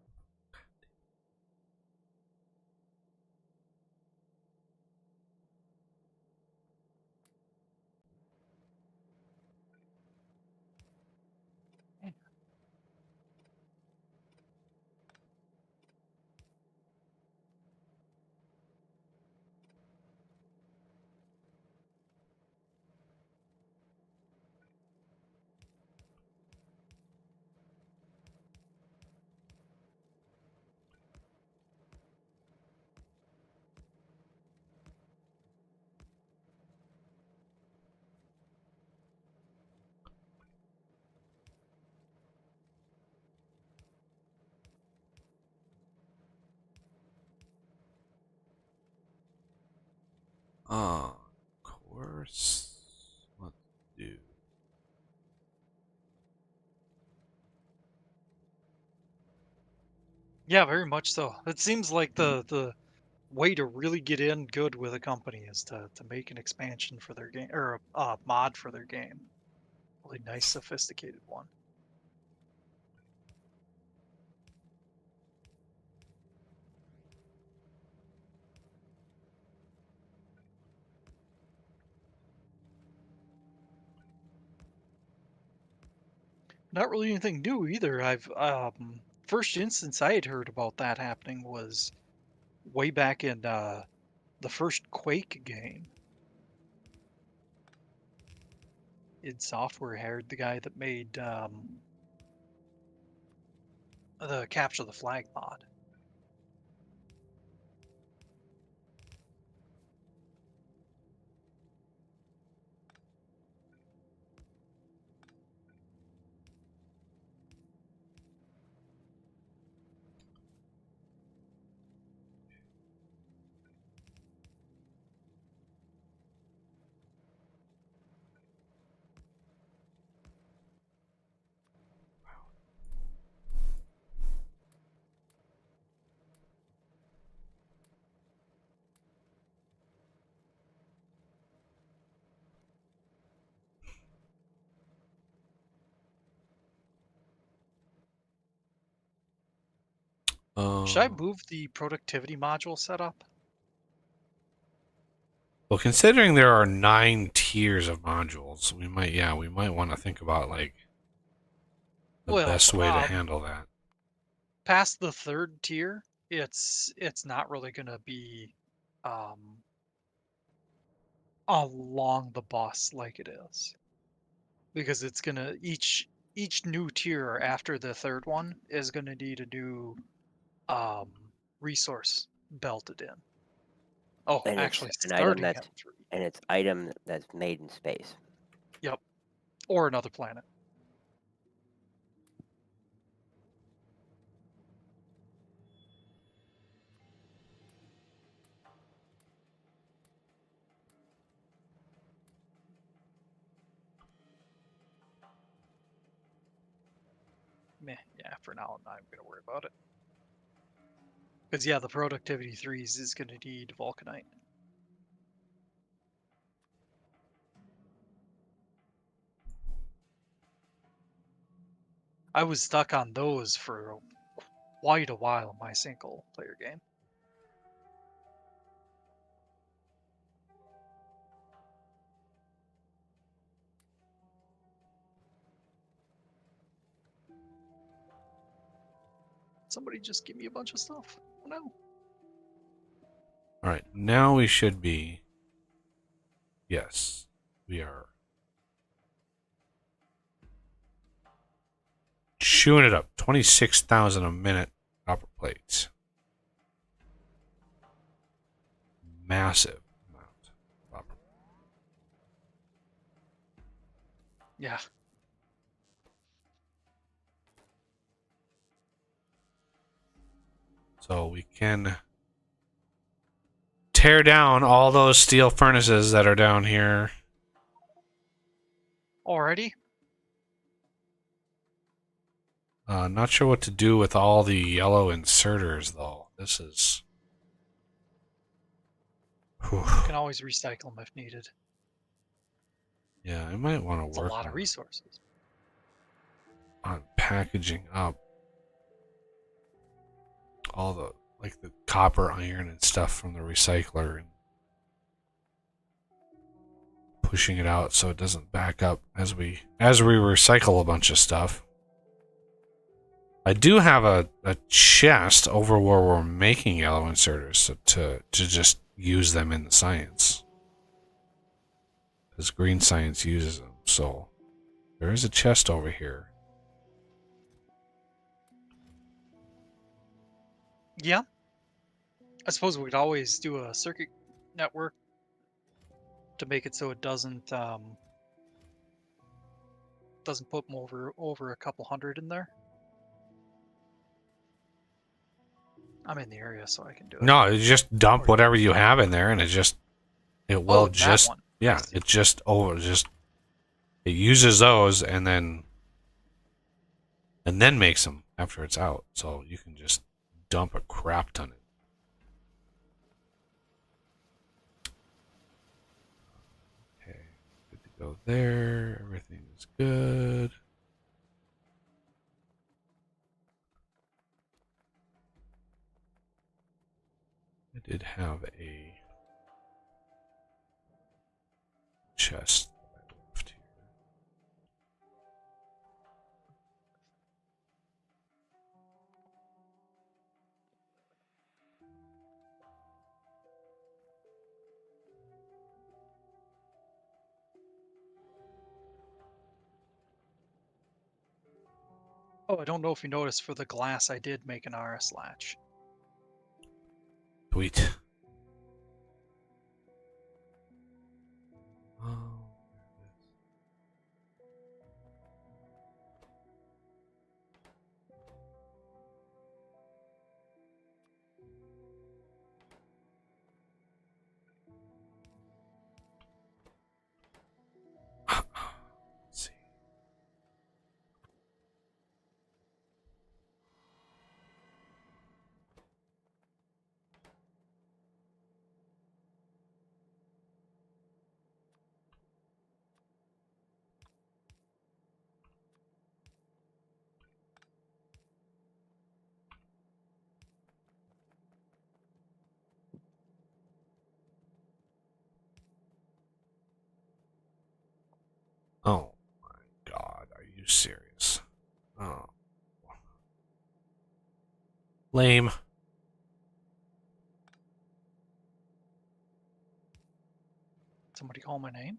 Of course. Let's do. Yeah, very much so. It seems like the way to really get in good with a company is to make an expansion for their game, or a mod for their game. Really nice, sophisticated one. Not really anything new either. I've first instance I had heard about that happening was way back in the first Quake game. id Software hired the guy that made the Capture the Flag mod. Should I move the productivity module setup? Well, considering there are 9 tiers of modules, we might want to think about like the Well, best way to handle that. Past the third tier, it's not really going to be along the bus like it is, because it's going to each new tier after the third one is going to need a new resource belted in. Oh, And actually, it's an item starting that's at 3. and it's item that's made in space. Yep, or another planet. Meh, yeah, for now I'm not even going to worry about it. Because, yeah, the productivity 3s is going to need vulcanite. I was stuck on those for quite a while in my single player game. Somebody just give me a bunch of stuff. Oh no. All right, now we should be. Yes, we are chewing it up. 26,000 a minute copper plates. Massive amount of copper. Yeah. So we can tear down all those steel furnaces that are down here. Already? Not sure what to do with all the yellow inserters, though. This is... Whew. Can always recycle them if needed. Yeah, I might want It's to a work lot of resources. on packaging up all the, like, the copper, iron, and stuff from the recycler and pushing it out so it doesn't back up as we recycle a bunch of stuff. I do have a chest over where we're making yellow inserters so to just use them in the science. Because green science uses them. So there is a chest over here. Yeah. I suppose we could always do a circuit network to make it so it doesn't put them over a couple hundred in there. I'm in the area, so I can do it. No, you just dump whatever you have in there, and it will just that one. yeah, it uses those and then makes them after it's out. So you can just dump a crap ton in. Okay, good to go there. Everything is good. I did have a chest that I left here. Oh, I don't know if you noticed for the glass, I did make an RS latch. Sweet. Oh. Let's see. Oh my god, are you serious? Oh. Lame. Somebody call my name?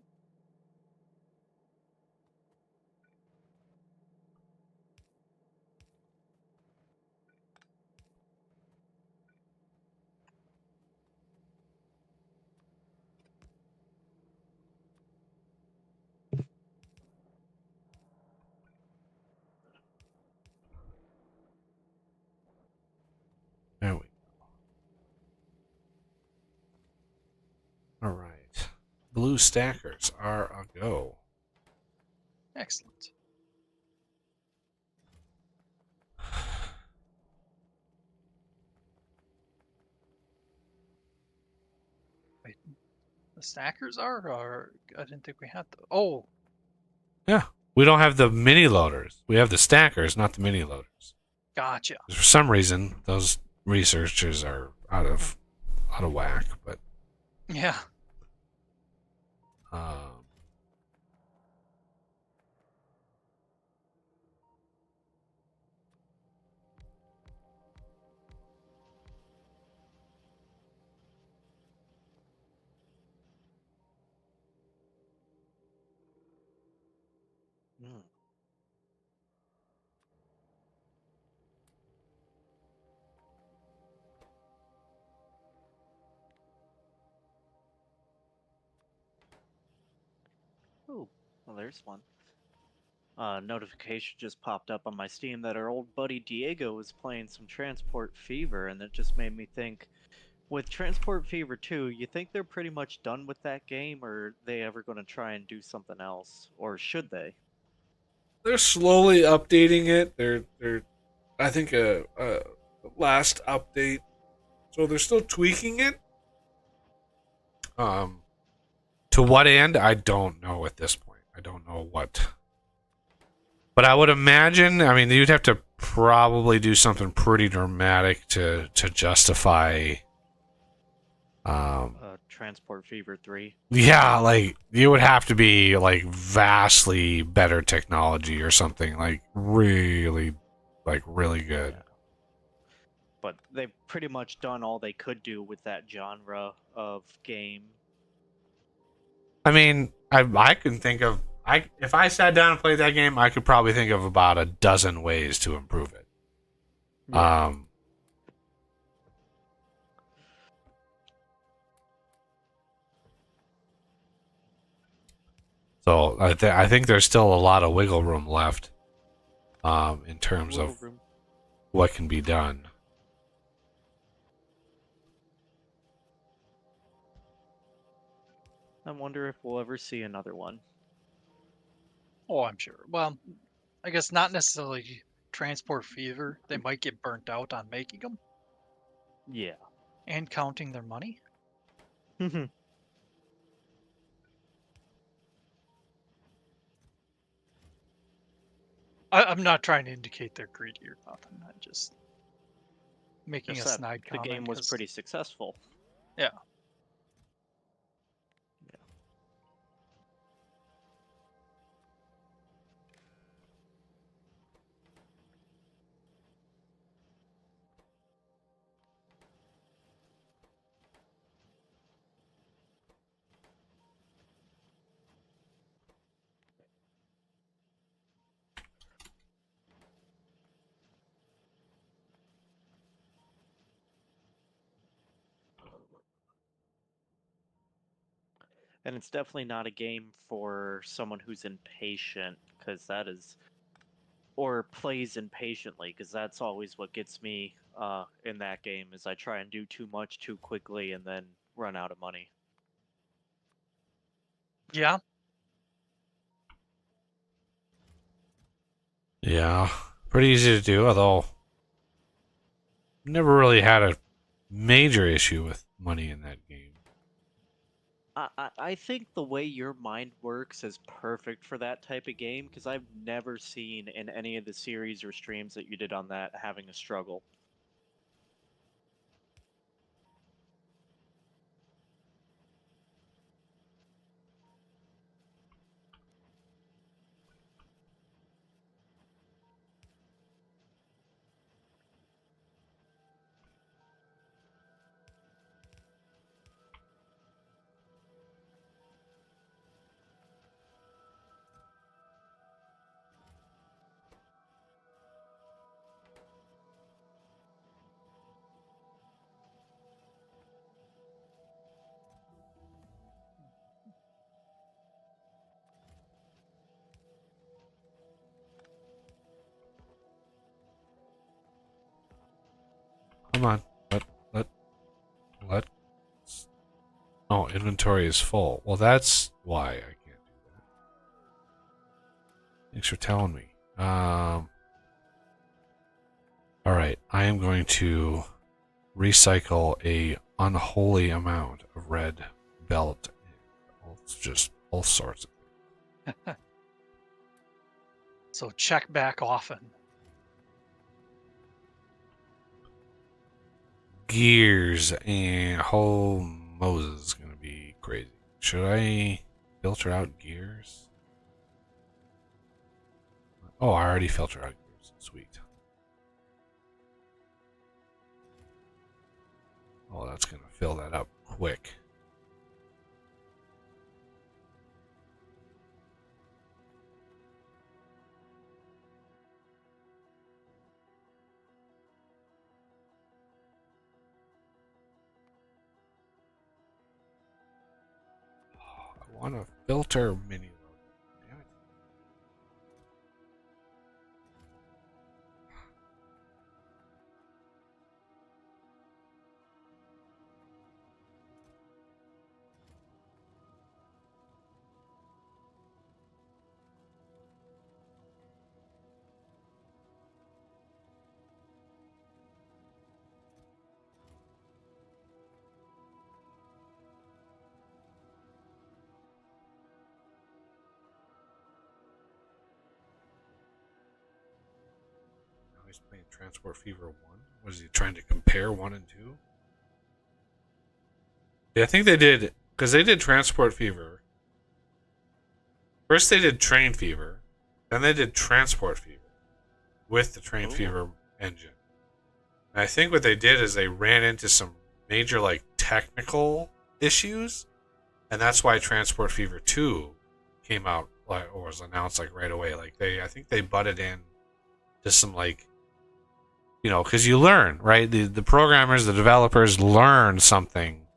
There we go. Alright. Blue stackers are a go. Excellent. Wait, the stackers are? Or I didn't think we had the. Oh, Yeah. We don't have the mini loaders. We have the stackers, not the mini loaders. gotcha. For some reason, those researchers are out of whack, but Yeah. um, Mm. Oh, well, there's one. Notification just popped up on my Steam that our old buddy Diego was playing some Transport Fever, and that just made me think, with Transport Fever 2, you think they're pretty much done with that game, or are they ever going to try and do something else? Or should they? they're slowly updating it. They're I think a last update, so they're still tweaking it. To what end? I don't know at this point. I don't know what. But I would imagine, I mean, you'd have to probably do something pretty dramatic to justify. Transport Fever 3. Yeah, like you would have to be like vastly better technology or something like really good. Yeah. But they've pretty much done all they could do with that genre of game. I mean, I can think of if I sat down and played that game, I could probably think of about a dozen ways to improve it. Yeah. So I think there's still a lot of wiggle room left, in terms Wiggle of room. what can be done. I wonder if we'll ever see another one. Oh, I'm sure. Well, I guess not necessarily Transport Fever. They might get burnt out on making them Yeah. and counting their money. I'm not trying to indicate they're greedy or nothing. I'm just making Just a that snide the comment. game was 'Cause- pretty successful. Yeah. Yeah. And it's definitely not a game for someone who's impatient, because that is, or plays impatiently, because that's always what gets me in that game, is I try and do too much too quickly and then run out of money. Yeah. Yeah, pretty easy to do, although never really had a major issue with money in that game. I think the way your mind works is perfect for that type of game, because I've never seen in any of the series or streams that you did on that having a struggle. Come on, let. Oh, inventory is full. Well, that's why I can't do that. Thanks for telling me. All right, I am going to recycle a unholy amount of red belt. It's just all sorts of So check back often. gears, and oh, Moses is gonna be crazy. Should I filter out gears? Oh, I already filtered out gears. Sweet. Oh, that's gonna fill that up quick. I want to filter mini load. Damn it. Now he's playing Transport Fever 1. Was he trying to compare 1 and 2? Yeah, I think they did, because they did Transport Fever. First they did Train Fever, then they did Transport Fever with the Train Fever engine. And I think what they did is they ran into some major like technical issues, and that's why Transport Fever 2 came out like, or was announced like right away. Like I think they butted in to some like, because you learn, right? The programmers, the developers learn something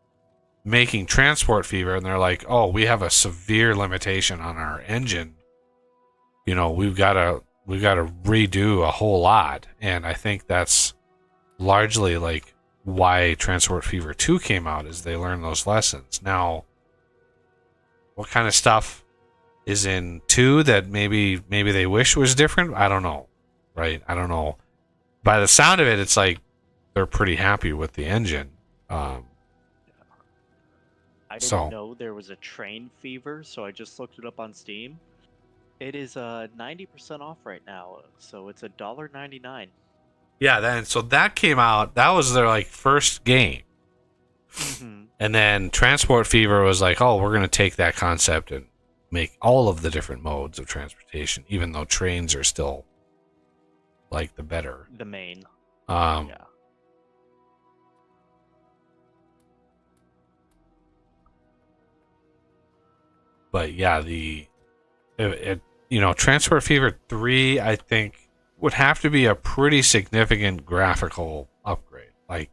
making Transport Fever, and they're like, oh, we have a severe limitation on our engine. We've got to redo a whole lot, and I think that's largely like why Transport Fever 2 came out, is they learned those lessons. Now, what kind of stuff is in 2 that maybe they wish was different? I don't know, right? I don't know. By the sound of it, it's like they're pretty happy with the engine. I didn't know there was a Train Fever, so I just looked it up on Steam. It is 90% off right now, so it's $1.99. Yeah, so that came out. That was their like first game, and then Transport Fever was like, "Oh, we're going to take that concept and make all of the different modes of transportation, even though trains are still like the main." Yeah. But yeah, Transport Fever 3, I think, would have to be a pretty significant graphical upgrade. Like,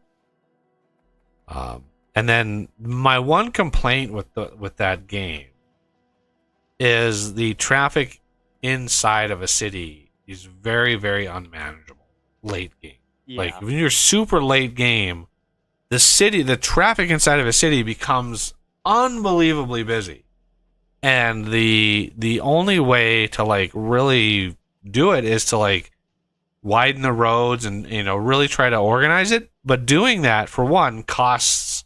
And then my one complaint with that game is the traffic inside of a city is very, very unmanageable late game. Yeah. Like when you're super late game, the traffic inside of a city becomes unbelievably busy. And the only way to like really do it is to like widen the roads and really try to organize it. But doing that, for one, costs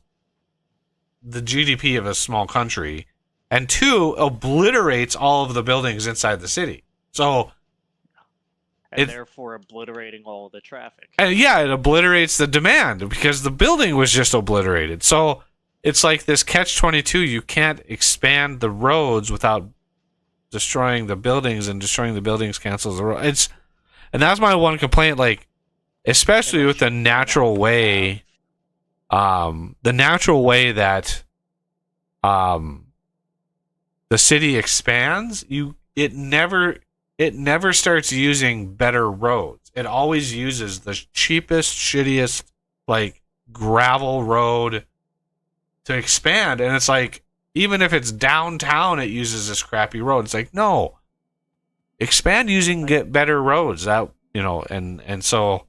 the GDP of a small country, and two, obliterates all of the buildings inside the city. So, and therefore obliterating all the traffic. And yeah, it obliterates the demand because the building was just obliterated. So it's like this catch-22. You can't expand the roads without destroying the buildings, and destroying the buildings cancels the road. And that's my one complaint. Like, especially with the natural way, that the city expands, it never starts using better roads. It always uses the cheapest, shittiest, like, gravel road to expand. And it's like, even if it's downtown, it uses this crappy road. It's like, no, expand using get better roads. That, and so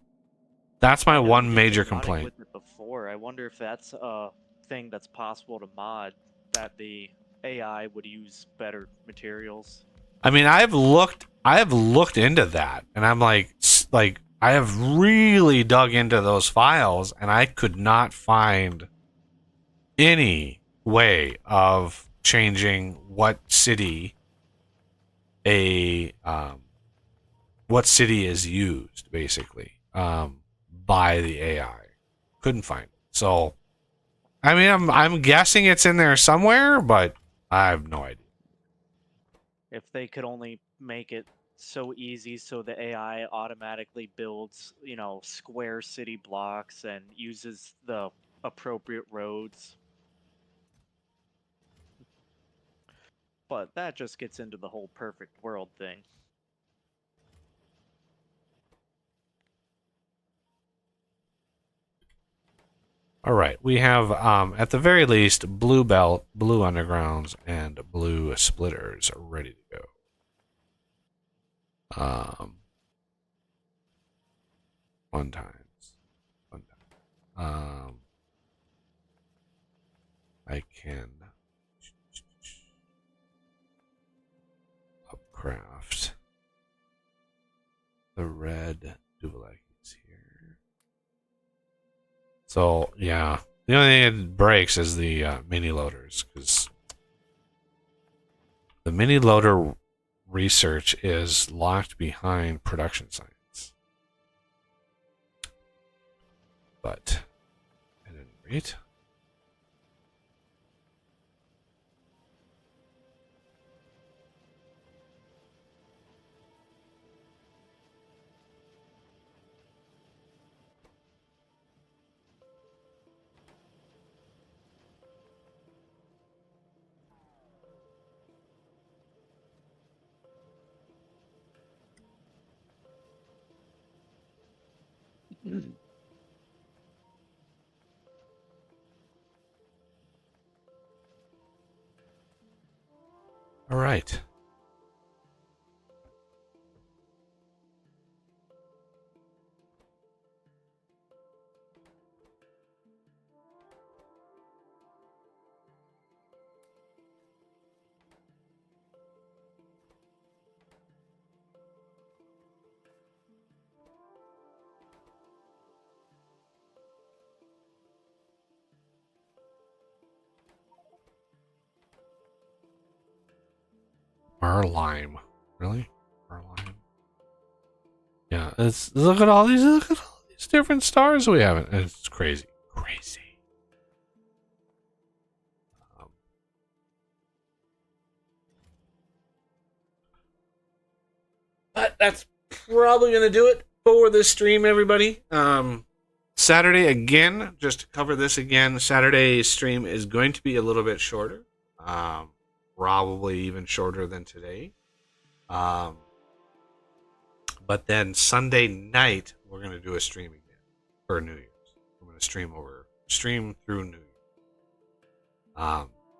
that's my one major complaint. With it before, I wonder if that's a thing that's possible to mod, that the AI would use better materials. I mean, I have looked into that, and I'm like I have really dug into those files, and I could not find any way of changing what city is used, basically, by the AI. Couldn't find it. So, I mean, I'm guessing it's in there somewhere, but I have no idea. If they could only make it so easy so the AI automatically builds, square city blocks and uses the appropriate roads. But that just gets into the whole perfect world thing. All right, we have, at the very least, blue belt, blue undergrounds, and blue splitters ready to go. One time. I can upcraft the red Duvalakis here. So, yeah. The only thing it breaks is the mini loaders, because the mini loader research is locked behind production science. But, at any rate, all right. Marlime. Really? Marlime? Yeah, look at all these different stars we have. It's crazy. Crazy. But that's probably going to do it for this stream, everybody. Saturday, again, just to cover this again, Saturday's stream is going to be a little bit shorter. Probably even shorter than today. But then Sunday night, we're going to do a stream again for New Year's. We're going to stream through New Year's.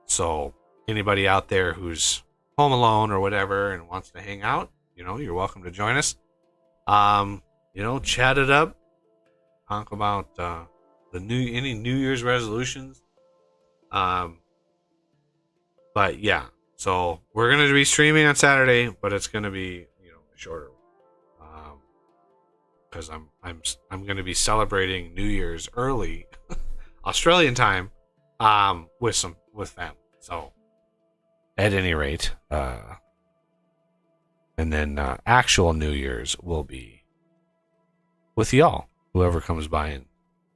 So anybody out there who's home alone or whatever and wants to hang out, you're welcome to join us. Chat it up, talk about any New Year's resolutions. But yeah, so we're gonna be streaming on Saturday, but it's gonna be shorter, because I'm gonna be celebrating New Year's early Australian time, with family. So at any rate, and then actual New Year's will be with y'all, whoever comes by and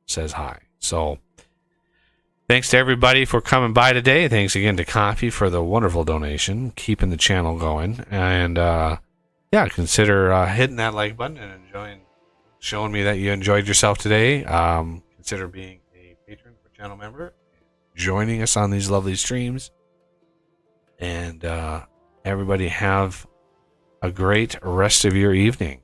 says hi. So thanks to everybody for coming by today. Thanks again to Coffee for the wonderful donation, keeping the channel going. And consider hitting that like button and showing me that you enjoyed yourself today. Consider being a patron or channel member, joining us on these lovely streams. And everybody have a great rest of your evening.